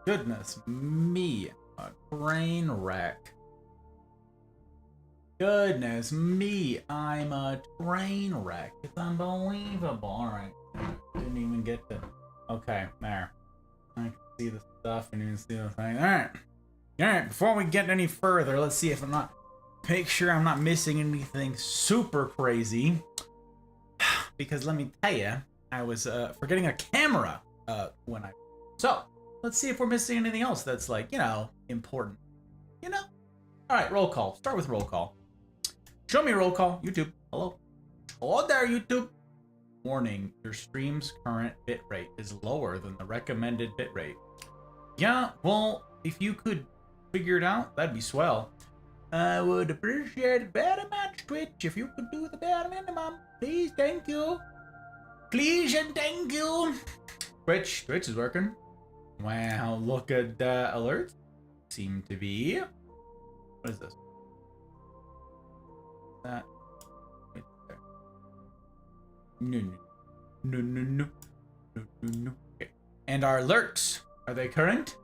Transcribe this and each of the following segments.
Goodness me, a train wreck. Goodness me, I'm a train wreck. It's unbelievable. Alright, didn't even get to... Okay, there. I can see the stuff and even see the thing. Alright. Alright, before we get any further, let's see if I'm not... Make sure I'm not missing anything super crazy. Because let me tell you, I was forgetting a camera when I... So, let's see if we're missing anything else that's like, you know, important. You know? Alright, roll call. Start with roll call. Show me roll call. YouTube. Hello. Hello there, YouTube. Warning, your stream's current bitrate is lower than the recommended bitrate. Yeah, well, if you could figure it out, that'd be swell. I would appreciate it very much, Twitch, if you could do the bare minimum. Please, thank you. Please and thank you. Twitch is working. Wow, look at alerts. Seem to be. What is this? That. Right there. No. Okay. And our alerts, are they current?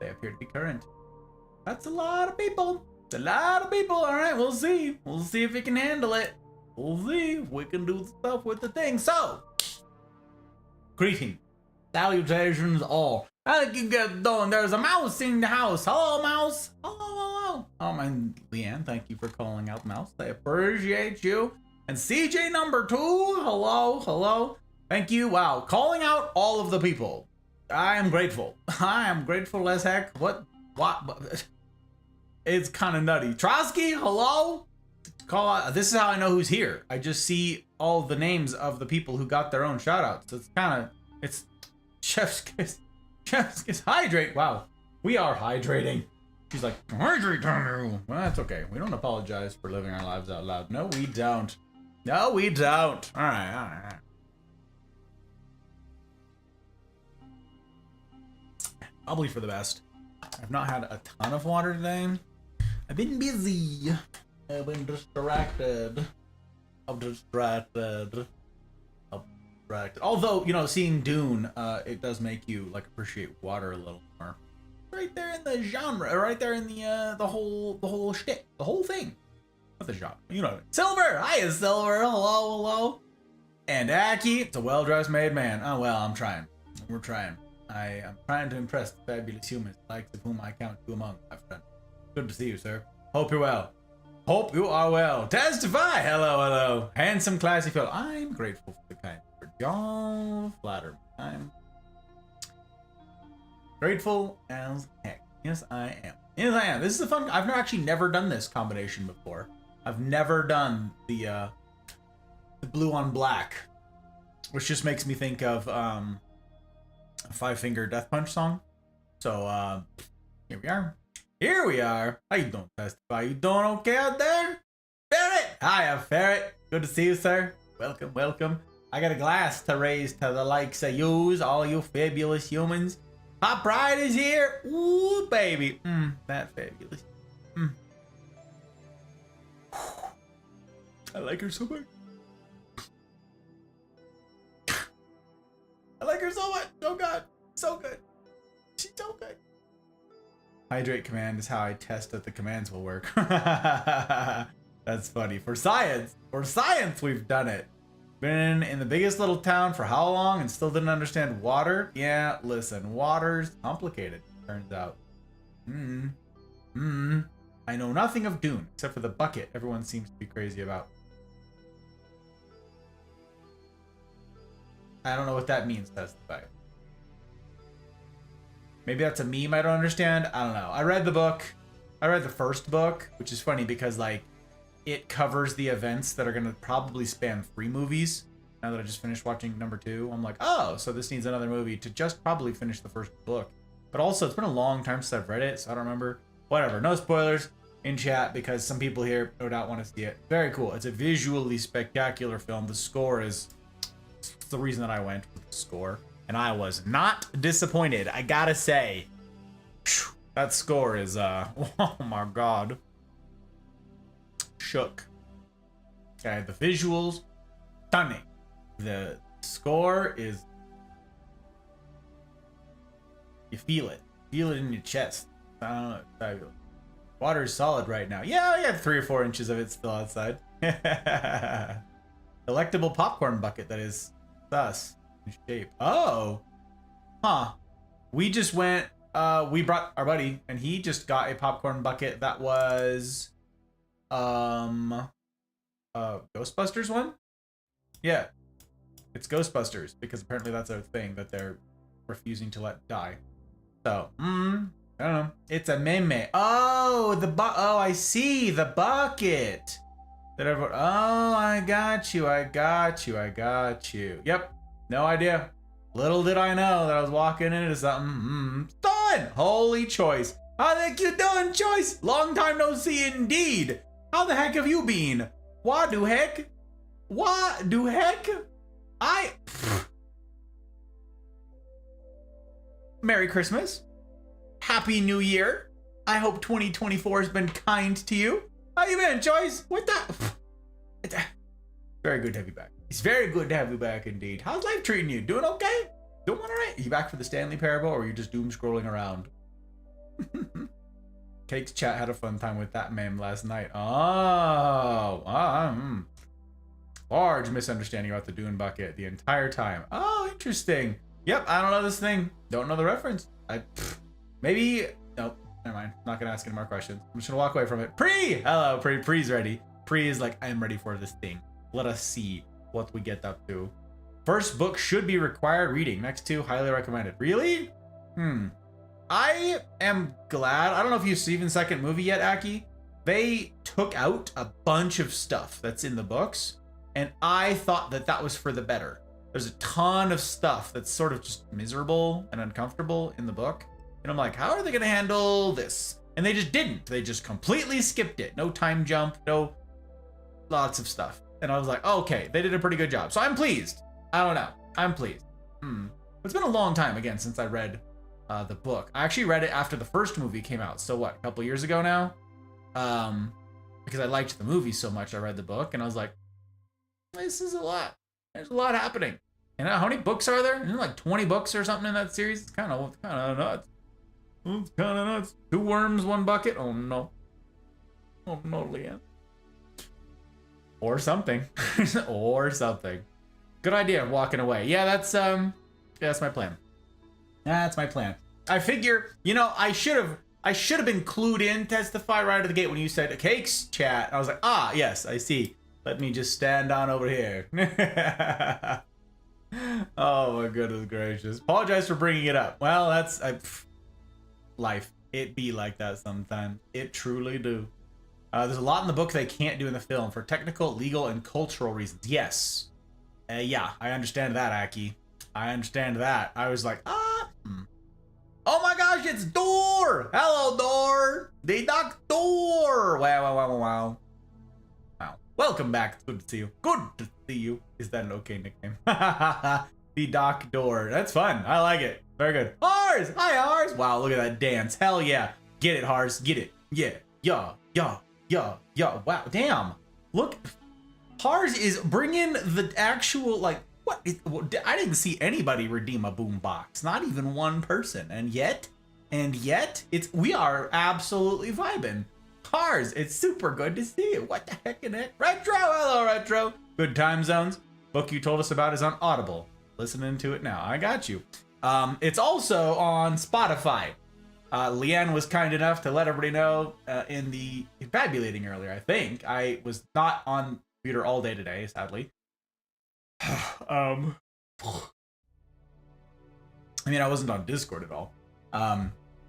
They appear to be current. That's a lot of people. It's a lot of people. All right, we'll see. We'll see if we can handle it. We'll see if we can do stuff with the thing. So, greetings, salutations all. How you guys doing? There's a mouse in the house. Hello, mouse. Hello. Oh, and Leanne, thank you for calling out mouse. I appreciate you. And CJ number 2, hello. Thank you. Wow, calling out all of the people. I am grateful. I am grateful as heck. What? It's kind of nutty. Trotsky, hello. Call out. This is how I know who's here. I just see all the names of the people who got their own shoutouts. It's kind of, it's Chef's Kiss. Chef's Kiss. Hydrate. Wow, we are hydrating. She's like, hydrate. Well, that's okay. We don't apologize for living our lives out loud. No, we don't. No, we don't. All right. Probably for the best. I've not had a ton of water today. I've been busy. I've been distracted. I'm distracted. Although, you know, seeing Dune, it does make you like appreciate water a little more. Right there in the genre, right there in the whole shtick, the whole thing. Not the genre, you know. Silver, hiya Silver, hello. And Aki, it's a well-dressed made man. Oh well, I'm trying. We're trying. I am trying to impress the fabulous humans, likes of whom I count you among, my friend. Good to see you, sir. Hope you're well. Hope you are well. Testify! Hello. Handsome, classy fellow. I'm grateful for the kind word. Y'all flatter me. I'm grateful as heck. Yes, I am. Yes, I am. This is a fun... I've actually never done this combination before. I've never done the blue on black, which just makes me think of a Five Finger Death Punch song. So, here we are. How you doing, Testify? You doing okay out there? Ferret! Hiya, Ferret. Good to see you, sir. Welcome. I got a glass to raise to the likes of yous, all you fabulous humans. Hot Pride is here. Ooh, baby. That fabulous. I like her so much. I like her so much. Oh God, so good. She's so good. Hydrate command is how I test that the commands will work. That's funny. For science, we've done it. Been in the biggest little town for how long and still didn't understand water? Yeah, listen, water's complicated, turns out. I know nothing of Dune, except for the bucket everyone seems to be crazy about. I don't know what that means, Testify. Maybe that's a meme I don't understand. I don't know. I read the book. I read the first book, which is funny because, like, it covers the events that are going to probably span 3 movies. Now that I just finished watching number 2, I'm like, oh, so this needs another movie to just probably finish the first book. But also, it's been a long time since I've read it, so I don't remember. Whatever. No spoilers in chat because some people here no doubt want to see it. Very cool. It's a visually spectacular film. The score is the reason that I went with the score. And I was not disappointed, I gotta say. That score is, oh my God. Shook. Okay, the visuals, stunning. The score is You feel it. Feel it in your chest. I don't know. It's fabulous. Water is solid right now. Yeah, I got 3 or 4 inches of it still outside. Electable popcorn bucket that is thus in shape. Oh. Huh. We just went, we brought our buddy, and he just got a popcorn bucket that was, Ghostbusters one? Yeah. It's Ghostbusters, because apparently that's a thing that they're refusing to let die. So, I don't know. It's a meme. Oh, oh, I see the bucket. That everyone. Oh, I got you. Yep. No idea. Little did I know that I was walking into something. Done. Holy Choice. How the heck you doing, Choice? Long time no see, indeed. How the heck have you been? What do heck? Merry Christmas. Happy New Year. I hope 2024 has been kind to you. How you been, Joyce? What the? Very good to have you back. It's very good to have you back indeed. How's life treating you? Doing okay? Doing all right? Are you back for the Stanley Parable, or are you just doom scrolling around? Cake's chat had a fun time with that meme last night. Large misunderstanding about the Dune bucket the entire time. Oh, interesting. Yep, I don't know this thing. Don't know the reference. Maybe. Nope. Never mind. Not gonna ask any more questions. I'm just gonna walk away from it. Pre! Hello, Pre. Pre's ready. Pre is like, I am ready for this thing. Let us see what we get up to. First book should be required reading. Next 2, highly recommended. Really? I am glad. I don't know if you've seen the second movie yet, Aki. They took out a bunch of stuff that's in the books, and I thought that that was for the better. There's a ton of stuff that's sort of just miserable and uncomfortable in the book. And I'm like, how are they going to handle this? And they just didn't. They just completely skipped it. No time jump, no lots of stuff. And I was like, oh, okay, they did a pretty good job. So I'm pleased. I don't know. I'm pleased. It's been a long time, again, since I read the book. I actually read it after the first movie came out. So what, a couple years ago now? Because I liked the movie so much, I read the book. And I was like, this is a lot. There's a lot happening. And how many books are there? Isn't there like 20 books or something in that series? It's kind of nuts. It's kind of nuts. 2 worms, 1 bucket. Oh no. Oh no, Leanne. Or something. Or something. Good idea. Walking away. Yeah, that's my plan. That's my plan. I figure, you know, I should have been clued in, Testify, right out of the gate when you said Cakes chat. I was like, ah, yes, I see. Let me just stand on over here. Oh my goodness gracious. Apologize for bringing it up. Well, that's life. It be like that sometimes. It truly do. There's a lot in the book they can't do in the film for technical, legal, and cultural reasons. Yes. Yeah, I understand that, Aki. I understand that. I was like, oh my gosh, it's Door! Hello, Door! The Doctor! Wow. Welcome back. Good to see you. Good to see you. Is that an okay nickname? The Doc Door. That's fun. I like it. Very good. Hars! Hi, Hars! Wow, look at that dance. Hell yeah. Get it, Hars. Get it. Yeah. Yeah. Wow. Damn. Look. Hars is bringing the actual, like, what? I didn't see anybody redeem a boombox. Not even one person. And yet, we are absolutely vibing. Cars, it's super good to see you. What the heck in it? Retro, hello Retro. Good time zones. Book you told us about is on Audible. Listening to it now. I got you. It's also on Spotify. Leanne was kind enough to let everybody know in the confabulating earlier. I think I was not on computer all day today, sadly. I mean, I wasn't on Discord at all.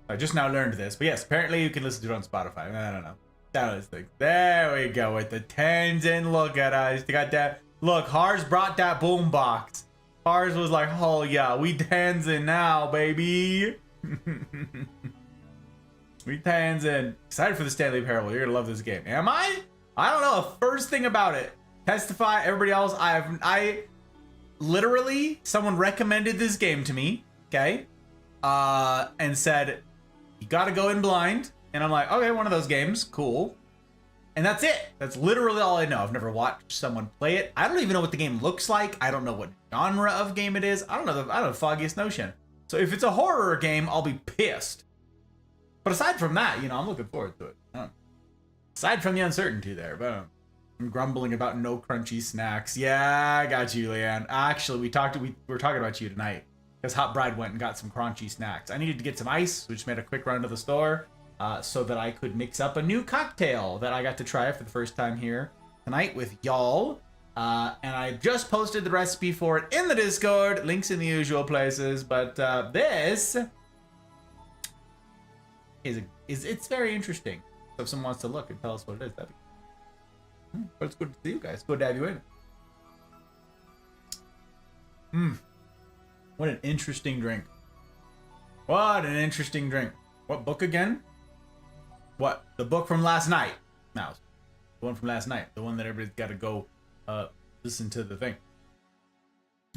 I just now learned this, but yes, apparently you can listen to it on Spotify. I don't know. That was the. There we go with the tens, and look at us. They got that. Look, Hars brought that boom box. Hars was like, oh yeah, we dancing now, baby. We dancing. Excited for the Stanley Parable. You're gonna love this game. Am I? I don't know. First thing about it. Testify. Everybody else. I literally, someone recommended this game to me. Okay. And said, you gotta go in blind. And I'm like, okay, one of those games, cool. And that's it. That's literally all I know. I've never watched someone play it. I don't even know what the game looks like. I don't know what genre of game it is. I don't know the foggiest notion. So if it's a horror game, I'll be pissed. But aside from that, you know, I'm looking forward to it. Aside from the uncertainty there, but I'm grumbling about no crunchy snacks. Yeah, I got you, Leanne. Actually, we were talking about you tonight because Hot Bride went and got some crunchy snacks. I needed to get some ice. We just made a quick run to the store so that I could mix up a new cocktail that I got to try for the first time here tonight with y'all. And I just posted the recipe for it in the Discord. Links in the usual places. But this it's very interesting. So if someone wants to look and tell us what it is, that'd be. But it's good to see you guys. Good to have you in. What an interesting drink. What an interesting drink. What book again? What? The book from last night. Mouse. The one from last night. The one that everybody's got to go listen to the thing.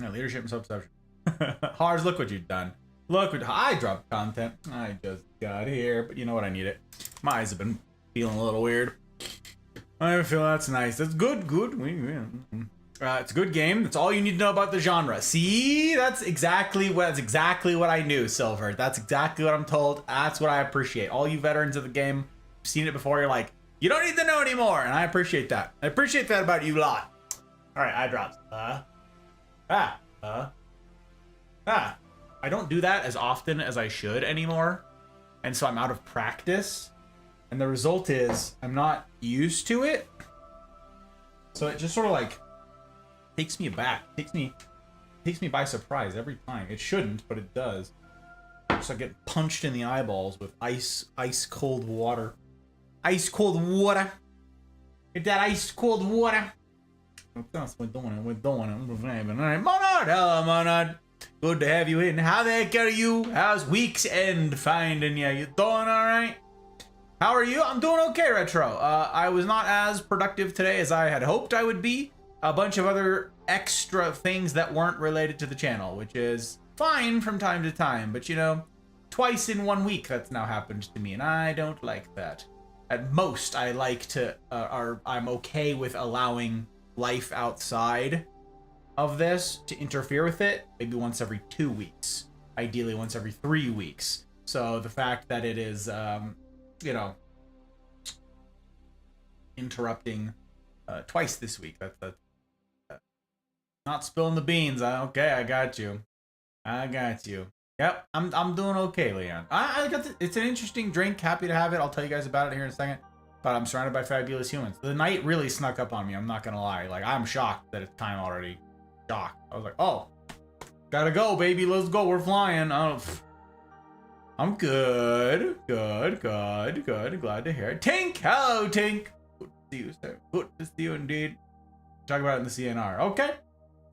Yeah, leadership and self-perception. Hars, look what you've done. Look what I dropped content. I just got here, but you know what? I need it. My eyes have been feeling a little weird. I feel that's nice. That's good. It's a good game. That's all you need to know about the genre. See, that's exactly what I knew, Silver. That's exactly what I'm told. That's what I appreciate. All you veterans of the game, seen it before. You're like, you don't need to know anymore, and I appreciate that. I appreciate that about you a lot. All right, eye drops. I don't do that as often as I should anymore, and so I'm out of practice. And the result is I'm not used to it. So it just sort of like takes me aback. Takes me by surprise every time. It shouldn't, but it does. Just like get punched in the eyeballs with ice cold water. Ice cold water. Get that ice cold water. We're doing it. All right, Monad. Hello, Monad. Good to have you in. How the heck are you? How's week's end finding you? You doing all right? How are you? I'm doing okay, Retro. I was not as productive today as I had hoped I would be. A bunch of other extra things that weren't related to the channel, which is fine from time to time. But, you know, twice in 1 week that's now happened to me, and I don't like that. At most, I like to, I'm okay with allowing life outside of this to interfere with it, maybe once every 2 weeks. Ideally, once every 3 weeks. So the fact that it is... you know, interrupting twice this week. That's not spilling the beans. Okay, I got you. Yep, I'm doing okay, Leon. I got it's an interesting drink. Happy to have it. I'll tell you guys about it here in a second. But I'm surrounded by fabulous humans. The night really snuck up on me. I'm not gonna lie. Like, I'm shocked that it's time already. Shocked. I was like, oh, gotta go, baby. Let's go. We're flying. I'm good. Glad to hear it. Tink! Hello, Tink! Good to see you, sir. Good to see you indeed. Talk about it in the CNR. Okay.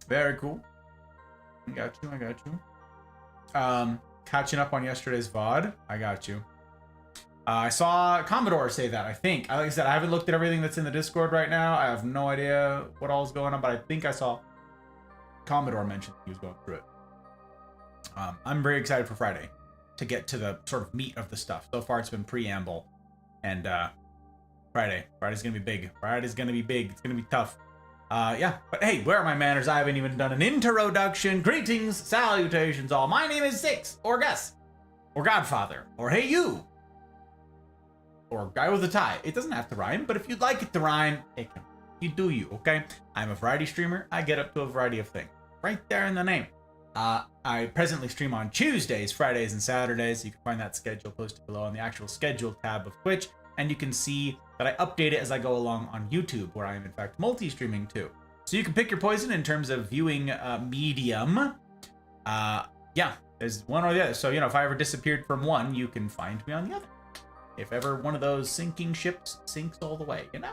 Very cool. I got you. Catching up on yesterday's VOD. I got you. I saw Commodore say that, I think. Like I said, I haven't looked at everything that's in the Discord right now. I have no idea what all is going on, but I think I saw Commodore mention he was going through it. I'm very excited for Friday to get to the sort of meat of the stuff. So far, it's been preamble. And Friday's gonna be big. It's gonna be tough. Yeah, but hey, where are my manners? I haven't even done an introduction. Greetings, salutations all. My name is Six, or Gus, or Godfather, or Hey You, or Guy with a Tie. It doesn't have to rhyme, but if you'd like it to rhyme, it can. You do you, okay? I'm a variety streamer. I get up to a variety of things. Right there in the name. I presently stream on Tuesdays, Fridays, and Saturdays. You can find that schedule posted below on the actual schedule tab of Twitch. And you can see that I update it as I go along on YouTube, where I am in fact multi-streaming too. So you can pick your poison in terms of viewing medium. Yeah, there's one or the other. So, you know, if I ever disappeared from one, you can find me on the other. If ever one of those sinking ships sinks all the way, you know?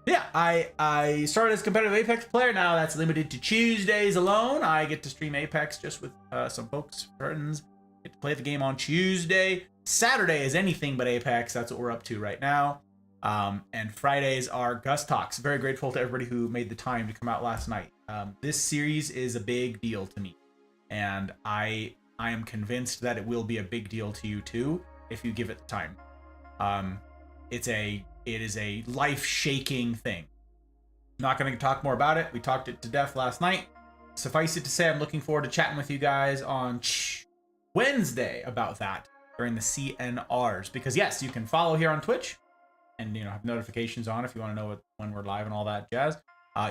Yeah, I started as a competitive Apex player. Now that's limited to Tuesdays alone. I get to stream Apex just with some folks, friends. Get to play the game on Tuesday. Saturday is anything but Apex. That's what we're up to right now. And Fridays are Gus Talks. Very grateful to everybody who made the time to come out last night. This series is a big deal to me. And I am convinced that it will be a big deal to you too, if you give it the time. It is a life-shaking thing. Not going to talk more about it. We talked it to death last night. suffice it to say, I'm looking forward to chatting with you guys on Wednesday about that during the CNRs. Because yes, you can follow here on Twitch and have notifications on if you want to know when we're live and all that jazz.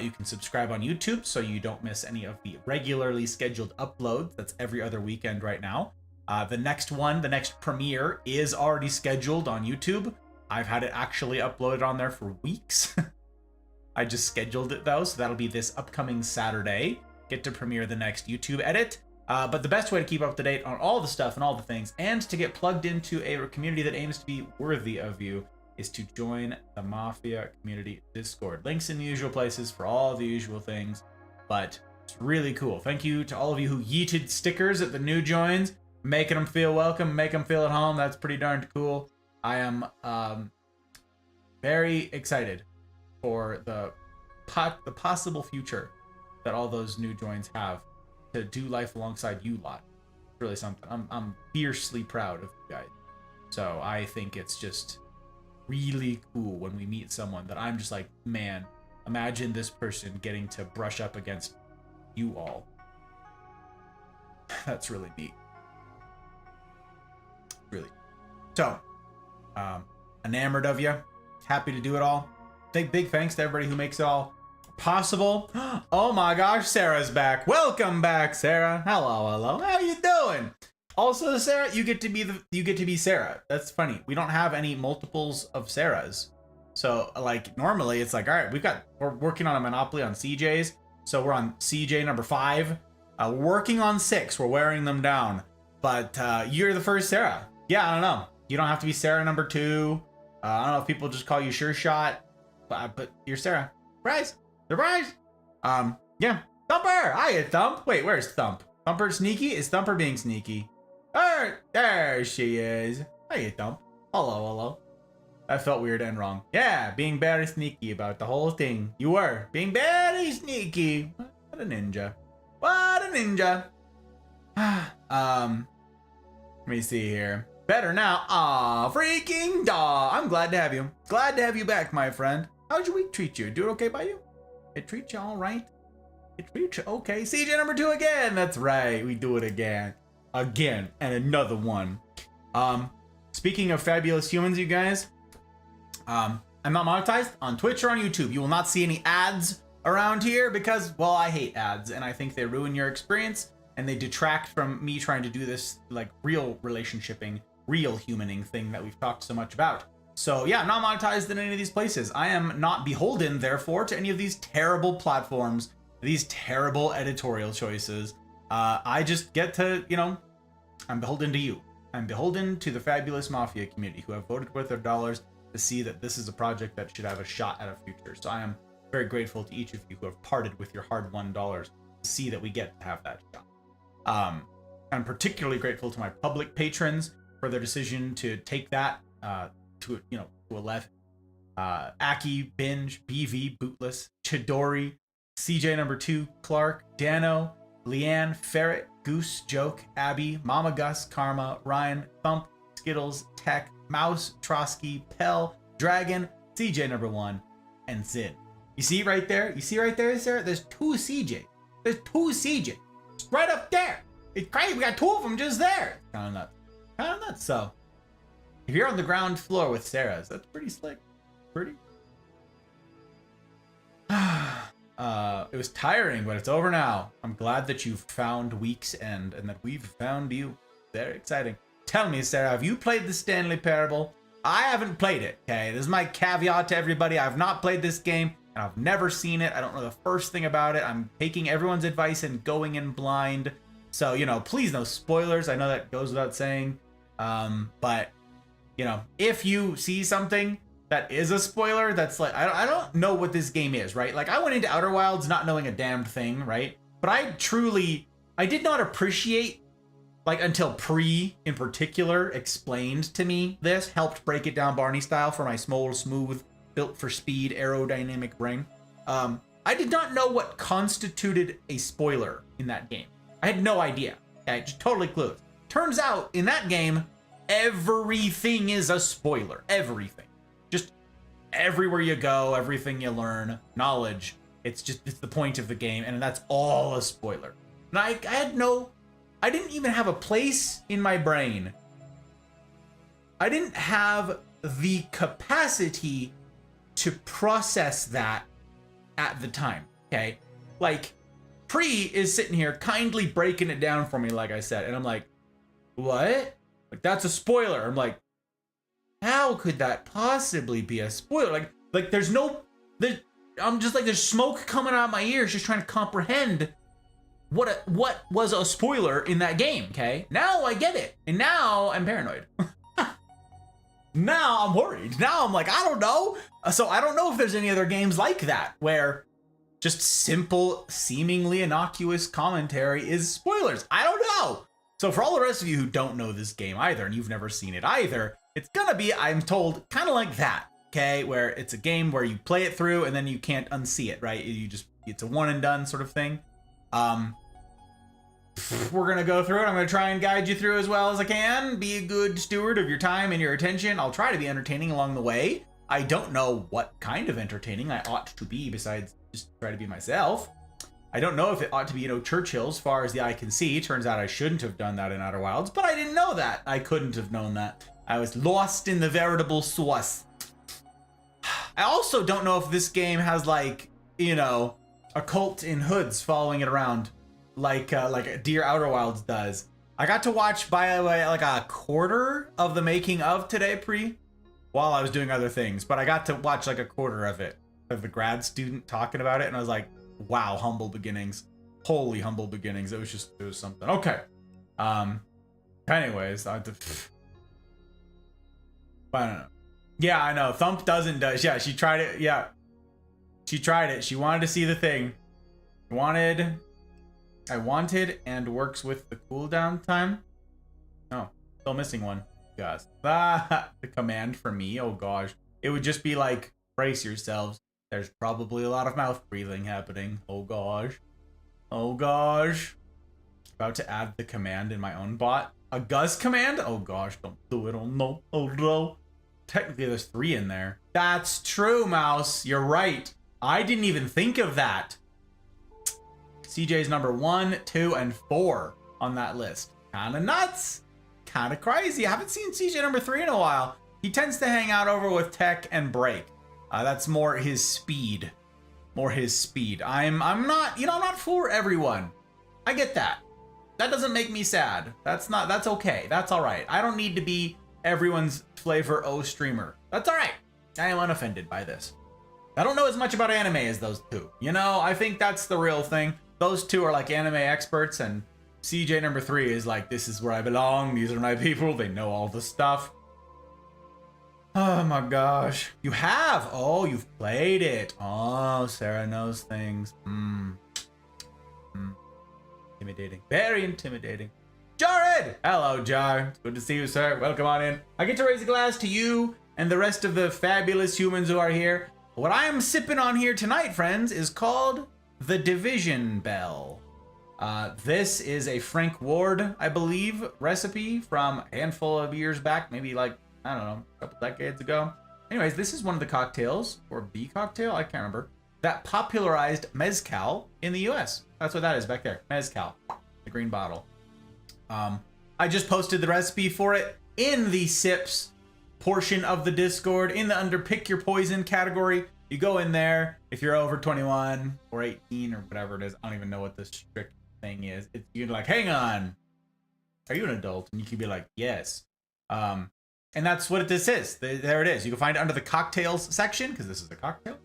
You can subscribe on YouTube so you don't miss any of the regularly scheduled uploads. That's every other weekend right now. The next premiere is already scheduled on YouTube. I've had it actually uploaded on there for weeks. I just scheduled it though, so that'll be this upcoming Saturday. Get to premiere the next YouTube edit. But the best way to keep up to date on all the stuff and all the things, and to get plugged into a community that aims to be worthy of you, is to join the Mafia Community Discord. Links in the usual places for all the usual things, but it's really cool. Thank you to all of you who yeeted stickers at the new joins, making them feel welcome, make them feel at home. That's pretty darn cool. I am very excited for the possible future that all those new joins have to do life alongside you lot. It's really something. I'm fiercely proud of you guys. So I think it's just really cool when we meet someone that I'm just like, man, imagine this person getting to brush up against you all. That's really neat. Really. So, enamored of you. Happy to do it all. Big thanks to everybody who makes it all possible. Oh my gosh, Sarah's back. Welcome back, Sarah. Hello. How you doing? Also, Sarah, you get to be Sarah. That's funny. We don't have any multiples of Sarahs. So, like, normally it's like, all right, we're working on a monopoly on CJs. So we're on CJ number 5. Working on 6. We're wearing them down. But you're the first Sarah. Yeah, I don't know. You don't have to be Sarah number 2. I don't know if people just call you Sure Shot. But you're Sarah. Surprise! Yeah. Thumper! Hiya, Thump. Wait, where's Thump? Thumper sneaky? Is Thumper being sneaky? There she is. Hiya, Thump. Hello. That felt weird and wrong. Yeah, being very sneaky about the whole thing. You were. Being very sneaky. What a ninja. Let me see here. Better now. Aw, freaking daw. I'm glad to have you. Glad to have you back, my friend. How'd your week treat you? Do it okay by you? It treats you all right? It treats you okay? CJ number 2 again. That's right. We do it again. Again. And another one. Speaking of fabulous humans, you guys, I'm not monetized on Twitch or on YouTube. You will not see any ads around here because, well, I hate ads and I think they ruin your experience and they detract from me trying to do this like real relationshiping, real humaning thing that we've talked so much about. So yeah, I'm not monetized in any of these places. I am not beholden, therefore, to any of these terrible platforms, these terrible editorial choices. I just get to, I'm beholden to you. I'm beholden to the fabulous Mafia community who have voted with their dollars to see that this is a project that should have a shot at a future. So I am very grateful to each of you who have parted with your hard-won dollars to see that we get to have that shot. I'm particularly grateful to my public patrons for their decision to take that to 11. Aki, Binge, BV, Bootless, Chidori, CJ number 2, Clark, Dano, Leanne, Ferret, Goose, Joke, Abby, Mama Gus, Karma, Ryan, Thump, Skittles, Tech, Mouse, Trotsky, Pell, Dragon, CJ number 1, and Zin. You see right there, Sarah? There's 2 CJ. There's 2 CJ. It's right up there. It's crazy. We got 2 of them just there. Kind of nuts. So, if you're on the ground floor with Sarah's, that's pretty slick. It was tiring, but it's over now. I'm glad that you've found Week's End and that we've found you. Very exciting. Tell me, Sarah, have you played the Stanley Parable? I haven't played it, okay? This is my caveat to everybody. I've not played this game, and I've never seen it. I don't know the first thing about it. I'm taking everyone's advice and going in blind. So, please no spoilers. I know that goes without saying. But, if you see something that is a spoiler, that's like, I don't know what this game is, right? Like, I went into Outer Wilds not knowing a damned thing, right? But I did not appreciate, like, until in particular, explained to me this, helped break it down Barney style for my smooth, built for speed, aerodynamic brain. I did not know what constituted a spoiler in that game. I had no idea. Okay, just totally clueless. Turns out, in that game, everything is a spoiler. Everything. Just everywhere you go, everything you learn, knowledge It's the point of the game, and that's all a spoiler. And I didn't even have a place in my brain. I didn't have the capacity to process that at the time, okay? Like, Pre is sitting here kindly breaking it down for me, like I said, and I'm like, what? Like, that's a spoiler. I'm like, how could that possibly be a spoiler? Like there's no, I'm just like, there's smoke coming out of my ears just trying to comprehend what was a spoiler in that game, okay? Now I get it, and now I'm paranoid. Now I'm worried. Now I'm like, I don't know. So I don't know if there's any other games like that where just simple, seemingly innocuous commentary is spoilers. I don't know. So for all the rest of you who don't know this game either, and you've never seen it either, it's gonna be, I'm told, kind of like that, okay? Where it's a game where you play it through and then you can't unsee it, right? It's a one and done sort of thing. We're gonna go through it. I'm gonna try and guide you through as well as I can. Be a good steward of your time and your attention. I'll try to be entertaining along the way. I don't know what kind of entertaining I ought to be besides just try to be myself. I don't know if it ought to be, Churchill as far as the eye can see. Turns out I shouldn't have done that in Outer Wilds, but I didn't know that. I couldn't have known that. I was lost in the veritable sauce. I also don't know if this game has like, a cult in hoods following it around like Dear Outer Wilds does. I got to watch, by the way, like a quarter of the making of today, while I was doing other things, but I got to watch like a quarter of it, of the grad student talking about it, and I was like, wow, humble beginnings. Holy humble beginnings. It was something. Okay. Anyways, I don't know. Yeah, I know. Thump doesn't. Yeah, she tried it. Yeah. She tried it. She wanted to see the thing. I wanted and works with the cooldown time. Oh, still missing one. Yes. The command for me. Oh gosh. It would just be like, brace yourselves. There's probably a lot of mouth breathing happening. Oh gosh. Oh gosh. About to add the command in my own bot. A Gus command? Oh gosh, don't do it. Oh no. Oh no. Technically there's 3 in there. That's true, Mouse. You're right. I didn't even think of that. CJ's number 1, 2, and 4 on that list. Kinda nuts. Kinda crazy. I haven't seen CJ number 3 in a while. He tends to hang out over with Tech and Break. That's more his speed. I'm not, I'm not for everyone. I get that. That doesn't make me sad. That's okay. That's all right. I don't need to be everyone's flavor O streamer. That's all right. I am unoffended by this. I don't know as much about anime as those two. I think that's the real thing. Those two are like anime experts, and CJ number 3 is like, this is where I belong. These are my people. They know all the stuff. Oh my gosh. You have? Oh, you've played it. Oh, Sarah knows things. Intimidating. Very intimidating. Jared! Hello, Jar. It's good to see you, sir. Welcome on in. I get to raise a glass to you and the rest of the fabulous humans who are here. What I am sipping on here tonight, friends, is called the Division Bell. This is a Frank Ward, I believe, recipe from a handful of years back, maybe like, I don't know, a couple decades ago. Anyways, this is one of the cocktails, or the cocktail, I can't remember, that popularized mezcal in the US. That's what that is back there, mezcal, the green bottle. I just posted the recipe for it in the sips portion of the Discord, in the under pick your poison category. You go in there if you're over 21 or 18 or whatever it is. I don't even know what the strict thing is. You're like, hang on, are you an adult? And you can be like, yes. And that's what this is. There it is. You can find it under the cocktails section, because this is a cocktail.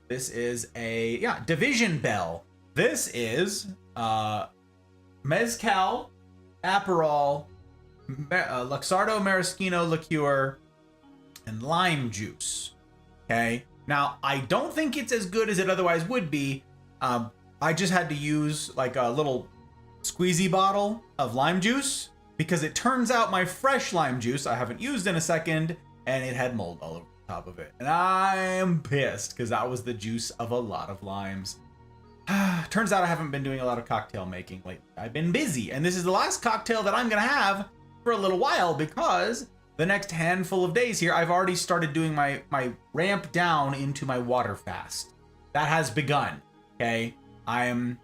This is a, Division Bell. This is mezcal, Aperol, Luxardo Maraschino liqueur, and lime juice. Okay. Now, I don't think it's as good as it otherwise would be. I just had to use like a little squeezy bottle of lime juice, because it turns out my fresh lime juice I haven't used in a second, and it had mold all over the top of it. And I am pissed, because that was the juice of a lot of limes. Turns out I haven't been doing a lot of cocktail making lately. I've been busy, and this is the last cocktail that I'm gonna have for a little while, because the next handful of days here, I've already started doing my ramp down into my water fast. That has begun. Okay, I'm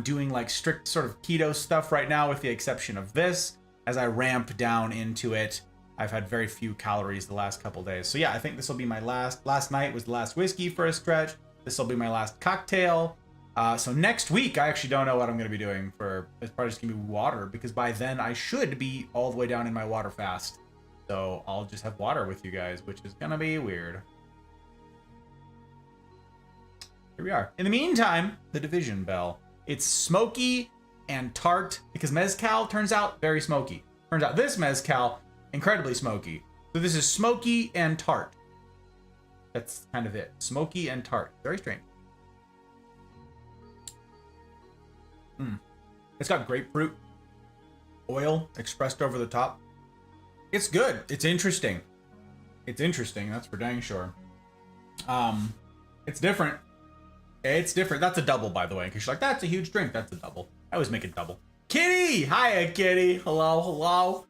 doing like strict sort of keto stuff right now, with the exception of this. As I ramp down into it, I've had very few calories the last couple days. So yeah, I think this will be my last night was the last whiskey for a stretch. This will be my last cocktail. So next week, I actually don't know what I'm going to be doing for, it's probably just going to be water, because by then I should be all the way down in my water fast. So I'll just have water with you guys, which is going to be weird. Here we are. In the meantime, the division bell. It's smoky and tart, because mezcal turns out very smoky. Turns out this mezcal, incredibly smoky. So this is smoky and tart. That's kind of it. Smoky and tart. Very strange. It's got grapefruit oil expressed over the top. It's good. It's interesting. It's interesting. That's for dang sure. It's different. It's different. That's a double, by the way. Because you're like, that's a huge drink. That's a double. I always make it double. Kitty! Hiya, Kitty. Hello, hello.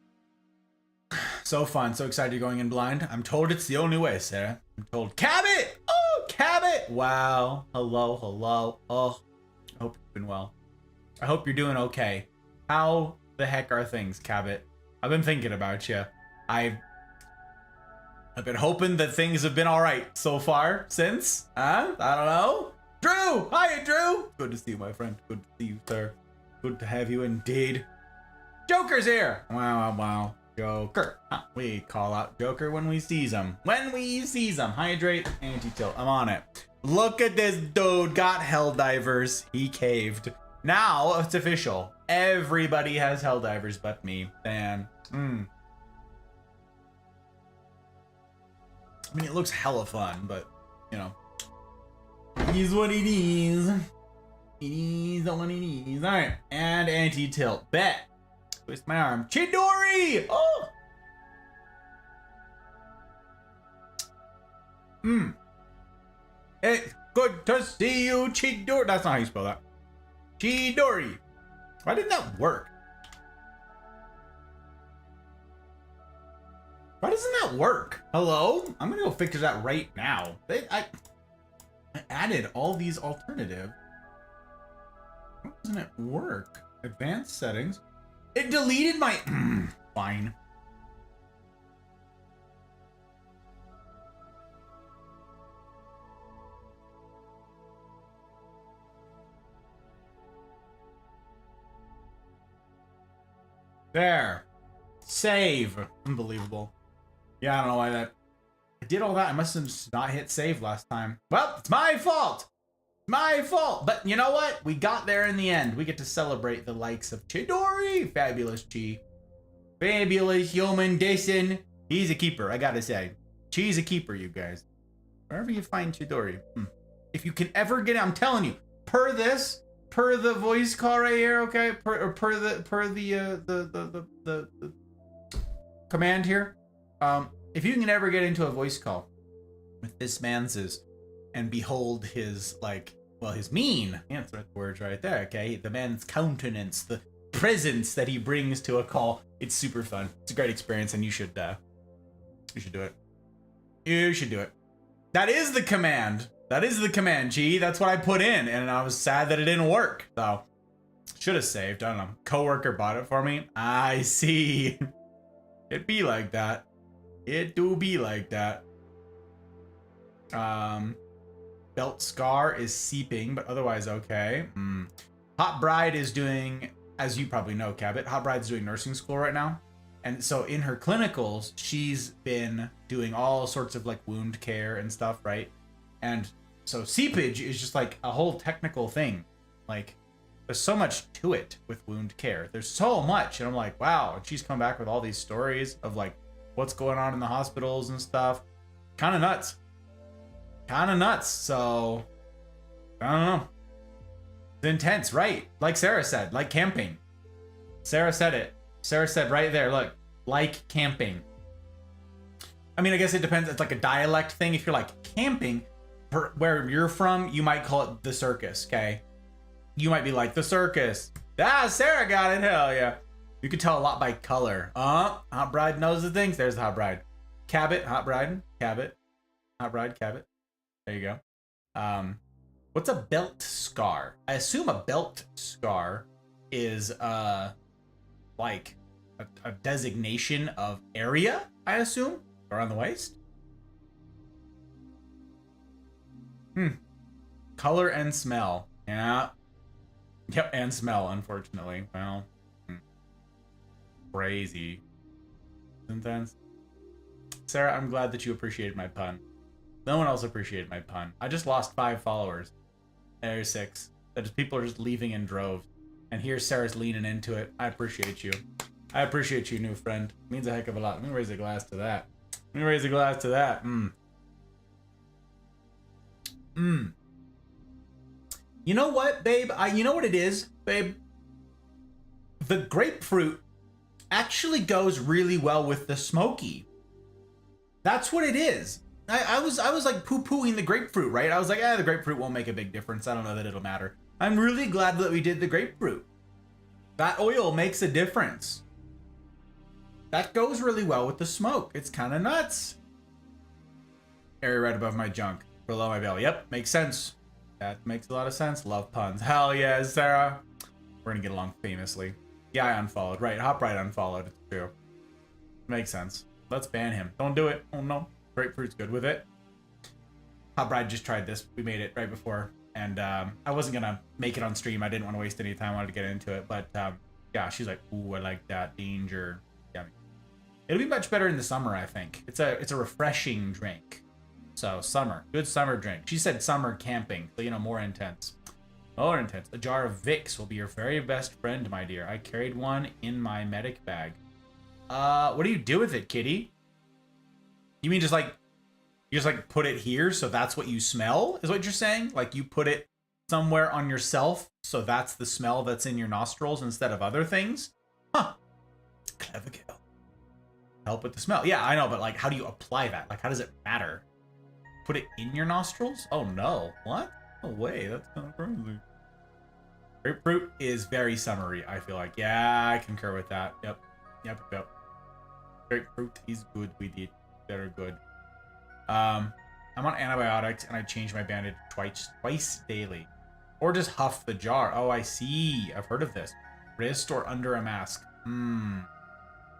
So fun. So excited you're going in blind. I'm told it's the only way, Sarah. I'm told. Cabot! Oh, Cabot! Wow. Hello, hello. Oh, I hope you've been well. I hope you're doing okay. How the heck are things, Cabot? I've been thinking about you. I've been hoping that things have been all right so far since. I don't know. Drew! Hiya, Drew! Good to see you, my friend. Good to see you, sir. Good to have you indeed. Joker's here! Wow. Joker. We call out Joker when we sees him. When we sees him. Hydrate, anti-tilt. I'm on it. Look at this dude. Got Helldivers. He caved. Now it's official. Everybody has Helldivers but me. Dan. I mean, it looks hella fun, but, you know. It is what it is. It is what it is. Alright. And anti-tilt. Bet. Twist my arm. Chidori! Oh! It's good to see you, Chidori. That's not how you spell that. Chidori. Why didn't that work? Why doesn't that work? Hello? I'm gonna go fix that right now. I added all these alternatives. Why doesn't it work? Advanced settings. It deleted my... Fine. There. Save. Unbelievable. Yeah, I don't know why that... I did all that. I must have just not hit save last time. Well, it's my fault. My fault. But you know what? We got there in the end. We get to celebrate the likes of Chidori. Fabulous Chi. Fabulous human Dyson. He's a keeper, I gotta say. Chi's a keeper, you guys. Wherever you find Chidori. If you can ever get it, I'm telling you, per the voice call right here, okay? Per the command here. If you can ever get into a voice call with this man's and behold his, like, well, his mien. Yeah, that's the words right there, okay? The man's countenance, the presence that he brings to a call. It's super fun. It's a great experience, and you should do it. You should do it. That is the command. That is the command, G. That's what I put in, and I was sad that it didn't work. So, should have saved. I don't know. Coworker bought it for me. I see. It be like that. It do be like that. Belt scar is seeping, but otherwise okay. Hot Bride is doing, as you probably know, Cabot, Hot Bride's doing nursing school right now. And so in her clinicals, she's been doing all sorts of like wound care and stuff, right? And so seepage is just like a whole technical thing. Like, there's so much to it with wound care. There's so much. And I'm like, wow. And she's come back with all these stories of like what's going on in the hospitals and stuff. Kind of nuts. So, I don't know. It's intense, right? Like Sarah said, like camping. Sarah said it. Sarah said right there, look, like camping. I mean, I guess it depends. It's like a dialect thing. If you're like camping, where you're from, you might call it the circus, okay? You might be like, the circus. Ah, Sarah got it, hell yeah. You can tell a lot by color. Hot Bride knows the things. There's the Hot Bride. Cabot, Hot Bride, Cabot. Hot Bride, Cabot. There you go. What's a belt scar? I assume a belt scar is like a designation of area, I assume, around the waist. Color and smell. Yeah. Yep, and smell, unfortunately. Well, crazy. Intense. Sarah, I'm glad that you appreciated my pun. No one else appreciated my pun. I just lost 5 followers. There's 6. People are just leaving in droves. And here Sarah's leaning into it. I appreciate you. I appreciate you, new friend. It means a heck of a lot. Let me raise a glass to that. Let me raise a glass to that. You know what, babe? You know what it is, babe? The grapefruit actually goes really well with the smoky. That's what it is. I was like poo-pooing the grapefruit, right? I was like, the grapefruit won't make a big difference. I don't know that it'll matter. I'm really glad that we did the grapefruit. That oil makes a difference. That goes really well with the smoke. It's kind of nuts. Area right above my junk, below my belly. Yep, makes sense. That makes a lot of sense. Love puns. Hell yeah, Sarah. We're gonna get along famously. Yeah, I unfollowed. Right, Hop right unfollowed. It's true. Makes sense. Let's ban him. Don't do it. Oh no. Grapefruit's good with it. Hot Bride just tried this. We made it right before. And I wasn't going to make it on stream. I didn't want to waste any time. I wanted to get into it. But yeah, she's like, ooh, I like that. Danger. Yeah. It'll be much better in the summer, I think. It's a refreshing drink. So summer. Good summer drink. She said summer camping. So, you know, more intense. More intense. A jar of Vicks will be your very best friend, my dear. I carried one in my medic bag. What do you do with it, kitty? You mean just like, you just like put it here so that's what you smell? Is what you're saying? Like you put it somewhere on yourself so that's the smell that's in your nostrils instead of other things? Huh. Clever girl. Help with the smell. Yeah, I know, but like how do you apply that? Like how does it matter? Put it in your nostrils? Oh no. What? No way. That's kind of crazy. Grapefruit is very summery, I feel like. Yeah, I concur with that. Yep. Grapefruit is good with it. They're good. I'm on antibiotics and I change my bandage twice daily. Or just huff the jar. Oh, I see. I've heard of this. Wrist or under a mask.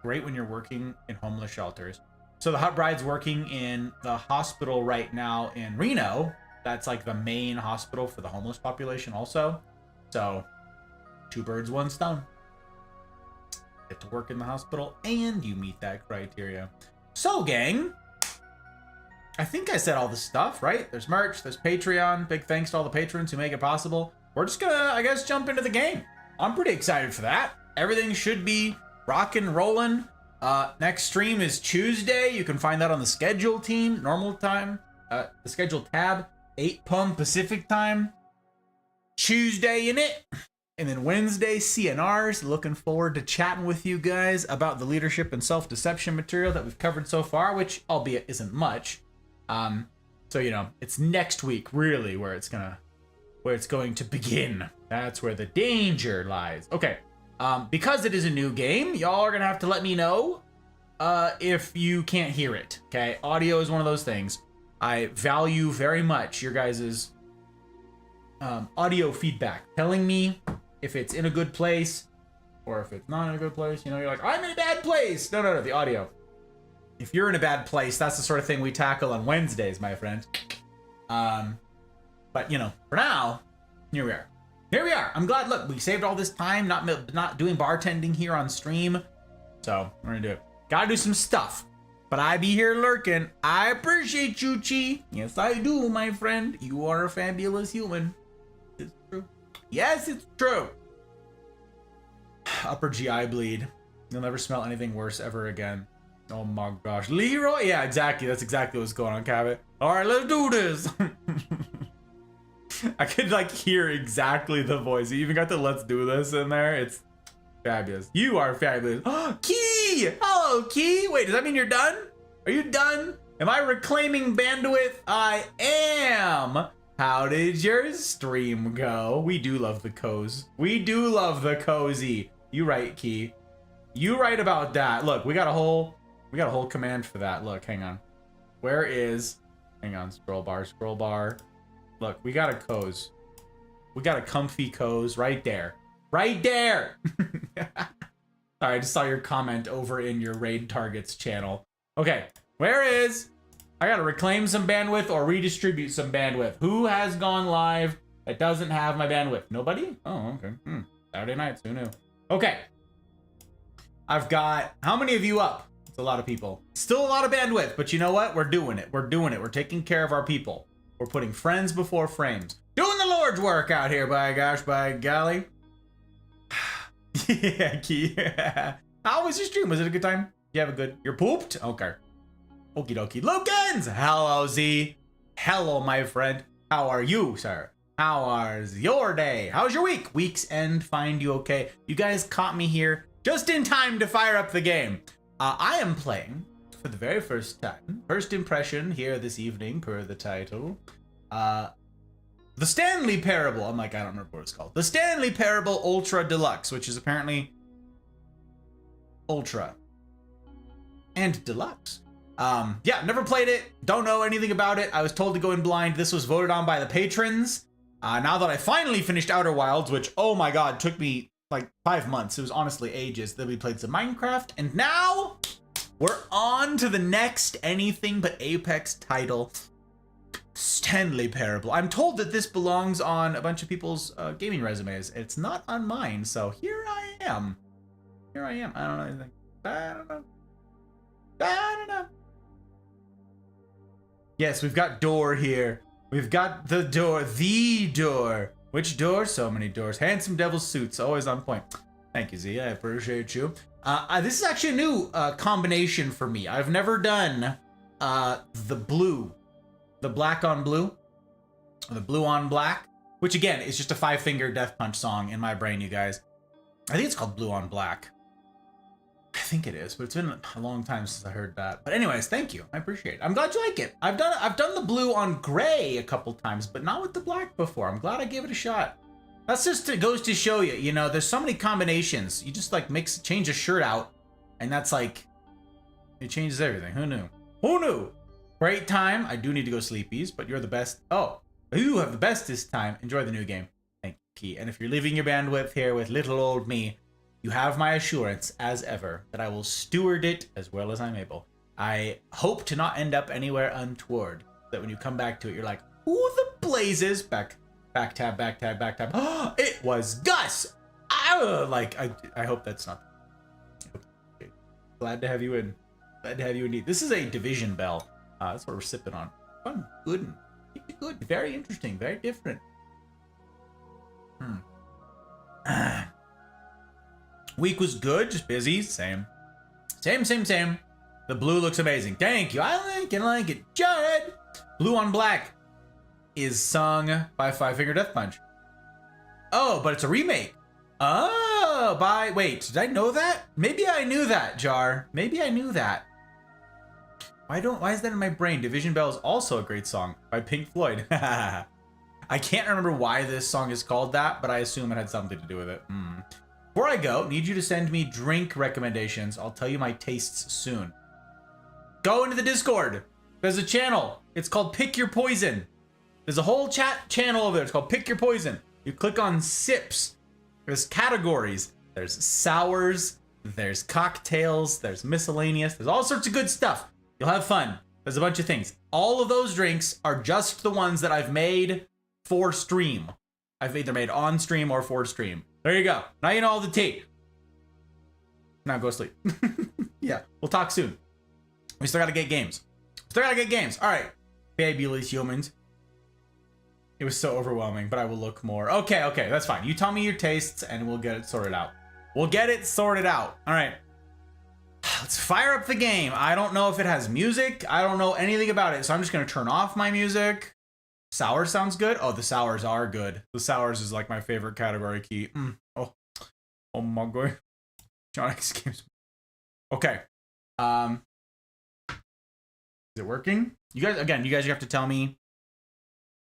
Great when you're working in homeless shelters. So the Hot Bride's working in the hospital right now in Reno. That's like the main hospital for the homeless population also. So 2 birds, 1 stone. Get to work in the hospital and you meet that criteria. So, gang, I think I said all the stuff, right? There's merch, there's Patreon. Big thanks to all the patrons who make it possible. We're just gonna, I guess, jump into the game. I'm pretty excited for that. Everything should be rockin' rollin'. Next stream is Tuesday. You can find that on the schedule team, normal time. The schedule tab, 8 p.m. Pacific time. Tuesday in it. And then Wednesday, CNRs. Looking forward to chatting with you guys about the leadership and self-deception material that we've covered so far, which, albeit, isn't much. So, you know, it's next week, really, where it's going to begin. That's where the danger lies. Okay. Because it is a new game, y'all are going to have to let me know if you can't hear it. Okay? Audio is one of those things. I value very much your guys' audio feedback. Telling me if it's in a good place or if it's not in a good place. You know, you're like, I'm in a bad place. No, the audio. If you're in a bad place, that's the sort of thing we tackle on Wednesdays, my friend. But, you know, for now, here we are. Here we are. I'm glad, look, we saved all this time not doing bartending here on stream. So, we're gonna do it. Gotta do some stuff. But I be here lurking. I appreciate you, Chi. Yes, I do, my friend. You are a fabulous human. It's true. Yes, it's true. Upper GI bleed. You'll never smell anything worse ever again. Oh my gosh. Leroy? Yeah, exactly. That's exactly what's going on, Cabot. Alright, let's do this. I could like hear exactly the voice. You even got the let's do this in there. It's fabulous. You are fabulous. Key! Hello, Key! Wait, does that mean you're done? Are you done? Am I reclaiming bandwidth? I am! How did your stream go? We do love the cozy. We do love the cozy. You right, Key. You right about that. Look, we got a whole command for that. Look, hang on. Where is, hang on, scroll bar. Look, we got a cozy. We got a comfy cozy right there. Right there! Sorry, I just saw your comment over in your Raid Targets channel. Okay, where is... I gotta reclaim some bandwidth or redistribute some bandwidth. Who has gone live that doesn't have my bandwidth? Nobody? Oh, okay. Saturday nights, who knew? Okay. I've got... How many of you up? It's a lot of people. Still a lot of bandwidth, but you know what? We're doing it. We're doing it. We're taking care of our people. We're putting friends before frames. Doing the Lord's work out here, by gosh, by golly. Yeah, Key. How was your stream? Was it a good time? You have a good... You're pooped? Okay. Okie dokie. Lukens! Hello, Z. Hello, my friend. How are you, sir? How was your day? How's your week? Week's end find you okay? You guys caught me here just in time to fire up the game. I am playing for the very first time. First impression here this evening, per the title. The Stanley Parable. I'm like, I don't remember what it's called. The Stanley Parable Ultra Deluxe, which is apparently Ultra and Deluxe. Yeah, never played it. Don't know anything about it. I was told to go in blind. This was voted on by the patrons. Now that I finally finished Outer Wilds, which, oh my god, took me like 5 months. It was honestly ages. Then we played some Minecraft, and now we're on to the next anything but Apex title, Stanley Parable. I'm told that this belongs on a bunch of people's gaming resumes. It's not on mine, so here I am. Here I am. I don't know anything. I don't know. Yes, we've got door here. We've got the door. The door. Which door? So many doors. Handsome devil suits. Always on point. Thank you, Z. I appreciate you. This is actually a new combination for me. I've never done the blue. The black on blue. Or the blue on black. Which, again, is just a 5-finger Death Punch song in my brain, you guys. I think it's called Blue on Black. I think it is, but it's been a long time since I heard that. But anyways, thank you. I appreciate it. I'm glad you like it. I've done the blue on gray a couple times, but not with the black before. I'm glad I gave it a shot. That's just, it goes to show you, you know, there's so many combinations. You just like change a shirt out, and that's like, it changes everything. Who knew? Who knew? Great time. I do need to go sleepies, but you're the best. Oh, you have the bestest time. Enjoy the new game. Thank you. And if you're leaving your bandwidth here with little old me, you have my assurance, as ever, that I will steward it as well as I'm able. I hope to not end up anywhere untoward. That when you come back to it, you're like, who the blazes? Back tab. Oh, it was Gus! I hope that's not. Okay. Glad to have you in. Glad to have you indeed. This is a division bell. That's what we're sipping on. Fun, good, good. Very interesting, very different. Week was good, just busy. Same. The blue looks amazing. Thank you. I like it. Jared! Blue on Black is sung by 5-Finger Death Punch. Oh, but it's a remake. Oh, wait, did I know that? Maybe I knew that, Jar. Maybe I knew that. Why is that in my brain? Division Bell is also a great song by Pink Floyd. I can't remember why this song is called that, but I assume it had something to do with it. Before I go, need you to send me drink recommendations. I'll tell you my tastes soon. Go into the Discord. There's a channel. It's called Pick Your Poison. There's a whole chat channel over there. It's called Pick Your Poison. You click on sips. There's categories. There's sours. There's cocktails. There's miscellaneous. There's all sorts of good stuff. You'll have fun. There's a bunch of things. All of those drinks are just the ones that I've made for stream. I've either made on stream or for stream. There you go. Now you know all the tea. Now go sleep. Yeah, we'll talk soon. We still gotta get games. All right. Fabulous humans. It was so overwhelming, but I will look more. Okay, that's fine. You tell me your tastes and we'll get it sorted out. All right. Let's fire up the game. I don't know if it has music. I don't know anything about it, so I'm just gonna turn off my music. Sour sounds good. Oh, the sours are good. The sours is like my favorite category key. Oh my god. John, excuse me. Okay. Is it working? You guys have to tell me.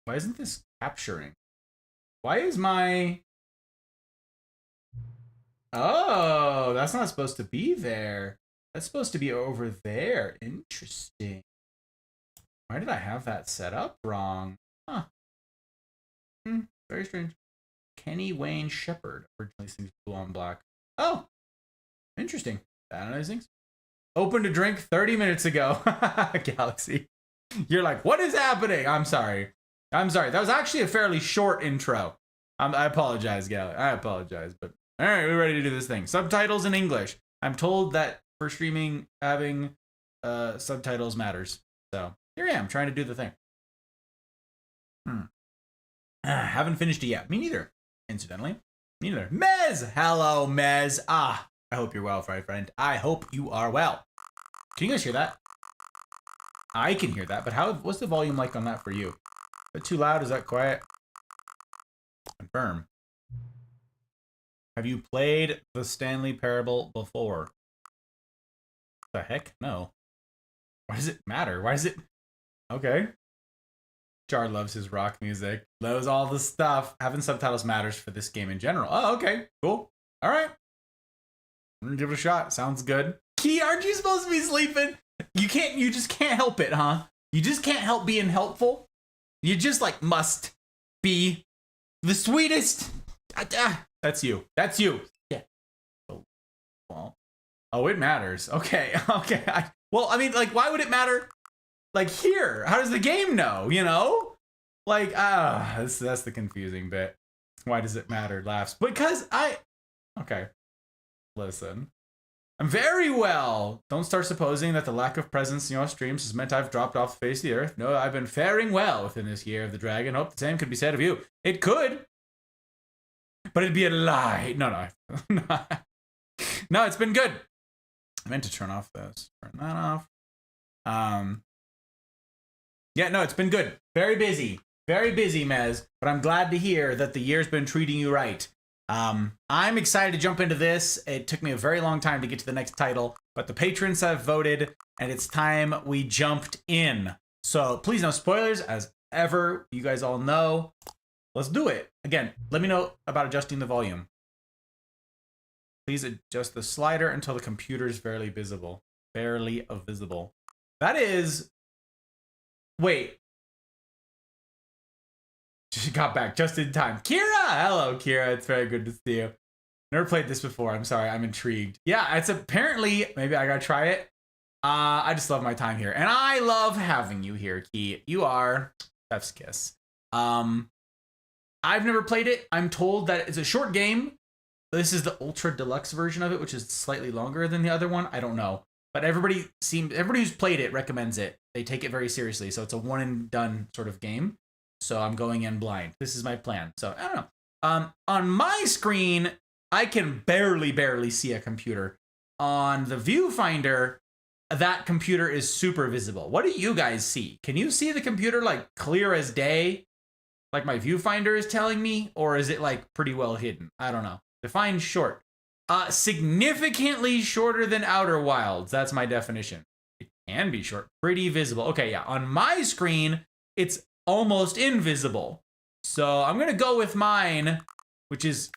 Why isn't this capturing? Why is my... Oh, that's not supposed to be there. That's supposed to be over there. Interesting. Why did I have that set up wrong? Huh. Very strange. Kenny Wayne Shepherd originally sings Blue on Black. Oh, interesting. Analyzing. Open to drink 30 minutes ago. Galaxy. You're like, what is happening? I'm sorry. That was actually a fairly short intro. I apologize, Galaxy. I apologize. But all right, we're ready to do this thing. Subtitles in English. I'm told that for streaming, having subtitles matters. So here I am trying to do the thing. Haven't finished it yet. Me neither. Incidentally. Me neither. Mez! Hello, Mez. I hope you're well, my friend. I hope you are well. Can you guys hear that? I can hear that, but what's the volume like on that for you? Is that too loud? Is that quiet? Confirm. Have you played the Stanley Parable before? The heck? No. Why does it matter? Why is it... Okay. Jar loves his rock music. Loves all the stuff. Having subtitles matters for this game in general. Oh, okay. Cool. All right. I'm gonna give it a shot. Sounds good. Key, aren't you supposed to be sleeping? You just can't help it, huh? You just can't help being helpful. You just like must be the sweetest. That's you. That's you. Yeah. Oh, it matters. Okay. Okay. Well, I mean, like, why would it matter? Like here, how does the game know? You know, like that's the confusing bit. Why does it matter? Laughs because okay. Listen, I'm very well. Don't start supposing that the lack of presence in your streams has meant I've dropped off the face of the earth. No, I've been faring well within this year of the dragon. Hope the same could be said of you. It could, but it'd be a lie. No. No, it's been good. I meant to turn off this. Turn that off. Yeah, no, it's been good. Very busy, Mez. But I'm glad to hear that the year's been treating you right. I'm excited to jump into this. It took me a very long time to get to the next title, but the patrons have voted, and it's time we jumped in. So please no spoilers, as ever. You guys all know. Let's do it. Again, let me know about adjusting the volume. Please adjust the slider until the computer is barely visible. Barely visible. That is... Wait. She got back just in time. Kira! Hello, Kira. It's very good to see you. Never played this before. I'm sorry. I'm intrigued. Yeah, it's apparently... Maybe I gotta try it. I just love my time here. And I love having you here, Key. You are... Chef's kiss. I've never played it. I'm told that it's a short game. This is the Ultra Deluxe version of it, which is slightly longer than the other one. I don't know. But everybody who's played it recommends it. They take it very seriously. So it's a one and done sort of game. So I'm going in blind. This is my plan. So I don't know. On my screen, I can barely see a computer. On the viewfinder, that computer is super visible. What do you guys see? Can you see the computer like clear as day? Like my viewfinder is telling me? Or is it like pretty well hidden? I don't know. Define short. Significantly shorter than Outer Wilds. That's my definition. It can be short. Pretty visible. Okay, yeah. On my screen, it's almost invisible. So I'm going to go with mine, which is...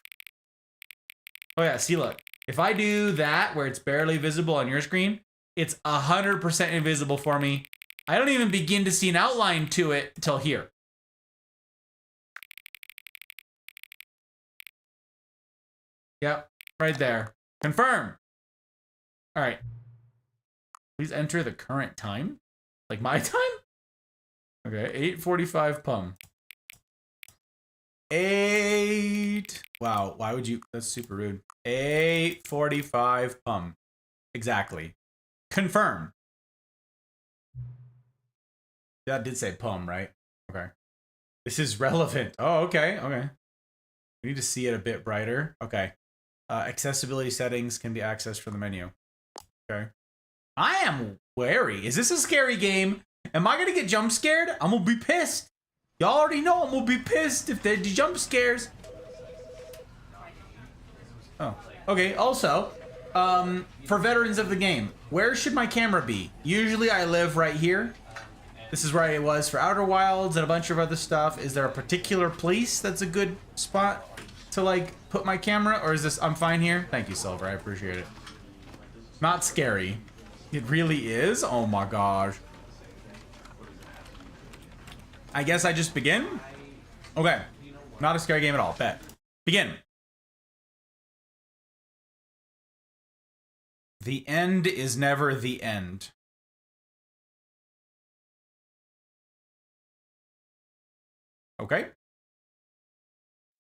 Oh, yeah. See, look. If I do that, where it's barely visible on your screen, it's 100% invisible for me. I don't even begin to see an outline to it until here. Yep. Right there. Confirm. All right. Please enter the current time. Like my time? Okay, 8:45 pum. 8. Wow, why would you? That's super rude. 8:45 pum. Exactly. Confirm. That did say pum, right? Okay. This is relevant. Oh, okay, okay. We need to see it a bit brighter. Okay. Accessibility settings can be accessed from the menu. Okay. I am wary. Is this a scary game? Am I gonna get jump scared? I'm gonna be pissed. Y'all already know I'm gonna be pissed if there's jump scares. Oh, okay. Also, for veterans of the game, where should my camera be? Usually I live right here. This is where I was for Outer Wilds and a bunch of other stuff. Is there a particular place that's a good spot to like put my camera, or is this, I'm fine here? Thank you, Silver, I appreciate it. Not scary. It really is? Oh my gosh. I guess I just begin? Okay. Not a scary game at all. Bet. Begin. The end is never the end. Okay.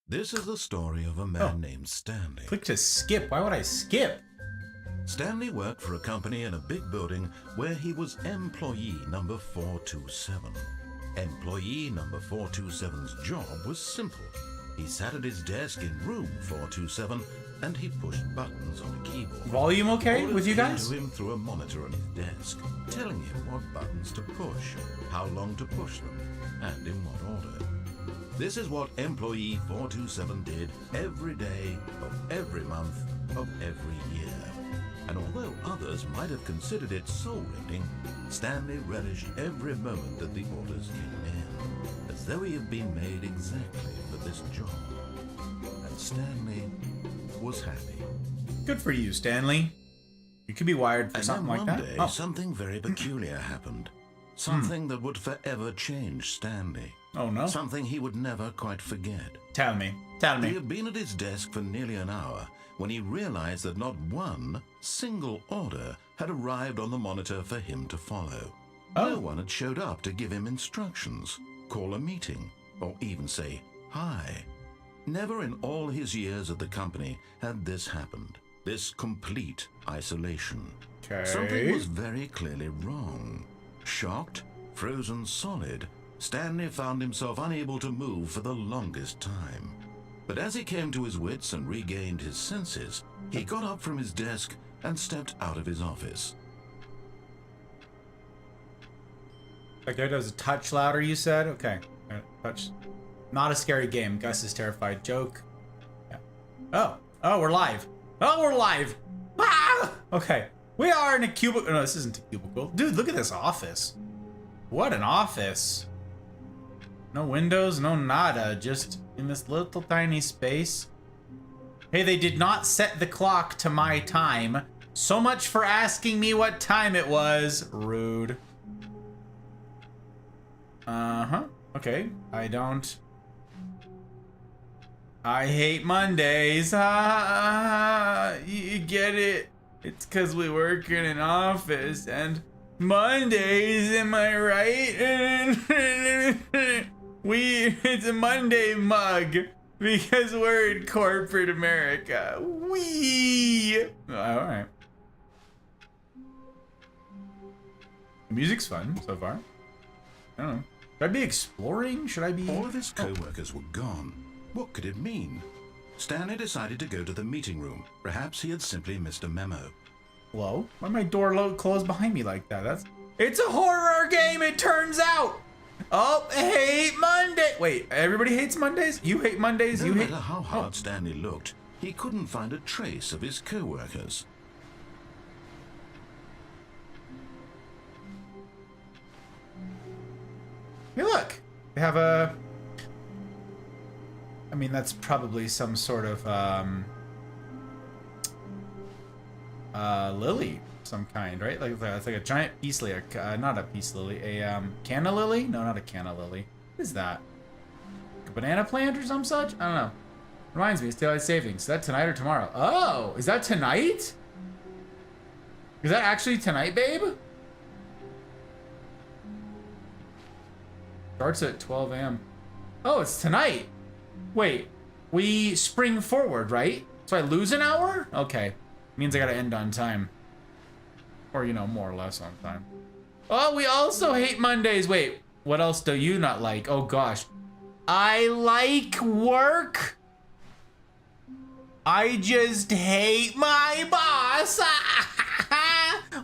This is the story of a man named Stanley. Click to skip. Why would I skip? Stanley worked for a company in a big building where he was employee number 427. Employee number 427's job was simple. He sat at his desk in room 427 and he pushed buttons on a keyboard. Volume okay with you guys? Orders came to him through a monitor on his desk, telling him what buttons to push, how long to push them, and in what order. This is what employee 427 did every day of every month of every year. And although others might have considered it soul-rending, Stanley relished every moment that the orders came in, as though he had been made exactly for this job. And Stanley was happy. Good for you, Stanley. You could be wired for something like that. And then one day, something very peculiar happened. Something that would forever change Stanley. Oh, no. Something he would never quite forget. Tell me. Tell He me. had been at his desk for nearly an hour when he realized that not one single order had arrived on the monitor for him to follow. Oh. No one had showed up to give him instructions, call a meeting, or even say hi. Never in all his years at the company had this happened. This complete isolation. Okay. Something was very clearly wrong. Shocked, frozen solid, Stanley found himself unable to move for the longest time. But as he came to his wits and regained his senses, he got up from his desk and stepped out of his office. Okay, that was a touch louder, you said? Okay. Touch. Not a scary game. Gus is terrified. Joke. Yeah. Oh, we're live. Oh, we're live. Ah! Okay. We are in a cubicle. No, this isn't a cubicle. Dude, look at this office. What an office. No windows, no nada. Just in this little tiny space. Hey, they did not set the clock to my time. So much for asking me what time it was. Rude. Uh-huh. Okay. I hate Mondays. You get it? It's because we work in an office and Mondays, am I right? It's a Monday mug because we're in corporate America. Wee! All right. The music's fun so far. I don't know. Should I be exploring? Should I be... All of his co-workers were gone. What could it mean? Stanley decided to go to the meeting room. Perhaps he had simply missed a memo. Hello? Why my door closed behind me like that? It's a horror game, it turns out! Oh, hate Monday! Wait, everybody hates Mondays? You hate Mondays? No matter how hard Stanley looked, he couldn't find a trace of his co-workers. Hey, look! They have a... I mean, that's probably some sort of, lily of some kind, right? Like, it's like a giant peace lily, not a peace lily, a, canna lily? No, not a canna lily. What is that? A banana plant or some such? I don't know. Reminds me, it's daylight savings. Is that tonight or tomorrow? Oh, is that tonight? Is that actually tonight, babe? Starts at 12 a.m. Oh, it's tonight. Wait, we spring forward, right? So I lose an hour? Okay. Means I gotta end on time. Or, you know, more or less on time. Oh, we also hate Mondays. Wait, what else do you not like? Oh, gosh. I like work. I just hate my boss.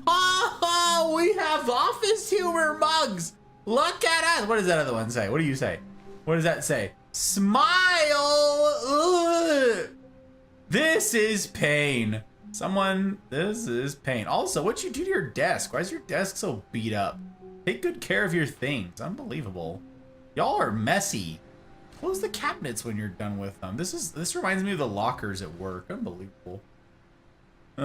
Oh, we have office humor mugs. Look at us. What does that other one say? What do you say? What does that say? Smile. Ugh. This is pain. This is pain. Also, what'd you do to your desk? Why is your desk so beat up? Take good care of your things. Unbelievable. Y'all are messy. Close the cabinets when you're done with them. This reminds me of the lockers at work. Unbelievable. You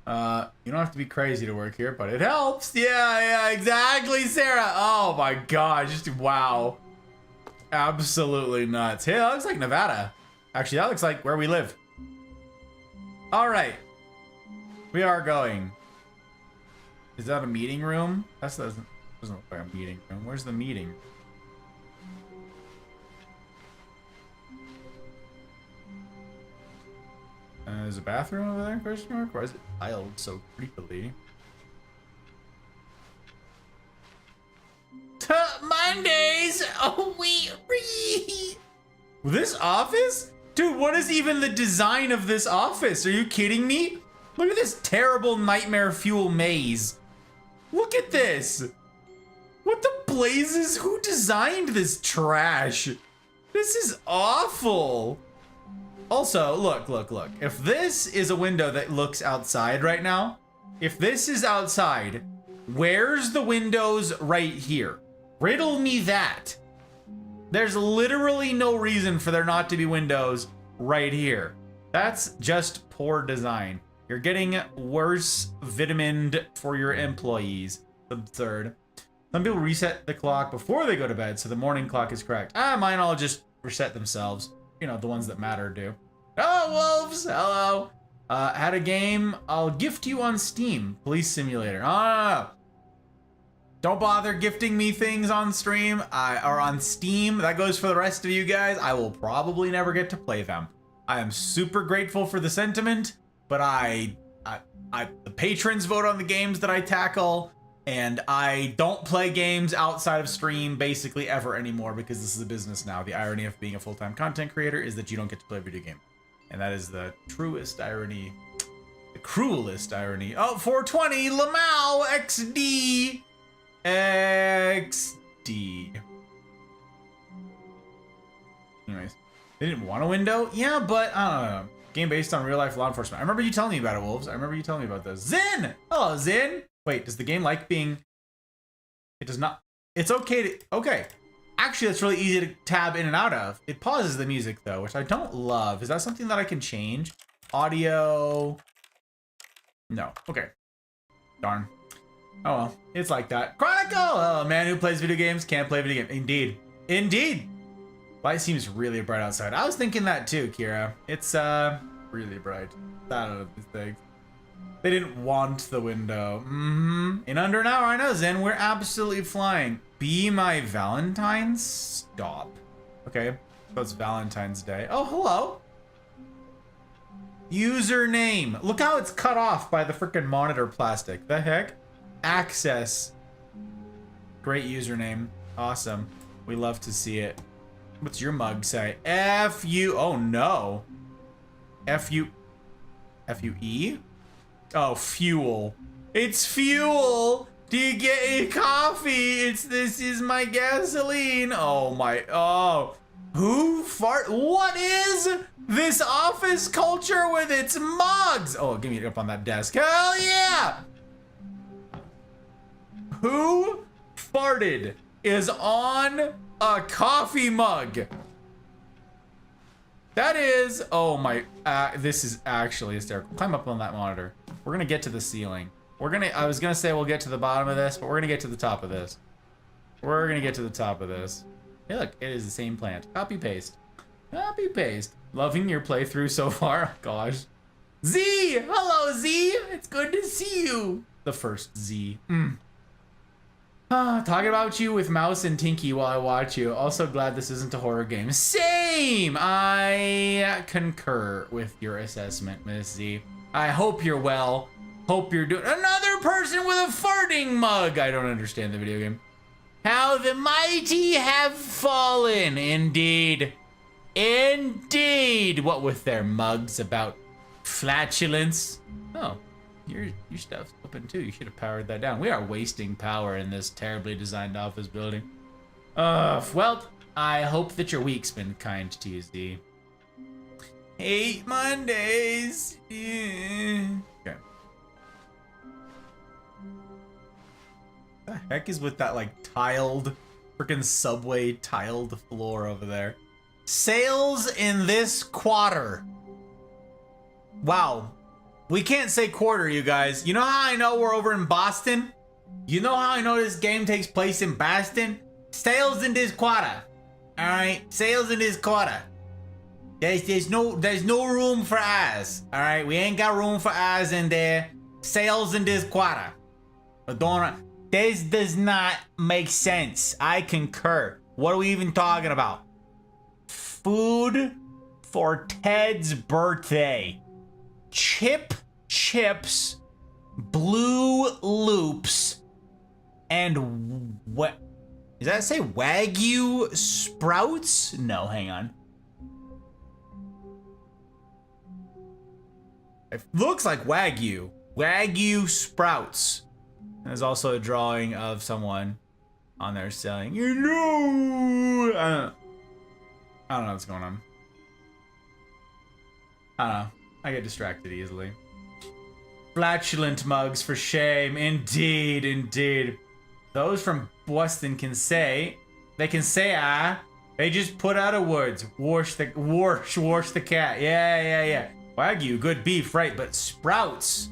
don't have to be crazy to work here, but it helps. Yeah, exactly, Sarah. Oh my God, just wow. absolutely nuts. Hey, that looks like Nevada. Actually, that looks like where we live. All right. We are going. Is that a meeting room? That doesn't look like a meeting room. Where's the meeting? There's a bathroom over there, question mark? Why is it tiled so creepily? Mondays! Oh, this office? Dude, what is even the design of this office? Are you kidding me? Look at this terrible nightmare fuel maze. Look at this. What the blazes? Who designed this trash? This is awful. Also, look. If this is a window that looks outside right now, if this is outside, where's the windows right here? Riddle me that. There's literally no reason for there not to be windows right here. That's just poor design. You're getting worse vitamined for your employees. Absurd. Some people reset the clock before they go to bed, so the morning clock is correct. Mine all just reset themselves. You know, the ones that matter do. Oh, wolves! Hello. Had a game. I'll gift you on Steam. Police Simulator. Don't bother gifting me things on stream or on Steam. That goes for the rest of you guys. I will probably never get to play them. I am super grateful for the sentiment, but the patrons vote on the games that I tackle, and I don't play games outside of stream basically ever anymore because this is a business now. The irony of being a full-time content creator is that you don't get to play a video game. And that is the truest irony, the cruelest irony. Oh, 420, Lamau, XD. Anyways, they didn't want a window? Yeah, but I don't know. Game based on real life law enforcement. I remember you telling me about it, Wolves. I remember you telling me about this. Zin! Hello, Zin! Wait, does the game like being... It does not... It's okay to... Okay. Actually, that's really easy to tab in and out of. It pauses the music, though, which I don't love. Is that something that I can change? Audio... No. Okay. Darn. Oh well, it's like that. Chronicle! Oh, a man who plays video games can't play video games. Indeed. Indeed! Light seems really bright outside. I was thinking that too, Kira. It's, really bright. I don't know these things. They didn't want the window. In under an hour, I know, Zen. We're absolutely flying. Be my Valentine's? Stop. Okay, so it's Valentine's Day. Oh, hello. Username. Look how it's cut off by the freaking monitor plastic. The heck? Access. Great username. Awesome. We love to see it. What's your mug say? F-U... Oh, no. F-U... F-U-E? Oh, fuel. It's fuel! Do you get a coffee? This is my gasoline. Oh, my... Oh. Who fart... What is this office culture with its mugs? Oh, give me it up on that desk. Hell yeah! Who farted is on a coffee mug? That is, oh my, this is actually hysterical. Climb up on that monitor. We're gonna get to the ceiling. I was gonna say we'll get to the bottom of this, but we're gonna get to the top of this. We're gonna get to the top of this. Hey look, it is the same plant. Copy paste. Copy paste. Loving your playthrough so far. Gosh. Z! Hello Z! It's good to see you. The first Z. Talking about you with Mouse and Tinky while I watch you. Also glad this isn't a horror game. Same! I concur with your assessment, Miss Z. I hope you're well. Hope you're doing... Another person with a farting mug! I don't understand the video game. How the mighty have fallen. Indeed. Indeed! What with their mugs about flatulence? Oh. Your stuff's open too. You should have powered that down. We are wasting power in this terribly designed office building. Well, I hope that your week's been kind to you, Z. Hate Mondays. Yeah. Okay. What the heck is with that like tiled, freaking subway tiled floor over there? Sales in this quarter. Wow. We can't say quarter, you guys. You know how I know we're over in Boston? You know how I know this game takes place in Boston? Sales in this quarter. Alright? Sales in this quarter. There's no room for us. Alright? We ain't got room for us in there. Sales in this quarter. This does not make sense. I concur. What are we even talking about? Food for Ted's birthday. Chips, blue loops, and what? Does that say Wagyu sprouts? No, hang on. It looks like Wagyu. Wagyu sprouts. And there's also a drawing of someone on there selling, I don't know what's going on. I don't know. I get distracted easily. Flatulent mugs, for shame. Indeed, indeed. Those from Boston can say, they just put out a words. Wash the cat. Yeah. Wagyu, good beef, right? But sprouts.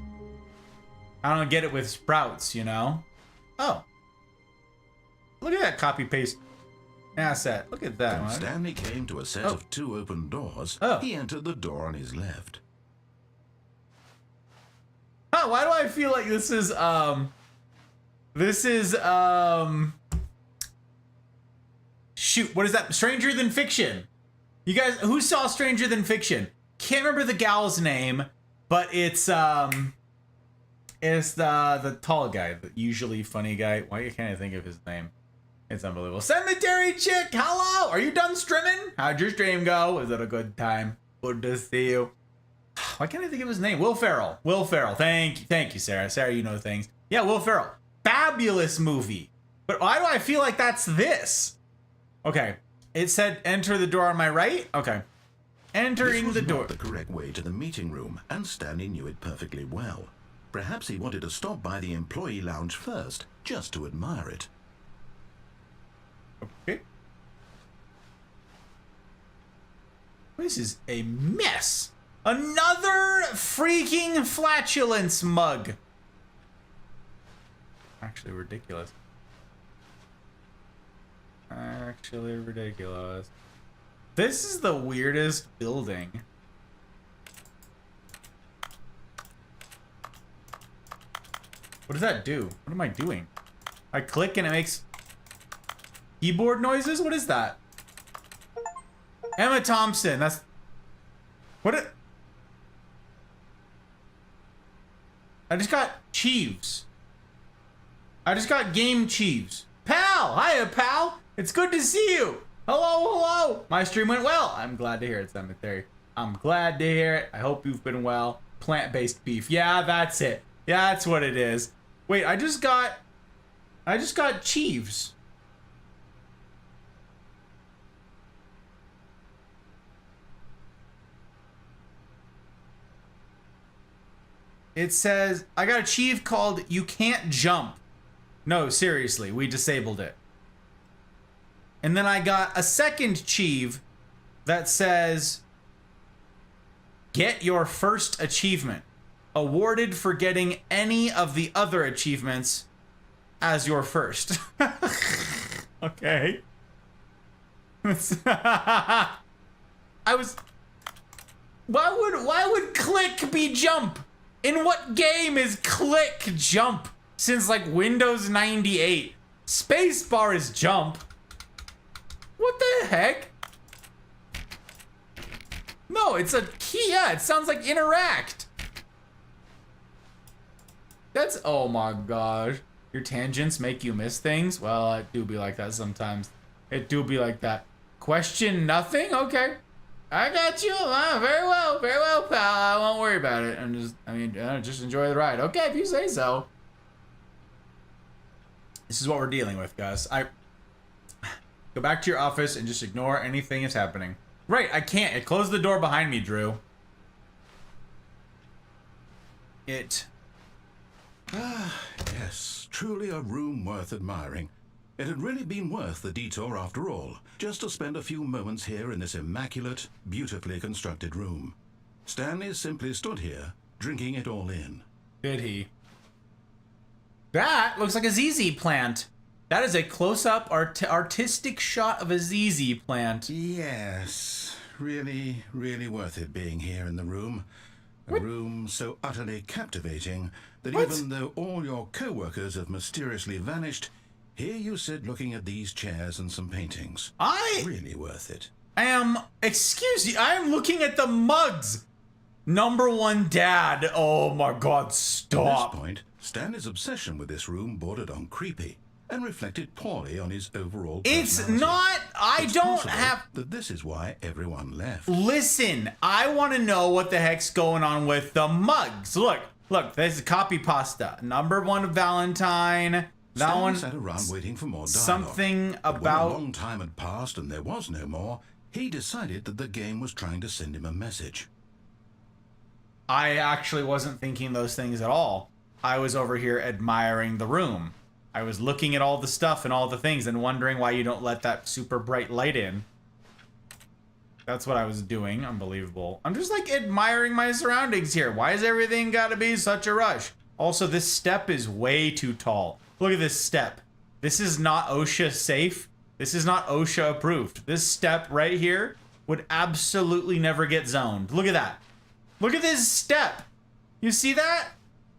I don't get it with sprouts, you know? Oh. Look at that copy paste asset. Look at that When one. Stanley came to a set of 2 open doors, he entered the door on his left. Oh, why do I feel like this is shoot, what is that? Stranger Than Fiction. You guys, who saw Stranger Than Fiction? Can't remember the gal's name, but it's the tall guy, the usually funny guy. Why can't I think of his name? It's unbelievable. Cemetery Chick, hello! Are you done streaming? How'd your stream go? Was it a good time? Good to see you. Why can't I think of his name? Will Ferrell. Will Ferrell. Thank you, Sarah. Sarah, you know things. Yeah, Will Ferrell. Fabulous movie. But why do I feel like that's this? Okay. It said enter the door on my right? Okay. Entering the door. This was not the correct way to the meeting room, and Stanley knew it perfectly well. Perhaps he wanted to stop by the employee lounge first, just to admire it. Okay. This is a mess. Another freaking flatulence mug. Actually ridiculous. Actually ridiculous. This is the weirdest building. What does that do? What am I doing? I click and it makes keyboard noises? What is that? Emma Thompson. That's... What? I just got Chiefs. I just got Game Chiefs. Pal! Hiya, pal! It's good to see you! Hello! My stream went well. I'm glad to hear it, Cemetery. I'm glad to hear it. I hope you've been well. Plant-based beef. Yeah, that's it. Yeah, that's what it is. Wait, I just got Chiefs. It says, I got a chief called You Can't Jump. No, seriously, we disabled it. And then I got a second chief that says, get your first achievement. Awarded for getting any of the other achievements as your first. Okay. Why would click be jump? In what game is click jump since like Windows 98? Spacebar is jump. What the heck? No, it's a key. Yeah, it sounds like interact. That's, oh my gosh. Your tangents make you miss things? Well, it do be like that sometimes. It do be like that. Question nothing? Okay. I got you. Very well, pal. I won't worry about it. Just enjoy the ride. Okay, if you say so. This is what we're dealing with, guys. Go back to your office and just ignore anything that's happening. Right, I can't. It closed the door behind me, Drew. Yes, truly a room worth admiring. It had really been worth the detour after all, just to spend a few moments here in this immaculate, beautifully constructed room. Stanley simply stood here, drinking it all in. Did he? That looks like a ZZ plant. That is a close-up artistic shot of a ZZ plant. Yes, really, really worth it being here in the room. A room so utterly captivating that even though all your co-workers have mysteriously vanished, here you sit looking at these chairs and some paintings. Really worth it. Excuse you, I am looking at the mugs. Number one dad. Oh my god, stop. At this point, Stanley's obsession with this room bordered on creepy and reflected poorly on his overall personality. It's not, It's possible that this is why everyone left. Listen, I want to know what the heck's going on with the mugs. Look, there's a copy pasta. Number one Valentine. That Stanley one sat around waiting for more dialogue. something But about when a long time had passed and there was no more, he decided that the game was trying to send him a message. I actually wasn't thinking those things at all. I was over here admiring the room. I was looking at all the stuff and all the things and wondering why you don't let that super bright light in. That's what I was doing. Unbelievable. I'm just like admiring my surroundings here. Why is everything gotta be such a rush? Also, this step is way too tall. Look at this step. This is not OSHA safe. This is not OSHA approved. This step right here would absolutely never get zoned. Look at that. Look at this step. You see that?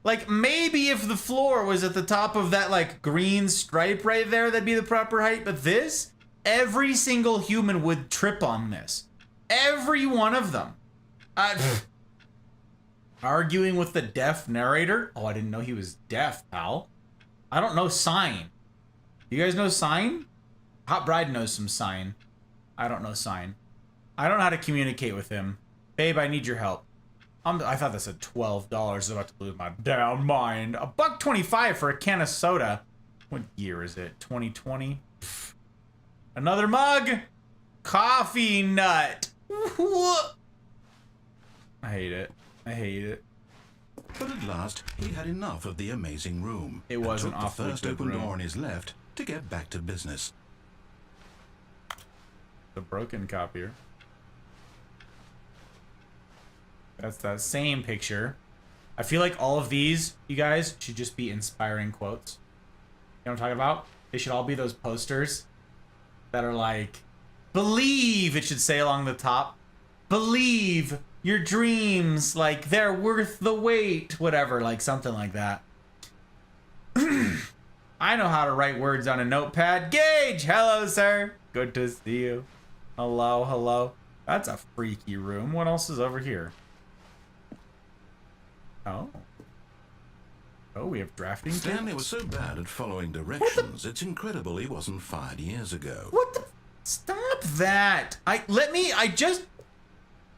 Like, maybe if the floor was at the top of that, like, green stripe right there, that'd be the proper height. But this, every single human would trip on this. Every one of them. Arguing with the deaf narrator? Oh, I didn't know he was deaf, pal. I don't know sign. You guys know sign? Hot Bride knows some sign. I don't know sign. I don't know how to communicate with him. Babe, I need your help. I thought this said $12. I was about to lose my damn mind. $1.25 for a can of soda. What year is it? 2020? Pfft. Another mug. Coffee nut. I hate it. I hate it. But at last, he had enough of the amazing room. It was an and took awfully the first good open room. door on his left to get back to business. The broken copier. That's that same picture. I feel like all of these, you guys, should just be inspiring quotes. You know what I'm talking about? They should all be those posters that are like, believe, it should say along the top. Believe your dreams, like they're worth the wait, whatever, like something like that. I know how to write words on a notepad. Gage, hello, sir. Good to see you. Hello, hello. That's a freaky room. What else is over here? Oh. Oh, we have drafting Stanley tables. was so bad at following directions, it's incredible he wasn't fired years ago. What the? Stop that. I just...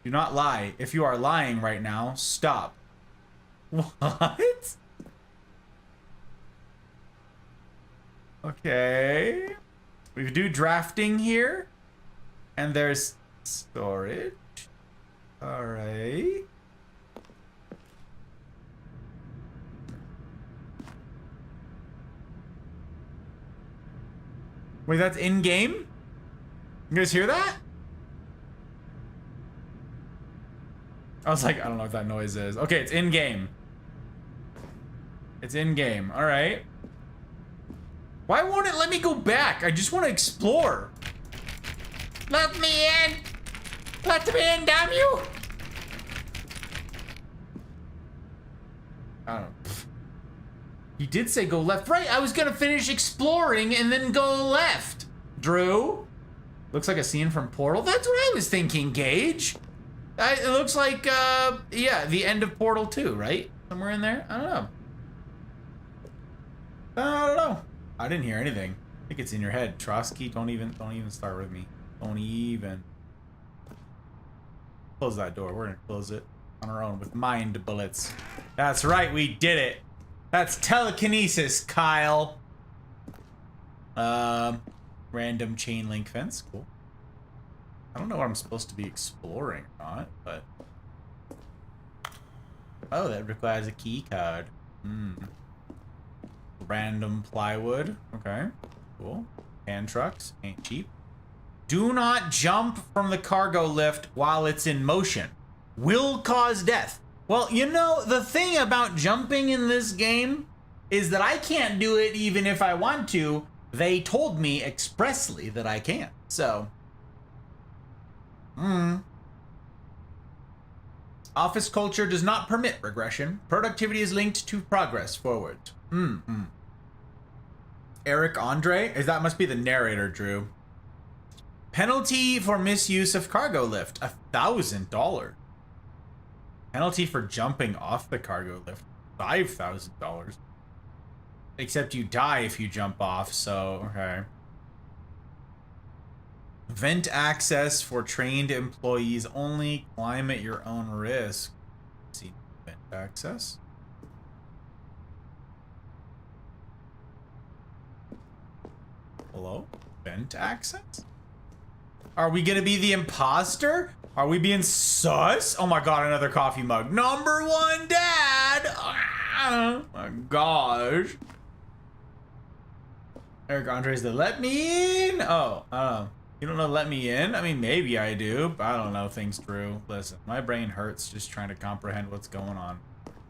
Do not lie. If you are lying right now, stop. What? Okay. We do drafting here. And there's storage. Alright. Wait, that's in-game? You guys hear that? I was like, I don't know what that noise is. Okay, it's in-game. It's in-game. Alright. Why won't it let me go back? I just want to explore. Let me in! Let me in, damn you! I don't know. He did say go left. Right, I was gonna finish exploring and then go left. Drew? Looks like a scene from Portal. That's what I was thinking, Gage. It looks like, yeah, the end of Portal 2, right? Somewhere in there? I don't know. I don't know. I didn't hear anything. I think it's in your head. Trotsky, don't even start with me. Don't even. Close that door. We're gonna close it on our own with mind bullets. That's right, we did it. That's telekinesis, Kyle. Random chain link fence. Cool. I don't know what I'm supposed to be exploring or not, but... Oh, that requires a key card. Random plywood. Okay. Cool. Hand trucks. Ain't cheap. Do not jump from the cargo lift while it's in motion. Will cause death. Well, you know, the thing about jumping in this game is that I can't do it even if I want to They told me expressly that I can't. So, office culture does not permit regression. Productivity is linked to progress forward. Eric Andre? That must be the narrator, Drew. Penalty for misuse of cargo lift, $1,000. Penalty for jumping off the cargo lift, $5,000. Except you die if you jump off, so, okay. Vent access for trained employees only. Climb at your own risk. See, vent access. Hello? Vent access? Are we gonna be the imposter? Are we being sus? Oh my god, another coffee mug. Number one dad! Oh my gosh. Eric Andre's the let me in? Oh, you don't know let me in? I mean, maybe I do, but I don't know things, Drew. Listen, my brain hurts just trying to comprehend what's going on.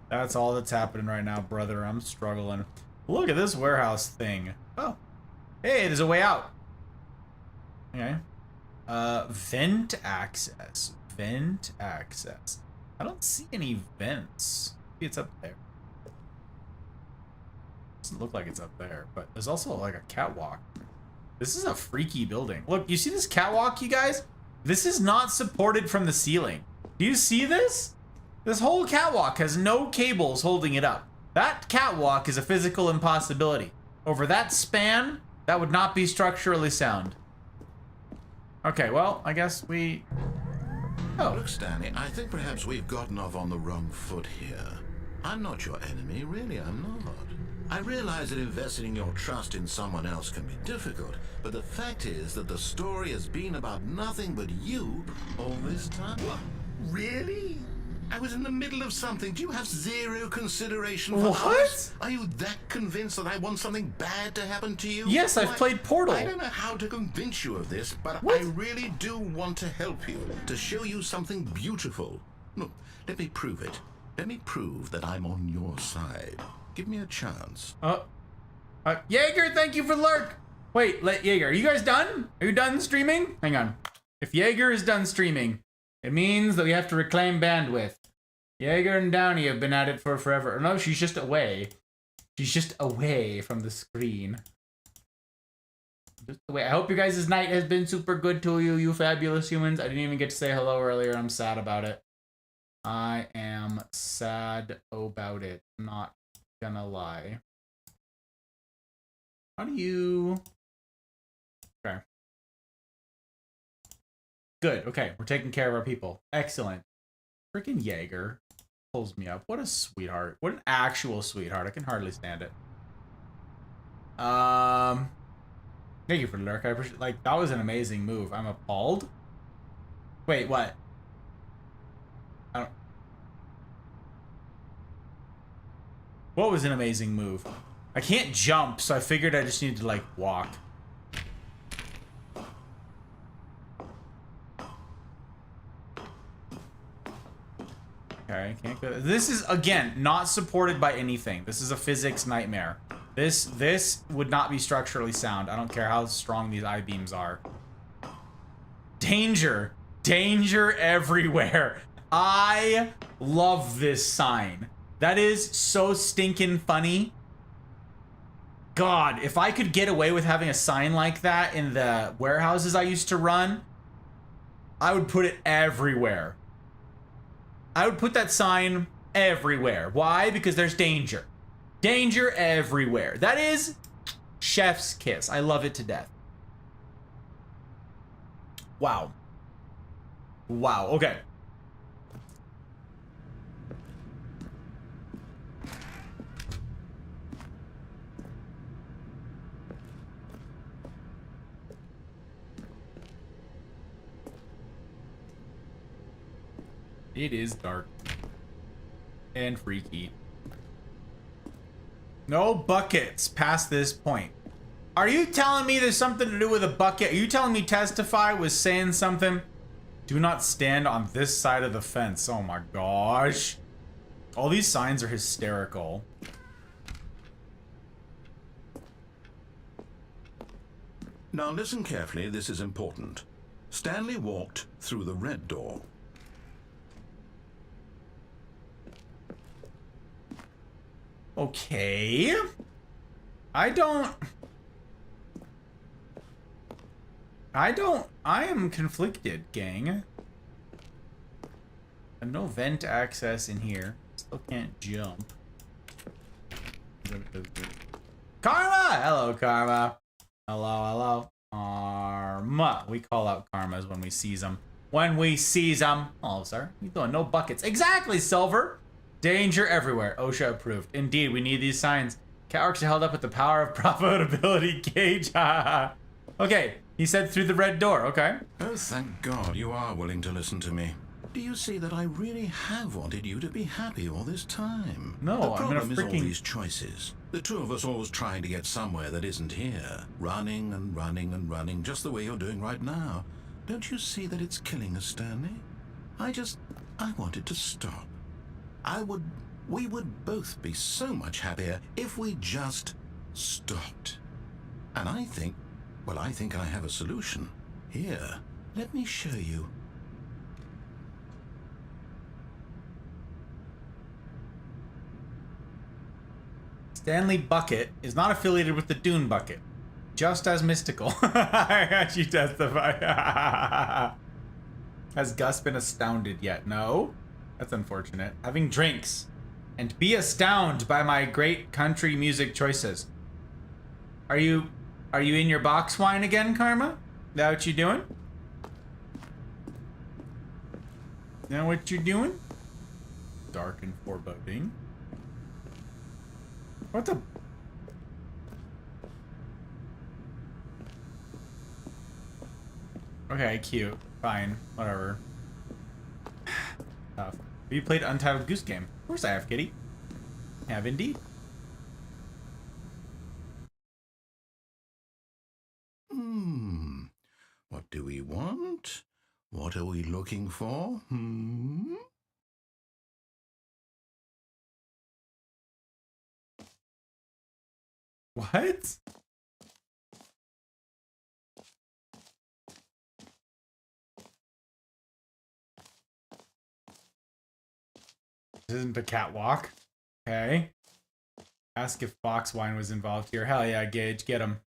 That's all that's happening right now, brother. I'm struggling. Look at this warehouse thing. Oh. Hey, there's a way out. Okay. Vent access. Vent access. I don't see any vents. Maybe it's up there. Doesn't look like it's up there, but there's also like a catwalk. This is a freaky building. Look, you see this catwalk, you guys? This is not supported from the ceiling. Do you see this? This whole catwalk has no cables holding it up. That catwalk is a physical impossibility. Over that span, that would not be structurally sound. Okay, well, I guess we... Oh. Look, Stanley, I think perhaps we've gotten off on the wrong foot here. I'm not your enemy, really, I'm not. I realize that investing your trust in someone else can be difficult, but the fact is that the story has been about nothing but you all this time. Really? I was in the middle of something. Do you have zero consideration for others? Are you that convinced that I want something bad to happen to you? Yes, I've played Portal. I don't know how to convince you of this, but I really do want to help you, to show you something beautiful. Look, let me prove it. Let me prove that I'm on your side. Give me a chance. Jaeger, thank you for the lurk. Wait, Jaeger, are you guys done? Are you done streaming? Hang on. If Jaeger is done streaming, it means that we have to reclaim bandwidth. Jaeger and Downey have been at it for forever. No, she's just away. She's just away from the screen. Just away. I hope your guys' night has been super good to you, you fabulous humans. I didn't even get to say hello earlier. I'm sad about it. I am sad about it. Not gonna lie. How do you... Okay. Good. Okay, we're taking care of our people. Excellent. Freaking Jaeger pulls me up. What a sweetheart. What an actual sweetheart. I can hardly stand it. Thank you for the lurk. I appreciate. Like, that was an amazing move. I'm appalled. Wait, what? I don't. What was an amazing move? I can't jump, so I figured I just needed to like walk. Okay, can't go. This is, again, not supported by anything. This is a physics nightmare. This would not be structurally sound. I don't care how strong these I-beams are. Danger. Danger everywhere. I love this sign. That is so stinking funny. God, if I could get away with having a sign like that in the warehouses I used to run, I would put it everywhere. I would put that sign everywhere. Why? Because there's danger. Danger everywhere. That is chef's kiss. I love it to death. Wow. Wow. Okay. It is dark and freaky. No buckets past this point. Are you telling me there's something to do with a bucket? Are you telling me Testify was saying something? Do not stand on this side of the fence. Oh my gosh. All these signs are hysterical. Now listen carefully, this is important. Stanley walked through the red door. Okay. I am conflicted, gang. I have no vent access in here. Still can't jump. Karma! Hello, Karma. Hello, hello. Karma. We call out Karmas when we seize them. When we seize them. Oh, sorry. You throwing no buckets. Exactly, Silver. Danger everywhere. OSHA approved. Indeed, we need these signs. Catworks are held up with the power of profitability gauge. Okay, he said through the red door. Okay. Oh, thank God you are willing to listen to me. Do you see that I really have wanted you to be happy all this time? No, the I'm problem gonna is all freaking... these choices. The two of us always trying to get somewhere that isn't here. Running and running and running, just the way you're doing right now. Don't you see that it's killing us, Stanley? I wanted to stop. We would both be so much happier if we just stopped. And I think I have a solution. Here, let me show you. Stanley Bucket is not affiliated with the Dune Bucket. Just as mystical. I actually testify. Has Gus been astounded yet? No? That's unfortunate. Having drinks. And be astounded by my great country music choices. Are you in your box wine again, Karma? Is that what you doing? Is that what you're doing? Dark and foreboding. What the? Okay, cute. Fine. Whatever. Tough. Have you played Untitled Goose Game? Of course I have, kitty. Have indeed. What do we want? What are we looking for? What? This isn't the catwalk. Okay. Ask if box wine was involved here. Hell yeah, Gage, get him.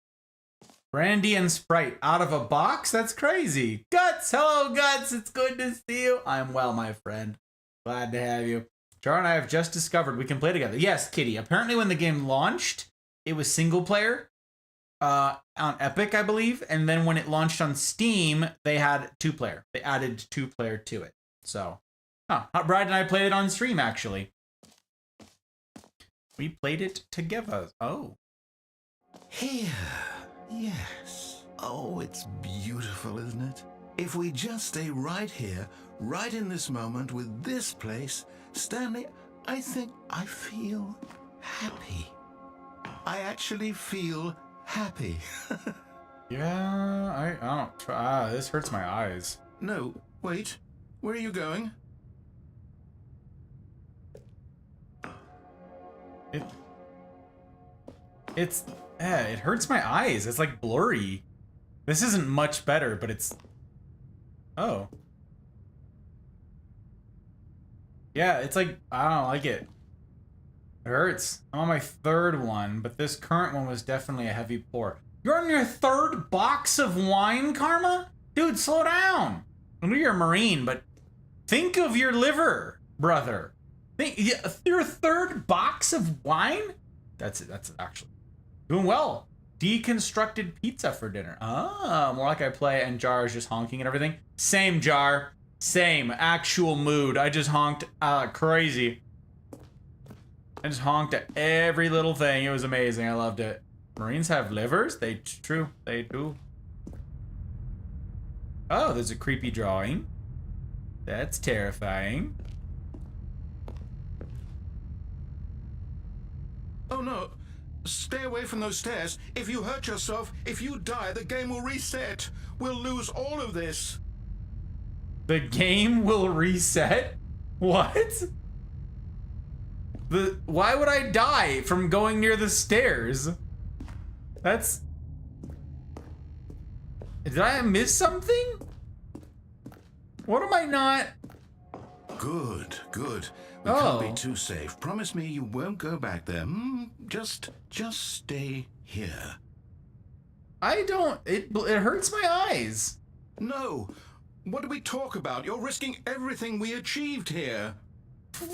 Brandy and Sprite out of a box? That's crazy. Guts! Hello, Guts! It's good to see you. I'm well, my friend. Glad to have you. Char and I have just discovered we can play together. Yes, Kitty. Apparently when the game launched, it was single player on Epic, I believe. And then when it launched on Steam, they had 2-player. They added 2-player to it. So, Brad and I played it on stream, actually. We played it together. Oh. Here. Yes. Oh, it's beautiful, isn't it? If we just stay right here, right in this moment with this place, Stanley, I think I feel happy. I actually feel happy. Yeah, I don't try. This hurts my eyes. No, wait. Where are you going? It hurts my eyes. It's like blurry. This isn't much better, but it's... Oh. Yeah, it's like, I don't like it. It hurts. I'm on my 3rd one, but this current one was definitely a heavy pour. You're on your 3rd box of wine, Karma? Dude, slow down. I know you're a Marine, but think of your liver, brother. Your 3rd box of wine? That's actually doing well. Deconstructed pizza for dinner. Ah, more like I play and Jar is just honking and everything. Same, Jar. Same. Actual mood. I just honked crazy. I just honked at every little thing. It was amazing. I loved it. Marines have livers? True. They do. Oh, there's a creepy drawing. That's terrifying. Oh no. Stay away from those stairs. If you hurt yourself, if you die, the game will reset. We'll lose all of this. The game will reset? What? Why would I die from going near the stairs? That's... Did I miss something? What am I not? Good, good. We Oh. can't be too safe. Promise me you won't go back there. Just stay here. I don't. It hurts my eyes. No. What do we talk about? You're risking everything we achieved here.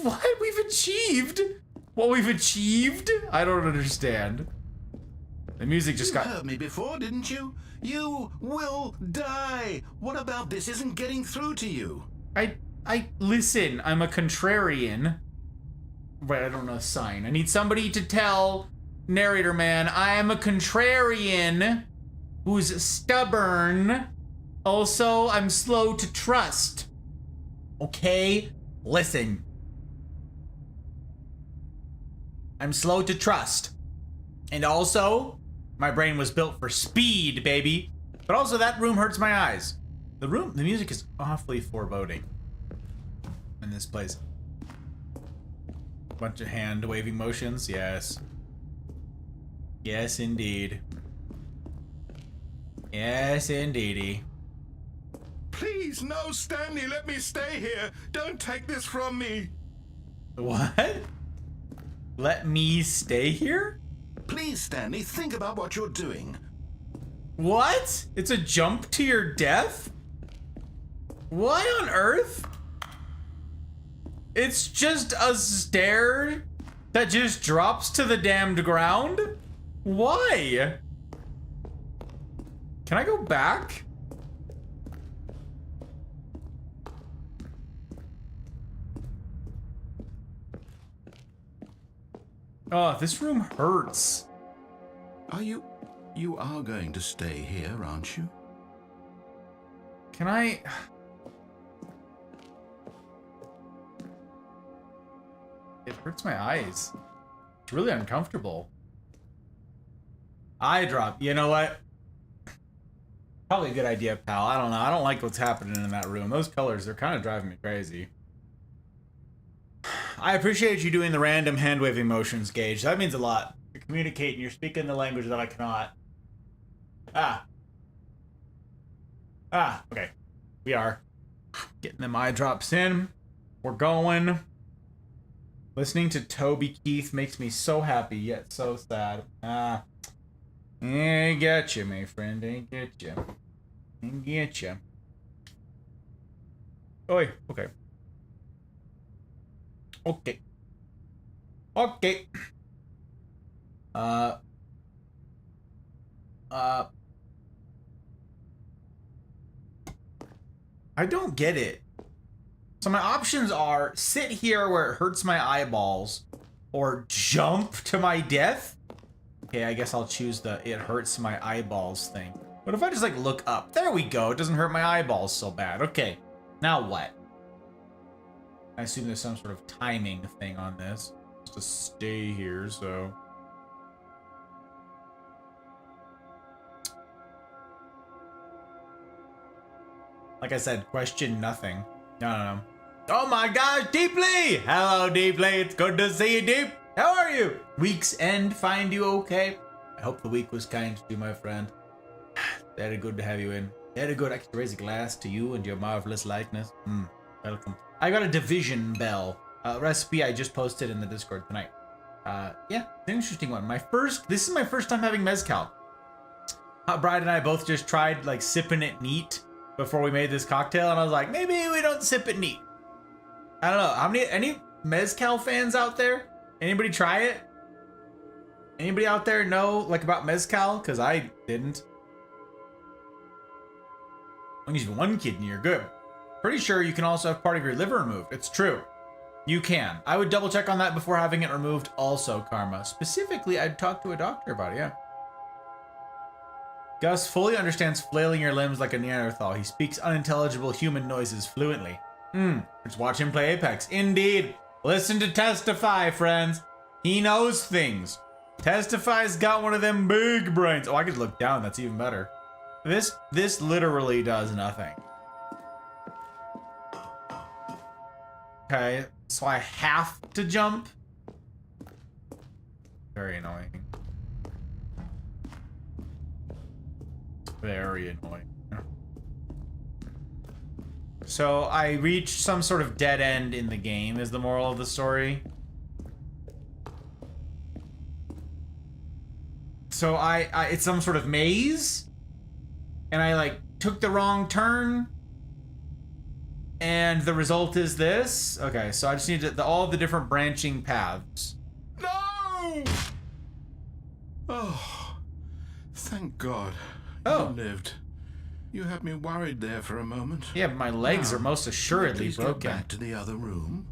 What we've achieved? What we've achieved? I don't understand. The music just got. You heard me before, didn't you? You will die. What about this isn't getting through to you? I listen. I'm a contrarian. Right, I don't know a sign. I need somebody to tell narrator man I am a contrarian who's stubborn. Also, I'm slow to trust. Okay? Listen. I'm slow to trust. And also, my brain was built for speed, baby. But also, that room hurts my eyes. The music is awfully foreboding in this place. Bunch of hand waving motions, yes. Yes, indeed. Yes, indeedy. Please, no, Stanley, let me stay here. Don't take this from me. What? Let me stay here? Please, Stanley, think about what you're doing. What? It's a jump to your death? Why on earth? It's just a stair that just drops to the damned ground? Why? Can I go back? Oh, this room hurts. You are going to stay here, aren't you? Can I? It hurts my eyes. It's really uncomfortable. Eye drop. You know what? Probably a good idea, pal. I don't know. I don't like what's happening in that room. Those colors, they're kind of driving me crazy. I appreciate you doing the random hand-waving motions, Gage. That means a lot. You're communicating. You're speaking the language that I cannot. Okay. We are. Getting them eye drops in. We're going. Listening to Toby Keith makes me so happy, yet so sad. Ain't get you, my friend. Ain't get you. Ain't get you. Oi, okay. Okay. Okay. I don't get it. So my options are sit here where it hurts my eyeballs or jump to my death. Okay, I guess I'll choose the it hurts my eyeballs thing. What if I just like look up? There we go. It doesn't hurt my eyeballs so bad. Okay, now what? I assume there's some sort of timing thing on this. Just to stay here, so. Like I said, question nothing. No. Oh my gosh, Deeply! Hello, Deeply. It's good to see you, Deep. How are you? Week's end find you okay? I hope the week was kind to you, my friend. Very good to have you in. Very good. I can raise a glass to you and your marvelous likeness. Welcome. I got a division bell recipe I just posted in the Discord tonight. Yeah, it's an interesting one. This is my first time having mezcal. Hot Bride and I both just tried like sipping it neat before we made this cocktail, and I was like, maybe we don't sip it neat. I don't know. Any mezcal fans out there? Anybody try it? Anybody out there know like about mezcal? Because I didn't. When you have one kidney, you're good. Pretty sure you can also have part of your liver removed. It's true. You can. I would double check on that before having it removed also, Karma. Specifically, I'd talk to a doctor about it, yeah. Gus fully understands flailing your limbs like a Neanderthal. He speaks unintelligible human noises fluently. Let's watch him play Apex. Indeed. Listen to Testify, friends. He knows things. Testify's got one of them big brains. Oh, I could look down. That's even better. This literally does nothing. Okay, so I have to jump. Very annoying. Very annoying. So I reached some sort of dead end in the game, is the moral of the story. So it's some sort of maze, and I like took the wrong turn, and the result is this. Okay, so I just need all the different branching paths. No! Oh, thank God. Oh. You lived. You had me worried there for a moment. Yeah, but my legs Now, are most assuredly please broken. Go back to the other room.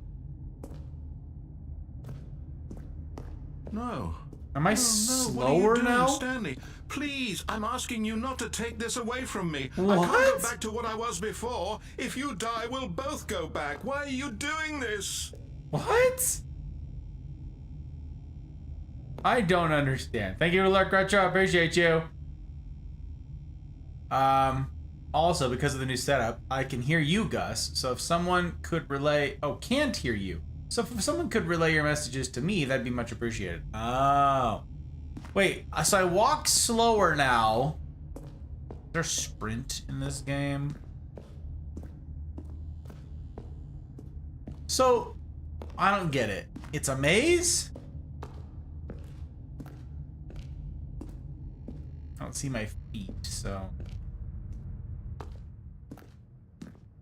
No. Am I slower now? Stanley, please, I'm asking you not to take this away from me. What? I can't go back to what I was before. If you die, we'll both go back. Why are you doing this? What? I don't understand. Thank you for luck, Retro. I appreciate you. Also, because of the new setup, I can hear you, Gus. So if someone could relay... Oh, can't hear you. So if someone could relay your messages to me, that'd be much appreciated. Oh. Wait, so I walk slower now. Is there sprint in this game? So, I don't get it. It's a maze? I don't see my feet, so...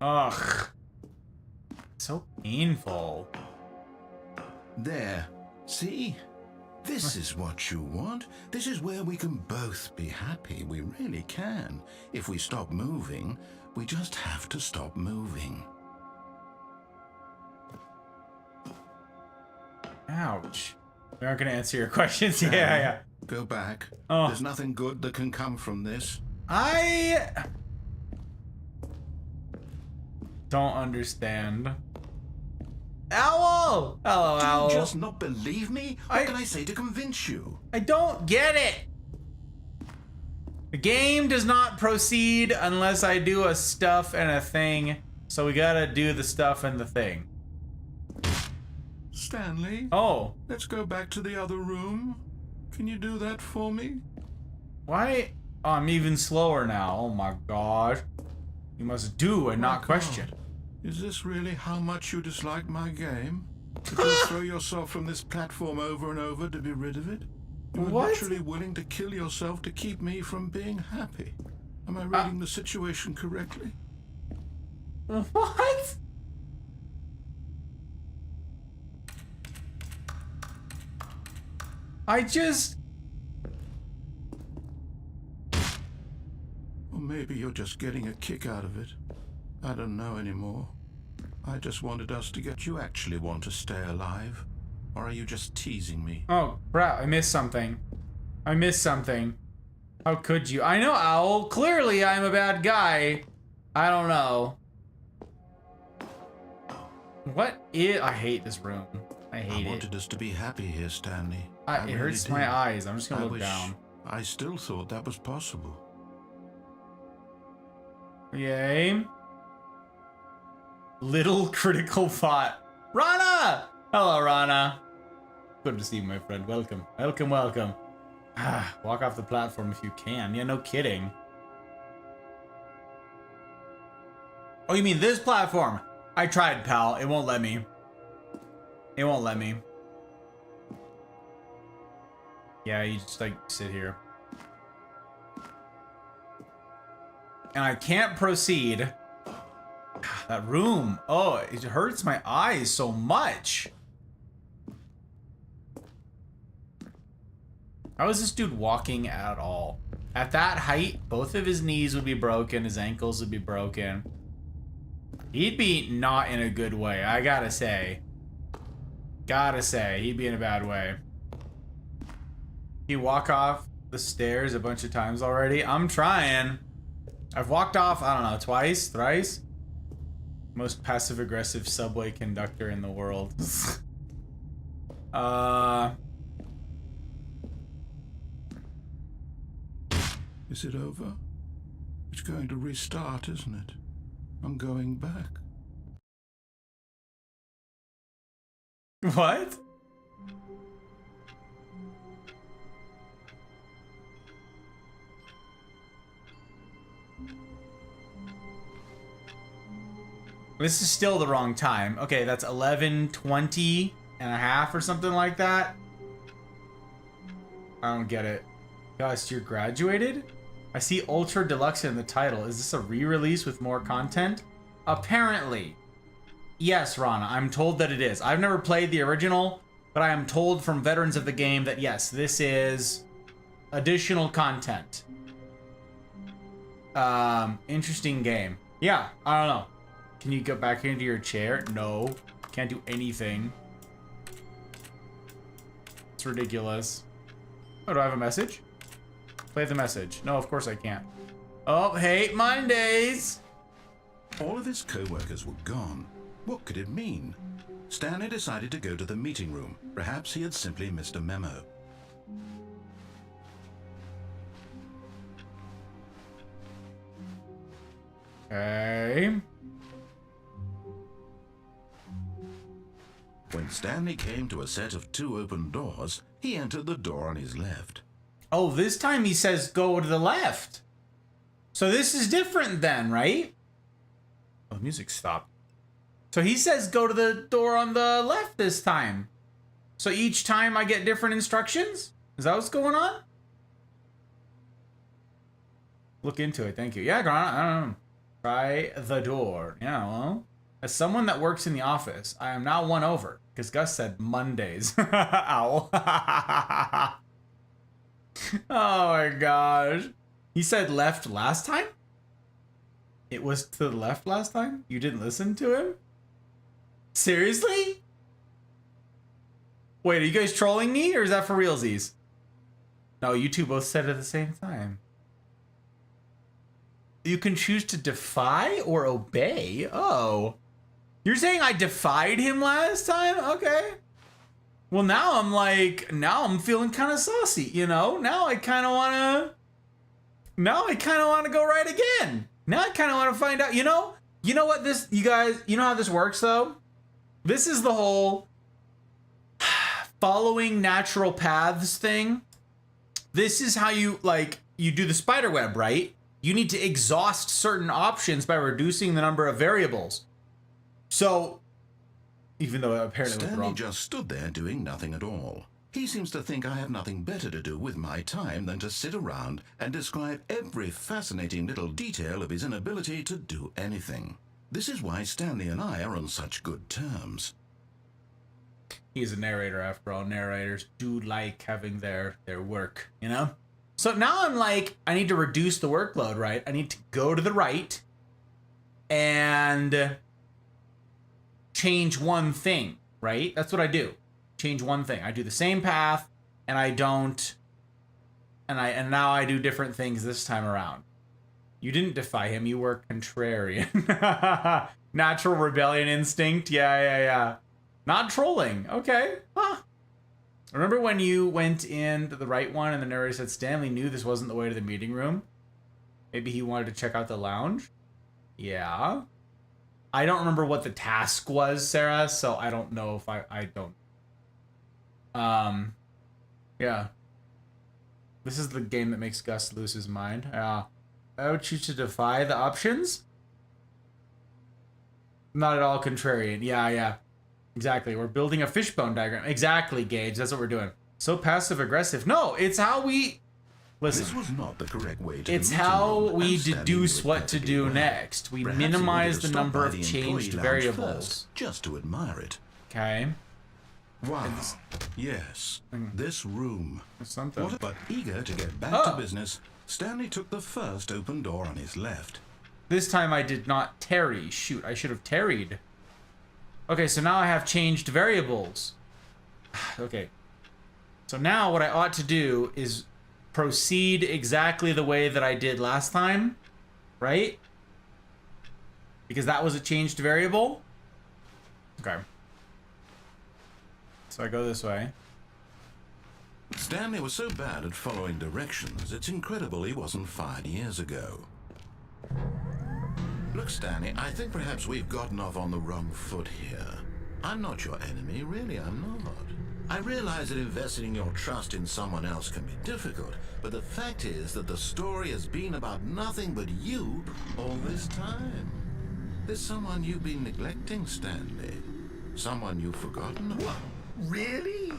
Ugh. So painful. There. See? This is what you want. This is where we can both be happy. We really can. If we stop moving, we just have to stop moving. Ouch. We aren't gonna answer your questions. Yeah. Go back. Oh. There's nothing good that can come from this. I don't understand. Owl! Hello, Do Owl. you just not believe me? What can I say to convince you? I don't get it. The game does not proceed unless I do a stuff and a thing. So we gotta do the stuff and the thing. Stanley? Oh. Let's go back to the other room. Can you do that for me? Why? Oh, I'm even slower now. Oh my gosh. You must do and not question. Is this really how much you dislike my game? Did you throw yourself from this platform over and over to be rid of it? You were literally willing to kill yourself to keep me from being happy. Am I reading the situation correctly? What? I just... Or maybe you're just getting a kick out of it. I don't know anymore. I just wanted us to get... You actually want to stay alive? Or are you just teasing me? Oh, crap. I missed something. I missed something. How could you? I know, Owl. Clearly, I'm a bad guy. I don't know. What is... I hate this room. I hate it. I wanted us to be happy here, Stanley. It hurts my eyes. I'm just gonna look down. I still thought that was possible. Yay. Little critical thought. Rana! Hello, Rana. Good to see you, my friend. Welcome. Welcome, welcome. Walk off the platform if you can. Yeah, no kidding. Oh, you mean this platform? I tried, pal. It won't let me. It won't let me. Yeah, you just, like, sit here. And I can't proceed. That room. Oh, it hurts my eyes so much. How is this dude walking at all? At that height, both of his knees would be broken. His ankles would be broken. He'd be not in a good way, I gotta say. Gotta say, he'd be in a bad way. He walk off the stairs a bunch of times already. I'm trying. I've walked off, I don't know, twice, thrice. Most passive-aggressive subway conductor in the world. Is it over? It's going to restart, isn't it? I'm going back. What? This is still the wrong time. Okay, that's 11:20 and a half or something like that. I don't get it. Gus, you're graduated? I see Ultra Deluxe in the title. Is this a re-release with more content? Apparently. Yes, Rana, I'm told that it is. I've never played the original, but I am told from veterans of the game that yes, this is additional content. Interesting game. Yeah, I don't know. Can you go back into your chair? No. Can't do anything. It's ridiculous. Oh, do I have a message? Play the message. No, of course I can't. Oh, hate Mondays! All of his co-workers were gone. What could it mean? Stanley decided to go to the meeting room. Perhaps he had simply missed a memo. Okay. When Stanley came to a set of 2 open doors, he entered the door on his left. Oh, this time he says go to the left. So this is different then, right? Oh, the music stopped. So he says go to the door on the left this time. So each time I get different instructions? Is that what's going on? Look into it, thank you. Yeah, I don't know. Try the door. Yeah, well, as someone that works in the office, I am now won over. Because Gus said Mondays. Ow. Oh my gosh. He said left last time? It was to the left last time? You didn't listen to him? Seriously? Wait, are you guys trolling me or is that for realsies? No, you two both said it at the same time. You can choose to defy or obey? Oh. You're saying I defied him last time? Okay. Well, now I'm feeling kind of saucy, you know? Now I kind of want to go right again. Now I kind of want to find out, you know what this, you guys, you know how this works though? This is the whole following natural paths thing. This is how you do the spider web, right? You need to exhaust certain options by reducing the number of variables. So, even though apparently Stanley wrong. just stood there doing nothing at all. He seems to think I have nothing better to do with my time than to sit around and describe every fascinating little detail of his inability to do anything. This is why Stanley and I are on such good terms. He's a narrator after all. Narrators do like having their work, you know? So now I'm like, I need to reduce the workload, right? I need to go to the right and change one thing, right? That's what I do. Change one thing. I do the same path and I don't, and now I do different things this time around. You didn't defy him. You were contrarian. Natural rebellion instinct. Yeah. Not trolling. Okay. Huh. Remember when you went into the right one and the narrator said Stanley knew this wasn't the way to the meeting room? Maybe he wanted to check out the lounge? Yeah. I don't remember what the task was, Sarah, so I don't know if I don't. Yeah. This is the game that makes Gus lose his mind. I would choose to defy the options. Not at all contrarian. Yeah. Exactly. We're building a fishbone diagram. Exactly, Gage. That's what we're doing. So passive aggressive. No, it's how we... Listen. This was not the correct way to It's how we deduce what to do next. We minimize the number of changed variables. Just to admire it. Okay. Wow. Yes. This room. Something. But eager to get back to business, Stanley took the first open door on his left. This time I did not tarry. Shoot, I should have tarried. Okay, so now I have changed variables. Okay. So now what I ought to do is proceed exactly the way that I did last time, right? Because that was a changed variable. Okay. So I go this way. Stanley was so bad at following directions, it's incredible he wasn't fired years ago. Look, Stanley, I think perhaps we've gotten off on the wrong foot here. I'm not your enemy, really, I'm not. I realize that investing your trust in someone else can be difficult, but the fact is that the story has been about nothing but you all this time. There's someone you've been neglecting, Stanley. Someone you've forgotten about. Really?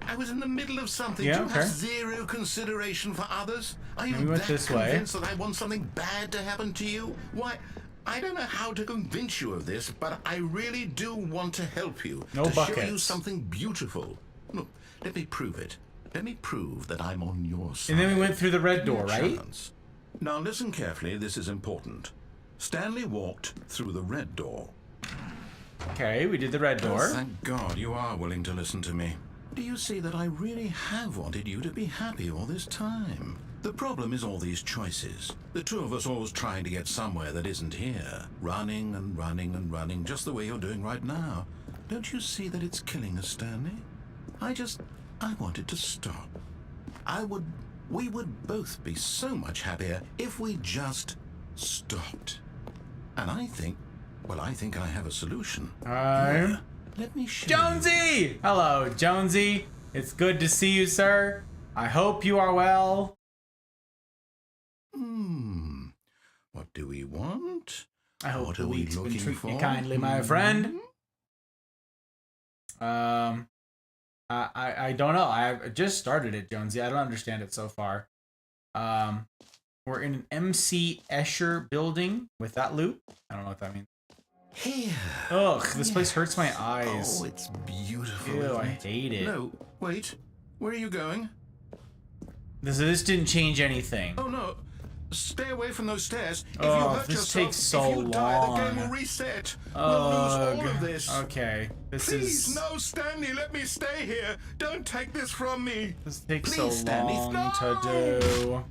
I was in the middle of something. Yeah, Do you okay. have zero consideration for others? Are you Maybe we went that this way. convinced that I want something bad to happen to you? Why, I don't know how to convince you of this, but I really do want to help you. No to show you buckets. something beautiful. Look, let me prove it. Let me prove that I'm on your side. And then we went through the red Give me door, a right? chance. Now listen carefully, this is important. Stanley walked through the red door. Okay, we did the red door. Thank God you are willing to listen to me. Do you see that I really have wanted you to be happy all this time? The problem is all these choices. The two of us always trying to get somewhere that isn't here. Running and running and running, just the way you're doing right now. Don't you see that it's killing us, Stanley? I wanted to stop. We would both be so much happier if we just stopped. And I think I have a solution. Here, let me show you. Jonesy! Hello, Jonesy. It's good to see you, sir. I hope you are well. What do we want? I hope What the are we week's been looking treating you for? kindly, my friend. I don't know. I just started it, Jonesy. I don't understand it so far. We're in an MC Escher building with that loop. I don't know what that means. Here. Ugh, this place hurts my eyes. Oh, it's beautiful. Ew, isn't I it? hate it. No, wait. Where are you going? This didn't change anything. Oh no. Stay away from those stairs. If Oh, you hurt this yourself, takes so if you die, the game long. will reset. We'll lose all of Ugh. this. Okay, this Please, is. no, Stanley, let me stay here. Don't take this from me. This takes Please, so Stanley, long no! to do.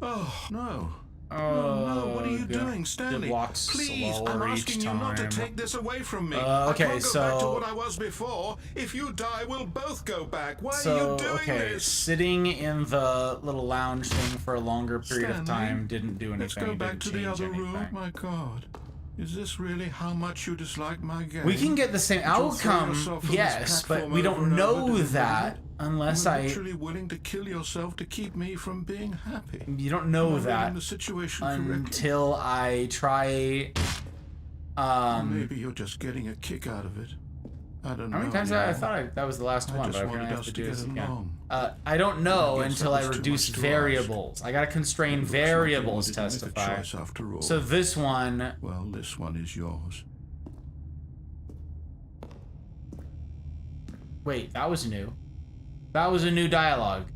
Oh, no. Oh, No, what are you doing, Stanley? walks Please, slower I'm each asking you not to time. take this away from me. Okay, I can't go back to so- what I was before. If you die, we'll both go back. Why are So, you doing okay, this? sitting in the little lounge thing for a longer period of Stanley, time didn't do anything. Let's go It back didn't to the change other room. anything. My God. Is this really how much you dislike my game? We can get the same You'll throw outcome, yourself from yes, this but platform we over don't and over know to that unless You're I. literally willing to kill yourself to keep me from being happy. You don't know Am I that reading the situation correctly? until I try. Maybe you're just getting a kick out of it. I don't know. How many times you I know. thought that was the last one, just but apparently I wanted have us to to do get this again. along. I don't know I guess until that I was too reduce much to variables. I gotta constrain Looks like you variables, wanted to make a testify. choice after all. So this one. Well, this one is yours. Wait, that was new. That was a new dialogue.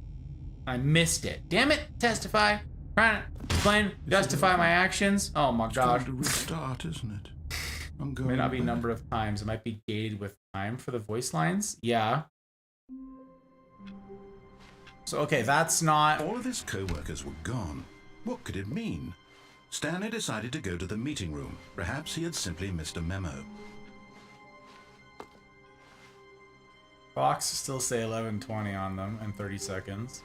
I missed it. Damn it! Testify. Trying to explain, justify my actions. Oh my It's god. going to restart, isn't it? I'm going May not be back. number of times. It might be gated with time for the voice lines. Yeah. So okay, that's not. All of his co-workers were gone. What could it mean? Stanley decided to go to the meeting room. Perhaps he had simply missed a memo. Clocks still say 11:20 on them and 30 seconds.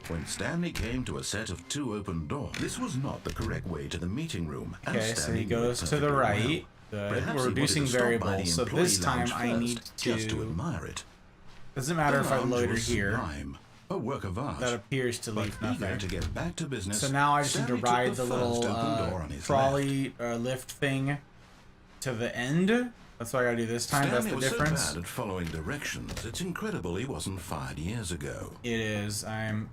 When Stanley came to a set of two open doors, this was not the correct way to the meeting room. and Okay, so Stanley he knew it goes to the perfectly right. well. Good. Perhaps We're he wanted reducing to stop by the variables. So employee this time lounge I need first, just to to. admire it. Doesn't matter The if I lounge loiter was here. sublime, a work of art. That appears to But leave eager nothing. to get back to business, So now I just need to Stanley took ride the first little open door on his trolley lift thing to the end. That's what I gotta do this time. Stanley That's the was difference. so bad at following directions. It's incredible he wasn't fired years ago. It is.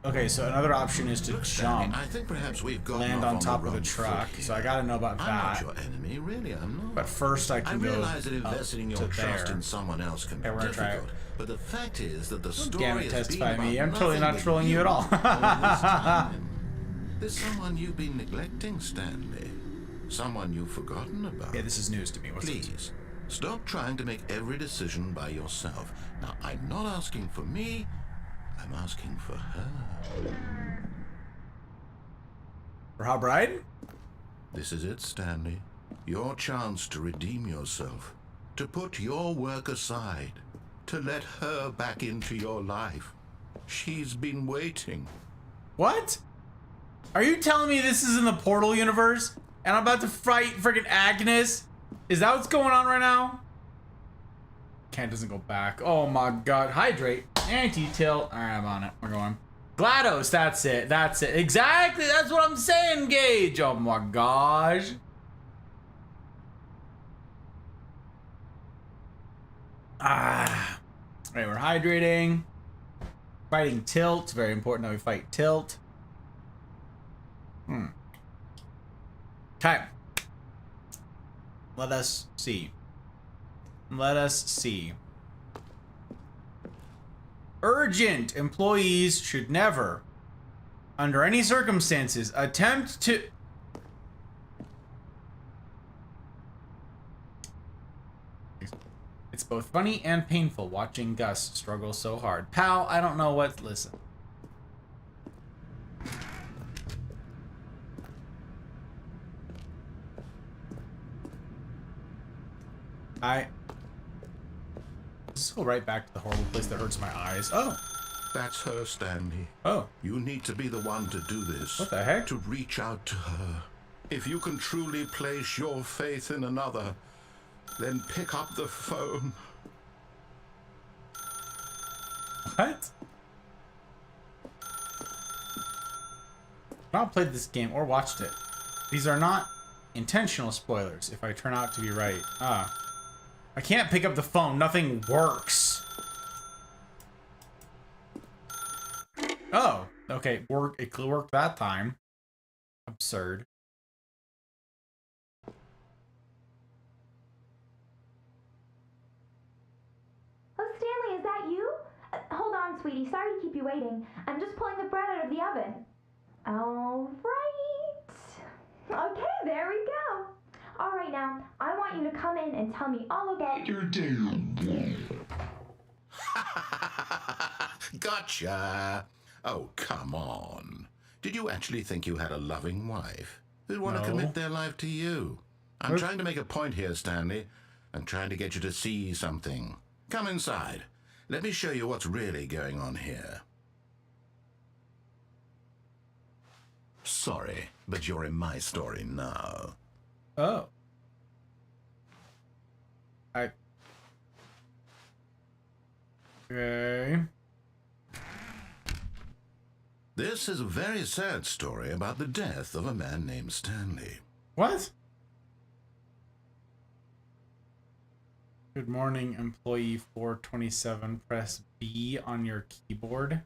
Okay. So another option is to Look, Stanley, jump, I think perhaps we've gone land off on top the of the wrong truck. foot So I here. gotta know about I'm not that. your enemy, really. I'm not. But first I I can go realize that up investing in to your trust there. in someone else can Okay, be we're gonna try it. difficult. But the fact is that the story Damn it! has Testify been me. about I'm totally nothing not but trolling you at all. this time. There's someone you've been neglecting, Stanley. Someone you've forgotten about. Okay, this is news to me. What's this? Please, stop trying to make every decision by yourself. Now, I'm not asking for me, I'm asking for her. For Hot Bride? This is it, Stanley. Your chance to redeem yourself. To put your work aside. To let her back into your life. She's been waiting. What? Are you telling me this is in the Portal universe? And I'm about to fight freaking Agnes? Is that what's going on right now? Kent doesn't go back. Oh my god. Hydrate. Anti-tilt. Alright, I'm on it. We're going. GLaDOS, that's it. That's it. Exactly. That's what I'm saying, Gage. Oh my gosh. Ah. Alright, we're hydrating. Fighting tilt. It's very important that we fight tilt. Okay. Let us see. Let us see. Urgent! Employees should never, under any circumstances, attempt to... It's both funny and painful watching Gus struggle so hard. Pal, I don't know what... Listen. Let's go right back to the horrible place that hurts my eyes. Oh. That's her, Stanley. Oh. You need to be the one to do this. What the heck? To reach out to her. If you can truly place your faith in another, then pick up the phone. What? I've not played this game or watched it. These are not intentional spoilers if I turn out to be right. Ah. I can't pick up the phone. Nothing works. Oh. Okay. It worked that time. Absurd. Oh, Stanley, is that you? Hold on, sweetie. Sorry to keep you waiting. I'm just pulling the bread out of the oven. All right. Okay, there we go. All right, now, I want you to come in and tell me all about your day. Gotcha. Oh, come on. Did you actually think you had a loving wife who'd want to commit their life to you? I'm trying to make a point here, Stanley. I'm trying to get you to see something. Come inside. Let me show you what's really going on here. Sorry, but you're in my story now. Oh. Okay. This is a very sad story about the death of a man named Stanley. What? Good morning, employee 427. Press B on your keyboard.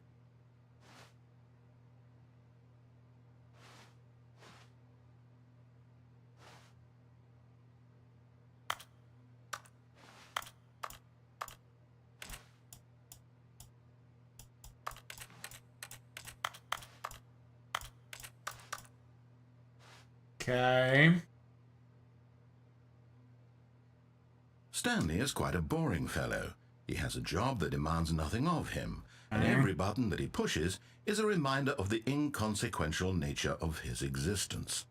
Okay. Stanley is quite a boring fellow. He has a job that demands nothing of him, and every button that he pushes is a reminder of the inconsequential nature of his existence.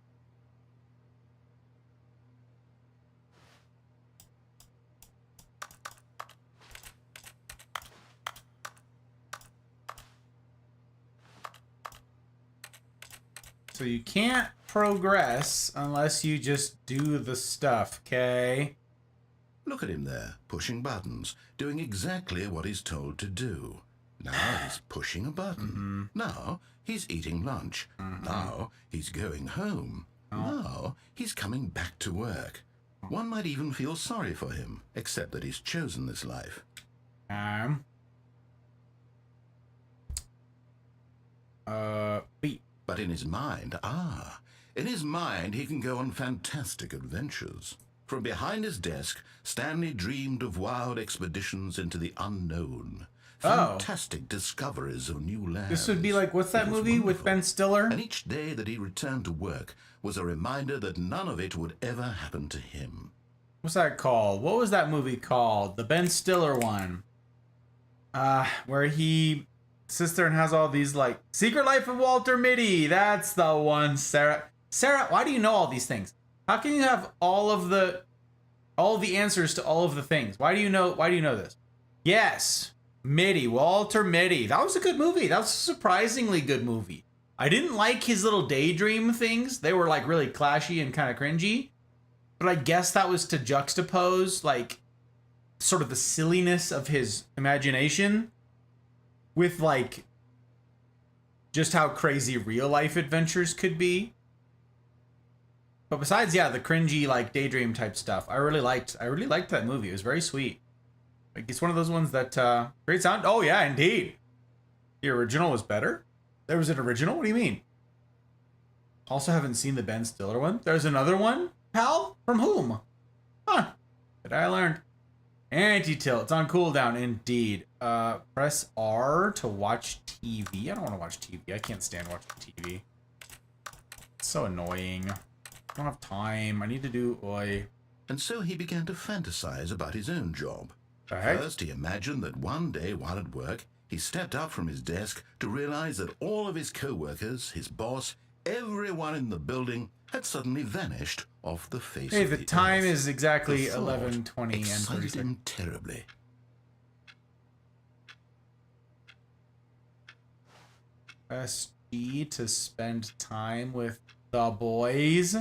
So you can't progress unless you just do the stuff, okay? Look at him there, pushing buttons, doing exactly what he's told to do. Now he's pushing a button. Now he's eating lunch. Now he's going home. Now he's coming back to work. One might even feel sorry for him, except that he's chosen this life. B. But in his mind, in his mind he can go on fantastic adventures. From behind his desk, Stanley dreamed of wild expeditions into the unknown. Fantastic discoveries of new lands. This would be like, what's that movie with Ben Stiller? And each day that he returned to work was a reminder that none of it would ever happen to him. What's that called? What was that movie called? The Ben Stiller one. Where he sits there and has all these, like, Secret Life of Walter Mitty. That's the one, Sarah. Sarah, why do you know all these things? How can you have all of the answers to all of the things? Why do you know this? Yes. Mitty, Walter Mitty. That was a good movie. That was a surprisingly good movie. I didn't like his little daydream things. They were like really clashy and kind of cringy. But I guess that was to juxtapose like sort of the silliness of his imagination with like just how crazy real life adventures could be. But besides, yeah, the cringy like daydream type stuff, I really liked that movie. It was very sweet. Like, it's one of those ones that, great sound. Oh, yeah, indeed. The original was better? There was an original? What do you mean? Also haven't seen the Ben Stiller one. There's another one, pal? From whom? Huh. Did I learn? Anti-tilt. It's on cooldown, indeed. Press R to watch TV. I don't want to watch TV. I can't stand watching TV. It's so annoying. I don't have time. I need to do oi. And so he began to fantasize about his own job. Okay. First, he imagined that one day while at work, he stepped up from his desk to realize that all of his co-workers, his boss, everyone in the building had suddenly vanished off the face Hey, of the the time earth. is exactly The thought 11:20 and 30 excited seconds. him terribly. Press G to spend time with the boys.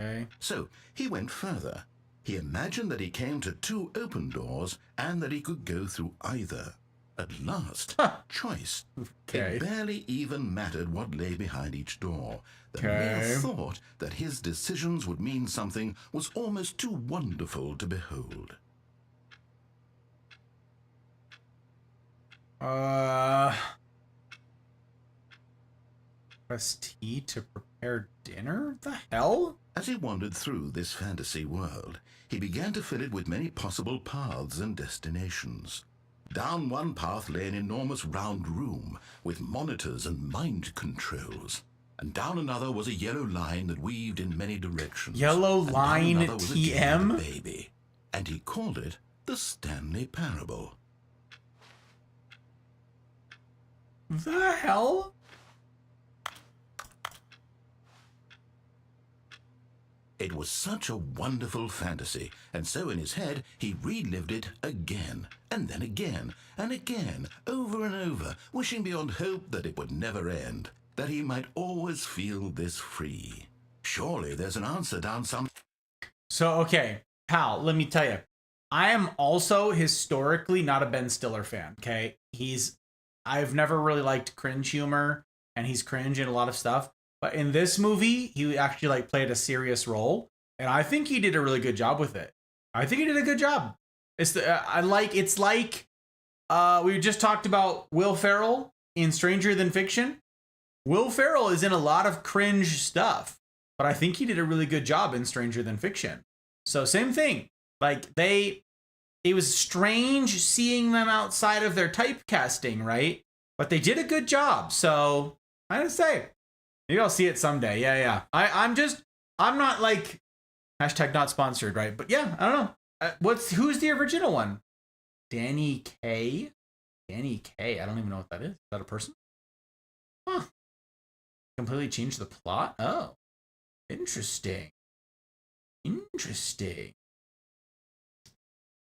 Okay. So he went further. He imagined that he came to two open doors and that he could go through either. At last, choice. Okay. It barely even mattered what lay behind each door. The Okay. mere thought that his decisions would mean something was almost too wonderful to behold. Press T to prepare dinner? The hell? As he wandered through this fantasy world, he began to fill it with many possible paths and destinations. Down one path lay an enormous round room with monitors and mind controls. And down another was a yellow line that weaved in many directions. Yellow And down line another was a game with a TM? baby. And he called it the Stanley Parable. The hell? It was such a wonderful fantasy, and so in his head he relived it again, and then again, and again, over and over, wishing beyond hope that it would never end, that he might always feel this free. Surely there's an answer down some... So, okay, pal, let me tell you. I am also historically not a Ben Stiller fan, okay? I've never really liked cringe humor, and he's cringe in a lot of stuff. But in this movie, he actually like played a serious role, and I think he did a really good job with it. I think he did a good job. It's like we just talked about Will Ferrell in Stranger Than Fiction. Will Ferrell is in a lot of cringe stuff, but I think he did a really good job in Stranger Than Fiction. So same thing. Like it was strange seeing them outside of their typecasting, right? But they did a good job. So I gotta say, maybe I'll see it someday. Yeah. I'm not like hashtag not sponsored, right? But yeah, I don't know. Who's the original one? Danny Kaye? Danny Kaye. I don't even know what that is. Is that a person? Huh. Completely changed the plot? Oh. Interesting.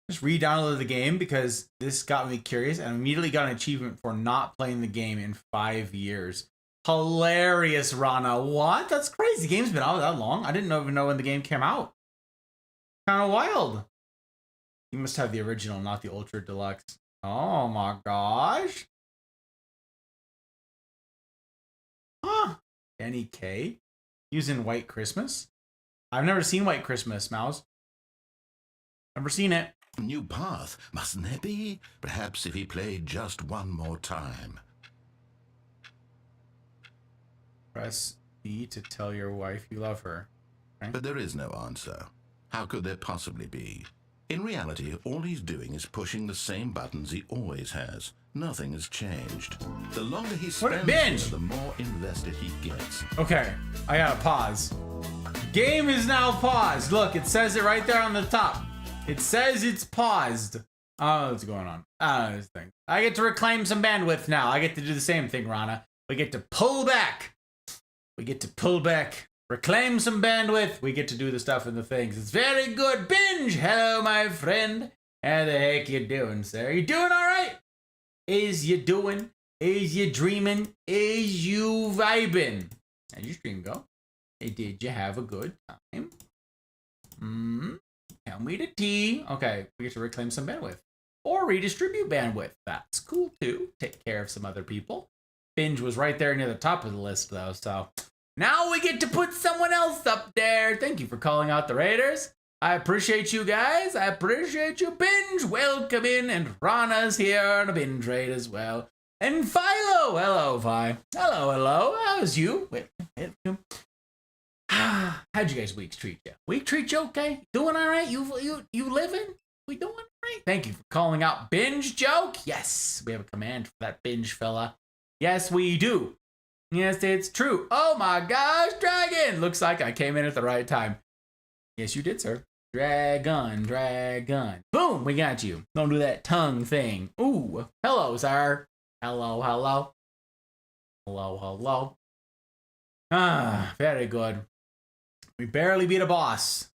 Just re-downloaded the game because this got me curious and immediately got an achievement for not playing the game in 5 years. Hilarious, Rana. What? That's crazy. The game's been out that long. I didn't even know when the game came out. Kind of wild. You must have the original, not the Ultra Deluxe. Oh my gosh. Huh. Danny Kaye using White Christmas. I've never seen White Christmas, Mouse. Never seen it. New path, mustn't there be? Perhaps if he played just one more time. Press B to tell your wife you love her. Okay. But there is no answer. How could there possibly be? In reality, all he's doing is pushing the same buttons he always has. Nothing has changed. The longer he spends binge! here, the more invested he gets. Okay, I gotta pause. Game is now paused. Look, it says it right there on the top. It says it's paused. I don't know what's going on. I don't know this thing. I get to reclaim some bandwidth now. I get to do the same thing, Rana. We get to pull back. Reclaim some bandwidth. We get to do the stuff and the things. It's very good. Binge. Hello, my friend. How the heck you doing, sir? You doing all right? Is you doing? Is you dreaming? Is you vibing? How'd your stream go? Hey, did you have a good time? Tell me the tea. Okay, we get to reclaim some bandwidth. Or redistribute bandwidth. That's cool too. Take care of some other people. Binge was right there near the top of the list though, so now we get to put someone else up there. Thank you for calling out the Raiders. I appreciate you guys. I appreciate you. Binge, welcome in. And Rana's here on a binge raid as well. And Philo. Hello, Phi. Hello. How's you? Wait. How'd you guys' weeks treat you? Week treat you okay? Doing all right? You living? We doing all right? Thank you for calling out binge joke. Yes, we have a command for that binge fella. Yes, we do. Yes, it's true. Oh my gosh, dragon! Looks like I came in at the right time. Yes, you did, sir. Dragon. Boom, we got you. Don't do that tongue thing. Ooh, hello, sir. Hello. Ah, very good. We barely beat a boss.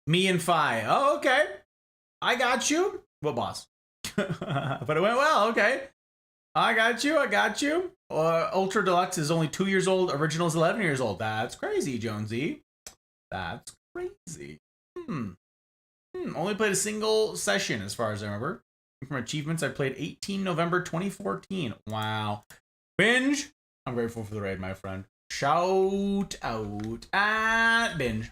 Me and Phi. Oh, okay. I got you. What boss? But it went well, okay. I got you. Ultra Deluxe is only 2 years old. Original is 11 years old. That's crazy, Jonesy. That's crazy. Only played a single session as far as I remember. From achievements, I played 18 November 2014. Wow. Binge. I'm grateful for the raid, my friend. Shout out at Binge.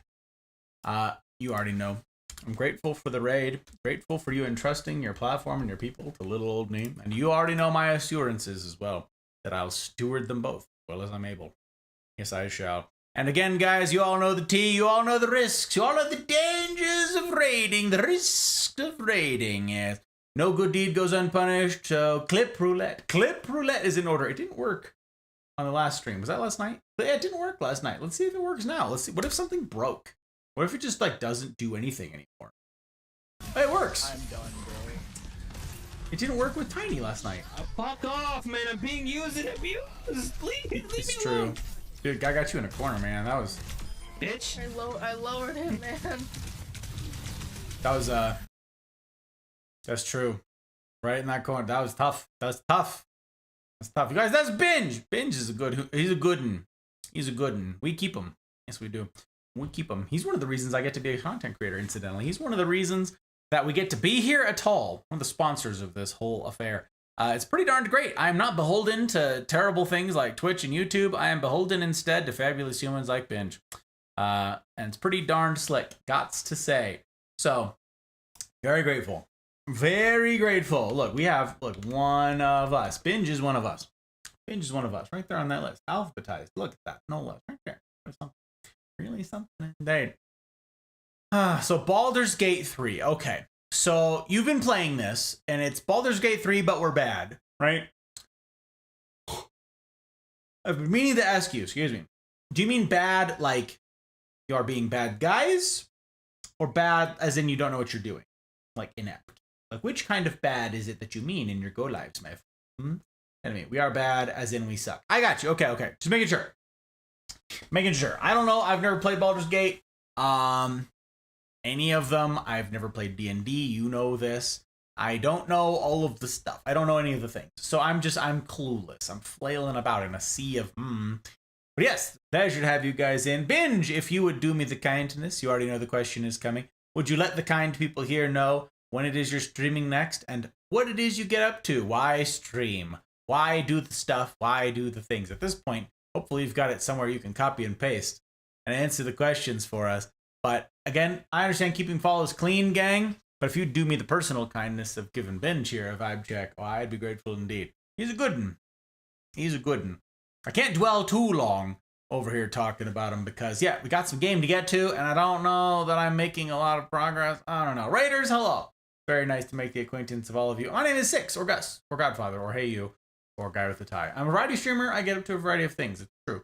You already know. I'm grateful for the raid. Grateful for you entrusting your platform and your people to little old me. And you already know my assurances as well, that I'll steward them both as well as I'm able. Yes, I shall. And again, guys, you all know the tea. You all know the risks. You all know the dangers of raiding. The risks of raiding, yes. No good deed goes unpunished. So clip roulette. Clip roulette is in order. It didn't work on the last stream. Was that last night? Yeah, it didn't work last night. Let's see if it works now. Let's see. What if something broke? What if it just like doesn't do anything anymore? It works. I'm done, bro. It didn't work with Tiny last night. Fuck off, man. I'm being used and abused. Leave me It's alone. true. Dude, guy got you in a corner, man. That was... Bitch. I lowered him, man. That was, that's true. Right in that corner. That was tough. That's tough. You guys, that's Binge. Binge is he's a good one. He's a good one. We keep him. Yes, we do. We keep him. He's one of the reasons I get to be a content creator, incidentally. He's one of the reasons that we get to be here at all. One of the sponsors of this whole affair. It's pretty darn great. I'm not beholden to terrible things like Twitch and YouTube. I am beholden instead to fabulous humans like Binge. And it's pretty darn slick. Gots to say. So, very grateful. Very grateful. Look, we have, one of us. Binge is one of us. Binge is one of us. Right there on that list. Alphabetized. Look at that. No love. Right there. There's something. Really something indeed. So Baldur's Gate 3. Okay. So you've been playing this, and it's Baldur's Gate 3, but we're bad, right? I've been meaning to ask you, excuse me. Do you mean bad like you're being bad guys? Or bad as in you don't know what you're doing? Like inept? Like which kind of bad is it that you mean in your go lives, my friend? Anyway, we are bad as in we suck. I got you. Okay. Just making sure. I don't know. I've never played Baldur's Gate. Any of them. I've never played D&D. You know this. I don't know all of the stuff. I don't know any of the things. So I'm clueless. I'm flailing about in a sea of But yes, that should have you guys in. Binge, if you would do me the kindness. You already know the question is coming. Would you let the kind people here know when it is you're streaming next and what it is you get up to? Why stream? Why do the stuff? Why do the things? At this point, hopefully you've got it somewhere you can copy and paste and answer the questions for us. But again, I understand keeping follows clean, gang. But if you do me the personal kindness of giving Binge here a vibe check, well, I'd be grateful indeed. He's a good one. I can't dwell too long over here talking about him because, yeah, we got some game to get to, and I don't know that I'm making a lot of progress. I don't know. Raiders, hello. Very nice to make the acquaintance of all of you. My name is Six, or Gus, or Godfather, or Hey You, or Guy with a Tie. I'm a variety streamer. I get up to a variety of things. It's true.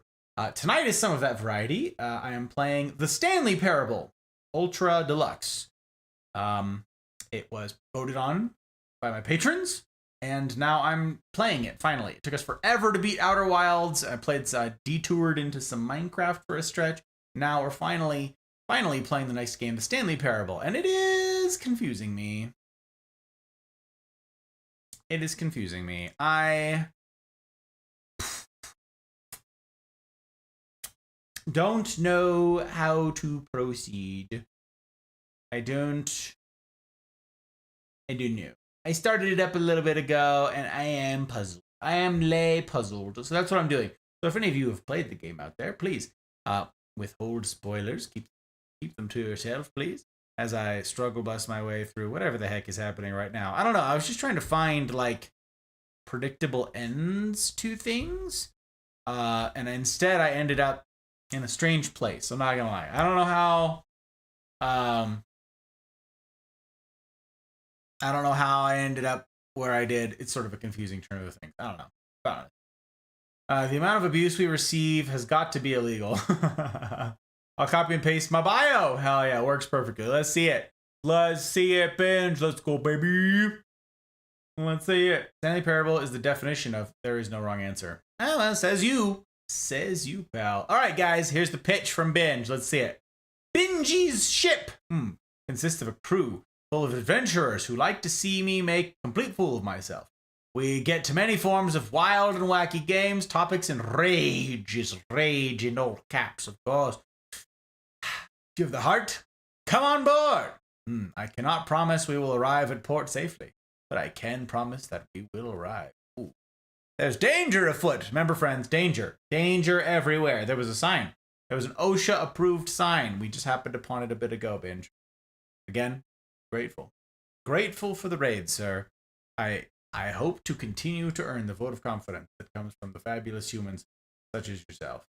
Tonight is some of that variety. I am playing the Stanley Parable, Ultra Deluxe. It was voted on by my patrons, and now I'm playing it, finally. It took us forever to beat Outer Wilds. I played, detoured into some Minecraft for a stretch. Now we're finally playing the next game, the Stanley Parable, and it is confusing me. I don't know how to proceed. I don't know. I started it up a little bit ago, and I am puzzled. I am puzzled. So that's what I'm doing. So if any of you have played the game out there, please withhold spoilers. Keep keep them to yourself, please. As I struggle bust my way through whatever the heck is happening right now. I don't know. I was just trying to find like predictable ends to things. And instead I ended up in a strange place. I'm not gonna lie. I don't know how I ended up where I did. It's sort of a confusing turn of things. I don't know. The amount of abuse we receive has got to be illegal. I'll copy and paste my bio. Hell yeah, works perfectly. Let's see it. Let's see it, binge. Let's go, baby. Let's see it. Stanley Parable is the definition of there is no wrong answer. Oh, well, says you. Says you, pal. All right, guys, here's the pitch from Binge. Let's see it. Bingy's ship consists of a crew full of adventurers who like to see me make a complete fool of myself. We get to many forms of wild and wacky games, topics, and rage is rage in all caps, of course. Do you have the heart? Come on board! I cannot promise we will arrive at port safely, but I can promise that we will arrive. Ooh. There's danger afoot. Remember, friends, danger. Danger everywhere. There was a sign. There was an OSHA-approved sign. We just happened upon it a bit ago, Binge. Again, grateful. Grateful for the raid, sir. I hope to continue to earn the vote of confidence that comes from the fabulous humans such as yourself.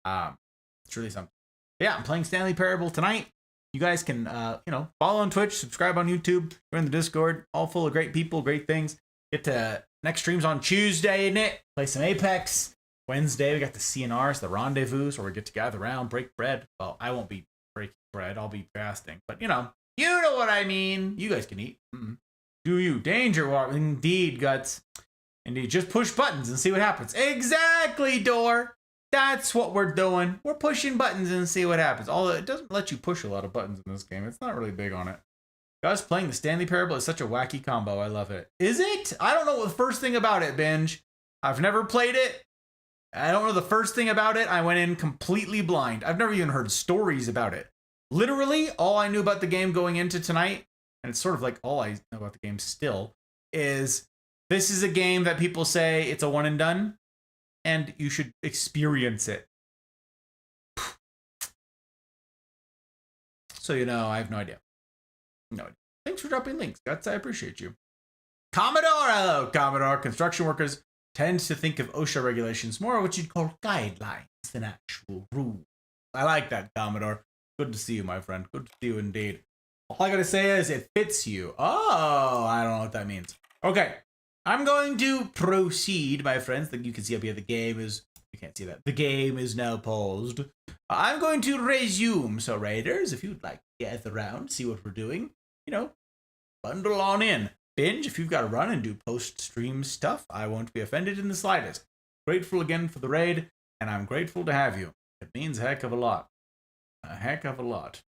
It's really something. Yeah, I'm playing Stanley Parable tonight. You guys can, follow on Twitch, subscribe on YouTube, join the Discord, all full of great people, great things. Get to next streams on Tuesday, isn't it? Play some Apex. Wednesday, we got the CNRs, the rendezvous, where we get to gather around, break bread. Well, I won't be breaking bread. I'll be fasting. But, you know what I mean. You guys can eat. Do you? Danger War. Indeed, Guts. Indeed. Just push buttons and see what happens. Exactly, Door. That's what we're doing. We're pushing buttons and see what happens. Although it doesn't let you push a lot of buttons in this game. It's not really big on it. Guys, playing the Stanley Parable is such a wacky combo. I love it. Is it? I don't know the first thing about it, Binge. I've never played it. I don't know the first thing about it. I went in completely blind. I've never even heard stories about it. Literally, all I knew about the game going into tonight, and it's sort of like all I know about the game still, is this is a game that people say it's a one and done, and you should experience it. So, I have no idea. No idea. Thanks for dropping links, Guts. I appreciate you. Commodore! Hello, Commodore. Construction workers tend to think of OSHA regulations more what you'd call guidelines than actual rules. I like that, Commodore. Good to see you, my friend. Good to see you indeed. All I gotta say is it fits you. Oh, I don't know what that means. Okay, I'm going to proceed, my friends. You can see up here the game is... You can't see that. The game is now paused. I'm going to resume. So, Raiders, if you'd like to gather around, see what we're doing, bundle on in. Binge, if you've got to run and do post-stream stuff, I won't be offended in the slightest. Grateful again for the raid, and I'm grateful to have you. It means a heck of a lot. A heck of a lot.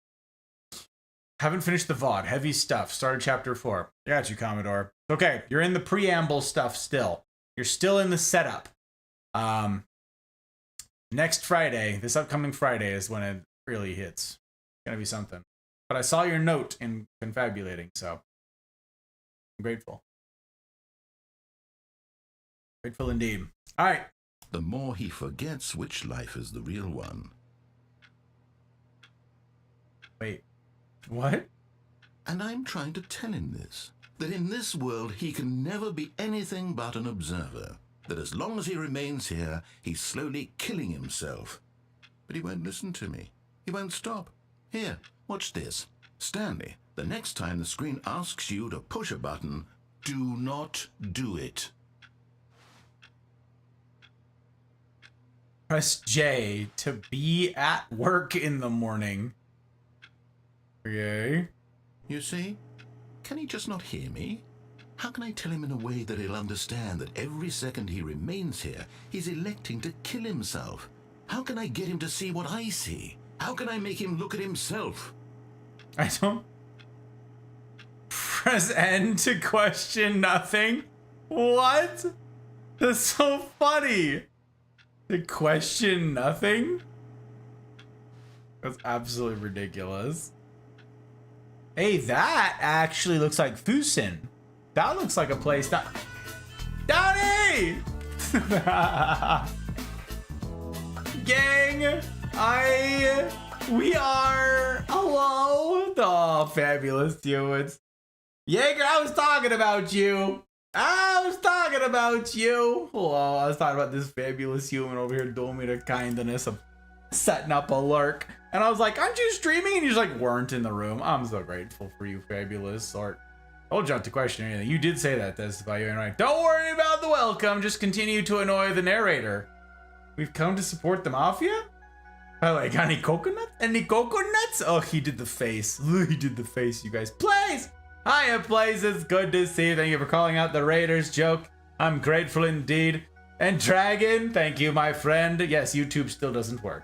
Haven't finished the VOD. Heavy stuff. Started chapter 4. I got you, Commodore. Okay, you're in the preamble stuff still. You're still in the setup. Next Friday, this upcoming Friday, is when it really hits. It's gonna be something. But I saw your note in confabulating, so I'm grateful. Grateful indeed. All right. The more he forgets which life is the real one. Wait. What? And I'm trying to tell him this. That in this world he can never be anything but an observer. That as long as he remains here, he's slowly killing himself. But he won't listen to me. He won't stop. Here, watch this. Stanley, the next time the screen asks you to push a button, do not do it. Press J to be at work in the morning. Okay. You see? Can he just not hear me? How can I tell him in a way that he'll understand that every second he remains here, he's electing to kill himself? How can I get him to see what I see? How can I make him look at himself? I don't... Press N to question nothing? What? That's so funny. To question nothing? That's absolutely ridiculous. Hey, that actually looks like Fusen. That looks like a place that... Donnie! Gang, We are... Hello. Oh, fabulous humans. Jaeger, I was talking about you. I was talking about you. Hello, I was talking about this fabulous human over here doing me the kindness of setting up a lurk. And I was like, aren't you streaming? And you just like weren't in the room. I'm so grateful for you, fabulous sort. Told you not to question anything. You did say that, that's about you. And right, don't worry about the welcome. Just continue to annoy the narrator. We've come to support the mafia? By the way, got any coconuts? Any coconuts? Oh, he did the face. He did the face, you guys. Plays! Hiya, Plays. It's good to see you. Thank you for calling out the Raiders joke. I'm grateful indeed. And Dragon, thank you, my friend. Yes, YouTube still doesn't work.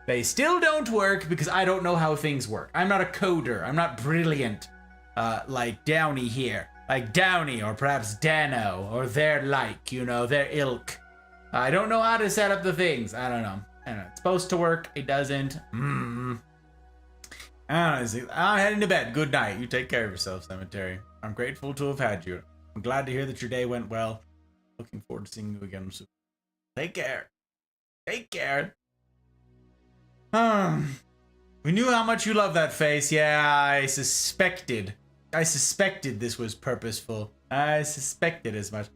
They still don't work because I don't know how things work. I'm not a coder. I'm not brilliant. Like Downey here. Like Downey, or perhaps Dano, or their like, you know, their ilk. I don't know how to set up the things. I don't know. It's supposed to work. It doesn't. I don't know. I'm heading to bed. Good night. You take care of yourself, Cemetery. I'm grateful to have had you. I'm glad to hear that your day went well. Looking forward to seeing you again soon. Take care. Take care. We knew how much you love that face. Yeah, I suspected this was purposeful. I suspected as much.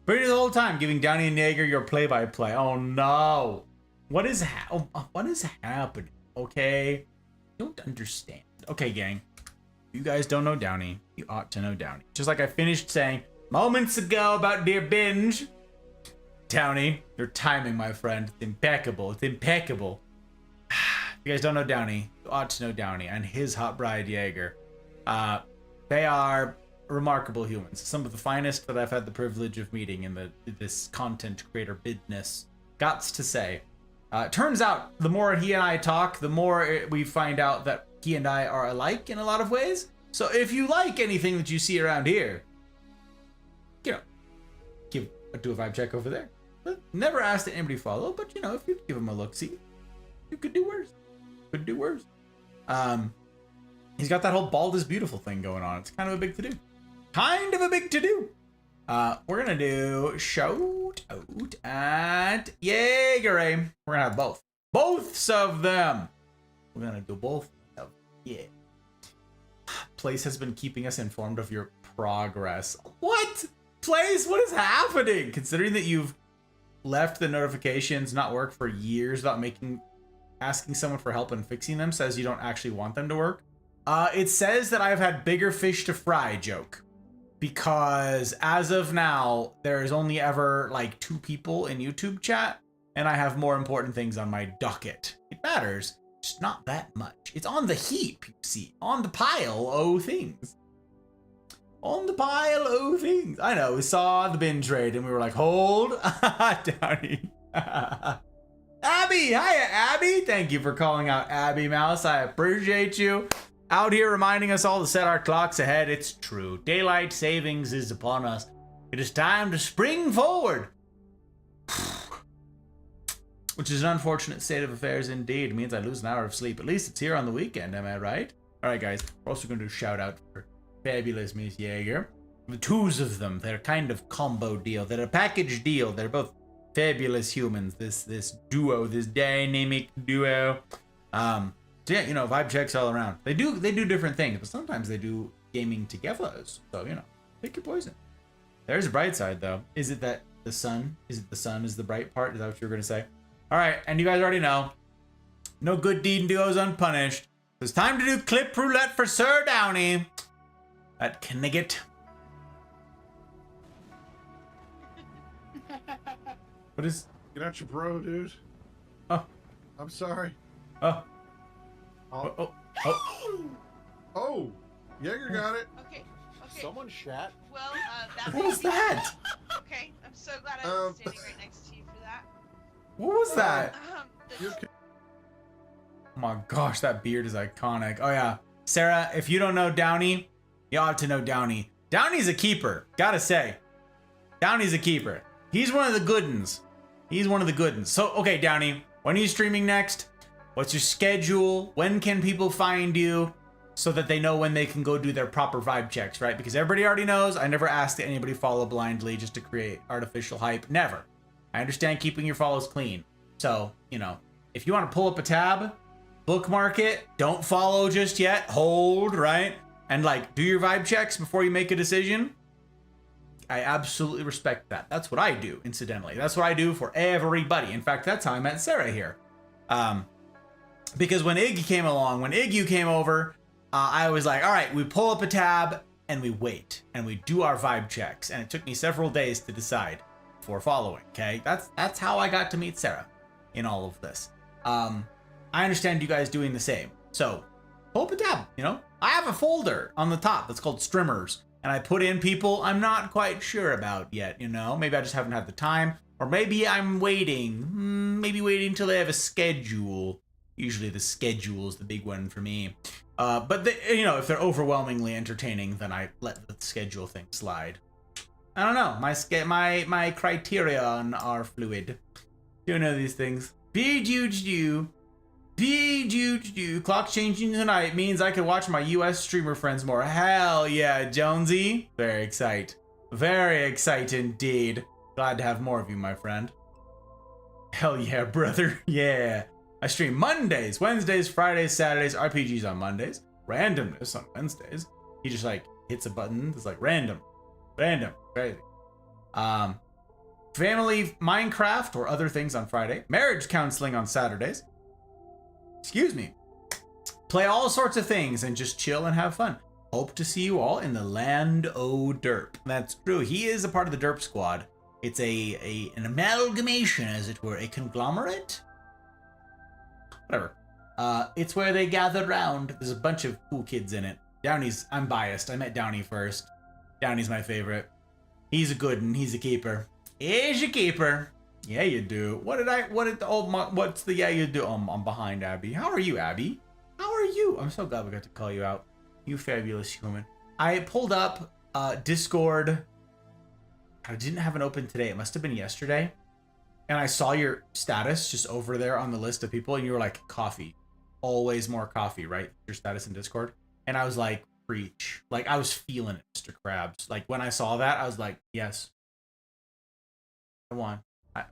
Pretty the whole time, giving Downey and Jaeger your play-by-play. Oh no. What is happening? Okay. Don't understand. Okay, gang. You guys don't know Downey. You ought to know Downey. Just like I finished saying moments ago about Dear Binge. Downey, your timing, my friend. It's impeccable. It's impeccable. If you guys don't know Downey, you ought to know Downey and his hot bride, Jaeger. They are remarkable humans. Some of the finest that I've had the privilege of meeting in this content creator business. Gots to say. Turns out, the more he and I talk, the more we find out that he and I are alike in a lot of ways. So if you like anything that you see around here, you know, do a vibe check over there. Never asked that anybody follow, but you know, if you give him a look-see, you could do worse. Could do worse. He's got that whole bald is beautiful thing going on. It's kind of a big to-do. Kind of a big to-do. We're gonna do shout out at Jaeger. We're gonna have both. Both of them. We're gonna do both of them. Yeah. Place has been keeping us informed of your progress. What? Place? What is happening? Considering that you've left the notifications not work for years without asking someone for help and fixing them, says you don't actually want them to work. It says that I've had bigger fish to fry joke. Because as of now, there's only ever like 2 people in YouTube chat, and I have more important things on my docket. It matters, just not that much. It's on the heap, you see, on the pile of things. On the pile of things. I know, we saw the binge raid and we were like, hold, Downey. Abby, hiya, Abby. Thank you for calling out Abby Mouse. I appreciate you. Out here reminding us all to set our clocks ahead. It's true. Daylight savings is upon us. It is time to spring forward. Which is an unfortunate state of affairs indeed. It means I lose an hour of sleep. At least it's here on the weekend, am I right? Alright guys, we're also going to do a shout out for fabulous Miss Jaeger. The 2s of them, they're kind of combo deal. They're a package deal. They're both fabulous humans. This duo, this dynamic duo. So yeah, you know, vibe checks all around. They do different things, but sometimes they do gaming together. So, you know, pick your poison. There's a bright side though. Is it that the sun? Is it the sun is the bright part? Is that what you were gonna say? All right, and you guys already know, no good deed goes unpunished. So it's time to do clip roulette for Sir Downey at Knigget. What is? Get out your bro, dude. Oh, I'm sorry. oh. Oh, Oh. oh, Jaeger got it. Okay. Someone shat. Well, that What was that? Okay, I'm so glad I was standing right next to you for that. What was that? The- You okay? Oh my gosh, that beard is iconic. Oh yeah. Sarah, if you don't know Downey, you ought to know Downey. Downey's a keeper, gotta say. Downey's a keeper. He's one of the good uns. He's one of the good uns. So, okay, Downey, when are you streaming next? What's your schedule? When can people find you? So that they know when they can go do their proper vibe checks, right? Because everybody already knows, I never ask that anybody follow blindly just to create artificial hype. Never. I understand keeping your follows clean. So, you know, if you want to pull up a tab, bookmark it. Don't follow just yet. Hold, right? And like, do your vibe checks before you make a decision. I absolutely respect that. That's what I do, incidentally. That's what I do for everybody. In fact, that's how I met Sarah here. Because when Iggy came along, when Iggy came over, I was like, all right, we pull up a tab and we wait and we do our vibe checks. And it took me several days to decide before following, okay? That's how I got to meet Sarah in all of this. I understand you guys doing the same. So pull up a tab, you know? I have a folder on the top that's called Streamers. And I put in people I'm not quite sure about yet, you know? Maybe I just haven't had the time. Or maybe I'm waiting. Maybe waiting until they have a schedule. Usually the schedule is the big one for me. But you know, if they're overwhelmingly entertaining, then I let the schedule thing slide. I don't know. My criterion are fluid. You know these things. Clock changing tonight means I can watch my US streamer friends more. Hell yeah, Jonesy. Very excited. Very excited indeed. Glad to have more of you, my friend. Hell yeah, brother. Yeah. I stream Mondays, Wednesdays, Fridays, Saturdays, RPGs on Mondays, randomness on Wednesdays. He just like hits a button. It's like random, crazy. Family Minecraft or other things on Friday. Marriage counseling on Saturdays. Excuse me. Play all sorts of things and just chill and have fun. Hope to see you all in the land o' derp. That's true. He is a part of the derp squad. It's an amalgamation, as it were, a conglomerate. Whatever. It's where they gather round. There's a bunch of cool kids in it. Downey's, I'm biased. I met Downey first. Downey's my favorite. He's a good one. He's a keeper. He's a keeper. Yeah, you do. What's the yeah, you do? I'm behind Abby. How are you, Abby? How are you? I'm so glad we got to call you out. You fabulous human. I pulled up Discord. I didn't have it open today. It must have been yesterday. And I saw your status just over there on the list of people, and you were like, coffee. Always more coffee, right? Your status in Discord. And I was like, preach. Like, I was feeling it, Mr. Krabs. Like, when I saw that, I was like, yes. I won.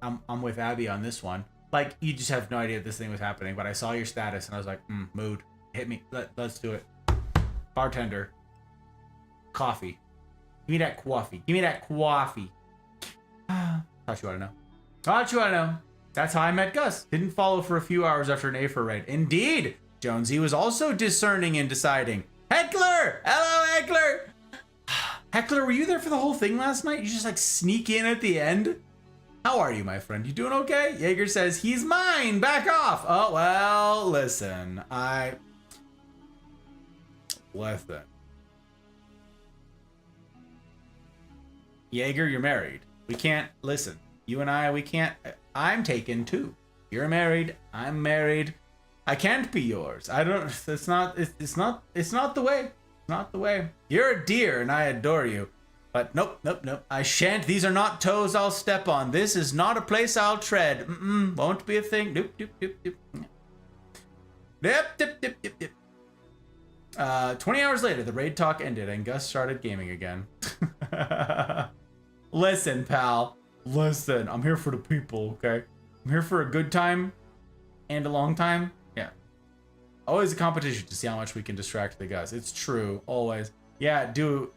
I'm with Abby on this one. Like, you just have no idea this thing was happening, but I saw your status, and I was like, mood. Hit me. Let's do it. Bartender. Coffee. Give me that coffee. Give me that coffee. Thought you ought to know. Thought you ought to know. That's how I met Gus. Didn't follow for a few hours after an Afer raid. Indeed. Jonesy was also discerning and deciding. Heckler! Hello, Heckler! Heckler, were you there for the whole thing last night? You just like sneak in at the end? How are you, my friend? You doing okay? Jaeger says, he's mine! Back off! Oh, well, listen. Listen. Jaeger, you're married. We can't, listen. You and I, we can't, I'm taken too. You're married, I'm married. I can't be yours. I don't, it's not the way. It's not the way. You're a dear and I adore you. But nope. I shan't. These are not toes I'll step on. This is not a place I'll tread. Won't be a thing. Doop. Dip. 20 hours later, the raid talk ended and Gus started gaming again. Listen, pal. Listen, I'm here for the people, okay? I'm here for a good time and a long time. Yeah. Always a competition to see how much we can distract the Gus. It's true. Always. Yeah, do.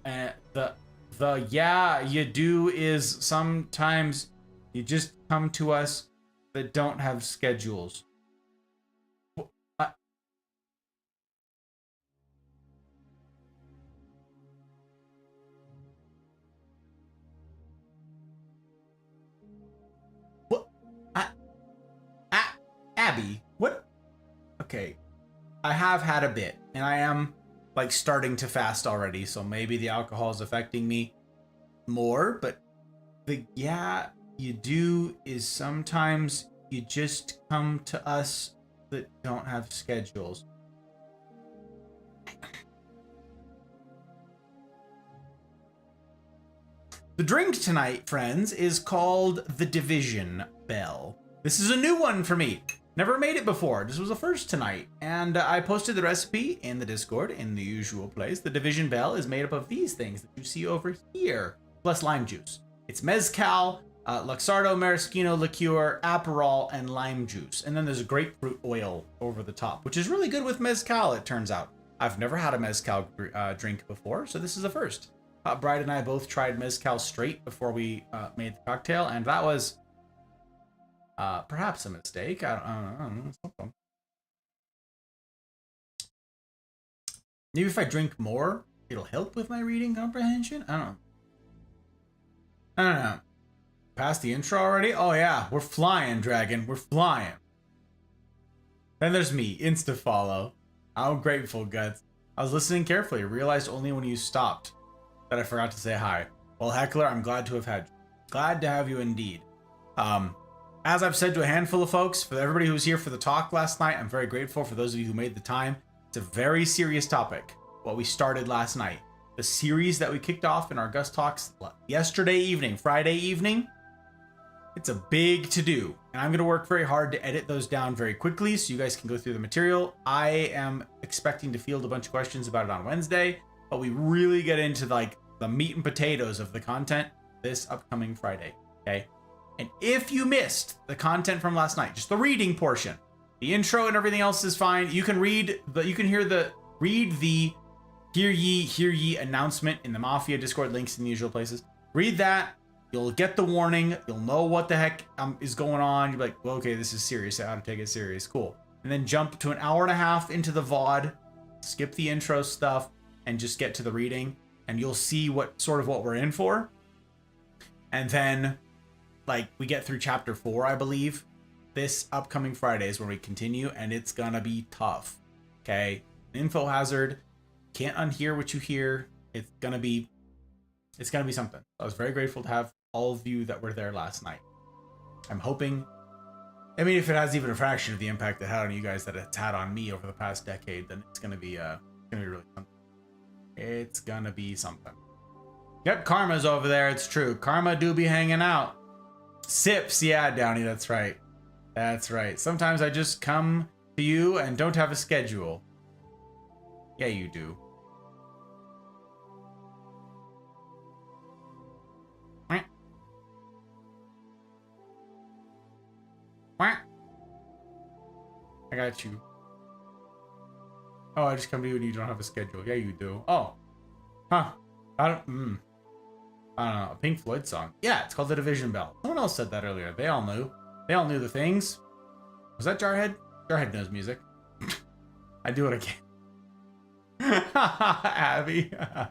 The yeah you do is sometimes you just come to us that don't have schedules. Abby, what? Okay, I have had a bit, and I am like starting to fast already, so maybe the alcohol is affecting me more, but the yeah you do is sometimes you just come to us that don't have schedules. The drink tonight, friends, is called the Division Bell. This is a new one for me. Never made it before. This was a first tonight. And I posted the recipe in the Discord in the usual place. The Division Bell is made up of these things that you see over here, plus lime juice. It's mezcal, Luxardo, maraschino liqueur, Aperol, and lime juice. And then there's a grapefruit oil over the top, which is really good with mezcal, it turns out. I've never had a mezcal drink before, so this is the first. Bride and I both tried mezcal straight before we made the cocktail, and that was perhaps a mistake. I don't know. Maybe if I drink more, it'll help with my reading comprehension? I don't know. Past the intro already? Oh yeah, we're flying, Dragon. We're flying. Then there's me, insta follow. I'm grateful, Guts. I was listening carefully, realized only when you stopped that I forgot to say hi. Well, Heckler, I'm glad to have had you. Glad to have you indeed. As I've said to a handful of folks, for everybody who was here for the talk last night, I'm very grateful for those of you who made the time. It's a very serious topic, what we started last night. The series that we kicked off in our Gus Talks yesterday evening, Friday evening. It's a big to-do, and I'm going to work very hard to edit those down very quickly so you guys can go through the material. I am expecting to field a bunch of questions about it on Wednesday, but we really get into like the meat and potatoes of the content this upcoming Friday, okay? And if you missed the content from last night, just the reading portion, the intro and everything else is fine. You can read the hear ye announcement in the Mafia Discord, links in the usual places. Read that. You'll get the warning. You'll know what the heck is going on. You'll be like, well, okay, this is serious. I ought to take it serious. Cool. And then jump to an hour and a half into the VOD, skip the intro stuff, and just get to the reading. And you'll see what we're in for. And then, like, we get through chapter 4, I believe. This upcoming Friday is where we continue, and it's gonna be tough. Okay? Info hazard. Can't unhear what you hear. It's gonna be something. I was very grateful to have all of you that were there last night. I'm hoping, I mean, if it has even a fraction of the impact it had on you guys that it's had on me over the past decade, then it's gonna be really something. It's gonna be something. Yep, Karma's over there. It's true. Karma do be hanging out. Sips, yeah, Downey, that's right. That's right. Sometimes I just come to you and don't have a schedule. Yeah, you do. I got you. Oh, I just come to you and you don't have a schedule. Yeah, you do. Oh. Huh. I don't know. A Pink Floyd song. Yeah, it's called The Division Bell. Someone else said that earlier. They all knew. They all knew the things. Was that Jarhead? Jarhead knows music. I do it again. Abby. A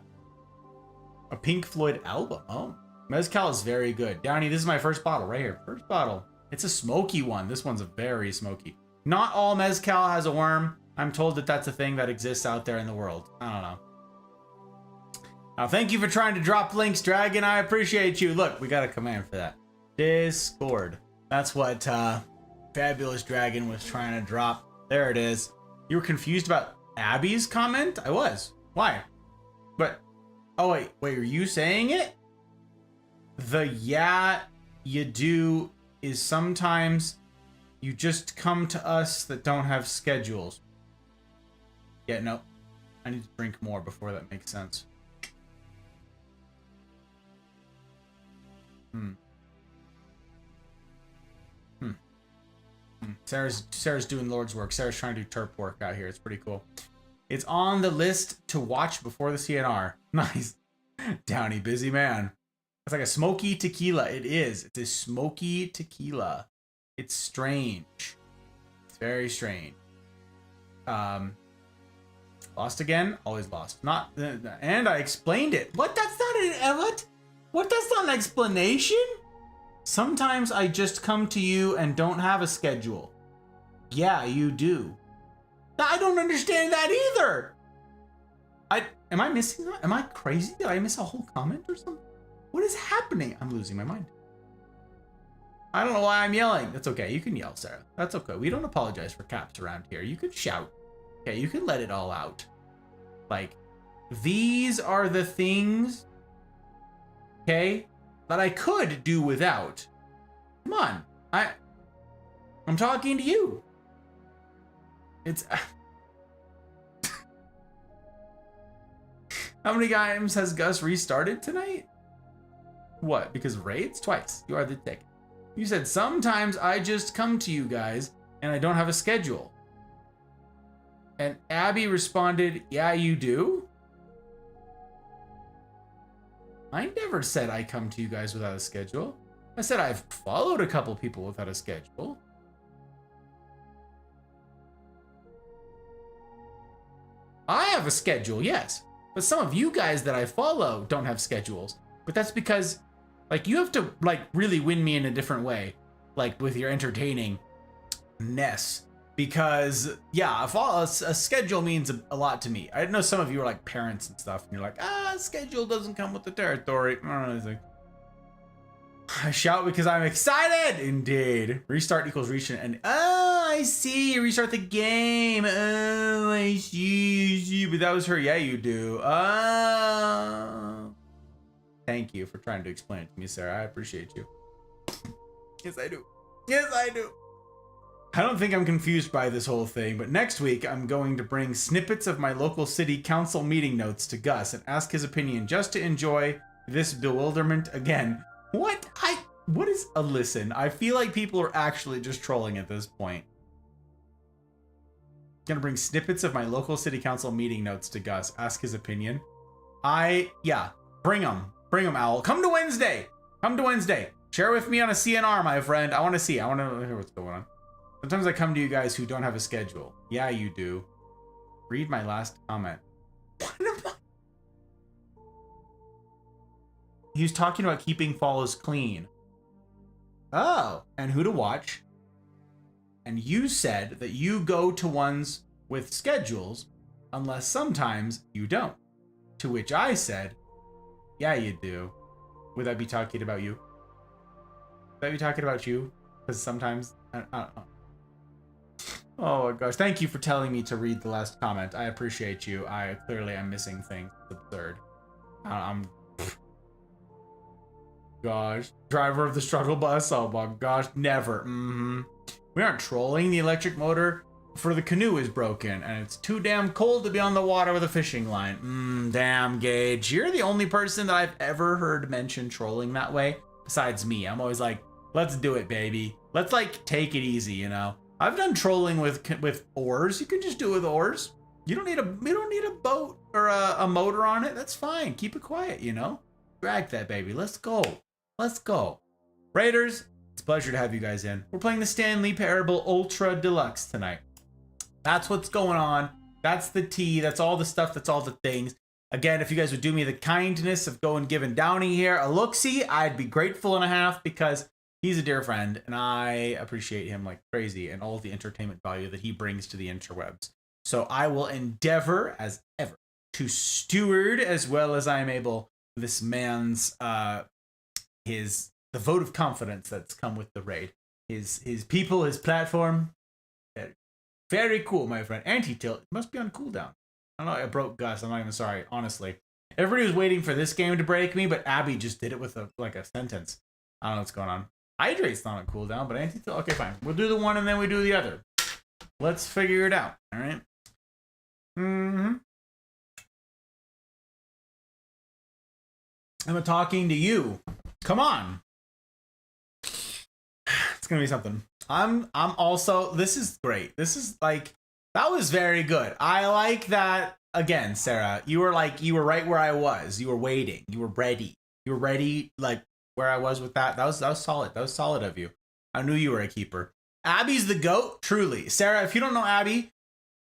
Pink Floyd album. Oh. Mezcal is very good. Downey, this is my first bottle right here. First bottle. It's a smoky one. This one's a very smoky. Not all mezcal has a worm. I'm told that that's a thing that exists out there in the world. I don't know. Now, thank you for trying to drop links, Dragon. I appreciate you. Look, we got a command for that. Discord. That's what Fabulous Dragon was trying to drop. There it is. You were confused about Abby's comment? I was. Why? But, oh, wait, are you saying it? The yeah, you do is sometimes you just come to us that don't have schedules. Yeah, no. I need to drink more before that makes sense. Sarah's doing Lord's work. Sarah's trying to do Terp work out here. It's pretty cool. It's on the list to watch before the CNR. Nice. Downey, busy man. It's like a smoky tequila. It is. It's a smoky tequila. It's strange. It's very strange. Lost again? Always lost. Not. And I explained it. What? That's not an. What? That's not an explanation? Sometimes I just come to you and don't have a schedule. Yeah, you do. I don't understand that either. Am I missing that? Am I crazy? Did I miss a whole comment or something? What is happening? I'm losing my mind. I don't know why I'm yelling. That's okay. You can yell, Sarah. That's okay. We don't apologize for caps around here. You can shout. Okay, you can let it all out. Like, these are the things, okay, that I could do without. Come on. I'm talking to you. It's... How many times has Gus restarted tonight? What? Because raids? Twice. You are the dick. You said, sometimes I just come to you guys and I don't have a schedule. And Abby responded, yeah, you do? I never said I come to you guys without a schedule. I said I've followed a couple people without a schedule. I have a schedule, yes. But some of you guys that I follow don't have schedules. But that's because, like, you have to, like, really win me in a different way. Like, with your entertaining-ness. Because, yeah, a schedule means a lot to me. I know some of you are, like, parents and stuff. And you're like, schedule doesn't come with the territory. I shout because I'm excited! Indeed. Restart equals reach and I see. Restart the game. Oh, I see. But that was her. Yeah, you do. Thank you for trying to explain it to me, Sarah. I appreciate you. Yes, I do. Yes, I do. I don't think I'm confused by this whole thing, but next week I'm going to bring snippets of my local city council meeting notes to Gus and ask his opinion just to enjoy this bewilderment again. What is a listen? I feel like people are actually just trolling at this point. Gonna bring snippets of my local city council meeting notes to Gus, ask his opinion. Yeah, bring them, Owl. Come to Wednesday. Share with me on a CNR, my friend. I want to hear what's going on. Sometimes I come to you guys who don't have a schedule. Yeah, you do. Read my last comment. What am I? He was talking about keeping follows clean. Oh, and who to watch. And you said that you go to ones with schedules unless sometimes you don't. To which I said, yeah, you do. Would that be talking about you? Would that be talking about you? Because sometimes, I don't know. Oh my gosh, thank you for telling me to read the last comment. I appreciate you. I clearly am missing things. It's absurd. Gosh, driver of the struggle bus. Oh my gosh, never. We aren't trolling. The electric motor for the canoe is broken, and it's too damn cold to be on the water with a fishing line. Damn, Gage. You're the only person that I've ever heard mention trolling that way, besides me. I'm always like, let's do it, baby. Let's, like, take it easy, you know? I've done trolling with oars. You can just do it with oars. You don't need a boat or a motor on it. That's fine. Keep it quiet, you know? Drag that baby. Let's go. Raiders, it's a pleasure to have you guys in. We're playing the Stanley Parable Ultra Deluxe tonight. That's what's going on. That's the tea. That's all the stuff. That's all the things. Again, if you guys would do me the kindness of going giving Downey here a look-see, I'd be grateful and a half because he's a dear friend and I appreciate him like crazy and all the entertainment value that he brings to the interwebs. So I will endeavor as ever to steward as well as I am able this man's the vote of confidence that's come with the raid. His people, his platform. Very cool, my friend. Anti-tilt must be on cooldown. I don't know, I broke Gus. I'm not even sorry, honestly. Everybody was waiting for this game to break me, but Abby just did it with a sentence. I don't know what's going on. Hydrate's not on cooldown, but anti-tilt, okay, fine. We'll do the one and then we do the other. Let's figure it out, all right? I'm talking to you. Come on. It's gonna be something. I'm also, this is great. This is like, that was very good. I like that. Again, Sarah, you were right where I was. You were waiting. You were ready. Like where I was with that. That was solid. That was solid of you. I knew you were a keeper. Abby's the GOAT, truly. Sarah, if you don't know Abby,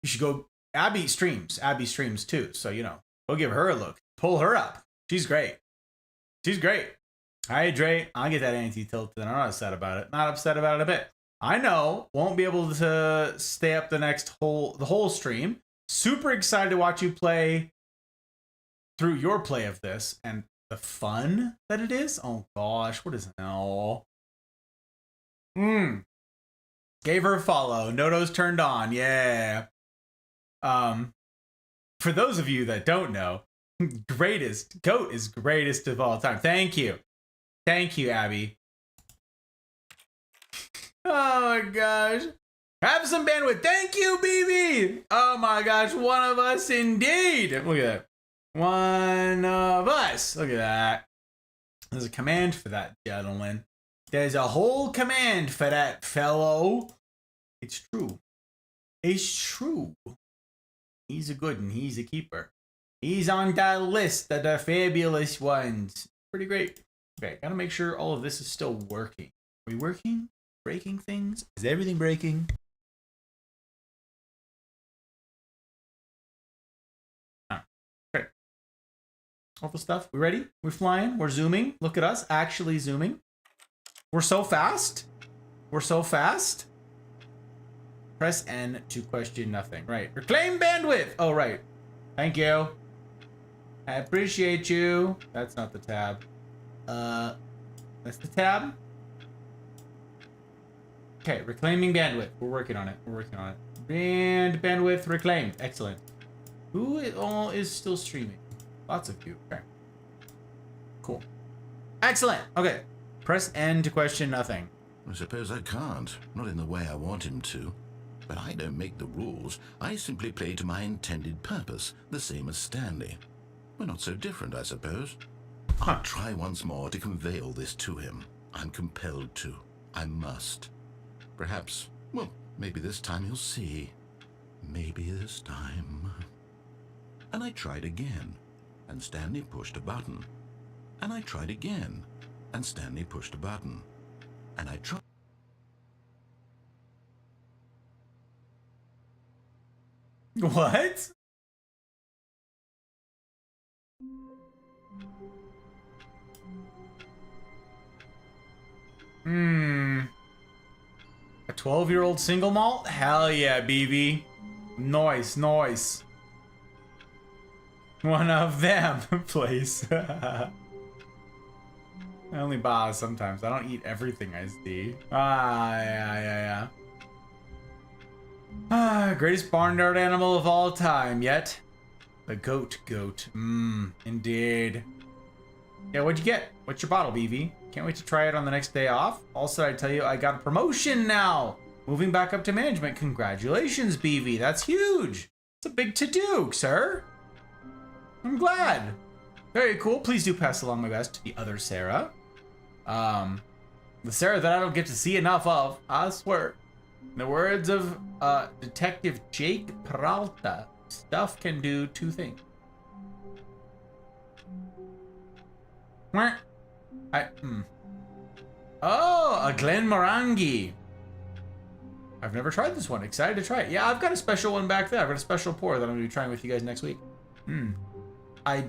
you should go. Abby streams too. So, you know, go give her a look. Pull her up. She's great. Hydrate. I'll get that anti-tilt then. I'm not upset about it. Not upset about it a bit. I know. Won't be able to stay up the whole stream. Super excited to watch you play through your play of this and the fun that it is. Oh gosh, what is hell? Gave her a follow. Noto's turned on. Yeah. For those of you that don't know, GOAT is greatest of all time. Thank you, Abby. Oh my gosh. Have some bandwidth. Thank you, BB. Oh my gosh, one of us indeed. Look at that. One of us. Look at that. There's a command for that, gentlemen. There's a whole command for that, fellow. It's true. It's true. He's a good one. He's a keeper. He's on that list of the fabulous ones. Pretty great. Okay, gotta make sure all of this is still working. Are we working? Breaking things? Is everything breaking? Oh, great. All the stuff. We ready? We're flying. We're zooming. Look at us. Actually zooming. We're so fast. We're so fast. Press N to question nothing. Right. Reclaim bandwidth. Oh, right. Thank you. I appreciate you. That's not the tab. That's the tab. Okay, reclaiming bandwidth. We're working on it. We're working on it. Bandwidth reclaimed. Excellent. Who all is still streaming? Lots of you. Okay. Cool. Excellent. Okay. Press N to question nothing. I suppose I can't. Not in the way I want him to. But I don't make the rules. I simply play to my intended purpose, the same as Stanley. We're not so different, I suppose. I'll try once more to convey all this to him. I'm compelled to. I must. Perhaps, well, maybe this time he'll see. Maybe this time. And I tried again, and Stanley pushed a button. And I tried again, and Stanley pushed a button. And I tried. What? A 12-year-old single malt? Hell yeah, BB. Nice, nice. One of them, please. I only buy sometimes. I don't eat everything I see. Yeah. Greatest barnyard animal of all time, yet. The goat. Indeed. Yeah, what'd you get? What's your bottle, BV? Can't wait to try it on the next day off. Also, I tell you, I got a promotion now. Moving back up to management. Congratulations, BV. That's huge. It's a big to-do, sir. I'm glad. Very cool. Please do pass along my best to the other Sarah. The Sarah that I don't get to see enough of, I swear. In the words of Detective Jake Peralta, stuff can do two things. Oh, a Glenmorangie. I've never tried this one. Excited to try it. Yeah, I've got a special one back there. I've got a special pour that I'm going to be trying with you guys next week. I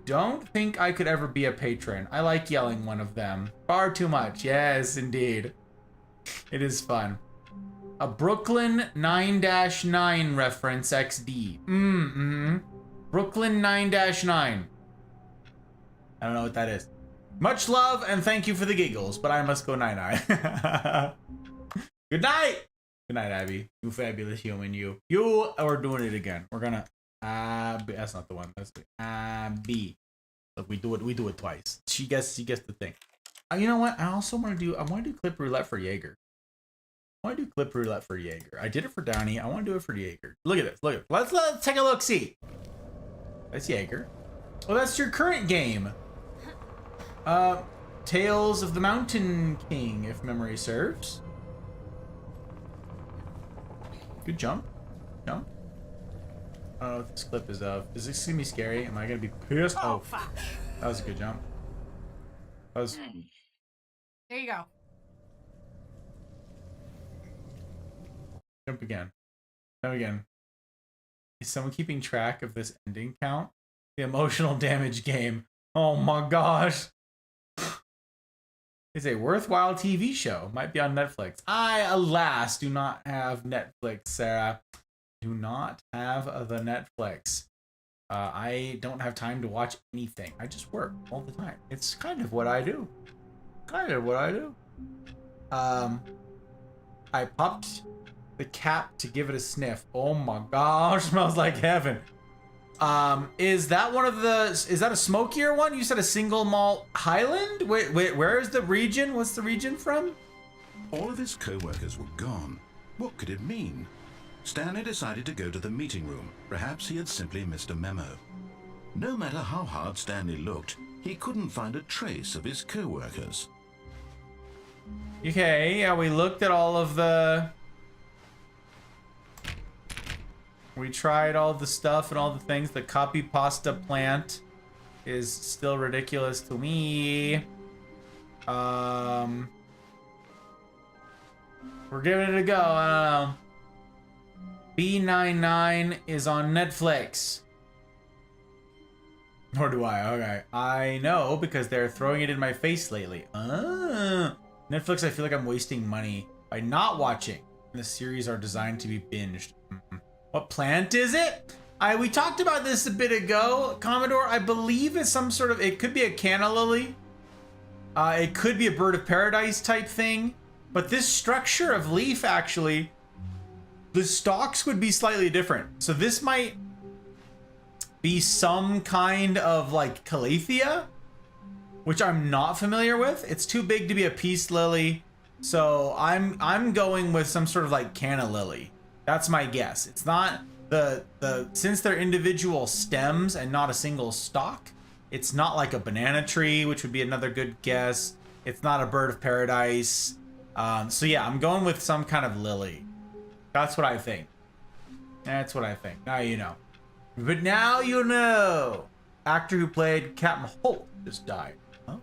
don't think I could ever be a patron. I like yelling one of them. Far too much. Yes, indeed. It is fun. A Brooklyn 9-9 reference XD. Brooklyn 9-9. I don't know what that is. Much love and thank you for the giggles, but I must go night-night. Good night! Good night, Abby. You fabulous human, you. You are doing it again. We're gonna that's not the one. That's the B. Look, we do it twice. She gets the thing. You know what? I also want to do clip roulette for Jaeger. I want to do clip roulette for Jaeger. I did it for Downey. I want to do it for Jaeger. Look at this. Look at it. Let's take a look. See. That's Jaeger. Oh, that's your current game. Tales of the Mountain King, if memory serves. Good jump. Jump. I don't know what this clip is of. Is this gonna be scary? Am I gonna be pissed? Oh, that was a good jump. That was. There you go. Jump again. Jump again. Is someone keeping track of this ending count? The emotional damage game. Oh my gosh. It's a worthwhile TV show. Might be on Netflix. I, alas, do not have Netflix, Sarah. Do not have the Netflix. I don't have time to watch anything. I just work all the time. It's kind of what I do. I popped the cap to give it a sniff. Oh my gosh, smells like heaven. Is that one of the, is that a smokier one? You said a single malt Highland? Wait, where is the region? What's the region from? All of his co-workers were gone. What could it mean? Stanley decided to go to the meeting room. Perhaps he had simply missed a memo. No matter how hard Stanley looked, he couldn't find a trace of his co-workers. Okay, yeah, we looked at all of the... We tried all the stuff and all the things. The copy pasta plant is still ridiculous to me. We're giving it a go. I don't know. B99 is on Netflix. Nor do I. Okay. I know because they're throwing it in my face lately. Netflix, I feel like I'm wasting money by not watching. The series are designed to be binged. What plant is it? We talked about this a bit ago. Commodore, I believe it's some sort of... It could be a canna lily. It could be a bird of paradise type thing. But this structure of leaf, actually, the stalks would be slightly different. So this might be some kind of like calathea, which I'm not familiar with. It's too big to be a peace lily. So I'm going with some sort of like canna lily. That's my guess. It's not since they're individual stems and not a single stalk, it's not like a banana tree, which would be another good guess. It's not a bird of paradise. So yeah, I'm going with some kind of lily. That's what I think. That's what I think. Now you know. But now you know. Actor who played Captain Holt just died. Huh?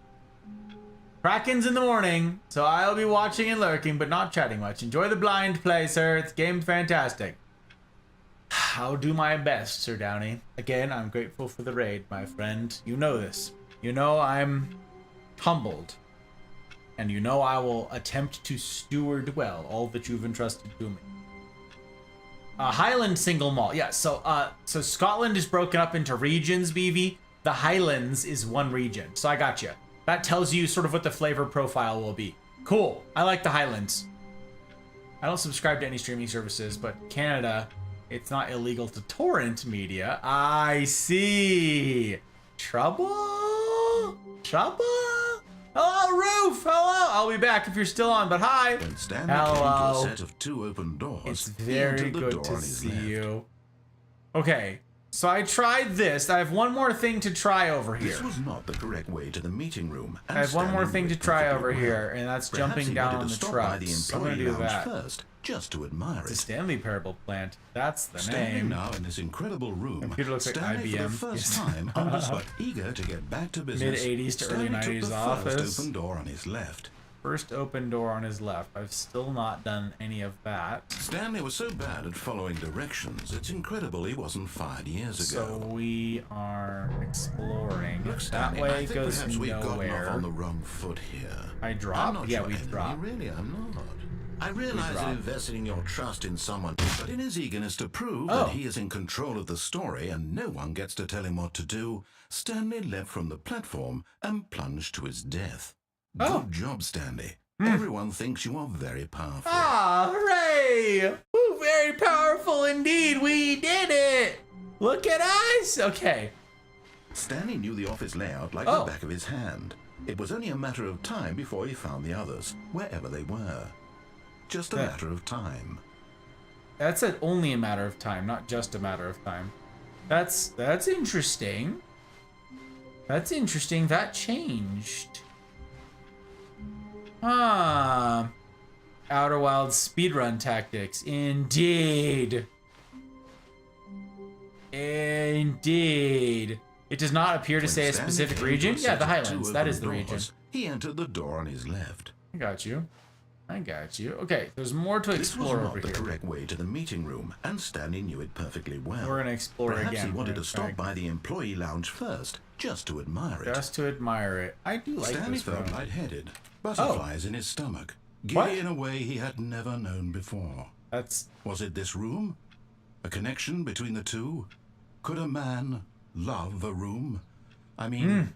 Kraken's in the morning, so I'll be watching and lurking, but not chatting much. Enjoy the blind play, sir. It's game fantastic. I'll do my best, Sir Downey. Again, I'm grateful for the raid, my friend. You know this. You know I'm humbled. And you know I will attempt to steward well all that you've entrusted to me. Highland single malt. Yeah, so Scotland is broken up into regions, BV. The Highlands is one region. So I got you. That tells you sort of what the flavor profile will be. Cool. I like the Highlands. I don't subscribe to any streaming services, but Canada, it's not illegal to torrent media. I see. Trouble? Trouble? Hello, Roof! Hello! I'll be back if you're still on, but hi! When Stanley came to a set of 2 open doors, it's he very entered the good door to on his see left. you. Okay, so I tried this. I have one more thing to try over here. This was not the correct way to the meeting room. I have one more thing to try over here, and that's Perhaps jumping he down wanted on to the stop by the trucks. I'm gonna employee do lounge that. first, just to admire It's a it. Stanley parable plant. That's the Standing name. now in this incredible room, Computer looks like Stanley for IBM. the first Yes. time on the spot, eager to get back to business. Mid-80s to early Stanley took 90s the office. first open door on his left. First open door on his left. I've still not done any of that. Stanley was so bad at following directions, it's incredible he wasn't fired years So ago. we are exploring. Look, That Stanley, I way think goes perhaps we've gotten off nowhere. on the wrong foot here. I I'm dropped? not Yeah, your we enemy, dropped. really, I'm not. I realize that dropped. investing your trust in someone, but in his eagerness to prove Oh. that he is in control of the story and no one gets to tell him what to do, Stanley leapt from the platform and plunged to his death. Oh. Good job, Stanley. Everyone thinks you are very powerful. Ah, hooray! Ooh, very powerful indeed. We did it. Look at us. Okay. Stanley knew the office layout like Oh. the back of his hand. It was only a matter of time before he found the others, wherever they were. Just a Yeah. matter of time. That's only a matter of time, not just a matter of time. That's interesting. That's interesting. That changed. Ah. Outer Wilds speedrun tactics. Indeed. Indeed. It does not appear to When say a Stanley specific came to region. a Yeah, set the of Highlands. 2 That open is the doors, region. He entered the door on his left. I got you. I got you. Okay, there's more to This was explore not over the here. correct way to the meeting room, and Stanley knew it perfectly well. We're gonna explore Perhaps again. he wanted We're to stop gonna by the employee lounge first, just to admire it. just to admire it. I do like Stanley this felt room. lightheaded, butterflies in his stomach, giddy What? in a way he had never known before. That's Was it this room? A connection between the two? Could a man love a room? I mean,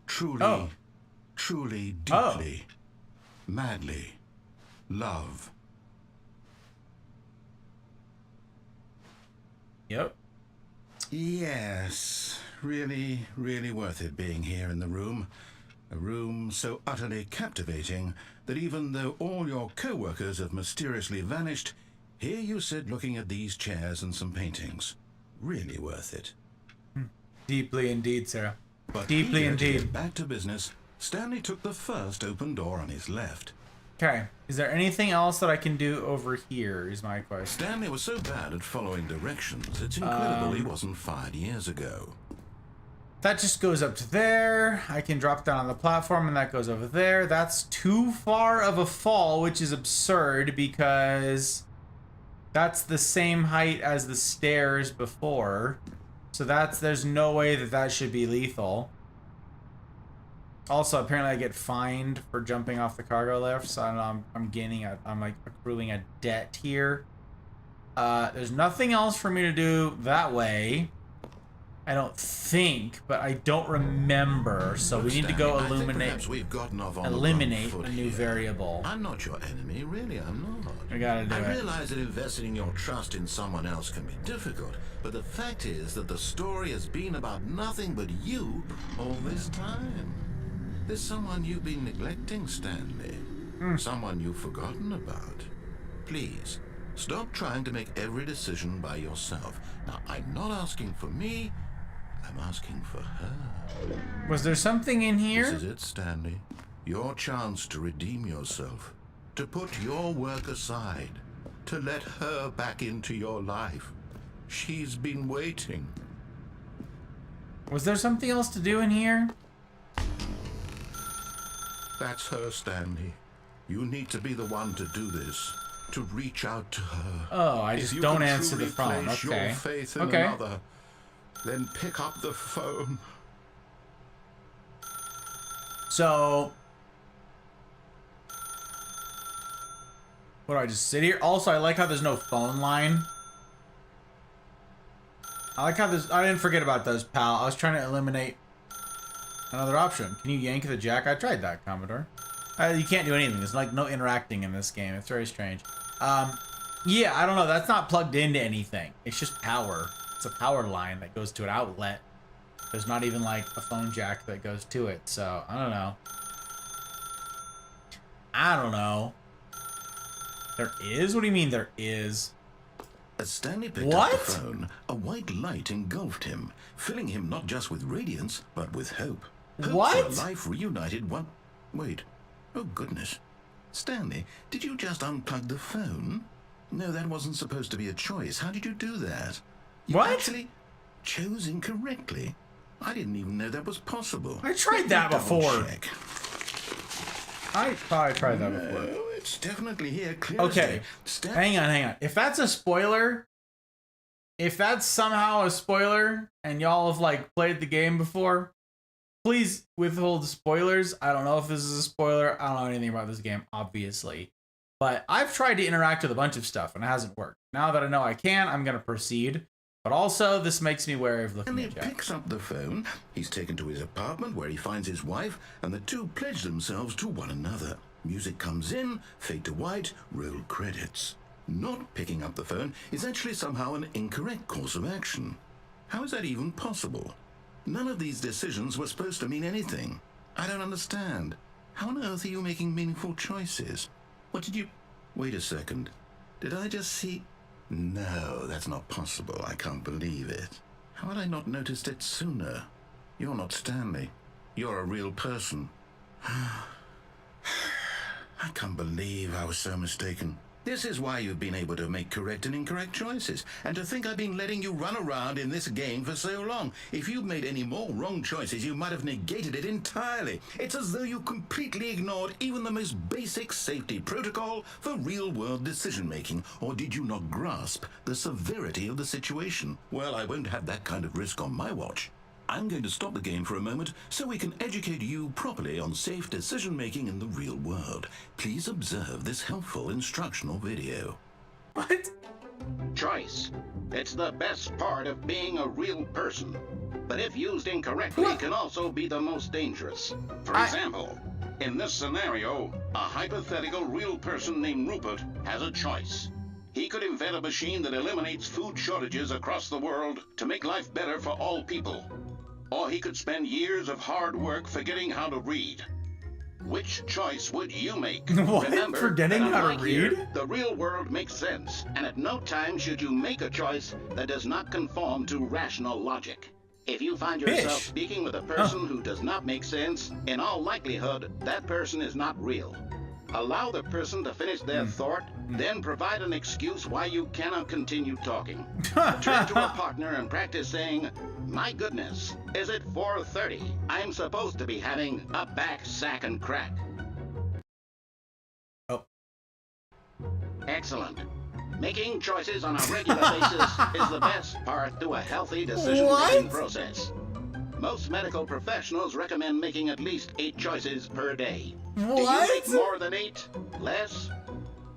truly, Oh. truly, Oh. deeply, madly love. yep. Yes, really, really worth it being here in the room. A room so utterly captivating that even though all your co-workers have mysteriously vanished, here you sit looking at these chairs and some paintings. Really worth it. Deeply indeed, Sarah. But Deeply eager to indeed. get back to business, Stanley took the first open door on his left. Okay. Is there anything else that I can do over here is my question. Stanley was so bad at following directions, it's incredible he wasn't fired years ago. That just goes up to there. I can drop down on the platform and that goes over there. That's too far of a fall, which is absurd because that's the same height as the stairs before. So there's no way that should be lethal. Also, apparently I get fined for jumping off the cargo lift, so I don't know, I'm like accruing a debt here. There's nothing else for me to do that way. I don't think, but I don't remember. So we need to go eliminate a new variable. I'm not your enemy, really, I'm not. We gotta do it. I realize that investing your trust in someone else can be difficult, but the fact is that the story has been about nothing but you all this time. There's someone you've been neglecting, Stanley. Someone you've forgotten about. Please, stop trying to make every decision by yourself. Now, I'm not asking for me, I'm asking for her. Was there something in here? This is it, Stanley. Your chance to redeem yourself. To put your work aside. To let her back into your life. She's been waiting. Was there something else to do in here? That's her, Stanley. You need to be the one to do this. To reach out to her. Oh, I just don't answer the phone. Place Okay. your faith in Okay. another, then pick up the phone. So, what do I just sit here? Also, I like how there's no phone line. I like how there's. I didn't forget about those, pal. I was trying to eliminate another option. Can you yank the jack? I tried that, Commodore. You can't do anything. There's like no interacting in this game. It's very strange. Yeah, I don't know. That's not plugged into anything. It's just power. It's a power line that goes to an outlet. There's not even like a phone jack that goes to it. So I don't know. I don't know. There is? What do you mean there is? As Stanley picked up the phone, a white light engulfed him, filling him not just with radiance, but with hope. Hope What? for a life reunited one... Wait. Oh, goodness. Stanley, did you just unplug the phone? No, that wasn't supposed to be a choice. How did you do that? You What? actually chose incorrectly. I didn't even know that was possible. I tried that Double before. check. I thought I tried that before. No, it's definitely here. Clear Okay, as day. hang on. If that's a spoiler, if that's somehow a spoiler, and y'all have like played the game before, please withhold spoilers. I don't know if this is a spoiler. I don't know anything about this game, obviously. But I've tried to interact with a bunch of stuff, and it hasn't worked. Now that I know I can, I'm going to proceed. But also, this makes me wary of looking And he at Jack. picks up the phone, he's taken to his apartment where he finds his wife, and the two pledge themselves to one another. Music comes in, fade to white, roll credits. Not picking up the phone is actually somehow an incorrect course of action. How is that even possible? None of these decisions were supposed to mean anything. I don't understand. How on earth are you making meaningful choices? What did you... Wait a second. Did I just see... No, that's not possible. I can't believe it. How had I not noticed it sooner? You're not Stanley. You're a real person. I can't believe I was so mistaken. This is why you've been able to make correct and incorrect choices. And to think I've been letting you run around in this game for so long. If you'd made any more wrong choices, you might have negated it entirely. It's as though you completely ignored even the most basic safety protocol for real-world decision-making. Or did you not grasp the severity of the situation? Well, I won't have that kind of risk on my watch. I'm going to stop the game for a moment so we can educate you properly on safe decision-making in the real world. Please observe this helpful instructional video. What? Choice. It's the best part of being a real person. But if used incorrectly, it can also be the most dangerous. For example, in this scenario, a hypothetical real person named Rupert has a choice. He could invent a machine that eliminates food shortages across the world to make life better for all people. Or he could spend years of hard work forgetting how to read. Which choice would you make? What? Remember, Forgetting that how to unlike here, read? the real world makes sense, and at no time should you make a choice that does not conform to rational logic. If you find yourself Fish? speaking with a person who does not make sense, in all likelihood, that person is not real. Allow the person to finish their thought, then provide an excuse why you cannot continue talking. Turn to a partner and practice saying, "My goodness, is it 4:30? I'm supposed to be having a back sack and crack." Oh. Excellent. Making choices on a regular basis is the best part to a healthy decision-making process. Most medical professionals recommend making at least 8 choices per day. Do you make more than 8? Less?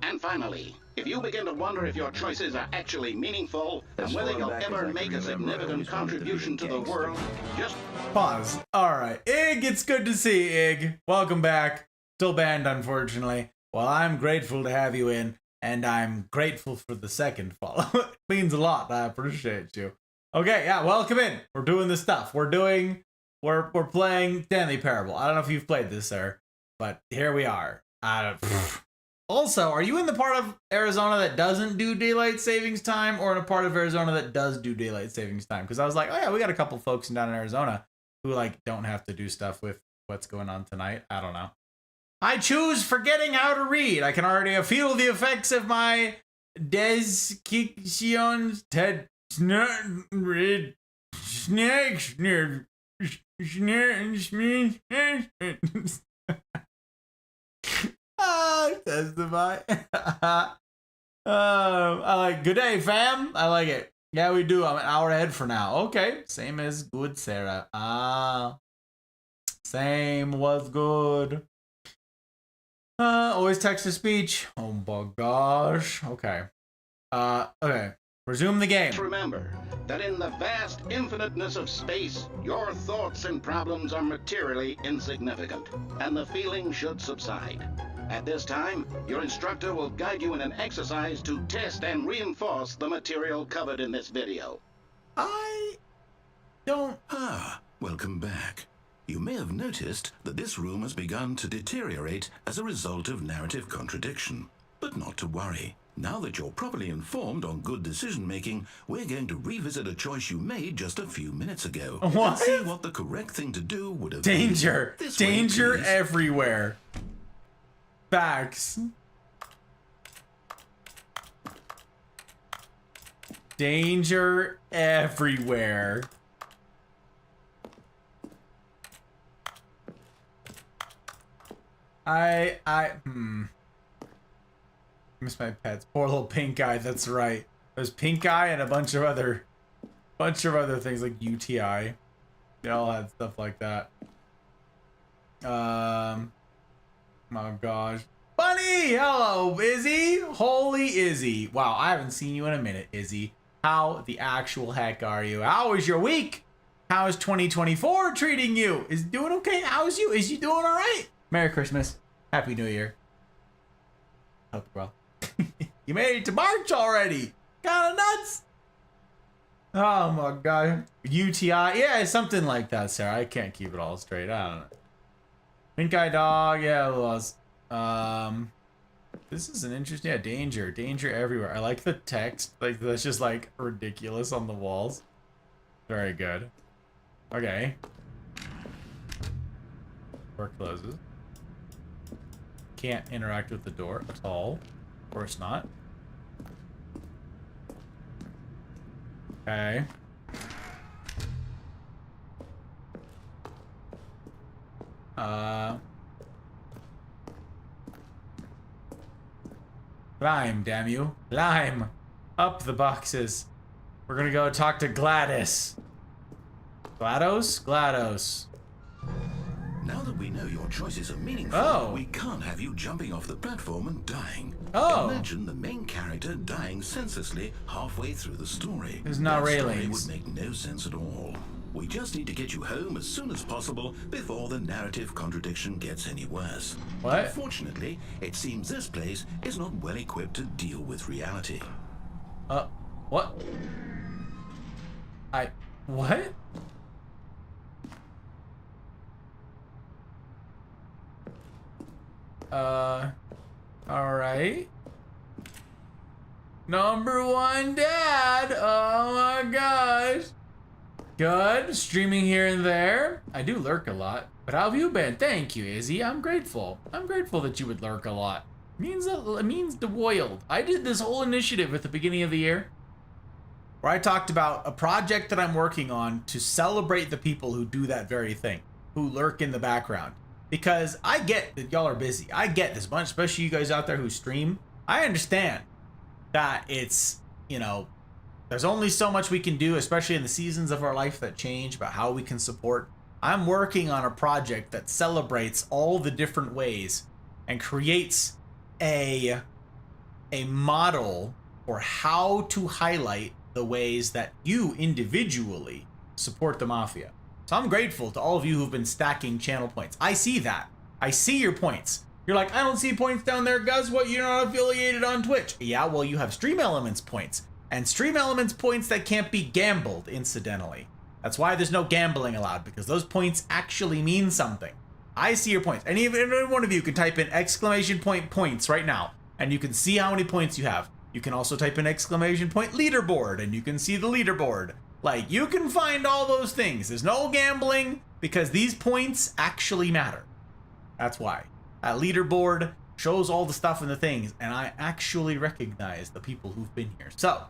And finally, if you begin to wonder if your choices are actually meaningful and whether you'll ever make a significant contribution to the world, just Pause. Alright. Ig, it's good to see you, Ig. Welcome back. Still banned, unfortunately. Well, I'm grateful to have you in, and I'm grateful for the second follow. It means a lot. I appreciate you. Okay, yeah, welcome in. We're doing this stuff. We're playing Stanley Parable. I don't know if you've played this, sir, but here we are. Also, are you in the part of Arizona that doesn't do daylight savings time, or in a part of Arizona that does do daylight savings time? Because I was like, oh yeah, we got a couple folks down in Arizona who like don't have to do stuff with what's going on tonight. I don't know. I choose forgetting how to read. I can already feel the effects of my desiccations. Snakes. Testify. I like good day, fam. I like it. Yeah, we do. I'm an hour ahead for now. Okay, same as good, Sarah. Same was good. Always text to speech. Oh my gosh. Okay. Okay. Resume the game. remember that in the vast infiniteness of space, your thoughts and problems are materially insignificant, and the feeling should subside. At this time, your instructor will guide you in an exercise to test and reinforce the material covered in this video. I don't... Welcome back. You may have noticed that this room has begun to deteriorate as a result of narrative contradiction. But not to worry. Now that you're properly informed on good decision-making, we're going to revisit a choice you made just a few minutes ago. What? And see what the correct thing to do would have Danger! been. This way, Danger please. everywhere. Facts. Danger everywhere. Miss my pets. Poor little pink eye, that's right. There's pink eye and a bunch of other things like UTI. They all had stuff like that. Oh gosh. Bunny! Hello, Izzy! Holy Izzy. Wow, I haven't seen you in a minute, Izzy. How the actual heck are you? How was your week? How is 2024 treating you? Is it doing okay? How's you? Is you doing alright? Merry Christmas. Happy New Year. Hope you're well. You made it to March already. Kinda nuts. Oh my god. UTI? Yeah, something like that, Sarah. I can't keep it all straight. I don't know. Pink eye dog. Yeah, it was. This is an interesting... Yeah, danger. Danger everywhere. I like the text. Like, that's just, like, ridiculous on the walls. Very good. Okay. Door closes. Can't interact with the door at all. Of course not. Okay. Climb, damn you. Climb! Up the boxes. We're gonna go talk to Gladys. GLaDOS? GLaDOS. Now that we know your choices are meaningful, Oh. we can't have you jumping off the platform and dying. Oh. Imagine the main character dying senselessly halfway through the story. There's no That story railings. would make no sense at all. We just need to get you home as soon as possible before the narrative contradiction gets any worse. What? Unfortunately, it seems this place is not well equipped to deal with reality. What? What? Alright. Number one dad! Oh my gosh! Good. Streaming here and there. I do lurk a lot. But how have you been? Thank you, Izzy. I'm grateful. I'm grateful that you would lurk a lot. It means the world. I did this whole initiative at the beginning of the year where I talked about a project that I'm working on to celebrate the people who do that very thing, who lurk in the background. Because I get that y'all are busy. I get this bunch, especially you guys out there who stream. I understand that it's, you know, there's only so much we can do, especially in the seasons of our life that change, about how we can support. I'm working on a project that celebrates all the different ways and creates a model for how to highlight the ways that you individually support the Mafia. So I'm grateful to all of you who've been stacking channel points. I see that. I see your points. You're like, I don't see points down there, Gus. What, you're not affiliated on Twitch? Yeah, well, you have Stream Elements points. And Stream Elements points that can't be gambled, incidentally. That's why there's no gambling allowed, because those points actually mean something. I see your points. Any one of you can type in exclamation point points right now, and you can see how many points you have. You can also type in exclamation point leaderboard, and you can see the leaderboard. Like, you can find all those things. There's no gambling, because these points actually matter. That's why. That leaderboard shows all the stuff and the things, and I actually recognize the people who've been here. So,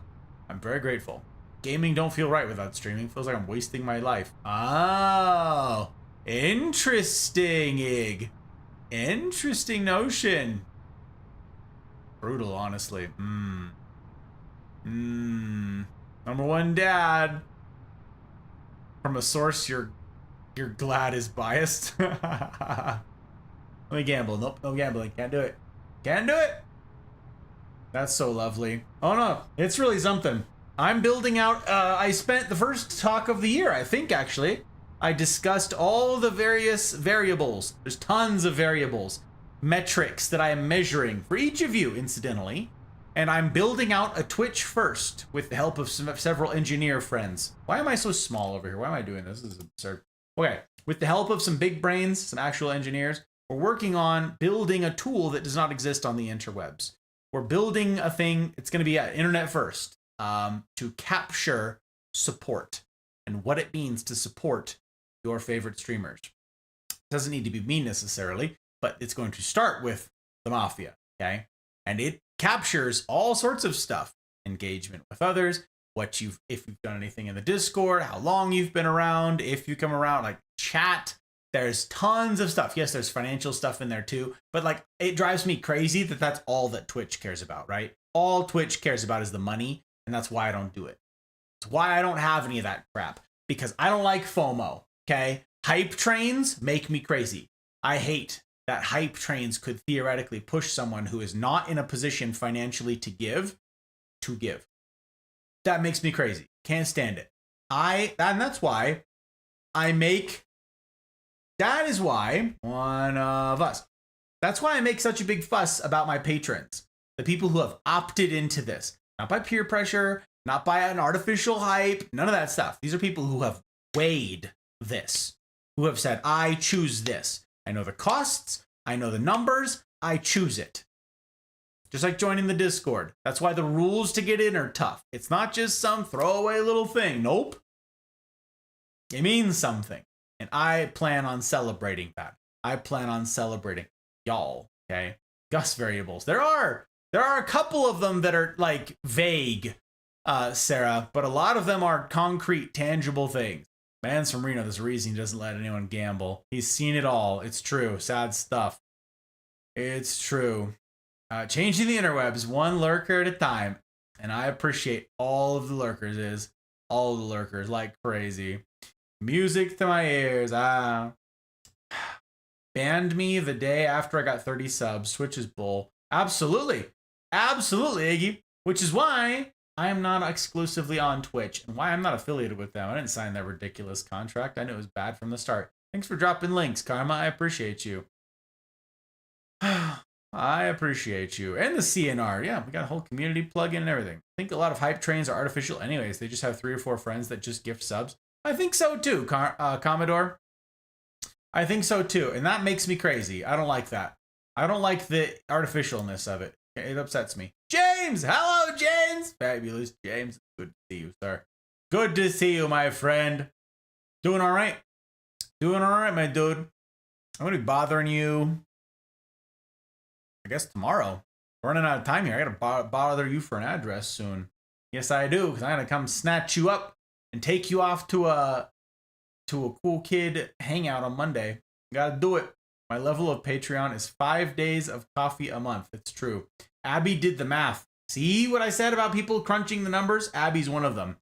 I'm very grateful. Gaming don't feel right without streaming. Feels like I'm wasting my life. Oh, interesting, Ig. Interesting notion. Brutal, honestly. Number one, Dad. From a source you're glad is biased. Let me gamble. Nope, no gambling. Can't do it. Can't do it. That's so lovely. Oh no, it's really something. I'm building out, I spent the first talk of the year, I think actually. I discussed all the various variables. There's tons of variables, metrics that I am measuring for each of you, incidentally. And I'm building out a Twitch first with the help of several engineer friends. Why am I so small over here? Why am I doing this? This is absurd. Okay, with the help of some big brains, some actual engineers, we're working on building a tool that does not exist on the interwebs. We're building a thing, it's gonna be internet first, to capture support and what it means to support your favorite streamers. It doesn't need to be me necessarily, but it's going to start with the Mafia, okay? And it captures all sorts of stuff. Engagement with others, if you've done anything in the Discord, how long you've been around, if you come around, like chat. There's tons of stuff. Yes, there's financial stuff in there too, but like it drives me crazy that that's all that Twitch cares about, right? All Twitch cares about is the money, and that's why I don't do it. It's why I don't have any of that crap, because I don't like FOMO, okay? Hype trains make me crazy. I hate that hype trains could theoretically push someone who is not in a position financially to give. That makes me crazy. Can't stand it. And that's why I make... That is why one of us. That's why I make such a big fuss about my patrons. The people who have opted into this. Not by peer pressure, not by an artificial hype, none of that stuff. These are people who have weighed this. Who have said, I choose this. I know the costs, I know the numbers, I choose it. Just like joining the Discord. That's why the rules to get in are tough. It's not just some throwaway little thing. Nope. It means something. And I plan on celebrating that. I plan on celebrating y'all, okay? Gus variables. There are a couple of them that are like vague, Sarah, but a lot of them are concrete, tangible things. Man's from Reno, there's a reason he doesn't let anyone gamble. He's seen it all. It's true. Sad stuff. It's true. Changing the interwebs one lurker at a time. And I appreciate all of the lurkers like crazy. Music to my ears. Banned me the day after I got 30 subs. Twitch is bull. Absolutely. Absolutely, Iggy. Which is why I am not exclusively on Twitch and why I'm not affiliated with them. I didn't sign that ridiculous contract. I knew it was bad from the start. Thanks for dropping links, Karma. I appreciate you. I appreciate you. And the CNR. Yeah, we got a whole community plugin and everything. I think a lot of hype trains are artificial anyways. They just have 3 or 4 friends that just gift subs. I think so too, Commodore. I think so too. And that makes me crazy. I don't like that. I don't like the artificialness of it. It upsets me. James! Hello, James! Fabulous, James. Good to see you, sir. Good to see you, my friend. Doing all right. Doing all right, my dude. I'm gonna be bothering you, I guess, tomorrow. We're running out of time here. I gotta bother you for an address soon. Yes, I do, because I'm gonna come snatch you up and take you off to a cool kid hangout on Monday. Gotta do it. My level of Patreon is 5 days of coffee a month. It's true. Abby did the math. See what I said about people crunching the numbers? Abby's one of them.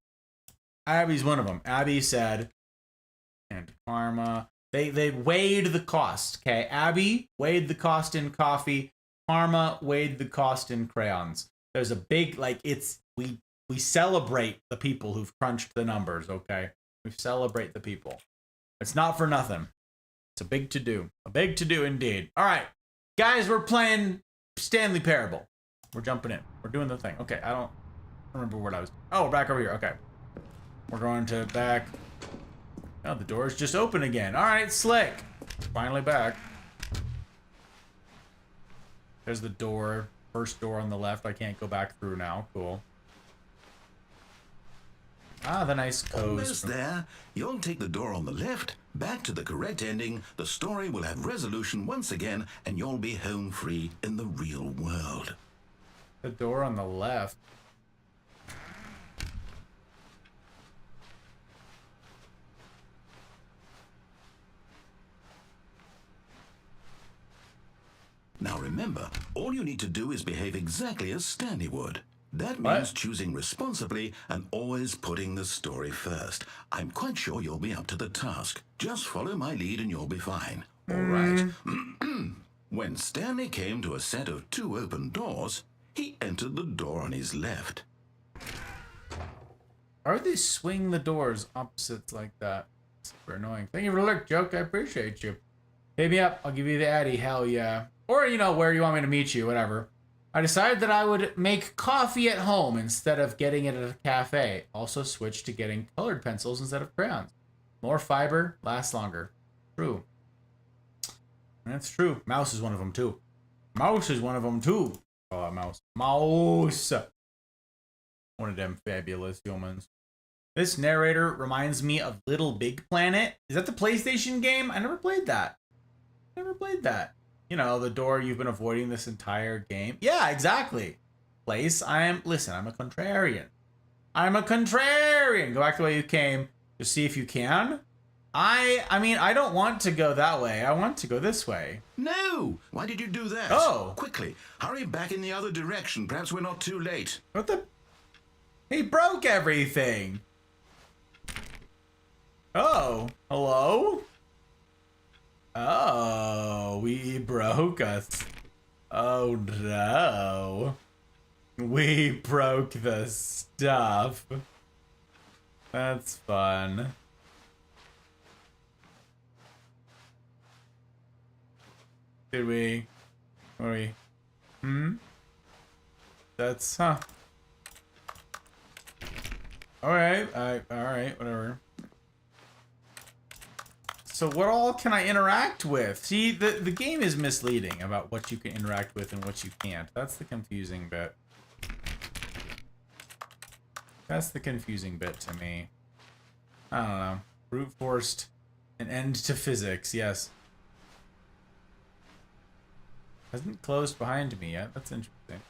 Abby's one of them. Abby said, and Karma, they weighed the cost. Okay, Abby weighed the cost in coffee. Karma weighed the cost in crayons. There's a big, like, it's, we celebrate the people who've crunched the numbers, okay? We celebrate the people. It's not for nothing. It's a big to-do. A big to-do indeed. All right, guys, we're playing Stanley Parable. We're jumping in. We're doing the thing. Okay, I don't remember what I was... Oh, we're back over here. Okay. We're going to back... Oh, the door's just open again. All right, slick. Finally back. There's the door. First door on the left. I can't go back through now. Cool. Ah, the nice coast. Almost there. You'll take the door on the left, back to the correct ending, the story will have resolution once again, and you'll be home free in the real world. The door on the left. Now remember, all you need to do is behave exactly as Stanley would. That means choosing responsibly and always putting the story first. I'm quite sure you'll be up to the task. Just follow my lead and you'll be fine. All right. When Stanley came to a set of 2 open doors, he entered the door on his left. Why would they swing the doors opposites like that? Super annoying. Thank you for the look, joke. I appreciate you. Hit me up. I'll give you the Addy. Hell yeah. Or, you know, where you want me to meet you, whatever. I decided that I would make coffee at home instead of getting it at a cafe. Also switched to getting colored pencils instead of crayons. More fiber, lasts longer. True. That's true. Mouse is one of them, too. Mouse is one of them, too. Oh, mouse. Mouse. One of them fabulous humans. This narrator reminds me of Little Big Planet. Is that the PlayStation game? I never played that. Never played that. You know, the door you've been avoiding this entire game. Yeah, exactly. Place, listen, I'm a contrarian. I'm a contrarian. Go back the way you came. Just see if you can. I mean, I don't want to go that way. I want to go this way. No! Why did you do that? Oh! Quickly, hurry back in the other direction. Perhaps we're not too late. What the? He broke everything. Oh, hello? Oh, we broke us. Oh no. We broke the stuff. That's fun. Did we? Were we? That's, huh. Alright, alright, whatever. So what all can I interact with? See, the game is misleading about what you can interact with and what you can't. That's the confusing bit. That's the confusing bit to me. I don't know. Brute forced an end to physics, yes. Hasn't closed behind me yet. That's interesting.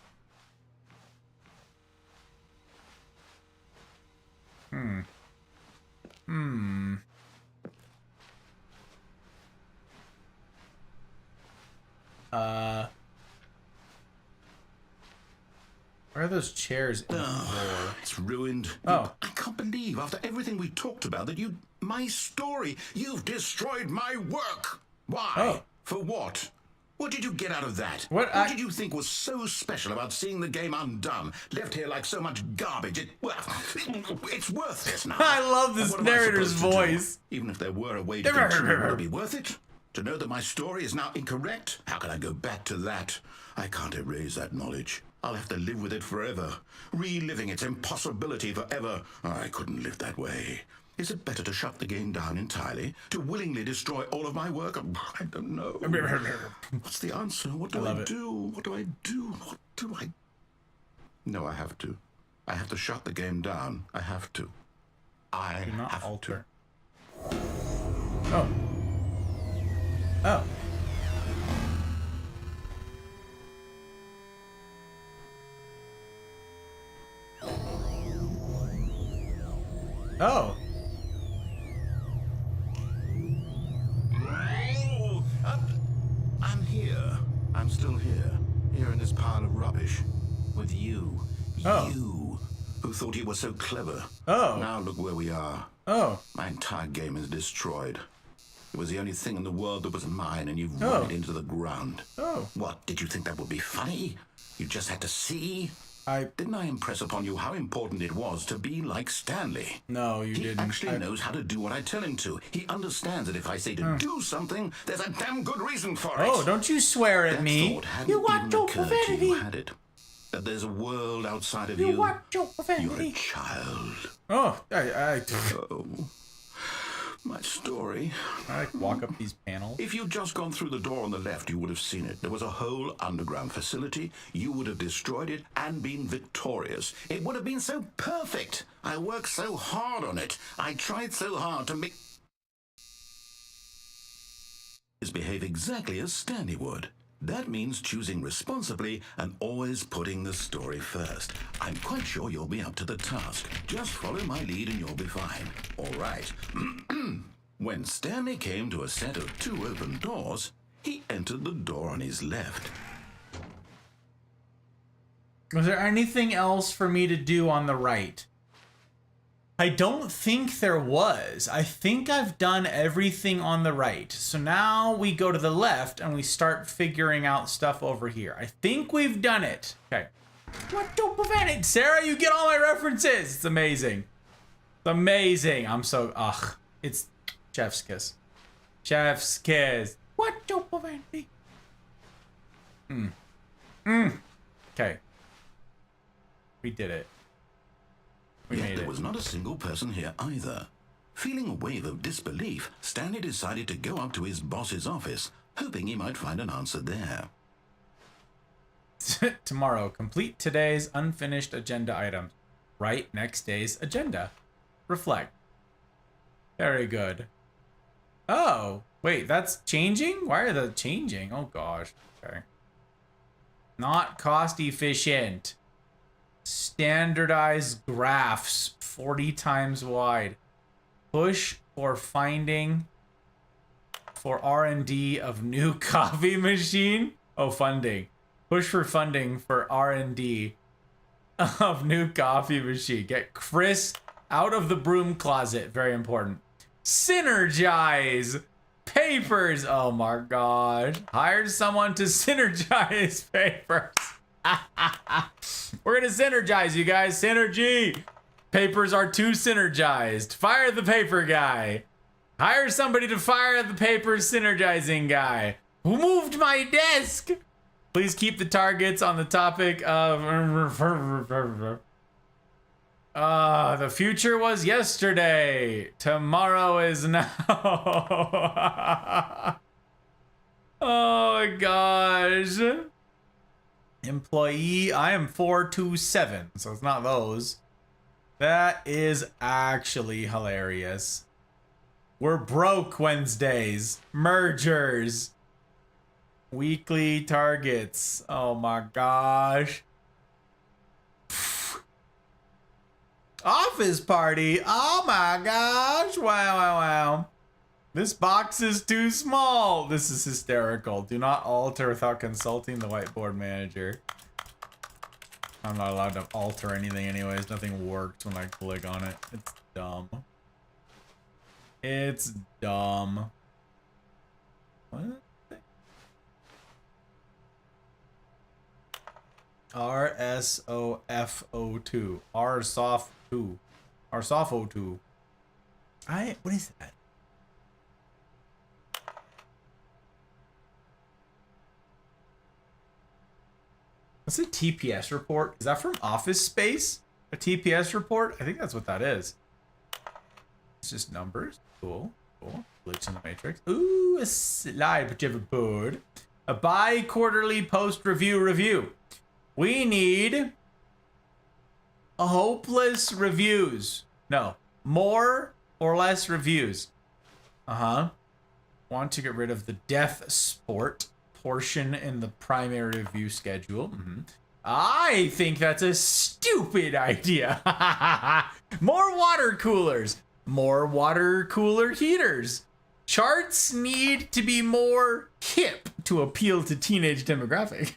Where are those chairs in the floor? It's ruined. Oh. I can't believe, after everything we talked about, that my story, you've destroyed my work. Why? Oh. For what? What did you get out of that? What did you think was so special about seeing the game undone, left here like so much garbage? It's worthless now. I love this narrator's voice. Even if there were a way to continue, would it be worth it? To know that my story is now incorrect? How can I go back to that? I can't erase that knowledge. I'll have to live with it forever, reliving its impossibility forever. I couldn't live that way. Is it better to shut the game down entirely? To willingly destroy all of my work? I don't know. What's the answer? What do I do? What do I do? What do I... No, I have to. I have to shut the game down. I have to. I Do not have alter. to. Oh. Oh. Oh. I'm here. I'm still here. Here in this pile of rubbish. With you. Oh. You. Who thought you were so clever. Oh. Now look where we are. Oh. My entire game is destroyed. It was the only thing in the world that was mine, and you've Oh. run it into the ground. Oh. What, did you think that would be funny? You just had to see? I... Didn't I impress upon you how important it was to be like Stanley? No, you He didn't. actually knows how to do what I tell him to. He understands that if I say to do something, there's a damn good reason for it. Oh, don't you swear at That me. thought hadn't You even want your occurred to profanity. you, had it? That there's a world outside of you. You want your You're a profanity. child. Oh, Oh, my story. I walk up these panels. If you'd just gone through the door on the left, you would have seen it. There was a whole underground facility. You would have destroyed it and been victorious. It would have been so perfect. I worked so hard on it. I tried so hard to make... behave exactly as Stanley would. That means choosing responsibly and always putting the story first. I'm quite sure you'll be up to the task. Just follow my lead and you'll be fine. All right. When Stanley came to a set of 2 open doors, he entered the door on his left. Was there anything else for me to do on the right? I don't think there was. I think I've done everything on the right. So now we go to the left and we start figuring out stuff over here. I think we've done it. Okay. What? Don't prevent it. Sarah, you get all my references. It's amazing. It's amazing. I'm so... Ugh. It's chef's kiss. Chef's kiss. What? Don't prevent me. Okay. We did it. We Yet made there it. was not a single person here either. Feeling a wave of disbelief, Stanley decided to go up to his boss's office, hoping he might find an answer there. Tomorrow, complete today's unfinished agenda items. Write next day's agenda. Reflect. Very good. Oh, wait, that's changing? Why are they changing? Oh gosh. Okay. Not cost efficient. Standardized graphs 40 times wide. Push for finding for R&D of new coffee machine. Oh, funding. Push for funding for R&D of new coffee machine. Get Chris out of the broom closet. Very important. Synergize papers. Oh my gosh. Hire someone to synergize papers. We're gonna synergize, you guys. Synergy. Papers are too synergized. Fire the paper guy. Hire somebody to fire the paper synergizing guy. Who moved my desk? Please keep the targets on the topic of... the future was yesterday. Tomorrow is now. Oh my gosh. Employee, I am 427, so it's not those. That is actually hilarious. We're broke Wednesdays. Mergers. Weekly targets. Oh my gosh. Office party. Oh my gosh. Wow, wow, wow. This box is too small. This is hysterical. Do not alter without consulting the whiteboard manager. I'm not allowed to alter anything anyways. Nothing worked when I click on it. It's dumb. It's dumb. What? RSOF02. RSOF2. RSOF02. What is that? What's a TPS report? Is that from Office Space? A TPS report? I think that's what that is. It's just numbers. Cool. Cool. Glitch in the matrix. Ooh, a slide board. A bi-quarterly post-review review. We need a hopeless reviews. No, more or less reviews. Want to get rid of the death sport portion in the primary review schedule. I think that's a stupid idea. More water coolers. More water cooler heaters. Charts need to be more hip to appeal to teenage demographic.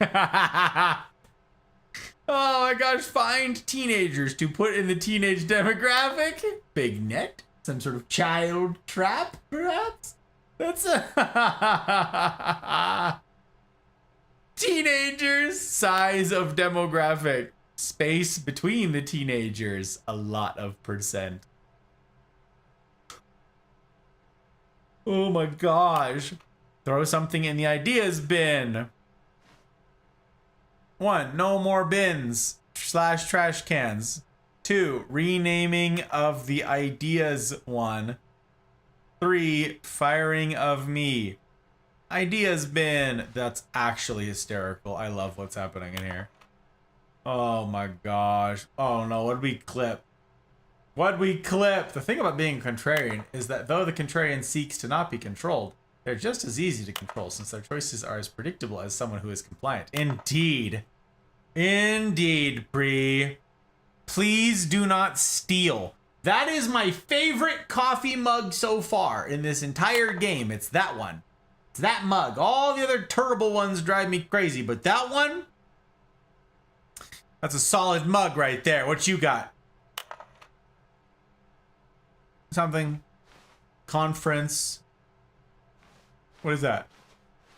Oh my gosh, find teenagers to put in the teenage demographic. Big net? Some sort of child trap, perhaps? That's a... Teenagers, size of demographic. Space between the teenagers, a lot of percent. Oh my gosh. Throw something in the ideas bin. 1, no more bins / trash cans. 2, renaming of the ideas one. 3, firing of me. Ideas bin. That's actually hysterical. I love what's happening in here. Oh my gosh. Oh no, what'd we clip? What'd we clip? The thing about being contrarian is that though the contrarian seeks to not be controlled, they're just as easy to control since their choices are as predictable as someone who is compliant. Indeed. Indeed, Bree. Please do not steal. That is my favorite coffee mug so far in this entire game. It's that one. It's that mug. All the other terrible ones drive me crazy, but that one, that's a solid mug right there. What you got? Something. Conference. What is that?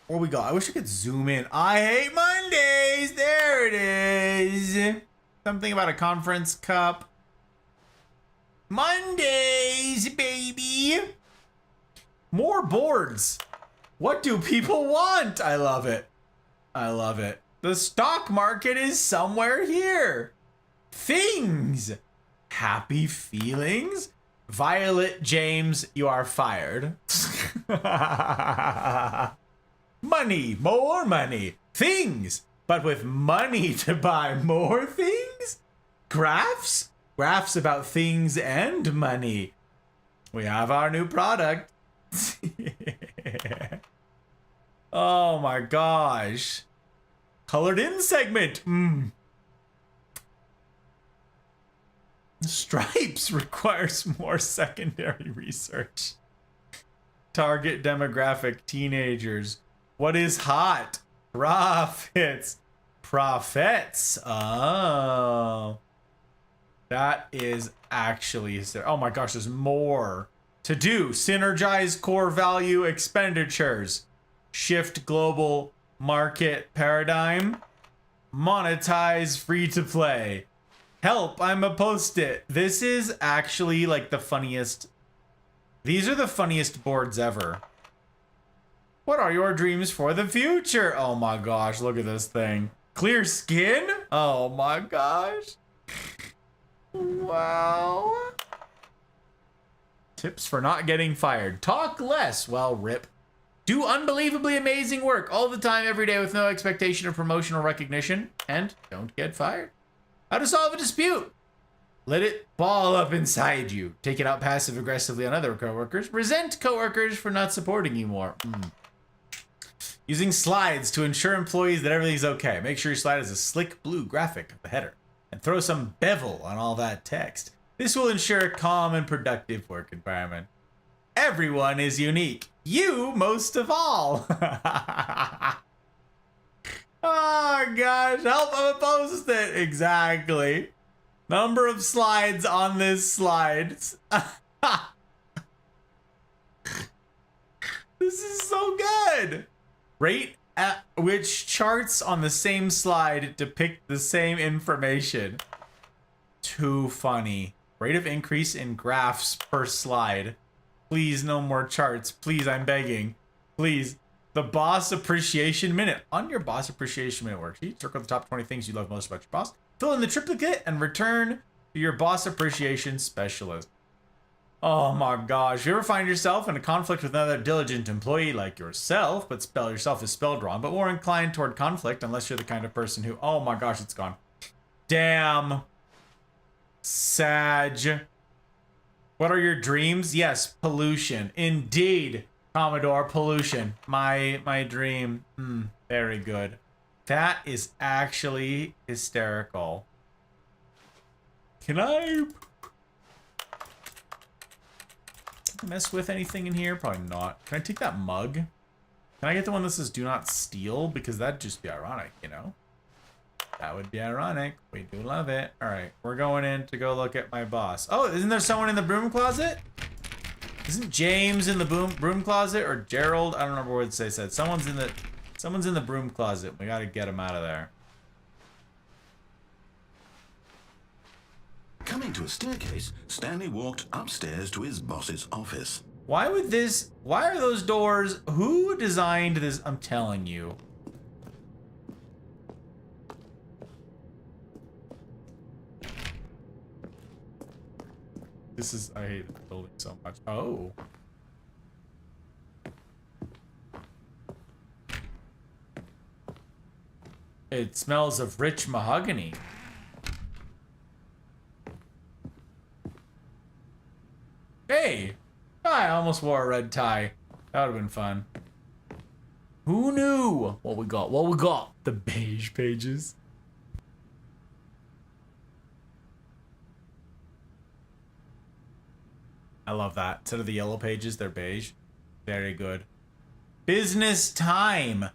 What we got? I wish I could zoom in. I hate Mondays. There it is. Something about a conference cup. Mondays, baby. More boards. What do people want? I love it. I love it. The stock market is somewhere here. Things. Happy feelings. Violet James, you are fired. Money, more money. Things. But with money to buy more things? Graphs? Graphs about things and money. We have our new product. Oh my gosh. Colored in segment. Stripes requires more secondary research. Target demographic, teenagers. What is hot? Profits. Profits. Oh. That is actually... Oh my gosh, there's more to do. Synergize core value expenditures. Shift global market paradigm. Monetize free to play. Help, I'm a post-it. This is actually like the funniest. These are the funniest boards ever. What are your dreams for the future? Oh my gosh, look at this thing. Clear skin? Oh my gosh. Wow. Tips for not getting fired. Talk less. Well, rip. Do unbelievably amazing work all the time, every day with no expectation of promotion or recognition. And don't get fired. How to solve a dispute. Let it ball up inside you. Take it out passive-aggressively on other coworkers. Resent coworkers for not supporting you more. Using slides to ensure employees that everything's okay. Make sure your slide has a slick blue graphic at the header. And throw some bevel on all that text. This will ensure a calm and productive work environment. Everyone is unique. You most of all. Oh gosh, help, I'm a post-it. Exactly. Number of slides on this slide. This is so good. Rate at which charts on the same slide depict the same information. Too funny. Rate of increase in graphs per slide. Please, no more charts. Please, I'm begging. Please. The Boss Appreciation Minute. On your Boss Appreciation Minute worksheet, circle the top 20 things you love most about your boss. Fill in the triplicate and return to your Boss Appreciation Specialist. Oh my gosh. You ever find yourself in a conflict with another diligent employee like yourself, but spell yourself is spelled wrong, but more inclined toward conflict unless you're the kind of person who... Oh my gosh, it's gone. Damn. Sag. What are your dreams? Yes, pollution. Indeed, Commodore, pollution. My dream. Very good. That is actually hysterical. Can I mess with anything in here? Probably not. Can I take that mug? Can I get the one that says do not steal? Because that'd just be ironic, you know? That would be ironic. We do love it. All right, we're going in to go look at my boss. Oh, isn't there someone in the broom closet? Isn't James in the broom closet or Gerald? I don't remember what they said. Someone's in the broom closet. We gotta get him out of there. Coming to a staircase, Stanley walked upstairs to his boss's office. Why are those doors? Who designed this? I'm telling you. I hate this building so much. Oh. It smells of rich mahogany. Hey! I almost wore a red tie. That would have been fun. Who knew? What we got? What we got? The beige pages. I love that. Instead of the yellow pages, they're beige. Very good. Business time.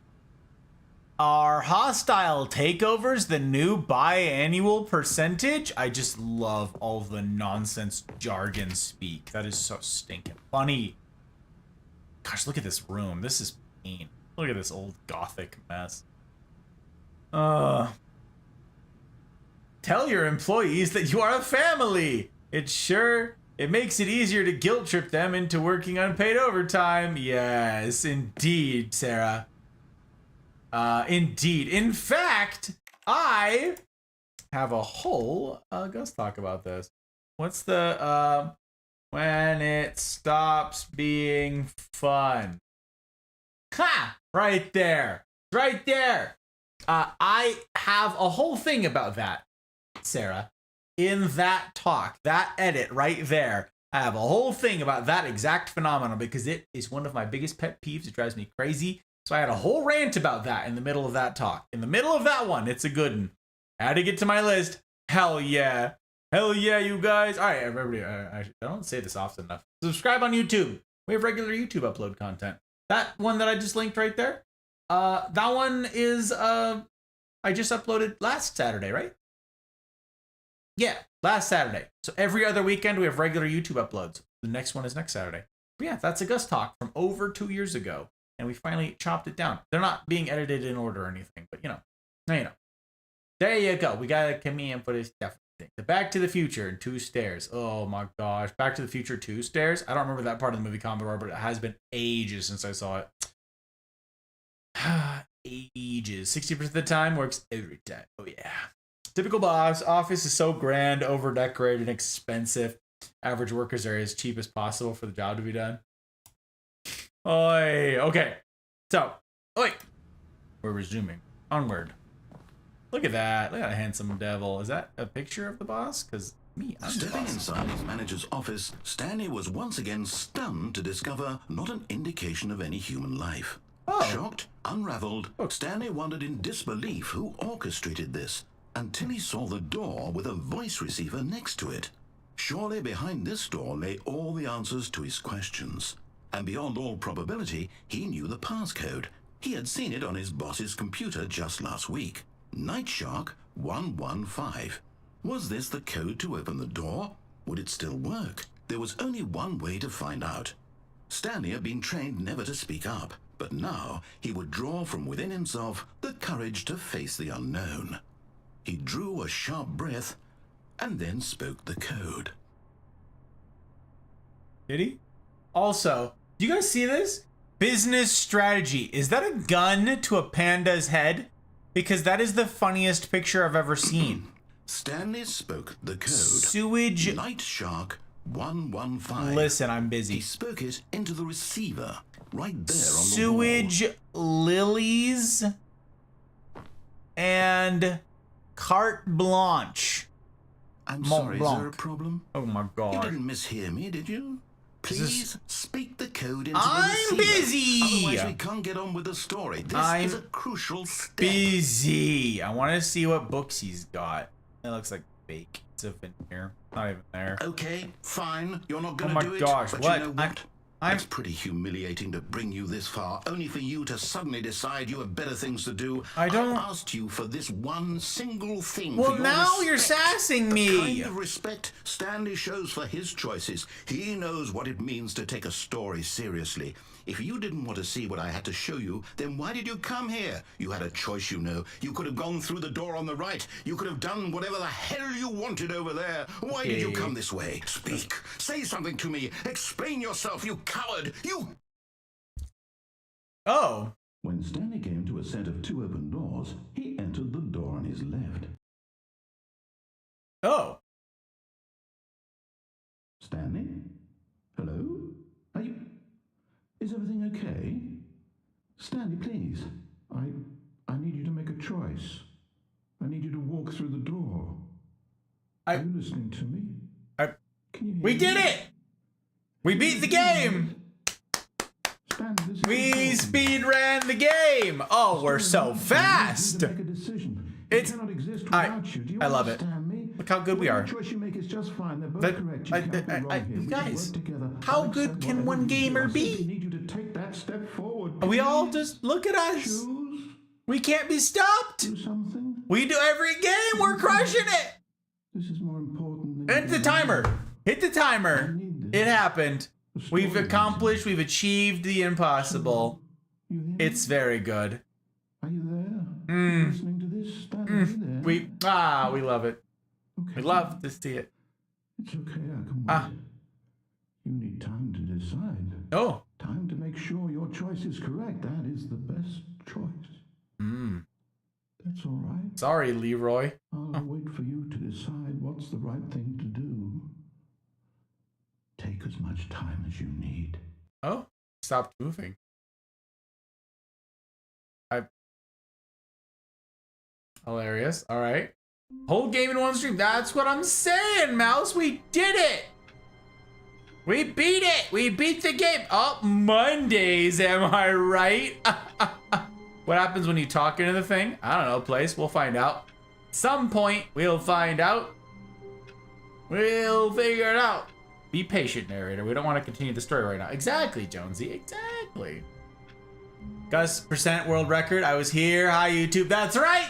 Are hostile takeovers the new biannual percentage? I just love all of the nonsense jargon speak. That is so stinking funny. Gosh, look at this room. This is mean. Look at this old gothic mess. Tell your employees that you are a family. It makes it easier to guilt trip them into working unpaid overtime. Yes, indeed, Sarah. Indeed. In fact, I have a whole ghost talk about this. What's the when it stops being fun? Ha! Right there. Right there. I have a whole thing about that, Sarah. In that talk, that edit right there, I have a whole thing about that exact phenomenon because it is one of my biggest pet peeves. It drives me crazy. So I had a whole rant about that in the middle of that talk. In the middle of that one, it's a good one. Adding it to my list. Hell yeah. Hell yeah, you guys. All right, everybody. I don't say this often enough. Subscribe on YouTube. We have regular YouTube upload content. That one that I just linked right there. That one is I just uploaded last Saturday, right? Yeah, last Saturday. So every other weekend we have regular YouTube uploads. The next one is next Saturday. But yeah, that's a Gus talk from over 2 years ago. And we finally chopped it down. They're not being edited in order or anything, but you know. There you go. We got a command for this stuff. The Back to the Future and 2 stairs. Oh my gosh. Back to the Future 2 stairs. I don't remember that part of the movie, Commodore, but it has been ages since I saw it. Ages. 60% of the time works every time. Oh yeah. Typical boss. Office is so grand, over-decorated, and expensive. Average workers are as cheap as possible for the job to be done. Oi. Okay. So, we're resuming. Onward. Look at that. Look at that handsome devil. Is that a picture of the boss? Because I'm the Stepping boss. inside his manager's office, Stanley was once again stunned to discover not an indication of any human life. Oh. Shocked, unraveled, Stanley wondered in disbelief who orchestrated this, until he saw the door with a voice receiver next to it. Surely behind this door lay all the answers to his questions. And beyond all probability, he knew the passcode. He had seen it on his boss's computer just last week. Nightshark 115. Was this the code to open the door? Would it still work? There was only one way to find out. Stanley had been trained never to speak up, but now he would draw from within himself the courage to face the unknown. He drew a sharp breath and then spoke the code. Did he? Also, do you guys see this? Business strategy. Is that a gun to a panda's head? Because that is the funniest picture I've ever seen. Stanley spoke the code. Sewage. Nightshark 115. Listen, I'm busy. He spoke it into the receiver right there on Sewage, the wall. I'm Mont sorry, is there a Blanc. problem? Oh my You god. didn't mishear me, did you? Please speak the code into I'm the receiver. busy! Otherwise we can't get on with the story. This I'm is a crucial step. Busy. I want to see what books he's got. It looks like fake. It's a veneer. Not even there. Okay, fine. You're not going Oh to my do gosh, it. But what? you know what? I'm It's pretty humiliating to bring you this far, only for you to suddenly decide you have better things to do. I don't- asked you for this one single thing. Well, for your now you're respect. sassing The me. kind of respect Stanley shows for his choices. He knows what it means to take a story seriously. If you didn't want to see what I had to show you, then why did you come here? You had a choice, you know. You could have gone through the door on the right. You could have done whatever the hell you wanted over there. Why did you Okay. come this way? Speak. Say something to me. Explain yourself, you coward. You... Oh. When Stanley came to a set of 2 open doors, he entered the door on his left. Oh. Stanley? Hello? Are you... Is everything okay? Stanley, please. I need you to make a choice. I need you to walk through the door. Are you listening to me? Can you hear We me? did it! We beat the game! Stanley, this is We important. speed ran the game! Oh, we're so fast! You need to make a decision. It's- It cannot exist I- without you. Do you I love it. understand me? Look how good we are. Whatever choice you make is just fine. They're both That- correct. You can't be wrong here. you We can guys, work together. how I'll good accept can whatever one you do. gamer I simply be? need you to take that step forward. We all Please. just look at us. Choose. We can't be stopped. Do something. We do every game. We're crushing it. This is more important than Hit the timer. Hit the timer. It happened. We've accomplished, we've achieved the impossible. You hear me? It's very good. Are you there? Are you listening to this? Stanley, are you there? We love it. Okay. We love to see it. It's okay. I can wait. Ah. You need time to decide. Oh. Time to make sure your choice is correct. That is the best choice. That's all right. Sorry, Leroy. I'll wait for you to decide what's the right thing to do. Take as much time as you need. Oh, stopped moving. Hilarious. All right. Whole game in one stream. That's what I'm saying, Mouse. We did it. We beat it. We beat the game. Oh, Mondays, am I right? What happens when you talk into the thing? I don't know, place. We'll find out. Some point, we'll find out. We'll figure it out. Be patient, narrator. We don't want to continue the story right now. Exactly, Jonesy. Exactly. Gus, percent world record. I was here. Hi, YouTube. That's right.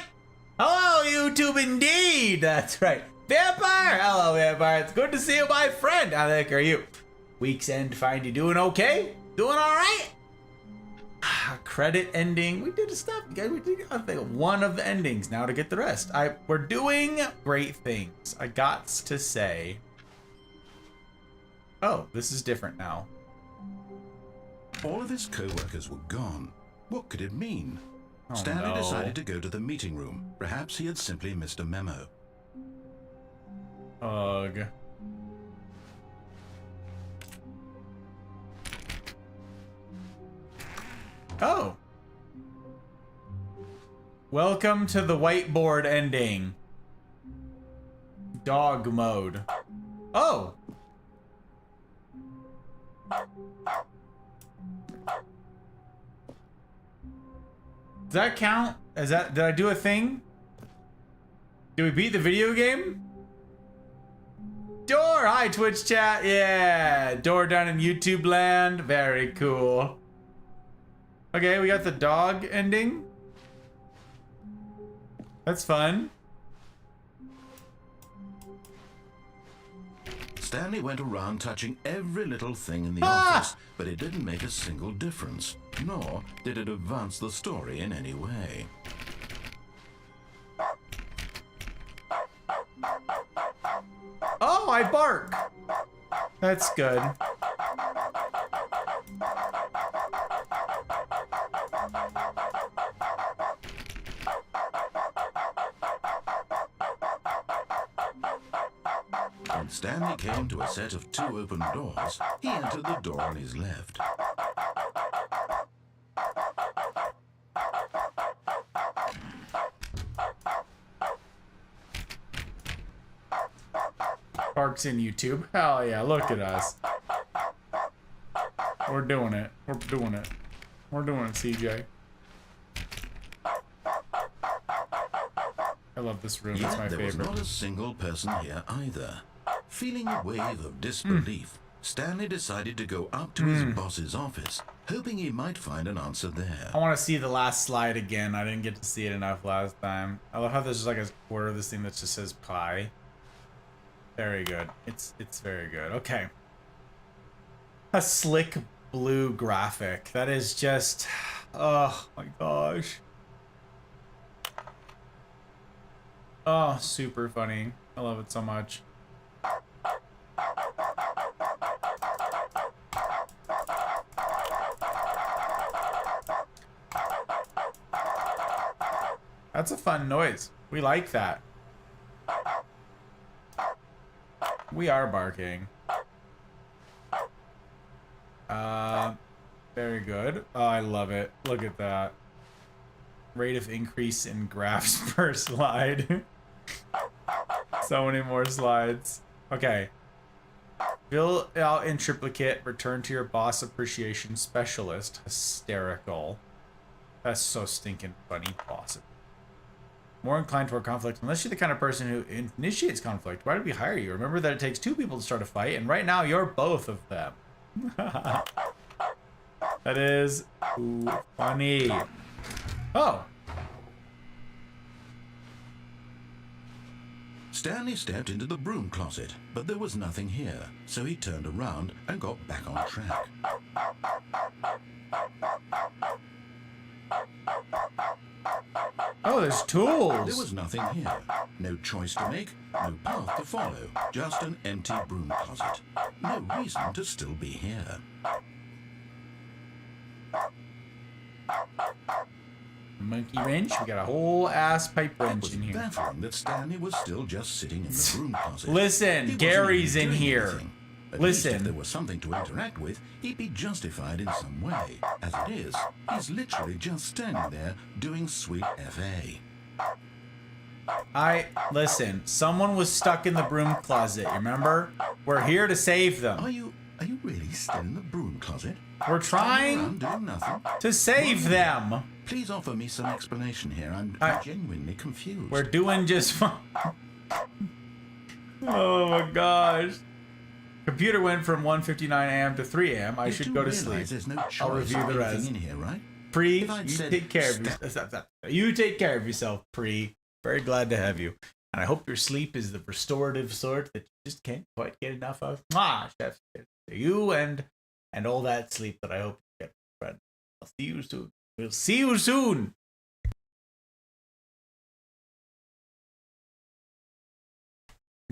Hello, YouTube, indeed. That's right. Vampire. Hello, Vampire. It's good to see you, my friend. How the heck are you? Week's end. Find you doing okay? Doing all right? Credit ending. We did stuff, guys. We did, I think, one of the endings. Now to get the rest. We're doing great things. I got to say. Oh, this is different now. All of his co-workers were gone. What could it mean? Oh, Stanley no. decided to go to the meeting room. Perhaps he had simply missed a memo. Ugh. Oh. Welcome to the whiteboard ending. Dog mode. Oh. Does that count? Did I do a thing? Did we beat the video game? Door, hi Twitch chat, yeah. Door down in YouTube land, very cool. Okay, we got the dog ending. That's fun. Stanley went around touching every little thing in the office, but it didn't make a single difference, nor did it advance the story in any way. Oh, I bark. That's good. When Stanley came to a set of 2 open doors, he entered the door on his left. parks in YouTube. Hell yeah, look at us. We're doing it. We're doing it. We're doing it, CJ. I love this room. It's my there favorite. was not a single person here either. Feeling a wave of disbelief, Stanley decided to go up to his boss's office, hoping he might find an answer there. I want to see the last slide again. I didn't get to see it enough last time. I love how there's like a quarter of this thing that just says pie. Very good. It's very good. Okay. A slick blue graphic. That is just... Oh my gosh. Oh, super funny. I love it so much. That's a fun noise. We like that. We are barking. Very good. Oh, I love it. Look at that. Rate of increase in graphs per slide. So many more slides. Okay. Fill out in triplicate. Return to your boss appreciation specialist. Hysterical. That's so stinking funny. Awesome. More inclined toward conflict. Unless you're the kind of person who initiates conflict, why did we hire you? Remember that it takes two people to start a fight, and right now you're both of them. That is funny. Oh. Stanley stepped into the broom closet, but there was nothing here, so he turned around and got back on track. Oh, there's tools. There was nothing here. No choice to make, no path to follow, just an empty broom closet. No reason to still be here. Monkey wrench. We got a whole ass pipe It wrench was in here. baffling that Stanley was still just sitting in the broom closet. Listen, He wasn't Gary's even in doing here. anything. At least Listen. if there was something to interact with, he'd be justified in some way. As it is, he's literally just standing there doing sweet FA. Listen, someone was stuck in the broom closet, remember? We're here to save Are them. you really still in the broom closet? We're Standing trying around doing nothing? to save them. Please offer me some explanation here. I'm genuinely confused. We're doing just fine. Oh my gosh. Computer went from 1:59 a.m. to 3 a.m. I You should do go to realize sleep. There's no choice I'll review of the anything rest. in here, right? Pre, If I'd you said take care of step- yourself. You take care of yourself, Pre. Very glad to have you. And I hope your sleep is the restorative sort that you just can't quite get enough of. Mwah, chef. To you and all that sleep that I hope you get, friend. I'll see you soon. We'll see you soon.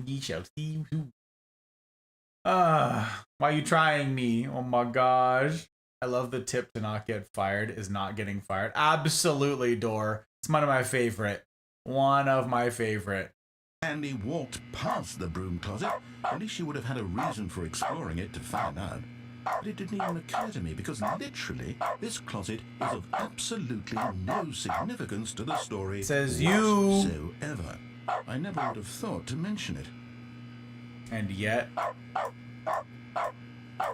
We shall see you soon. Why are you trying me? Oh my gosh. I love the tip to not get fired is not getting fired. Absolutely, Door. It's one of my favorite. One of my favorite. And he walked past the broom closet. At least you would have had a reason for exploring it to find out. But it didn't even occur to me because literally this closet is of absolutely no significance to the story Says you. whatsoever. I never would have thought to mention it. And yet,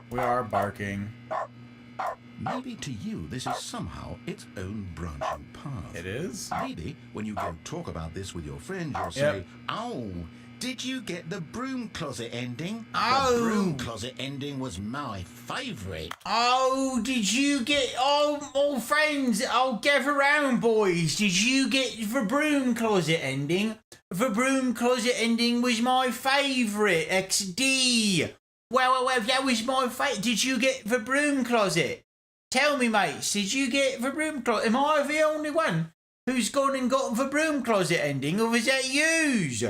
we are barking. Maybe to you this is somehow its own branching path. It is? Maybe when you go talk about this with your friends, you'll Yep. say, "Oh, did you get the broom closet ending? Oh. The broom closet ending was my favourite." Oh, did you get all friends? Oh, gather round, boys. Did you get the broom closet ending? The broom closet ending was my favourite. XD. Well, that was my favourite. Did you get the broom closet? Tell me, mates, did you get the broom closet? Am I the only one who's gone and got the broom closet ending, or was that yous?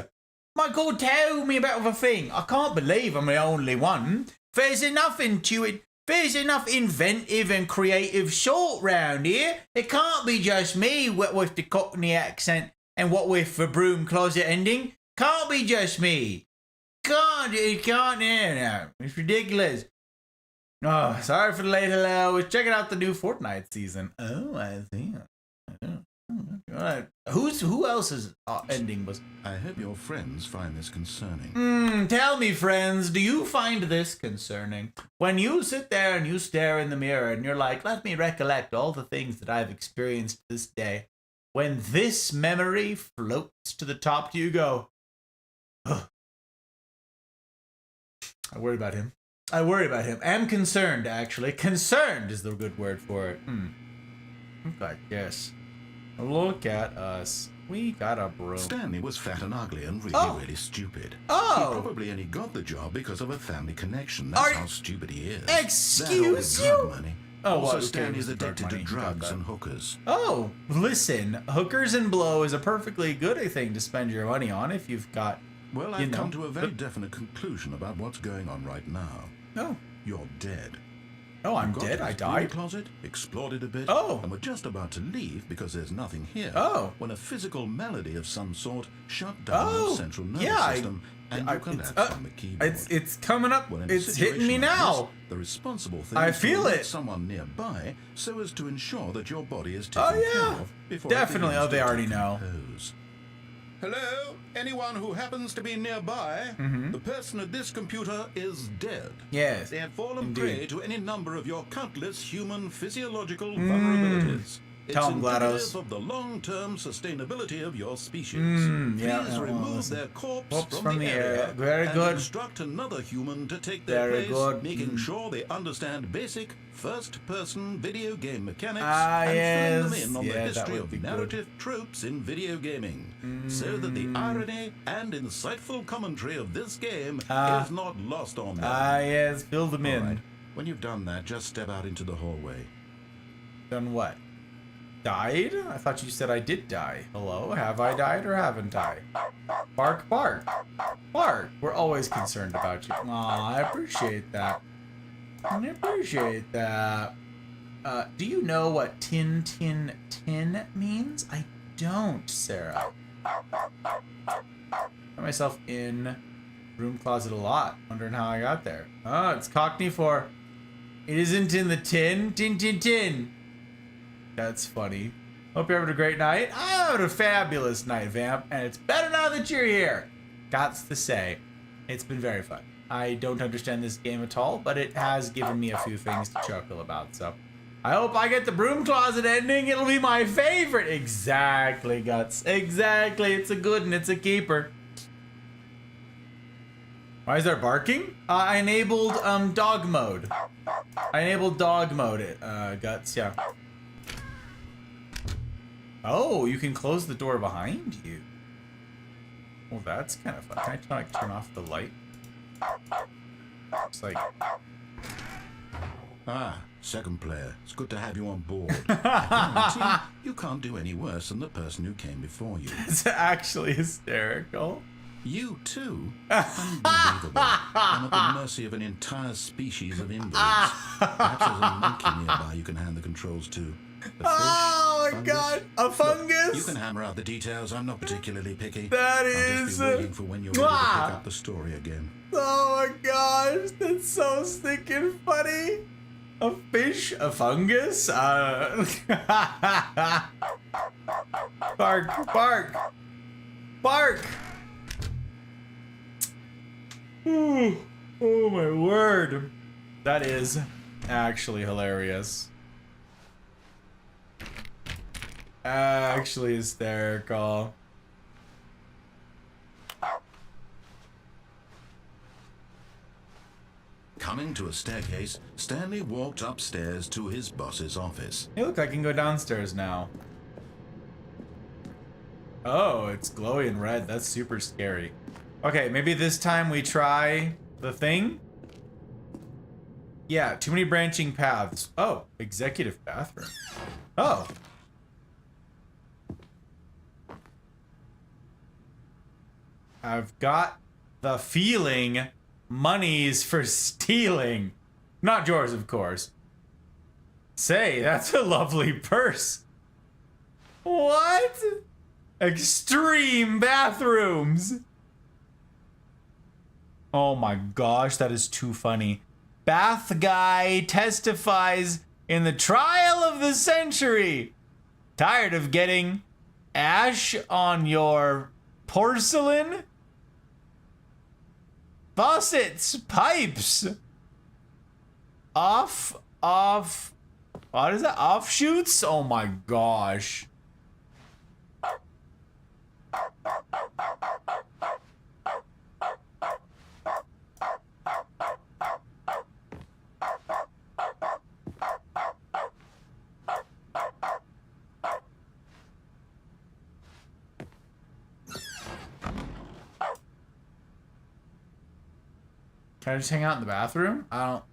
My God, tell me about the thing. I can't believe I'm the only one. There's enough into it. There's enough inventive and creative sort round here. It can't be just me with the Cockney accent and what with the broom closet ending. Can't be just me. It can't. No. It's ridiculous. Oh, sorry for the late hello. I was checking out the new Fortnite season. Oh, I see. Who else's ending was? I hope your friends find this concerning. Tell me, friends, do you find this concerning? When you sit there and you stare in the mirror and you're like, let me recollect all the things that I've experienced this day. When this memory floats to the top, do you go, ugh. I worry about him. I'm concerned, actually. Concerned is the good word for it. Look at this. Look at us. We got a broom. Stanley was fat and ugly and really stupid. He probably only got the job because of a family connection. That's how stupid he is. Excuse That or you? drug money. Oh, Also, well, Stanley's drug addicted to money. drugs and hookers. Oh, listen. Hookers and blow is a perfectly good thing to spend your money on if you've got... Well, I've come to a very definite conclusion about what's going on right now. Oh. You're dead. Oh, I'm You got dead? to I this broom died? closet, explored it a bit, Oh. and were just about to leave because there's nothing here. Oh. When a physical malady of some sort shut down your central nervous system and you collapsed on the keyboard. It's coming up. Well, in a It's hitting me situation like now. this, the responsible thing I is feel to alert it. someone nearby so as to ensure that your body is Oh, taken care yeah. of before Definitely. it begins Oh, they to already know. decompose. Hello? Anyone who happens to be nearby? The person at this computer is dead. Yes. They have fallen Indeed. prey to any number of your countless human physiological vulnerabilities. It's Tell 'em, indicative GLaDOS. of the long-term sustainability of your species. yeah, Please well, remove listen. their corpse Corpse from the area Very and good. instruct another human to take their Very place, good. making sure they understand basic first-person video game mechanics Ah, and filling them yes. in on the Yeah, that history would of be good. narrative tropes in video gaming, so that the irony and insightful commentary of this game is not lost on them. Yes. Fill them in. All right. When you've done that, just step out into the hallway. Done what? Died? I thought you said I did die. Hello? Have I died or haven't I? Bark, bark. Bark. We're always concerned about you. Aw, I appreciate that. I appreciate that. Do you know what tin, tin, tin means? I don't, Sarah. Got myself in room closet a lot. Wondering how I got there. Oh, it's Cockney for it isn't in the tin. Tin, tin, tin. That's funny. Hope you're having a great night. I'm having a fabulous night, Vamp, and it's better now that you're here. Gots to say, it's been very fun. I don't understand this game at all, but it has given me a few things to chuckle about, so I hope I get the broom closet ending. It'll be my favorite. Exactly, Guts. Exactly. It's a good and it's a keeper. Why is there barking? I enabled dog mode. I enabled dog mode it, Guts, yeah. Oh, you can close the door behind you. Well, that's kind of fun. Can I like turn off the light? It's like... Ah, second player. It's good to have you on board. I guarantee you can't do any worse than the person who came before you. It's actually hysterical. You too? Unbelievable. I'm at the mercy of an entire species of invalids. Perhaps there's a monkey nearby you can hand the controls to. A fish, Oh my fungus? god, a fungus? Look, you can hammer out the details. I'm not particularly picky. That I'll is... just be waiting for when you're ready to pick up the story again. Oh my gosh, that's so stinking funny. A fish, a fungus, bark, bark, bark. Ooh, oh my word. That is actually hilarious. Actually hysterical. Coming to a staircase, Stanley walked upstairs to his boss's office. Hey, look, I can go downstairs now. Oh, it's glowy and red. That's super scary. Okay, maybe this time we try the thing? Yeah, too many branching paths. Oh, executive bathroom. Oh. I've got the feeling money's for stealing. Not yours, of course. Say, that's a lovely purse. What? Extreme bathrooms. Oh my gosh, that is too funny. Bath guy testifies in the trial of the century. Tired of getting ash on your porcelain? Faucets, pipes. What is that? Offshoots? Oh my gosh. Can I just hang out in the bathroom? I don't...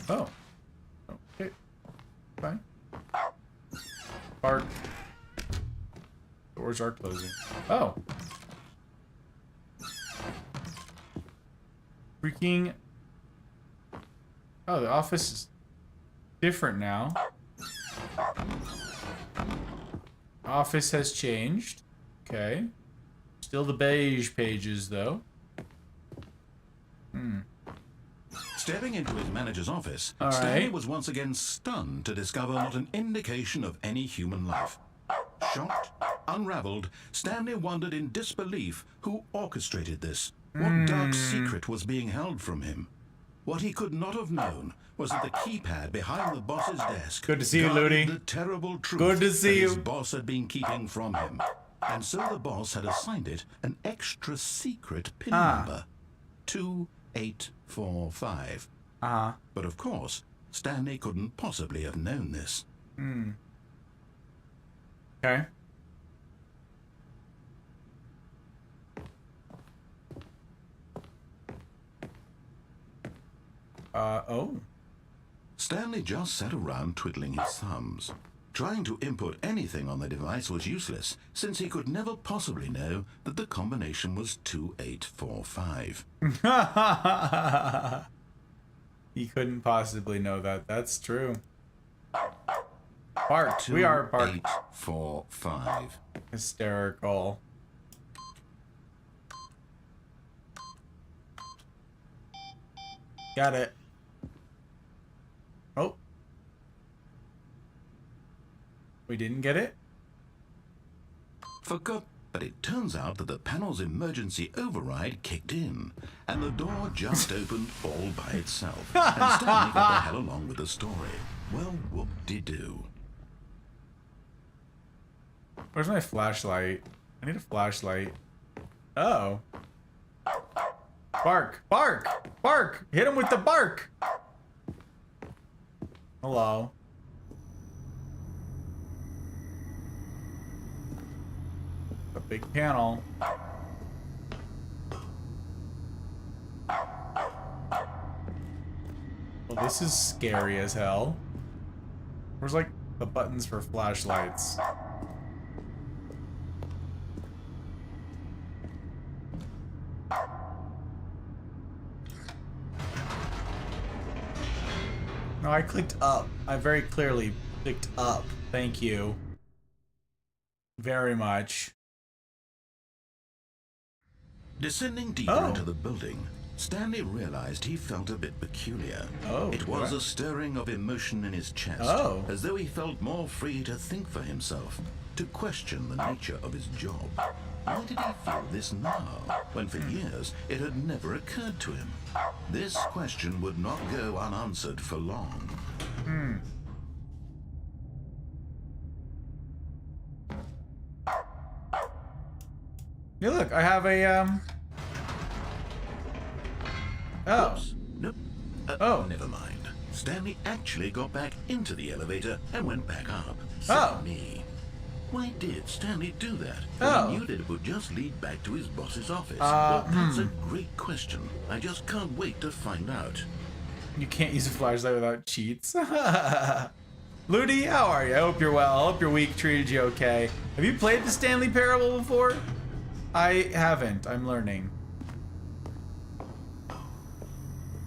Oh. Okay. Fine. Bark. Doors are closing. Oh. Freaking... Oh, the office is different now. Office has changed. Okay. Still the beige pages, though. Stepping into his manager's office, All Stanley right. was once again stunned to discover not an indication of any human life. Shocked, unraveled, Stanley wondered in disbelief who orchestrated this. What dark secret was being held from him? What he could not have known was that the keypad behind the boss's desk Good to see you, guarded Ludi. the terrible truth Good to see that his you. boss had been keeping from him. And so the boss had assigned it an extra secret PIN number. 2845. But of course, Stanley couldn't possibly have known this. Okay. Oh. Stanley just sat around twiddling his thumbs. Trying to input anything on the device was useless, since he could never possibly know that the combination was 2845. He couldn't possibly know that. That's true. Bark. We are bark. 2845. Hysterical. Got it. Oh. We didn't get it? Forgot, but it turns out that the panel's emergency override kicked in, and the door just opened all by itself. And Stanley got the hell along with the story. Well, whoop-de-doo. Where's my flashlight? I need a flashlight. Oh. Bark! Bark! Bark! Hit him with the bark! Hello. A big panel. Well, this is scary as hell. Where's like the buttons for flashlights? No, I clicked up. I very clearly clicked up. Thank you. Very much. Descending deeper Oh. into the building, Stanley realized he felt a bit peculiar. Oh, it was what? a stirring of emotion in his chest, Oh. as though he felt more free to think for himself, to question the nature of his job. Why did he feel this now, when for years it had never occurred to him? This question would not go unanswered for long. Yeah, look, I have a, Oh. Oops. Nope. Oh. Never mind. Stanley actually got back into the elevator and went back up. Oh. Silly me. Why did Stanley do that? Oh. When he knew that it would just lead back to his boss's office. Uh, Well, that's a great question. I just can't wait to find out. You can't use a flashlight without cheats. Ludi, how are you? I hope you're well. I hope your week treated you okay. Have you played the Stanley Parable before? I haven't. I'm learning.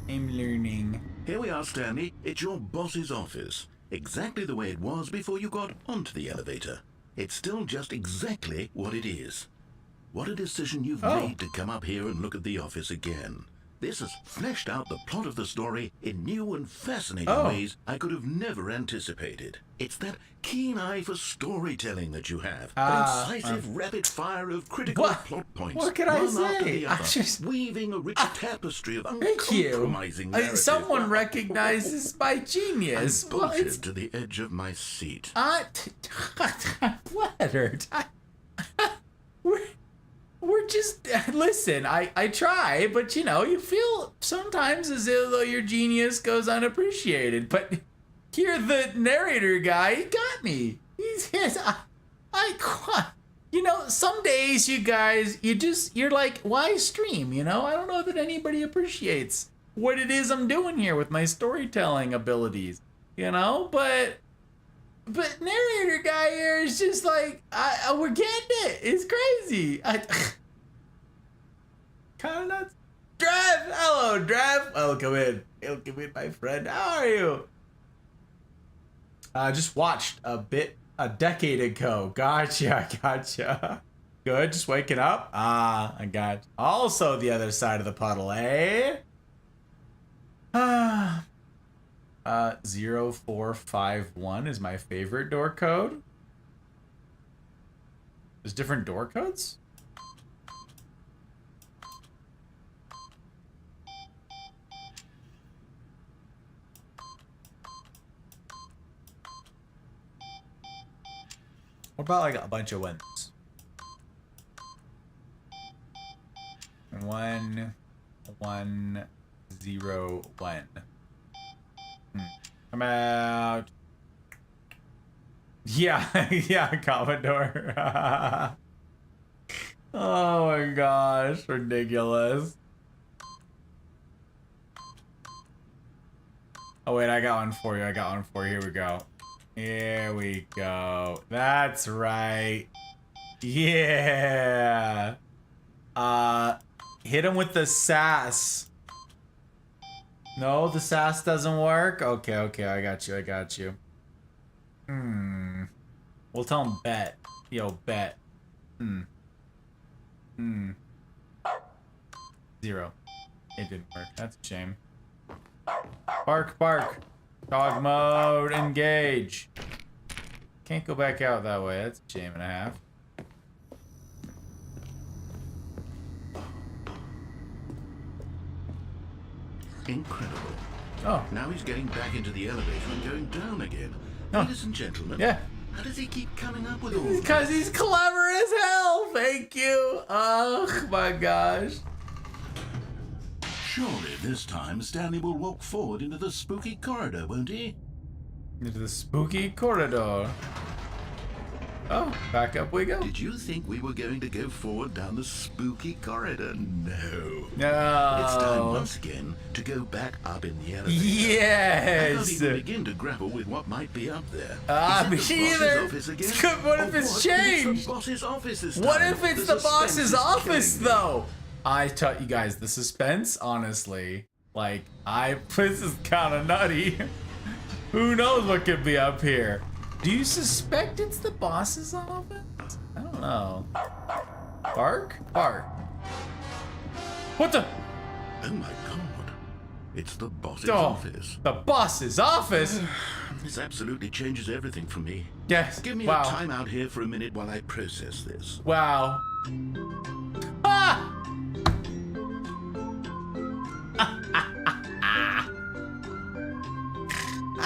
I'm learning. Here we are, Stanley. It's your boss's office. Exactly the way it was before you got onto the elevator. It's still just exactly what it is. What a decision you've Oh. made to come up here and look at the office again. This has fleshed out the plot of the story in new and fascinating Oh. ways I could have never anticipated. It's that keen eye for storytelling that you have. An incisive rapid fire of critical What? plot points. What can I one after say? the I other, just- weaving a rich tapestry of Thank you. uncompromising narrative. Someone recognizes my genius. I'm Well, bolted it's to the edge of my seat. Leonard, we're just listen. I try, but you know, you feel sometimes as though your genius goes unappreciated. But here, the narrator guy, he got me. You know, some days you guys, you're like, why stream? You know, I don't know that anybody appreciates what it is I'm doing here with my storytelling abilities. You know, but narrator guy here is just like, we're getting it. It's crazy. Kind of nuts. Drev, hello, Drev. Welcome in, my friend. How are you? Just watched a decade ago. Gotcha. Good, just waking up. I got you. Also the other side of the puddle, eh? 0451 is my favorite door code. There's different door codes? What about like a bunch of ones? 1 1 0 1. Come out. Yeah, Commodore. Oh my gosh, ridiculous. Oh wait, I got one for you. Here we go. Here we go. That's right. Yeah. Hit him with the sass. No, the sass doesn't work? Okay, I got you. We'll tell him bet. Yo, bet. 0. It didn't work. That's a shame. Bark. Dog mode, engage. Can't go back out that way. That's a shame and a half. Incredible. Oh. Now he's getting back into the elevator and going down again. Oh. Ladies and gentlemen. Yeah. How does he keep coming up with all this? Because he's clever as hell. Thank you. Oh my gosh. Surely this time Stanley will walk forward into the spooky corridor, won't he? Into the spooky corridor. Oh, back up we go. Did you think we were going to go forward down the spooky corridor? No. No. It's time once again to go back up in the elevator. Yes. I can't even begin to grapple with what might be up there. Me Is it the either. boss's office again? What if Or it's what changed? If it's the boss's office this What time? if it's the suspense boss's is office, killing me. though? I tell you guys, the suspense, honestly, like, this is kind of nutty. Who knows what could be up here? Do you suspect it's the boss's office? I don't know. Bark? What the? Oh my god. It's the boss's Oh, office. the boss's office? This absolutely changes everything for me. Yes. Give me Wow. a time out here for a minute while I process this. Wow. Ah!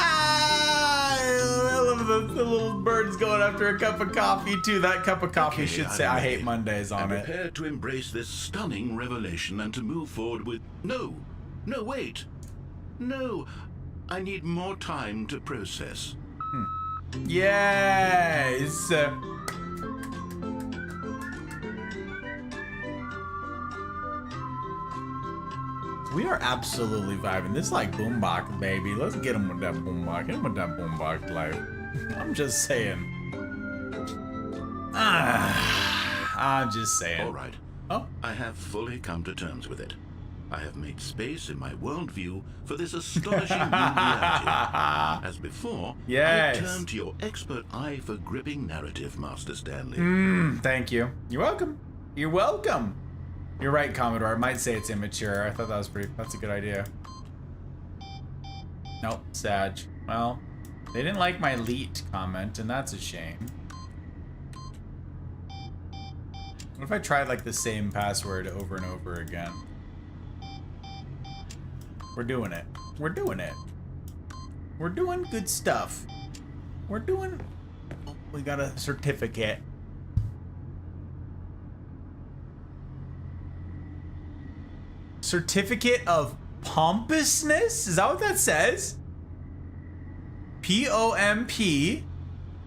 I love the little birds going after a cup of coffee too. That cup of coffee Okay, should say I'm "I hate ready. Mondays" on I'm it. prepared to embrace this stunning revelation and to move forward with... No, wait. No, I need more time to process. Yes. We are absolutely vibing. This is like boombox, baby. Let's get him with that boombox. Get him with that boombox life. I'm just saying. I'm just saying. All right. Oh. I have fully come to terms with it. I have made space in my worldview for this astonishing new reality. As before, Yes. I turn to your expert eye for gripping narrative, Master Stanley. Thank you. You're welcome. You're welcome. You're right, Commodore. I might say it's immature. I thought that was that's a good idea. Nope, Sag. Well, they didn't like my leet comment, and that's a shame. What if I tried like the same password over and over again? We're doing it. We're doing it. We're doing good stuff. We're doing... Oh, we got a certificate. Certificate of pompousness? Is that what that says? P-O-M-P.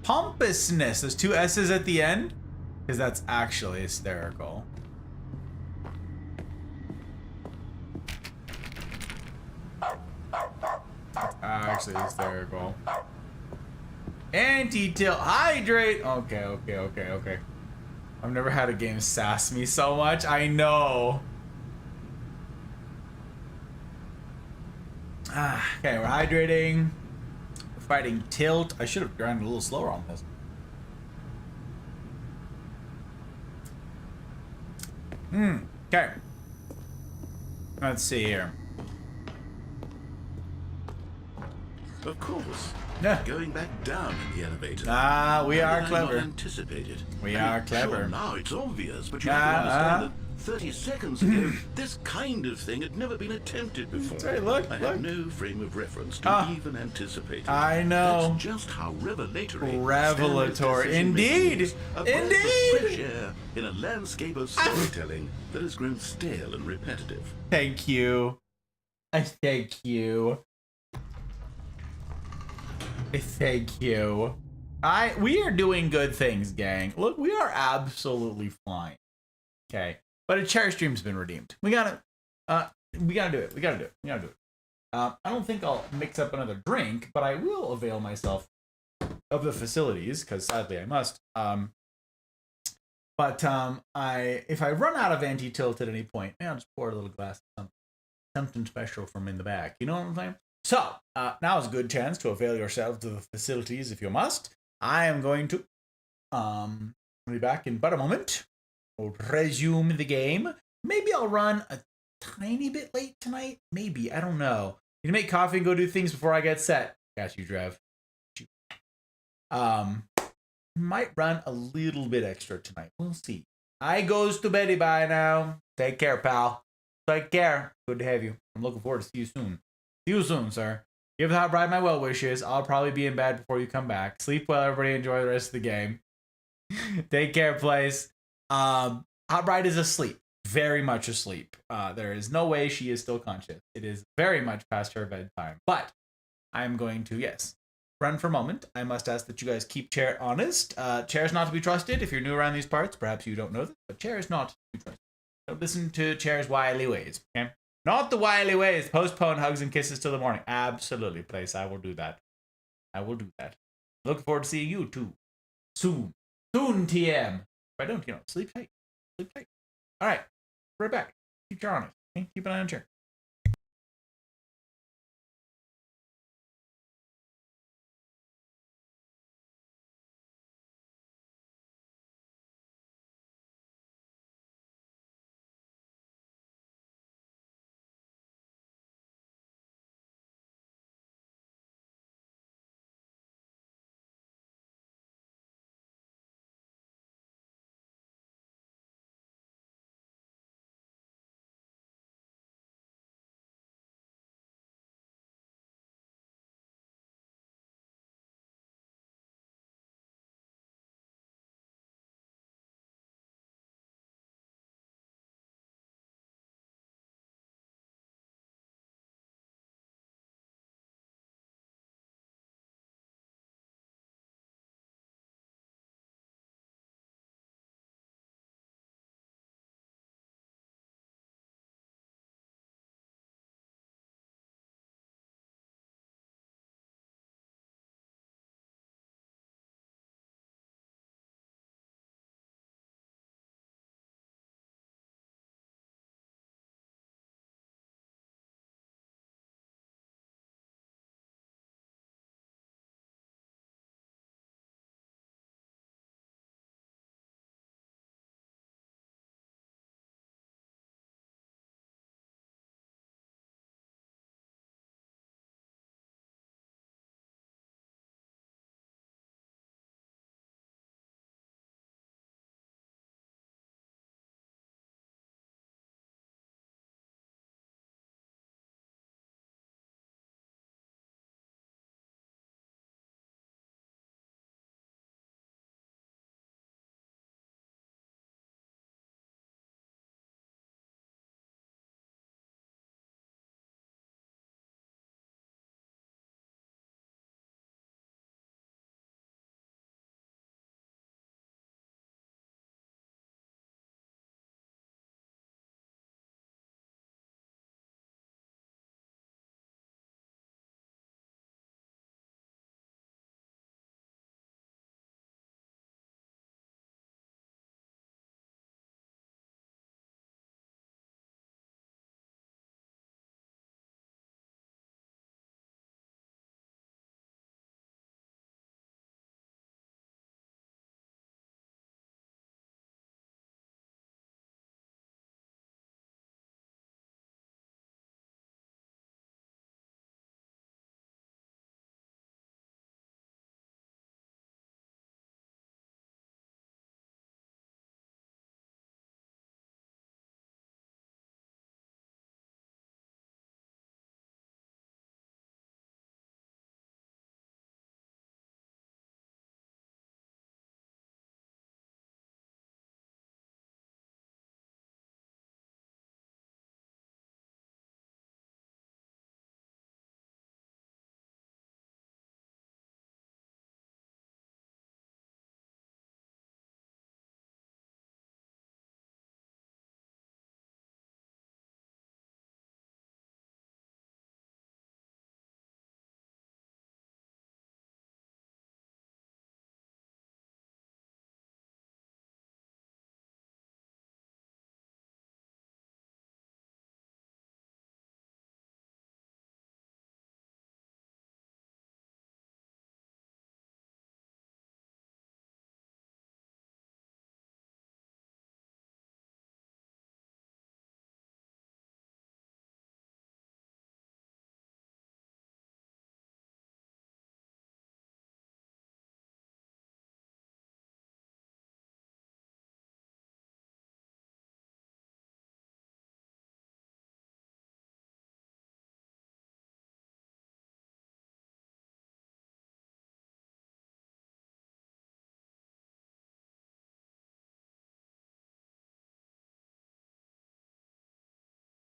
Pompousness. There's two S's at the end? Because that's actually hysterical. Actually hysterical. Anti-tilt. Hydrate. Okay. I've never had a game sass me so much. I know. Okay, we're hydrating. We're fighting tilt. I should have grinded a little slower on this. Okay. Let's see here. Of course. Yeah. Going back down in the elevator. We are clever. Anticipated. We are clever. Sure, now it's obvious, but you have to understand that 30 seconds ago, this kind of thing had never been attempted before. That's right, look. I have no frame of reference to even anticipate it. I know. That's just how revelatory. Revelatory. Indeed. Indeed. Fresh air in a landscape of storytelling that has grown stale and repetitive. Thank you. Thank you. Thank you. We are doing good things, gang. Look, we are absolutely flying. Okay. But a cherry stream's been redeemed. We gotta do it. We gotta do it. I don't think I'll mix up another drink, but I will avail myself of the facilities, because sadly I must. If I run out of anti-tilt at any point, I'll just pour a little glass of something special from in the back. You know what I'm saying? So, now is a good chance to avail yourselves of the facilities if you must. I am going to be back in but a moment. We'll resume the game. Maybe I'll run a tiny bit late tonight. Maybe. I don't know. Need to make coffee and go do things before I get set. Got you, Drev. Might run a little bit extra tonight. We'll see. I goes to beddy bye now. Take care, pal. Take care. Good to have you. I'm looking forward to see you soon. See you soon, sir. Give the hot bride my well wishes. I'll probably be in bed before you come back. Sleep well, everybody. Enjoy the rest of the game. Take care, place. Hot bride is asleep. Very much asleep. There is no way she is still conscious. It is very much past her bedtime. But I'm going to, yes, run for a moment. I must ask that you guys keep Chair honest. Chair is not to be trusted. If you're new around these parts, perhaps you don't know this, but Chair is not to be trusted. Don't listen to Chair's wily ways, okay? Not the wily ways. Postpone hugs and kisses till the morning. Absolutely, place. I will do that. I will do that. Looking forward to seeing you too. Soon. Soon, TM. If I don't, sleep tight. Sleep tight. All right. Right back. Keep Chair honest. Okay? Keep an eye on Chair.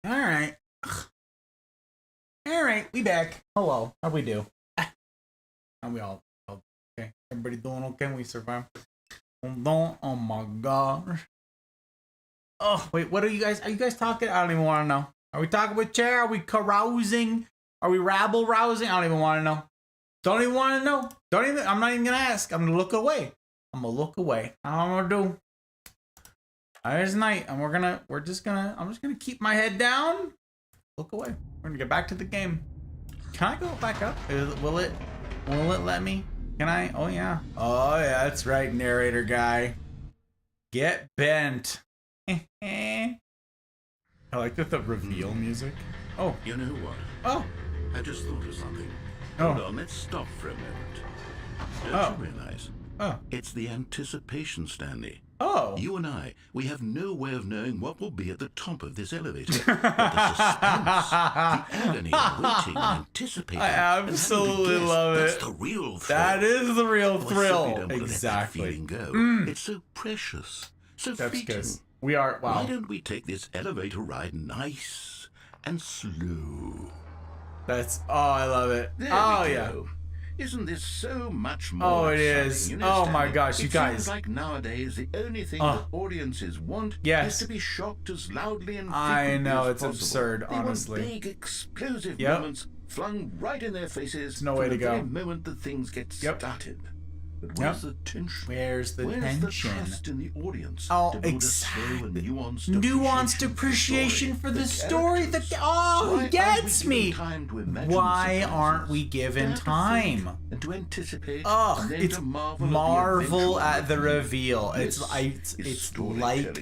Alright. Alright, we back. Hello. How we do? How we all okay? Everybody doing okay? We survived. Hold on. Oh my gosh. Oh, wait, what are you guys talking? I don't even want to know. Are we talking with chair? Are we carousing? Are we rabble rousing? I don't even want to know. Don't even want to know. I'm not even gonna ask. I'm gonna look away. I'm gonna do. It's night, and I'm just gonna keep my head down. Look away. We're gonna get back to the game. Can I go back up? Will it let me? Can I? Oh yeah. Oh yeah, that's right, narrator guy. Get bent. I like the reveal music. Oh. You know what? Oh. I just thought of something. Oh. Hold on, let's stop for a moment. Don't you realize? Oh. It's the anticipation, Stanley. Oh. You and I, we have no way of knowing what will be at the top of this elevator. But the suspense, the agony of waiting and anticipating. I absolutely love it. That's the real thrill. That is the real thrill. Don't Exactly. Let that feeling go. It's so precious, so fleeting. We are. Wow. Why don't we take this elevator ride nice and slow? That's. Oh, I love it. There oh we yeah. go. Isn't this so much more Oh, it exciting? is. You know, Oh my Stanley, gosh, you guys. It seems like nowadays the only thing that audiences want is to be shocked as loudly and frequently I know, as it's possible. absurd, They honestly. want big, explosive moments flung right in their faces. There's no way to go. The very moment that things get started. But where's the tension? Where's the tension? The trust in the audience? Oh, to build exactly. A slow and nuanced appreciation for the story. He gets me. Why aren't we given time? And to anticipate. Oh, it's marvel at the reveal. It's like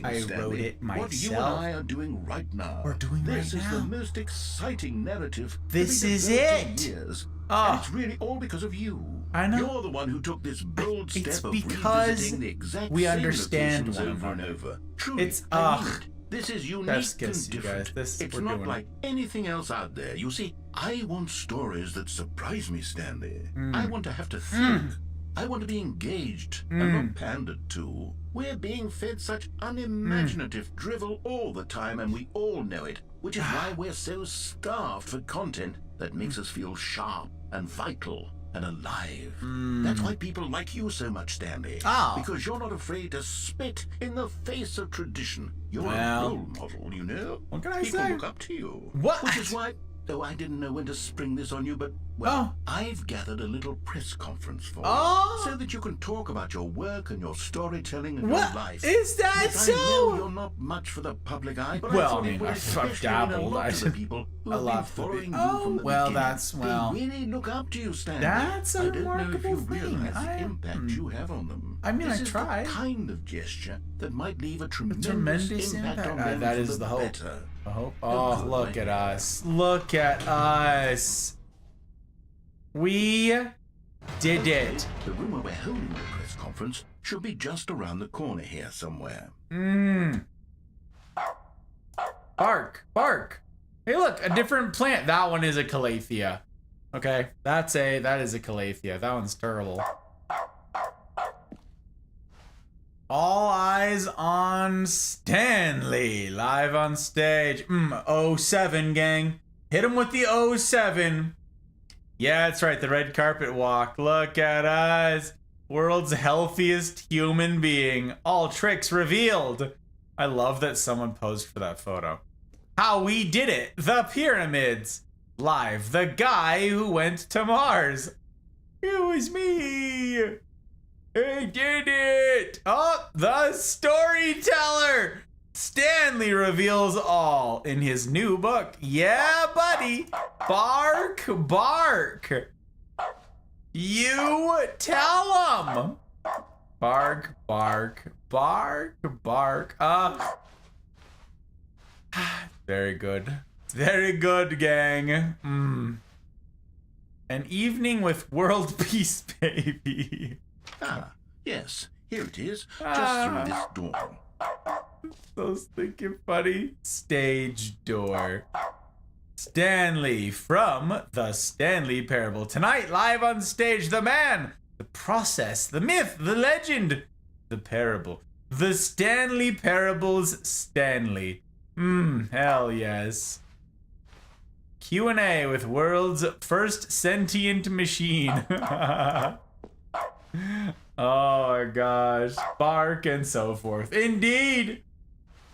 I wrote it myself. What you and I are doing right now. We're doing right now. This is the most exciting narrative. This is it. Years. And it's really all because of you. I know. You're the one who took this bold step it's of because revisiting the exact we same understand locations one over and another. over. Truly, It's this is unique and different. It's not like anything else out there. You see, I want stories that surprise me, Stanley. I want to have to think. I want to be engaged and not pandered to. We're being fed such unimaginative drivel all the time, and we all know it, which is why we're so starved for content that makes us feel sharp and vital and alive. That's why people like you so much, Stanley. Because you're not afraid to spit in the face of tradition. You're a role model, you know? What can I people say? Look up to you. What? Which is why, though I didn't know when to spring this on you, but, I've gathered a little press conference for you. So that you can talk about your work and your storytelling and your life. Is that yes, so? I know you're not much for the public eye, but I thought it would I've dabbled. a lot of the people who have been following you from the beginning. They really look up to you, Stanley. That's a remarkable thing. thing. The impact you have on them. I mean, this I try. Is the kind of gesture that might leave a tremendous impact on them. That is the hope. The hope. Oh, look at us! Look at us! We did it. The room where we're holding the press conference should be just around the corner here somewhere. Bark, bark. Hey, look, a different plant. That one is a calathea. Okay, that is a calathea. That one's terrible. All eyes on Stanley, live on stage. 07, gang. Hit him with the 07. Yeah, that's right, the red carpet walk. Look at us. World's healthiest human being. All tricks revealed. I love that someone posed for that photo. How we did it. The pyramids. Live. The guy who went to Mars. It was me. I did it. Oh, the storyteller. Stanley reveals all in his new book. Yeah, buddy. Bark, bark. You tell him. Bark, bark, bark, bark. Very good. Very good, gang. An evening with world peace, baby. Yes. Here it is. Just through this door. So stinking funny. Stage door. Stanley from the Stanley Parable. Tonight, live on stage, the man, the process, the myth, the legend, the parable. The Stanley Parables Stanley. Hell yes. Q&A with world's first sentient machine. Oh my gosh. Bark and so forth. Indeed.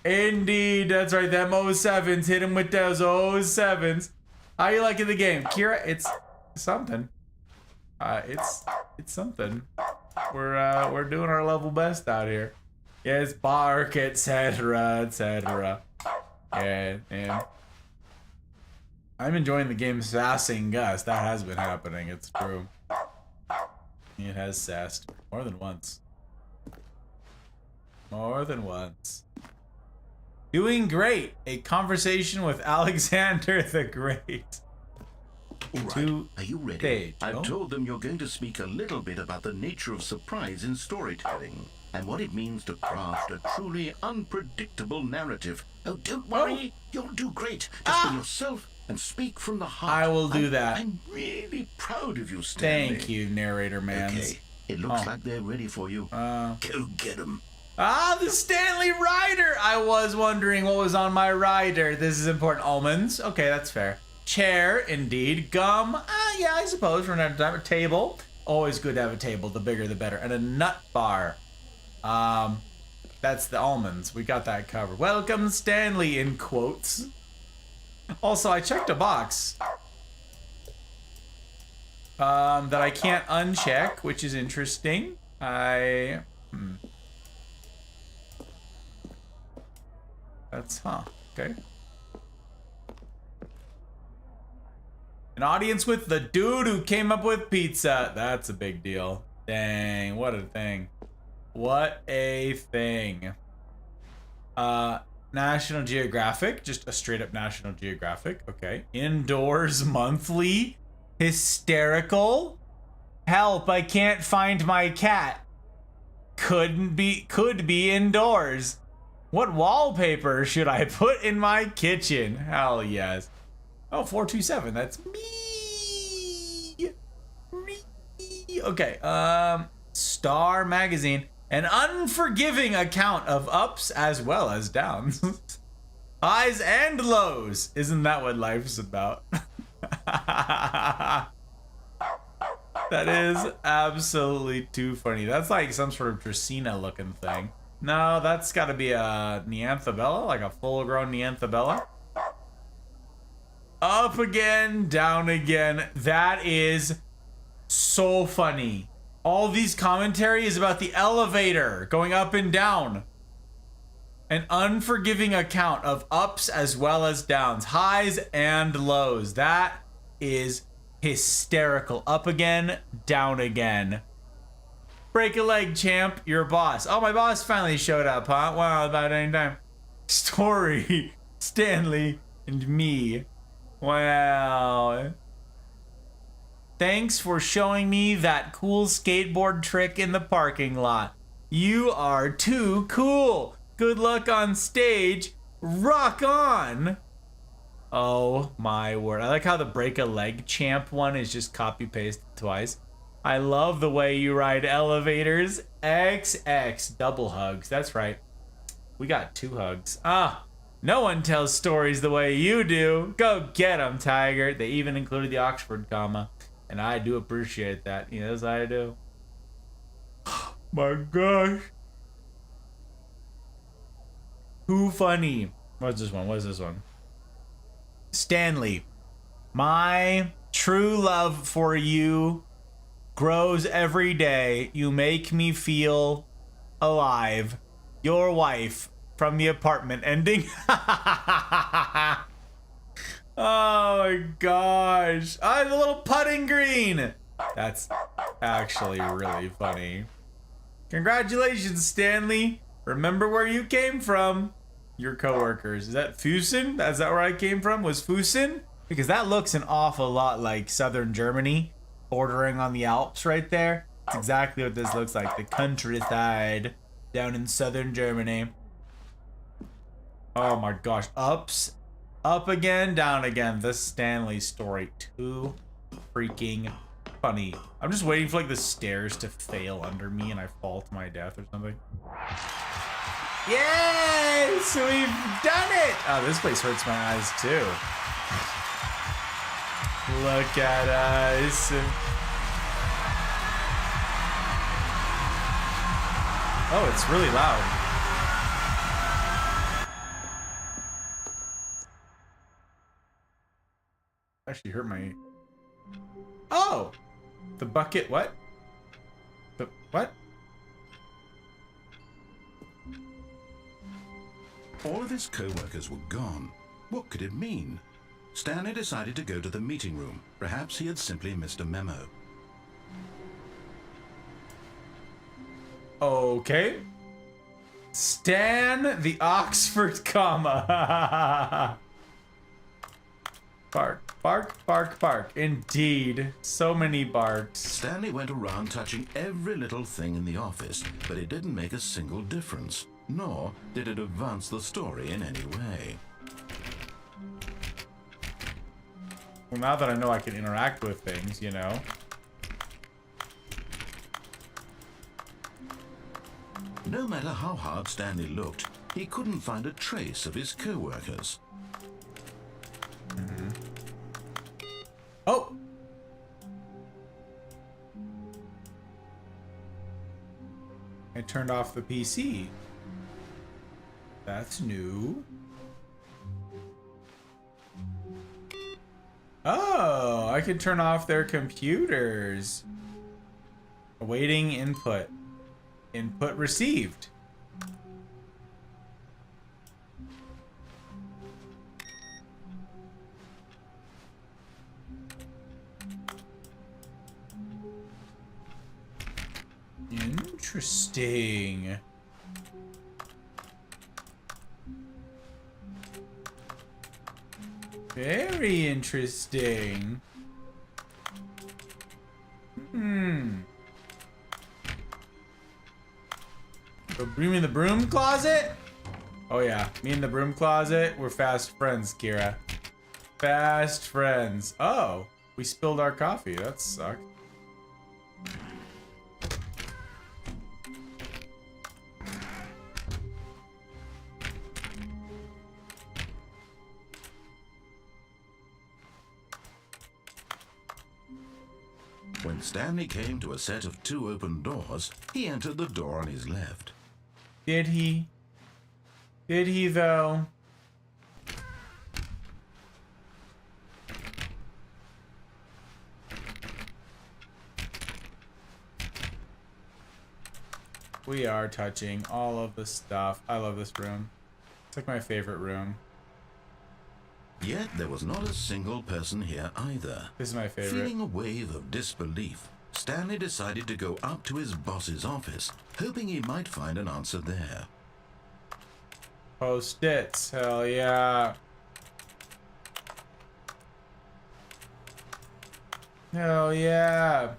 Indeed. That's right. Them 07s. Hit him with those 07s. How you liking the game? Kira, it's something. It's something. We're doing our level best out here. Yes, bark, etc., etc. Yeah. I'm enjoying the game sassing Gus. That has been happening. It's true. It has sassed more than once. More than once. Doing great. A conversation with Alexander the Great. All right. Are you ready? I've told them you're going to speak a little bit about the nature of surprise in storytelling and what it means to craft a truly unpredictable narrative. Oh, don't worry. You'll do great. Just be yourself and speak from the heart. I will do that. I'm really proud of you, Stanley. Thank you, narrator man. Okay. It looks like they're ready for you. Go get them. The Stanley rider! I was wondering what was on my rider. This is important. Almonds. Okay, that's fair. Chair, indeed. Gum. Yeah, I suppose. We're gonna have a table. Always good to have a table. The bigger, the better. And a nut bar. That's the almonds. We got that covered. Welcome, Stanley, in quotes. Also, I checked a box. That I can't uncheck, which is interesting. That's, okay. An audience with the dude who came up with pizza. That's a big deal. Dang, what a thing. What a thing. National Geographic, just a straight up National Geographic. Okay. Indoors monthly. Hysterical. Help, I can't find my cat. Could be indoors. What wallpaper should I put in my kitchen? Hell yes. Oh, 427. That's me. Okay. Star Magazine. An unforgiving account of ups as well as downs. Highs and lows. Isn't that what life's about? That is absolutely too funny. That's like some sort of Dracaena looking thing. No, that's gotta be a Neanthobella, like a full-grown Neanthobella. Up again, down again. That is so funny. All these commentary is about the elevator going up and down. An unforgiving account of ups as well as downs, highs and lows. That is hysterical. Up again, down again. Break a leg, champ. Your boss. Oh, my boss finally showed up, huh? Wow, about any time. Story, Stanley, and me. Wow. Thanks for showing me that cool skateboard trick in the parking lot. You are too cool. Good luck on stage. Rock on. Oh my word. I like how the break a leg champ one is just copy pasted twice. I love the way you ride elevators. XX double hugs. That's right. We got 2 hugs. No one tells stories the way you do. Go get 'em, Tiger. They even included the Oxford comma. And I do appreciate that. Yes, I do. My gosh. Too funny. What's this one? What is this one? Stanley. My true love for you grows every day. You make me feel alive. Your wife from the apartment ending. Oh my gosh. The little putting green. That's actually really funny. Congratulations, Stanley. Remember where you came from. Your coworkers. Is that Fusen? Is that where I came from? Was Fusen? Because that looks an awful lot like southern Germany, bordering on the Alps right there. That's exactly what this looks like. The countryside down in southern Germany. Oh my gosh. Ups. Up again, down again. The Stanley story. Too freaking funny. I'm just waiting for like the stairs to fail under me and I fall to my death or something. Yes, we've done it. Oh, this place hurts my eyes too. Look at us. Oh, it's really loud. Actually hurt my... Oh! The bucket, what? The, what? All of his co-workers were gone. What could it mean? Stanley decided to go to the meeting room. Perhaps he had simply missed a memo. Okay. Stan the Oxford comma. Bark, bark, bark, bark. Indeed. So many barks. Stanley went around touching every little thing in the office, but it didn't make a single difference, nor did it advance the story in any way. Well, now that I know I can interact with things, you know. No matter how hard Stanley looked, he couldn't find a trace of his co-workers. Oh! I turned off the PC. That's new. Oh, I can turn off their computers. Awaiting input. Input received. Interesting. Very interesting. So bring me in the broom closet? Oh yeah, me in the broom closet. We're fast friends, Kira. Fast friends. Oh, we spilled our coffee. That sucked. When Stanley came to a set of 2 open doors, he entered the door on his left. Did he? Did he though? We are touching all of the stuff. I love this room. It's like my favorite room. Yet there was not a single person here either. This is my favorite. Feeling a wave of disbelief, Stanley decided to go up to his boss's office, hoping he might find an answer there. Post-its. Hell yeah. Hell yeah.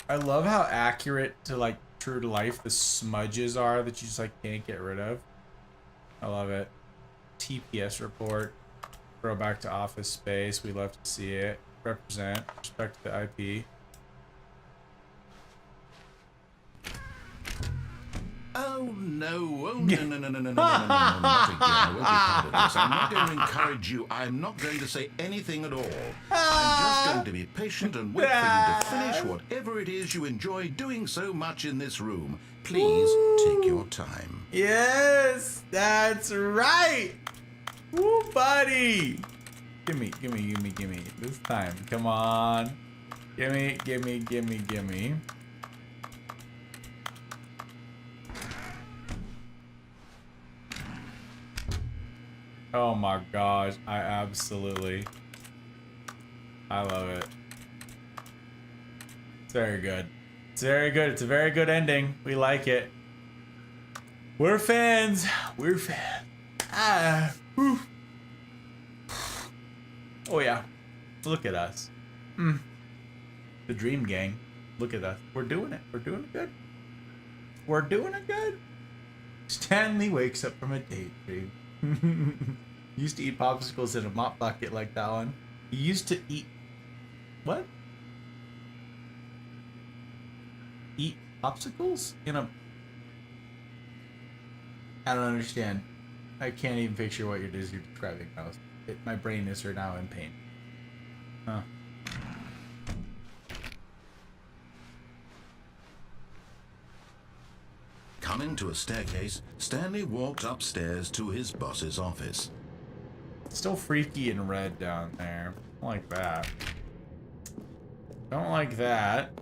I love how accurate to like true to life the smudges are that you just like can't get rid of. I love it. TPS report. Throw back to Office Space. We love to see it. Represent. Respect the IP. Oh no, oh no, no, no, no, no, no, no, no, no, not again. I won't be part of this. I'm not going to encourage you. I'm not going to say anything at all. I'm just going to be patient and wait for you to finish whatever it is you enjoy doing so much in this room. Please take your time. Yes, that's right. Woo, buddy. Gimme. This time. Come on. Gimme. Oh my gosh, I love it. It's very good. It's very good. It's a very good ending. We like it. We're fans. Ah. Whew. Oh yeah. Look at us. The Dream Gang. Look at us. We're doing it. We're doing it good. Stanley wakes up from a daydream. Used to eat popsicles in a mop bucket like that one. You used to eat... What? Eat popsicles in a I don't understand. I can't even picture what you're describing. My brain is right now in pain. Huh. Coming to a staircase, Stanley walked upstairs to his boss's office. It's still freaky and red down there. Don't like that. Don't like that.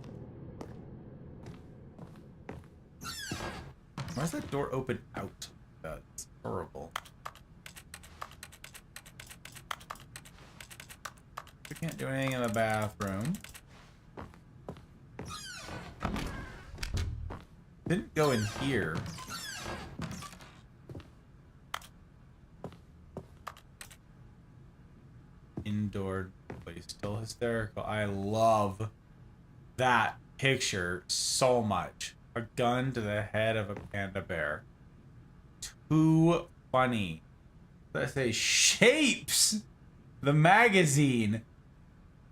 Why is that door open out? That's horrible. We can't do anything in the bathroom. Didn't go in here. Indoor, but he's still hysterical. I love that picture so much. A gun to the head of a panda bear. Too funny. Let's say Shapes, the magazine.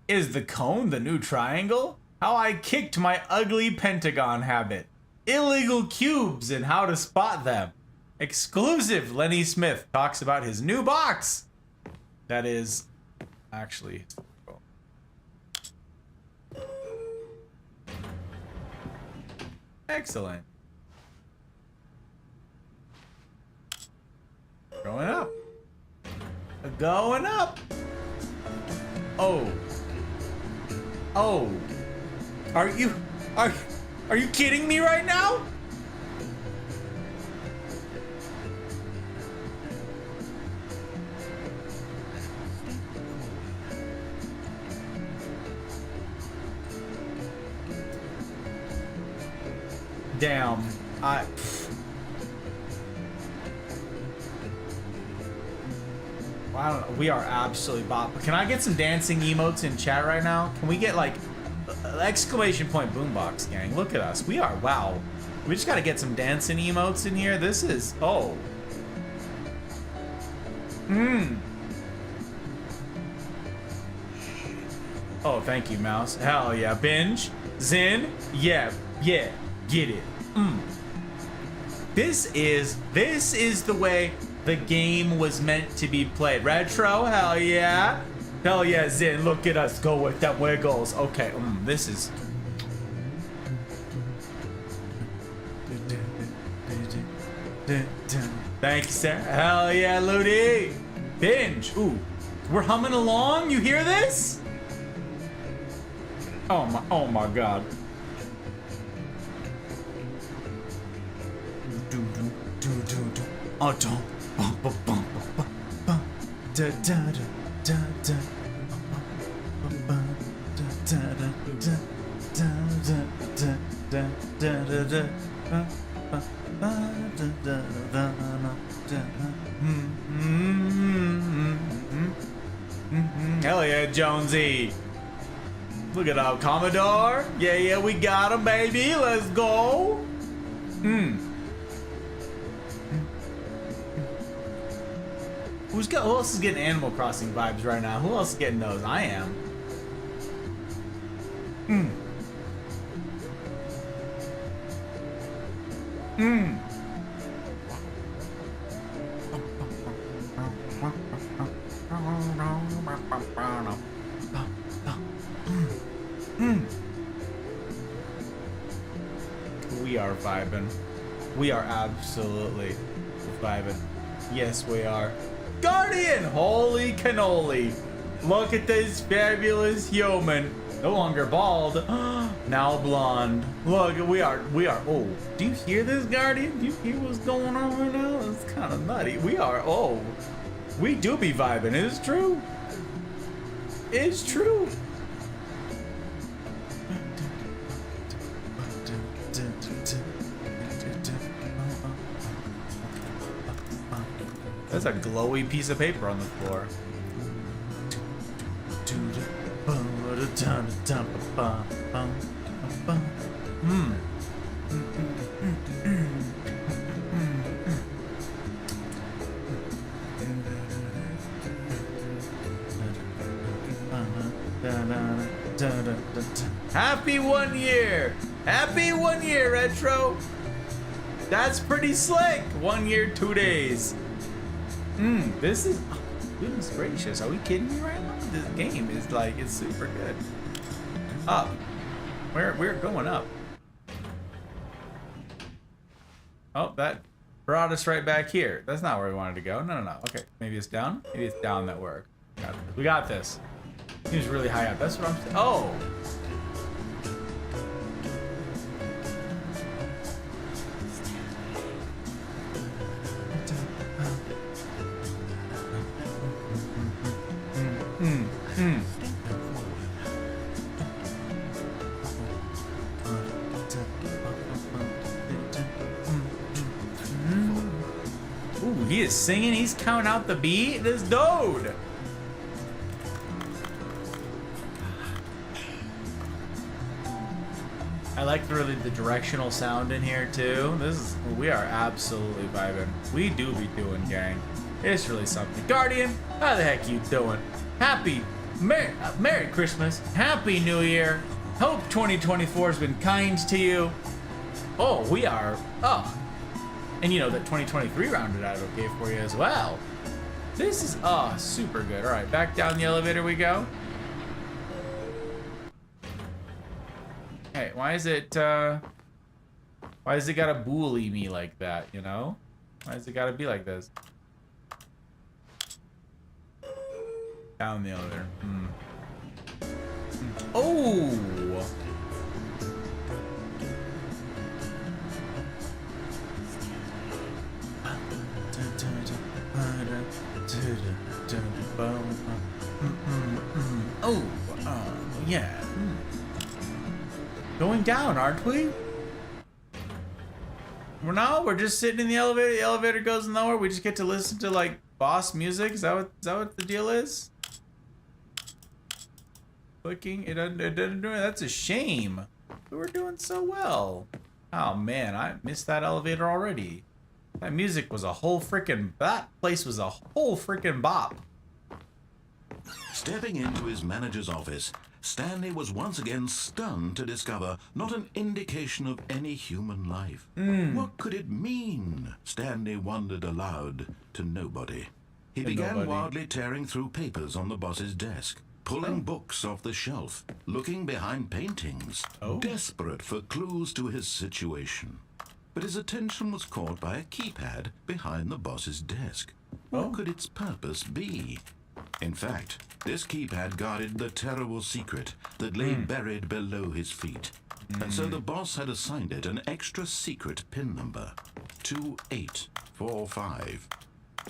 Is the cone the new triangle? How I kicked my ugly pentagon habit. Illegal cubes and how to spot them. Exclusive. Lenny Smith talks about his new box. That is actually cool. Excellent. Going up. Going up. Oh. Oh. Are you kidding me right now? Damn. I don't know. We are absolutely bop. Can I get some dancing emotes in chat right now? Can we get like exclamation point boombox gang? Look at us. We are wow. We just gotta get some dancing emotes in here. This is oh. Oh, thank you, mouse. Hell yeah. Binge. Zin. Yeah. Yeah. Get it. This is the way the game was meant to be played. Retro, hell yeah. Hell yeah, Zin, look at us go with them wiggles. Okay, this is... Thank you, sir. Hell yeah, Ludi. Binge. Ooh, we're humming along. You hear this? Oh my God. Oh, don't. Hell yeah, Jonesy. Look at our Commodore. Yeah, we got him, baby. Let's go. Who else is getting Animal Crossing vibes right now? Who else is getting those? I am. We are vibing. We are absolutely vibing. Yes, we are. Guardian! Holy cannoli. Look at this fabulous human. No longer bald. Now blonde. Look, we are. Oh, do you hear this, Guardian? Do you hear what's going on right now? It's kind of nutty. We are. Oh, we do be vibing. It's true. It's true. That's a glowy piece of paper on the floor. Happy 1 year! Happy 1 year, Retro! That's pretty slick. 1 year, 2 days. This is, oh, goodness gracious. Are we kidding me right now? This game is like, it's super good. Up. We're going up. Oh, that brought us right back here. That's not where we wanted to go. No. Okay, maybe it's down. Maybe it's down that work. We got this. He was really high up. That's what I'm saying. Oh. Ooh, he is singing. He's counting out the beat. This dude. I like really the directional sound in here too. We are absolutely vibing. We do be doing, gang. It's really something. Guardian, how the heck you doing? Merry Christmas. Happy New Year. Hope 2024 has been kind to you. Oh, we are up. And you know that 2023 rounded out okay for you as well. This is super good. All right, back down the elevator we go. Hey, why is it gotta bully me like that, you know? Why does it gotta be like this? Down the elevator. Oh! Oh, yeah. Going down, aren't we? We're just sitting in the elevator. The elevator goes nowhere. We just get to listen to like boss music. Is that what the deal is? Clicking. It doesn't do it. That's a shame. We were doing so well. Oh man, I missed that elevator already. That music was that place was a whole freaking bop. Stepping into his manager's office, Stanley was once again stunned to discover not an indication of any human life. What could it mean? Stanley wondered aloud to nobody. He began wildly tearing through papers on the boss's desk, pulling books off the shelf, looking behind paintings, desperate for clues to his situation. But his attention was caught by a keypad behind the boss's desk. What could its purpose be? In fact, this keypad guarded the terrible secret that lay buried below his feet. And so the boss had assigned it an extra secret PIN number, 2845.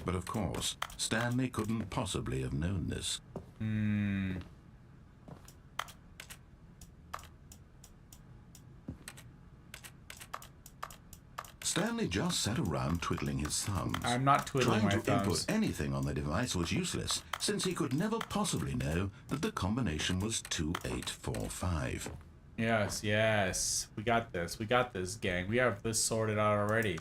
But of course, Stanley couldn't possibly have known this. Stanley just sat around twiddling his thumbs. I'm not twiddling my thumbs. Trying to input anything on the device was useless, since he could never possibly know that the combination was 2845. Yes. We got this. We got this, gang. We have this sorted out already.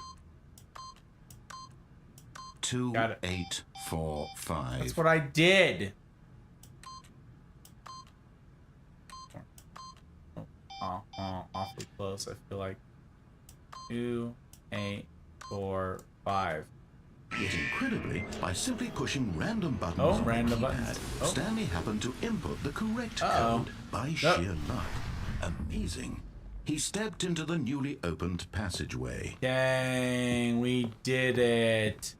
2845. That's what I did. Awfully close, I feel like. 2845. Yet incredibly, by simply pushing random buttons on the keypad, Stanley happened to input the correct code by sheer luck. Amazing. He stepped into the newly opened passageway. Dang, we did it.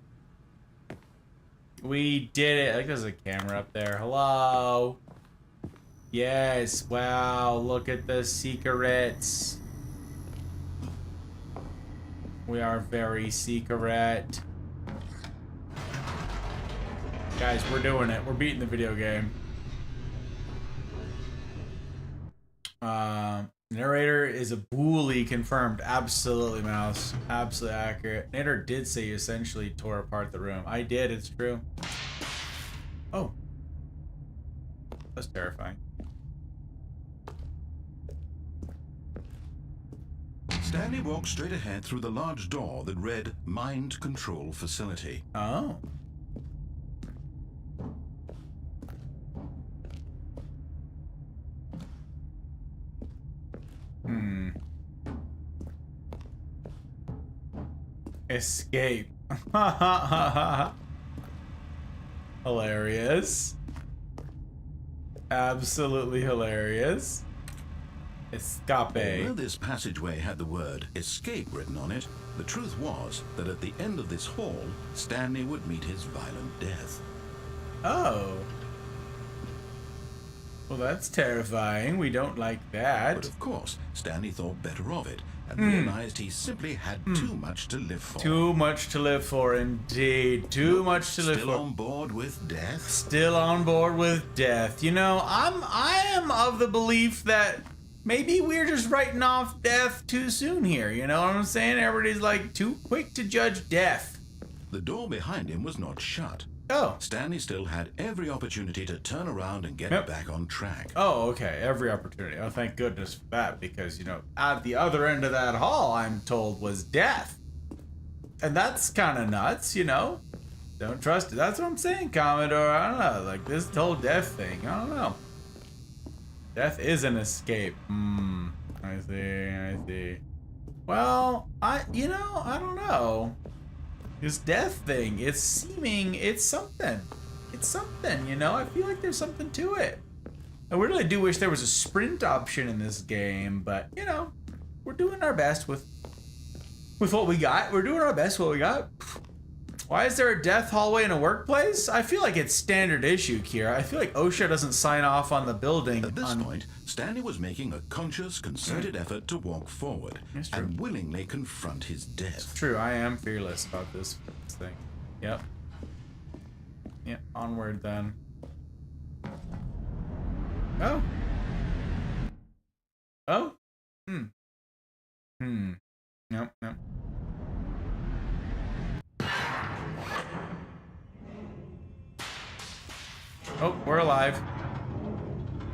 We did it. I think there's a camera up there. Hello. Yes. Wow. Look at the secrets. We are very secret. Guys, we're doing it. We're beating the video game. Narrator is a bully confirmed. Absolutely, Mouse. Absolutely accurate. Narrator did say you essentially tore apart the room. I did. It's true. Oh. That's terrifying. Stanley walked straight ahead through the large door that read Mind Control Facility. Oh. Escape. Hilarious. Absolutely hilarious. Escape. Although this passageway had the word escape written on it, the truth was that at the end of this hall, Stanley would meet his violent death. Oh. Well, that's terrifying. We don't like that. But of course, Stanley thought better of it and realized he simply had too much to live for. Too much to live for, indeed. Too much to live for. Still on board with death? Still on board with death. You know, I am of the belief that maybe we're just writing off death too soon here. You know what I'm saying? Everybody's like too quick to judge death. The door behind him was not shut. Oh. Stanley still had every opportunity to turn around and get back on track. Oh, okay. Every opportunity. Oh, thank goodness for that, because, you know, at the other end of that hall, I'm told, was death. And that's kind of nuts, you know? Don't trust it. That's what I'm saying, Commodore. I don't know. Like, this whole death thing, I don't know. Death is an escape. I see. Well, I don't know. This death thing, it's something. It's something, you know? I feel like there's something to it. I really do wish there was a sprint option in this game, but, you know, we're doing our best with what we got. We're doing our best with what we got. Why is there a death hallway in a workplace? I feel like it's standard issue, Kira. I feel like OSHA doesn't sign off on the building. At this point, Stanley was making a conscious, concerted effort to walk forward and willingly confront his death. It's true. I am fearless about this thing. Yep. Yep. Onward then. Oh. Oh. Nope. Oh, we're alive.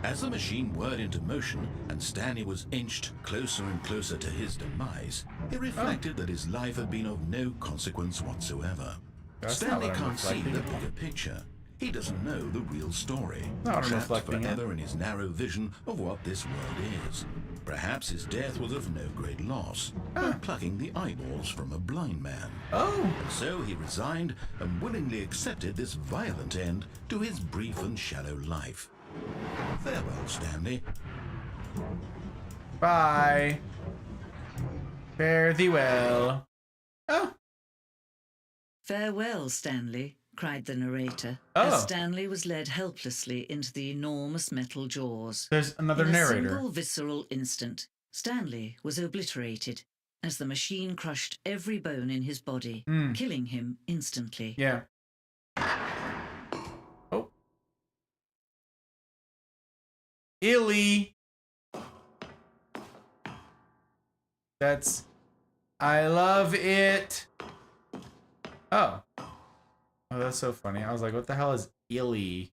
As the machine whirred into motion and Stanley was inched closer and closer to his demise, he reflected that his life had been of no consequence whatsoever. Stanley can't see the bigger picture. He doesn't know the real story. Trapped forever in his narrow vision of what this world is. Perhaps his death was of no great loss, like plucking the eyeballs from a blind man. And so he resigned and willingly accepted this violent end to his brief and shallow life. Farewell, Stanley. Bye. Fare thee well. Oh. Farewell, Stanley, cried the narrator, Oh. as Stanley was led helplessly into the enormous metal jaws. There's another narrator. In a single visceral instant, Stanley was obliterated as the machine crushed every bone in his body, killing him instantly. Yeah. Oh. Illy. That's... I love it. Oh. Oh, that's so funny. I was like, what the hell is illy?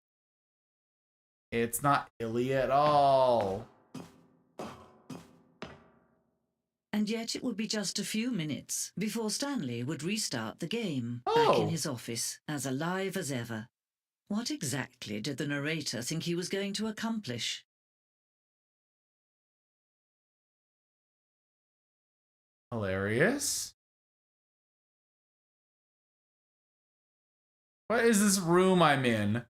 It's not illy at all. And yet it would be just a few minutes before Stanley would restart the game, back in his office, as alive as ever. What exactly did the narrator think he was going to accomplish? Hilarious. What is this room I'm in?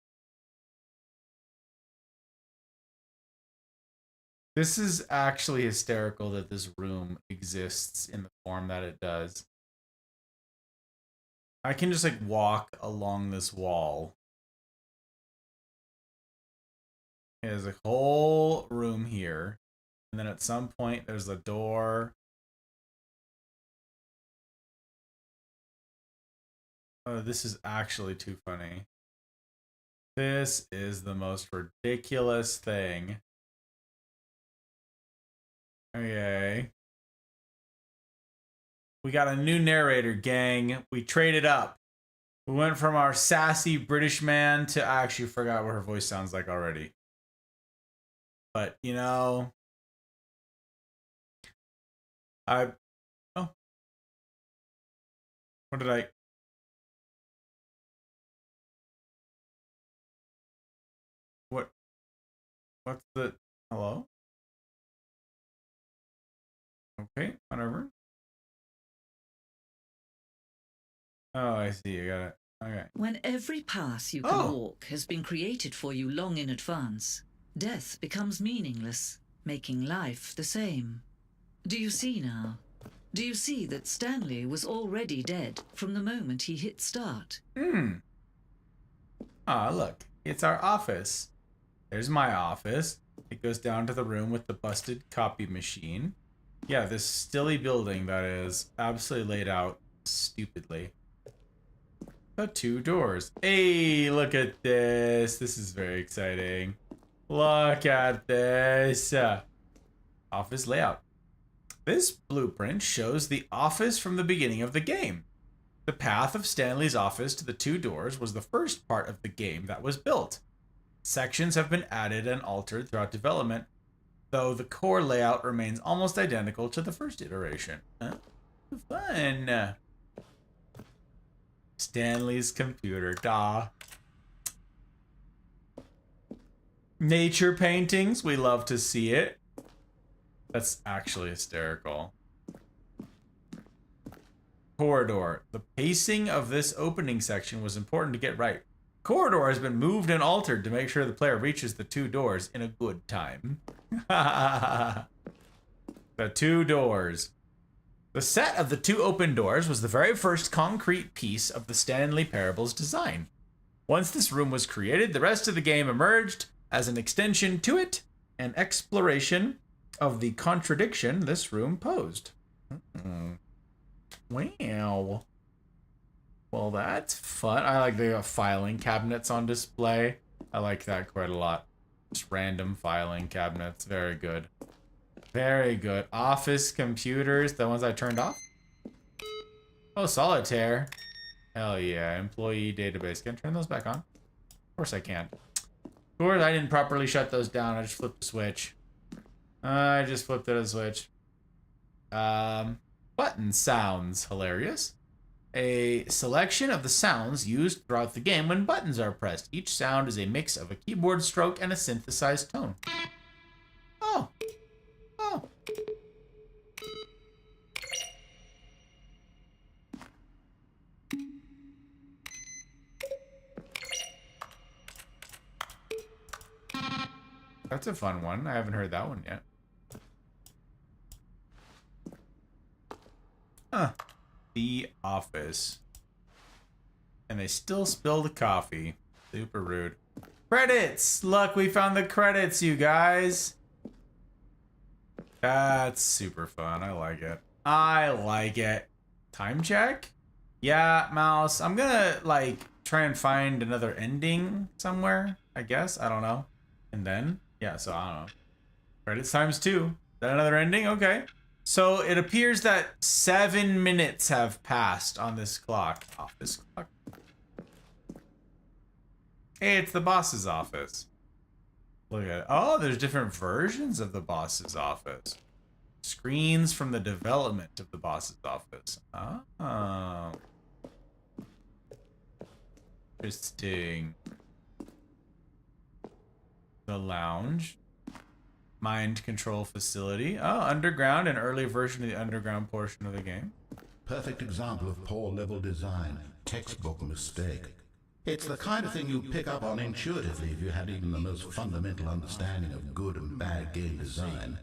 This is actually hysterical that this room exists in the form that it does. I can just like walk along this wall. There's a whole room here. And then at some point there's a door. Oh, this is actually too funny. This is the most ridiculous thing. Okay. We got a new narrator, gang. We traded up. We went from our sassy British man to... I actually forgot what her voice sounds like already. But, you know... Oh. What did I... What's the... Hello? Okay, whatever. Oh, I see. You got it. Okay. When every path you can walk has been created for you long in advance, death becomes meaningless, making life the same. Do you see now? Do you see that Stanley was already dead from the moment he hit start? Ah, look. It's our office. There's my office. It goes down to the room with the busted copy machine. Yeah, this stilly building that is absolutely laid out stupidly. The 2 doors. Hey, look at this. This is very exciting. Look at this. Office layout. This blueprint shows the office from the beginning of the game. The path of Stanley's office to the 2 doors was the first part of the game that was built. Sections have been added and altered throughout development, though the core layout remains almost identical to the first iteration. Fun. Stanley's computer. Duh. Nature paintings. We love to see it. That's actually hysterical. Corridor. The pacing of this opening section was important to get right. Corridor has been moved and altered to make sure the player reaches the 2 doors in a good time. The 2 doors. The set of the 2 open doors was the very first concrete piece of the Stanley Parable's design. Once this room was created, the rest of the game emerged as an extension to it, an exploration of the contradiction this room posed. Wow. Well, that's fun. I like the filing cabinets on display. I like that quite a lot. Just random filing cabinets. Very good. Very good. Office computers. The ones I turned off? Oh, solitaire. Hell yeah. Employee database. Can I turn those back on? Of course I can. Of course I didn't properly shut those down. I just flipped the switch. I just flipped it a switch. Button sounds. Hilarious. A selection of the sounds used throughout the game when buttons are pressed. Each sound is a mix of a keyboard stroke and a synthesized tone. Oh. Oh. That's a fun one. I haven't heard that one yet. Huh. The office. And they still spill the coffee. Super rude. Credits! Look, we found the credits, you guys. That's super fun. I like it. I like it. Time check? Yeah, mouse. I'm gonna, like, try and find another ending somewhere, I guess. I don't know. And then, yeah, so I don't know. Credits times 2. Is that another ending? Okay. So it appears that 7 minutes have passed on this clock. Office clock. Hey, it's the boss's office. Look at it. Oh, there's different versions of the boss's office. Screens from the development of the boss's office. Oh. Interesting. The lounge. Mind control facility. Oh, underground, an early version of the underground portion of the game. Perfect example of poor level design. Textbook mistake. It's the kind of thing you pick up on intuitively if you had even the most fundamental understanding of good and bad game design.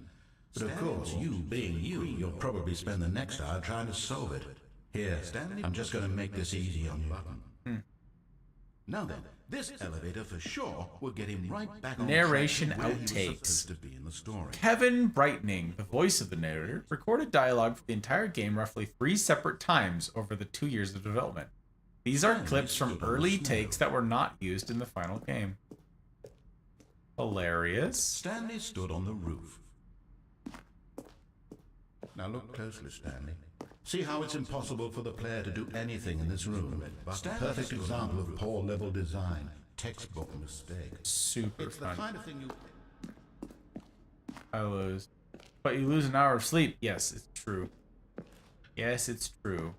But of course, you being you, you'll probably spend the next hour trying to solve it. Here, Stanley, I'm just going to make this easy on you. Now then, this elevator for sure will get him right back on Narration track where he was outtakes. supposed to be in the story. Kevin Brightening, the voice of the narrator, recorded dialogue for the entire game roughly 3 separate times over the 2 years of development. These are clips from early takes that were not used in the final game. Hilarious. Stanley stood on the roof. Now look closely, Stanley. See how it's impossible for the player to do anything in this room. Perfect example of poor level design. Textbook mistake. Super It's the fun. kind of thing you... I lose. But you lose an hour of sleep. Yes, it's true. Yes, it's true.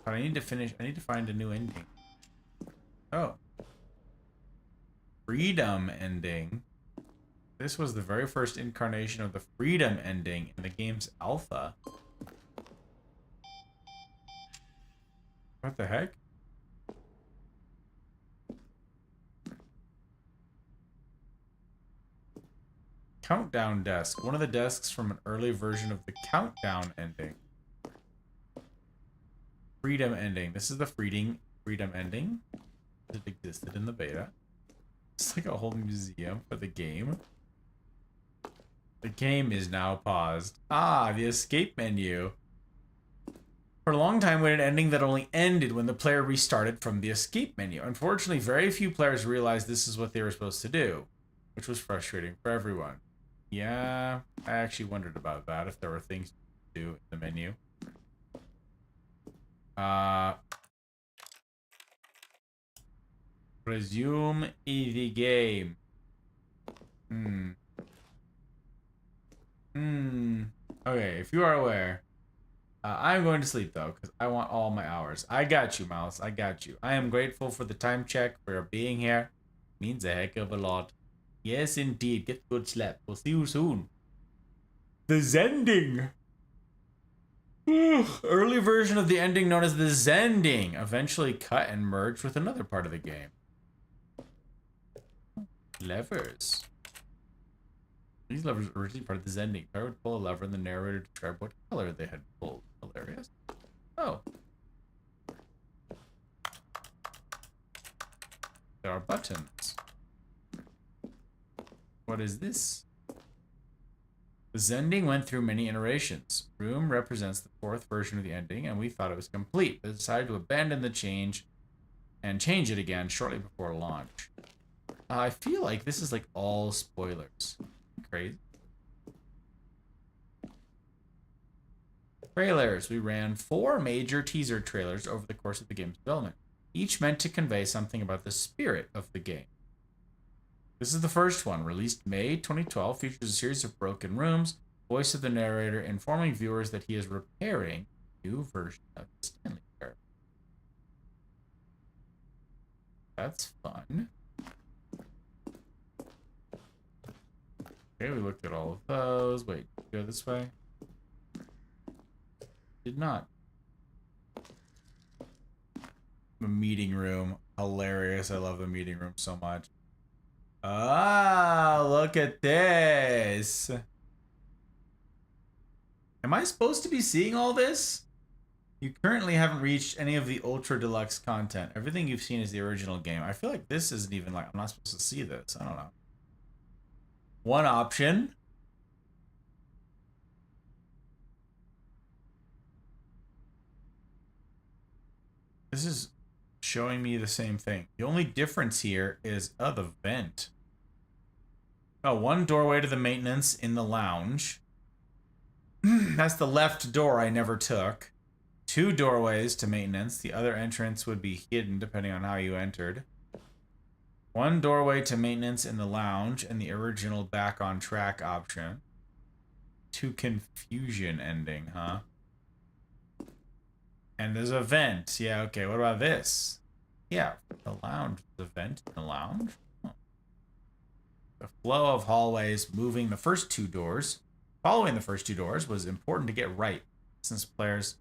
But I need to finish. I need to find a new ending. Oh. Freedom ending. This was the very first incarnation of the freedom ending in the game's alpha. What the heck? Countdown desk. One of the desks from an early version of the countdown ending. Freedom ending. This is the freedom ending. It existed in the beta. It's like a whole museum for the game. The game is now paused. Ah, the escape menu. For a long time, we had an ending that only ended when the player restarted from the escape menu. Unfortunately, very few players realized this is what they were supposed to do, which was frustrating for everyone. Yeah, I actually wondered about that, if there were things to do in the menu. Resume the game. Okay, if you are aware, I'm going to sleep though, because I want all my hours. I got you, Mouse. I got you. I am grateful for the time check, for being here. Means a heck of a lot. Yes, indeed. Get good sleep. We'll see you soon. The Zending. Early version of the ending known as the Zending eventually cut and merged with another part of the game. Levers. These levers were originally part of the Zending. I would pull a lever and the narrator describe what color they had pulled. Hilarious. Oh. There are buttons. What is this? The Zending went through many iterations. Room represents the fourth version of the ending, and we thought it was complete, but decided to abandon the change and change it again shortly before launch. I feel like this is like all spoilers. Crazy. Trailers. We ran 4 major teaser trailers over the course of the game's development, each meant to convey something about the spirit of the game. This is the first one, released May 2012, features a series of broken rooms, voice of the narrator informing viewers that he is repairing a new version of the Stanley character. That's fun. Okay, we looked at all of those. Wait, go this way? Did not. The meeting room. Hilarious. I love the meeting room so much. Ah, look at this. Am I supposed to be seeing all this? You currently haven't reached any of the Ultra Deluxe content. Everything you've seen is the original game. I feel like this isn't even like, I'm not supposed to see this. I don't know. One option. This is showing me the same thing. The only difference here is, the vent. Oh, one doorway to the maintenance in the lounge. That's the left door I never took. 2 doorways to maintenance. The other entrance would be hidden depending on how you entered. 1 doorway to maintenance in the lounge and the original back on track option. 2 confusion ending, huh? And there's a vent. Yeah, okay. What about this? Yeah, the lounge. The vent in the lounge. Oh. The flow of hallways moving the first 2 doors. Following the first 2 doors was important to get right, since players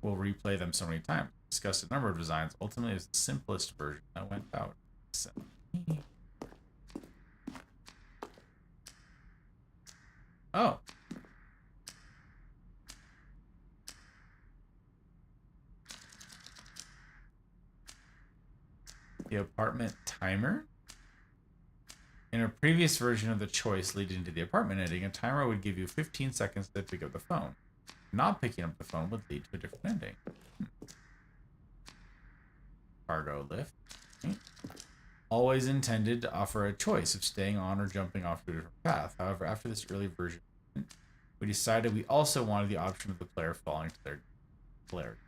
will replay them so many times. Discussed a number of designs. Ultimately, it was the simplest version that went out. So. Oh. The apartment timer? In a previous version of the choice leading to the apartment ending, a timer would give you 15 seconds to pick up the phone. Not picking up the phone would lead to a different ending. Cargo lift. Okay. Always intended to offer a choice of staying on or jumping off to a different path. However, after this early version, we decided we also wanted the option of the player falling to their polarity.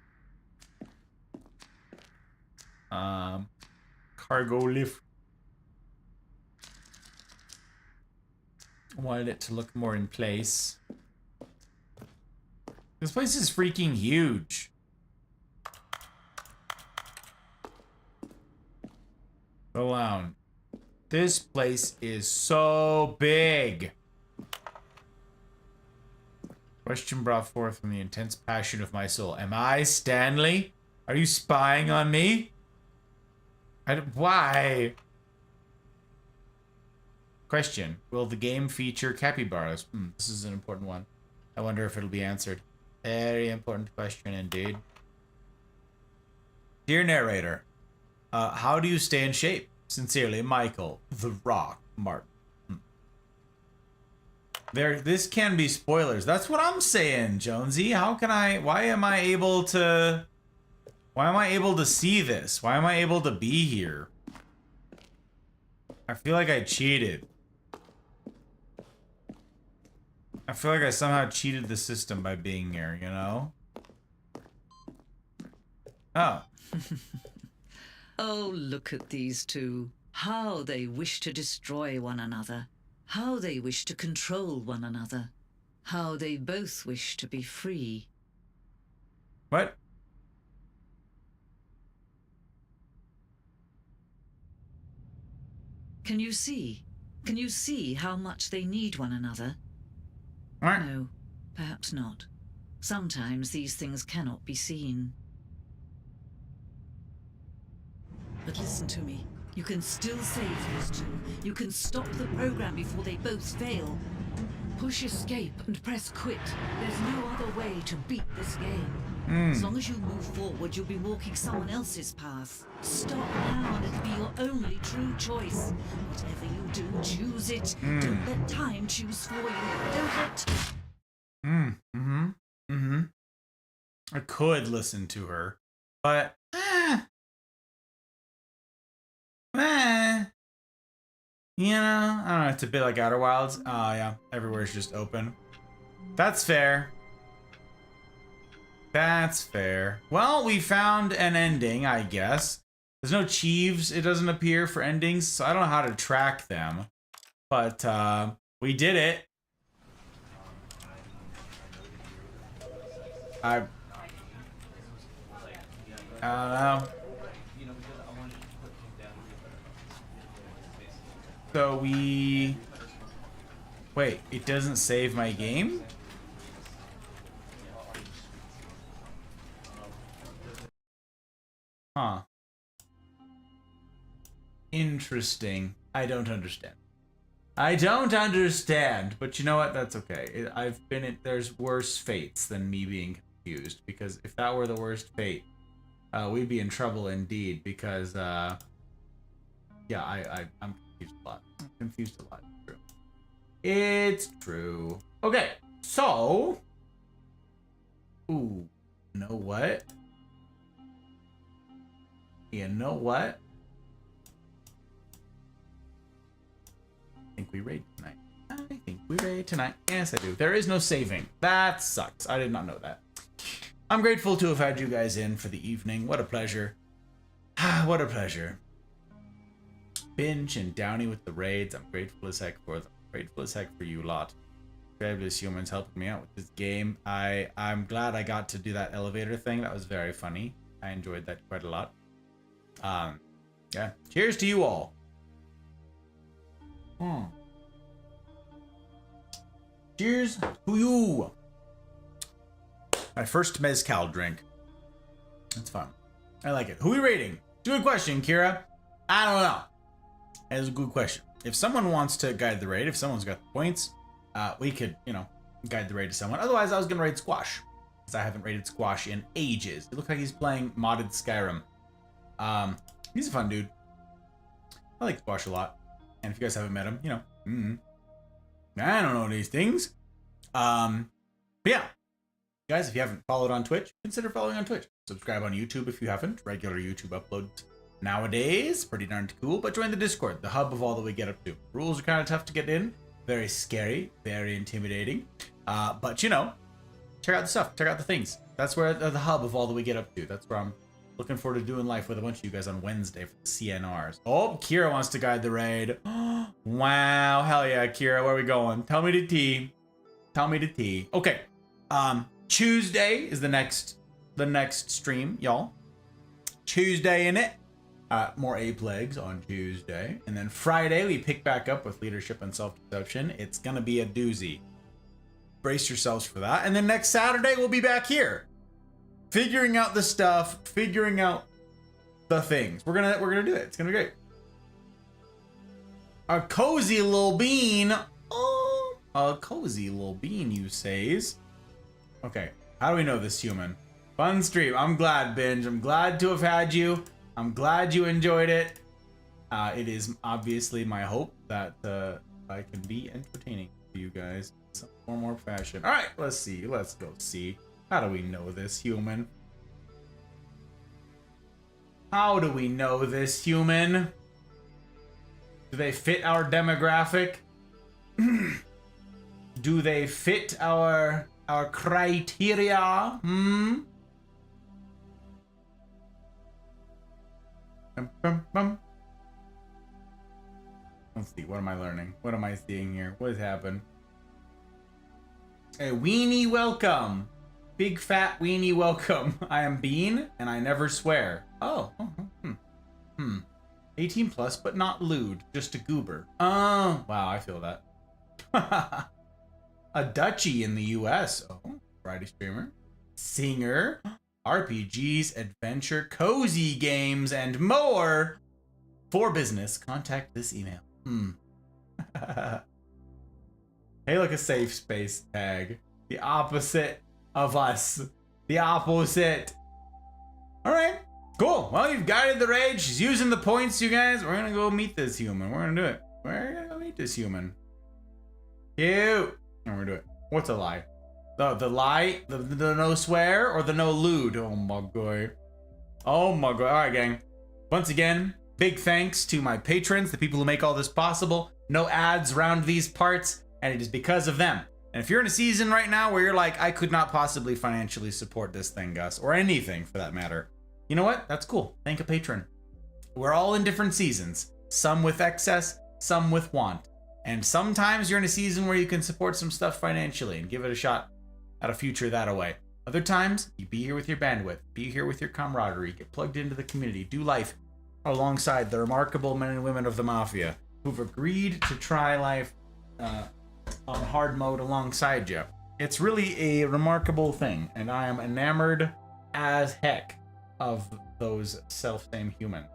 Cargo lift. Wanted it to look more in place. This place is freaking huge. The lounge. This place is so big. Question brought forth from the intense passion of my soul. Am I Stanley? Are you spying on me? Why? Question. Will the game feature capybaras? This is an important one. I wonder if it'll be answered. Very important question indeed. Dear narrator, how do you stay in shape? Sincerely, Michael, The Rock, Martin. This can be spoilers. That's what I'm saying, Jonesy. Why am I able to see this? Why am I able to be here? I feel like I cheated. I feel like I somehow cheated the system by being here, you know? Oh. Oh, look at these two. How they wish to destroy one another. How they wish to control one another. How they both wish to be free. What? Can you see? Can you see how much they need one another? What? No, perhaps not. Sometimes these things cannot be seen. But listen to me. You can still save these two. You can stop the program before they both fail. Push escape and press quit. There's no other way to beat this game. As long as you move forward, you'll be walking someone else's path. Stop now and it'll be your only true choice. Whatever you do, choose it. Don't let time choose for you. Don't let... I could listen to her, but... You know, I don't know, it's a bit like Outer Wilds. Oh, yeah, everywhere's just open. That's fair. That's fair. Well, we found an ending, I guess. There's no Chieves, it doesn't appear, for endings, so I don't know how to track them. But, we did it. I don't know. So we... Wait, it doesn't save my game? Huh. Interesting. I don't understand. I don't understand, but you know what? That's okay. I've been in... There's worse fates than me being confused, because if that were the worst fate, we'd be in trouble indeed, because, yeah, I'm confused a lot. I'm confused a lot. It's true. It's true. Okay, so... Ooh, you know what? You know what? I think we raid tonight. I think we raid tonight. Yes, I do. There is no saving. That sucks. I did not know that. I'm grateful to have had you guys in for the evening. What a pleasure. What a pleasure. Binge and Downey with the raids. I'm grateful as heck for them. Grateful as heck for you lot. Fabulous humans helping me out with this game. I'm glad I got to do that elevator thing. That was very funny. I enjoyed that quite a lot. Yeah. Cheers to you all. Cheers to you. My first mezcal drink. That's fun. I like it. Who are we rating? Good question, Kira. I don't know. That is a good question. If someone wants to guide the raid, if someone's got the points, we could, you know, guide the raid to someone. Otherwise, I was gonna raid Squash, because I haven't raided Squash in ages. It looks like he's playing modded Skyrim. He's a fun dude. I like Squash a lot. And if you guys haven't met him, you know, I don't know these things. But yeah, guys, if you haven't followed on Twitch, consider following on Twitch. Subscribe on YouTube if you haven't. Regular YouTube uploads nowadays, pretty darn cool. But join the Discord, the hub of all that we get up to. Rules are kind of tough to get in, very scary, very intimidating. But you know, check out the stuff, check out the things. That's where the hub of all that we get up to. That's where I'm looking forward to doing life with a bunch of you guys on Wednesday for the CNRs. Oh, Kira wants to guide the raid. Wow, hell yeah, Kira, where are we going? Tell me the tea. Tell me the tea. Okay, Tuesday is the next stream, y'all. Tuesday in it. More A-Plagues on Tuesday. And then Friday, we pick back up with Leadership and Self-Deception. It's gonna be a doozy. Brace yourselves for that. And then next Saturday, we'll be back here. figuring out the stuff, figuring out the things. We're gonna do it. It's gonna be great. A cozy little bean. Oh, a cozy little bean, you says. Okay, how do we know this human? Fun stream. I'm glad, Binge. I'm glad to have had you. I'm glad you enjoyed it. It is obviously my hope that I can be entertaining for you guys in some form or fashion. All right, let's see. Let's go see. How do we know this human? How do we know this human? Do they fit our demographic? Do they fit our criteria? Let's see, what am I learning? What am I seeing here? What has happened? A weenie welcome. Big fat weenie welcome. I am Bean, and I never swear. Oh. 18 plus, but not lewd. Just a goober. Oh, wow, I feel that. A duchy in the US. Oh, Friday streamer. Singer. RPGs, adventure, cozy games, and more. For business, contact this email. Hey, look, a safe space tag. The opposite of us. The opposite. All right, cool. Well, you've guided the raid. She's using the points, you guys. We're gonna go meet this human. We're gonna do it. We're gonna go meet this human. Cute. And we're gonna do it. What's a lie? The lie? The no swear or the no lewd? Oh my god. Oh my god. All right, gang. Once again, big thanks to my patrons, the people who make all this possible. No ads around these parts, and it is because of them. And if you're in a season right now where you're like, I could not possibly financially support this thing, Gus, or anything for that matter, you know what? That's cool. Thank a patron. We're all in different seasons. Some with excess, some with want. And sometimes you're in a season where you can support some stuff financially and give it a shot at a future that way. Other times, you be here with your bandwidth, be here with your camaraderie, get plugged into the community, do life alongside the remarkable men and women of the Mafia who've agreed to try life on hard mode alongside you. It's really a remarkable thing, and I am enamored as heck of those self-same humans.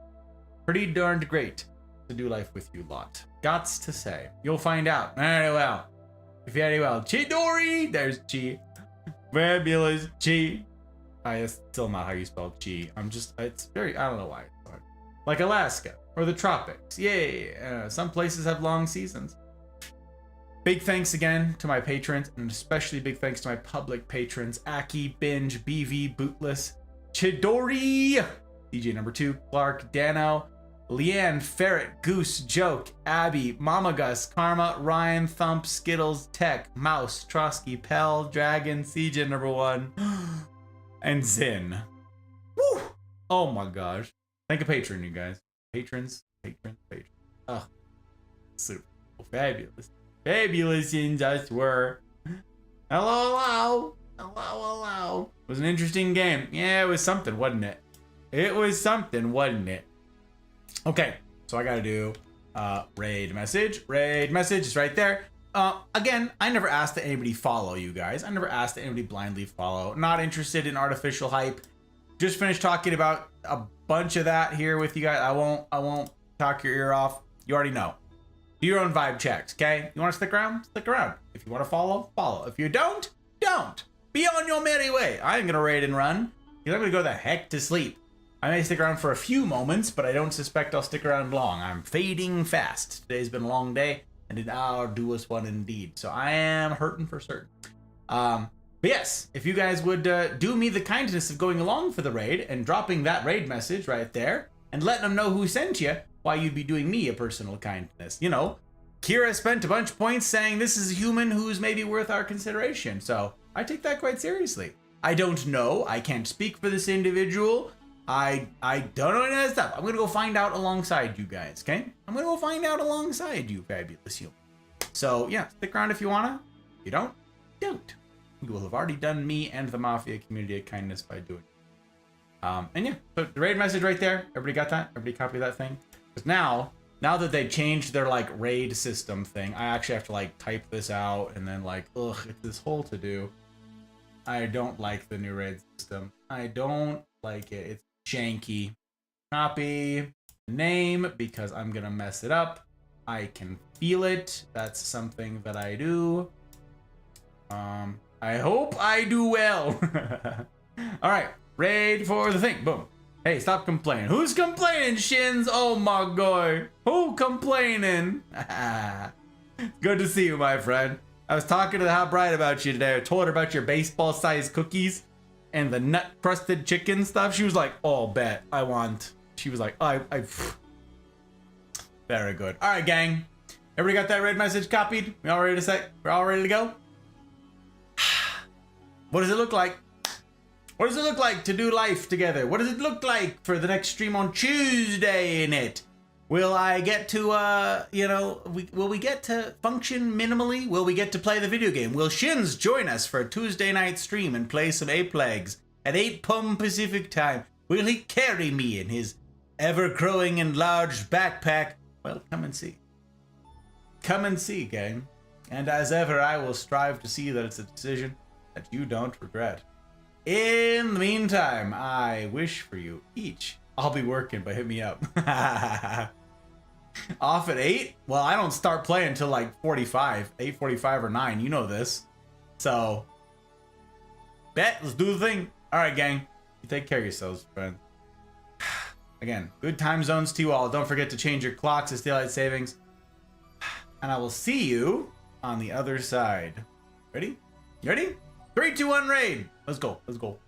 Pretty darned great to do life with you lot. Gots to say. You'll find out. Very well. Very well. Chidori! There's Chi. Fabulous Chi. It's still not how you spell Chi. It's very, I don't know why it's hard. Like Alaska or the tropics. Yay. Some places have long seasons. Big thanks again to my patrons, and especially big thanks to my public patrons, Aki, Binge, BV, Bootless, Chidori, DJ number 2, Clark, Dano, Leanne, Ferret, Goose, Joke, Abby, Mama Gus, Karma, Ryan, Thump, Skittles, Tech, Mouse, Trosky, Pell, Dragon, CJ number 1, and Zin. Woo! Oh my gosh. Thank a patron, you guys. Patrons. Oh, super fabulous. Fabulous in just were. Hello. It was an interesting game. Yeah, it was something, wasn't it? Okay, so I gotta do raid message. Raid message is right there. Again, I never asked that anybody follow you guys. I never asked that anybody blindly follow. Not interested in artificial hype. Just finished talking about a bunch of that here with you guys. I won't talk your ear off. You already know. Do your own vibe checks, okay? You want to stick around? Stick around. If you want to follow, follow. If you don't, don't. Be on your merry way. I ain't gonna raid and run. I'm gonna go the heck to sleep. I may stick around for a few moments, but I don't suspect I'll stick around long. I'm fading fast. Today's been a long day, and an arduous one indeed. So I am hurting for certain. But yes, if you guys would do me the kindness of going along for the raid and dropping that raid message right there, and letting them know who sent you, why you'd be doing me a personal kindness. You know, Kira spent a bunch of points saying this is a human who's maybe worth our consideration. So I take that quite seriously. I don't know. I can't speak for this individual. I don't know any of that stuff. I'm going to go find out alongside you guys, okay? I'm going to go find out alongside you, fabulous human. So yeah, stick around if you want to. If you don't, don't. You will have already done me and the Mafia community a kindness by doing it. And yeah, so the raid message right there. Everybody got that? Everybody copy that thing? Because now that they changed their like raid system thing, I actually have to like type this out and then like, ugh, it's this whole to do. I don't like the new raid system. I don't like it. It's janky. Copy name because I'm gonna mess it up. I can feel it. That's something that I do. I hope I do well. All right, raid for the thing. Boom. Hey, stop complaining. Who's complaining, Shins? Oh my god. Who complaining? Good to see you, my friend. I was talking to the hot bride about you today. I told her about your baseball-sized cookies and the nut-crusted chicken stuff. She was like, oh, bet. I want. She was like, I very good. All right, gang. Everybody got that raid message copied? We all ready to say? We're all ready to go? What does it look like? What does it look like to do life together? What does it look like for the next stream on Tuesday in it? Will I get to, will we get to function minimally? Will we get to play the video game? Will Shins join us for a Tuesday night stream and play some Ape-Legs at 8 p.m. Pacific time? Will he carry me in his ever-growing enlarged backpack? Well, come and see. Come and see, game. And as ever, I will strive to see that it's a decision that you don't regret. In the meantime, I wish for you each. I'll be working, but hit me up. Off at 8? Well, I don't start playing until like 45, 8:45 or 9. You know this. So, bet. Let's do the thing. All right, gang. You take care of yourselves, friends. Again, good time zones to you all. Don't forget to change your clocks. It's daylight savings. And I will see you on the other side. Ready? You ready? 3, 2, 1, raid. Let's go. Let's go.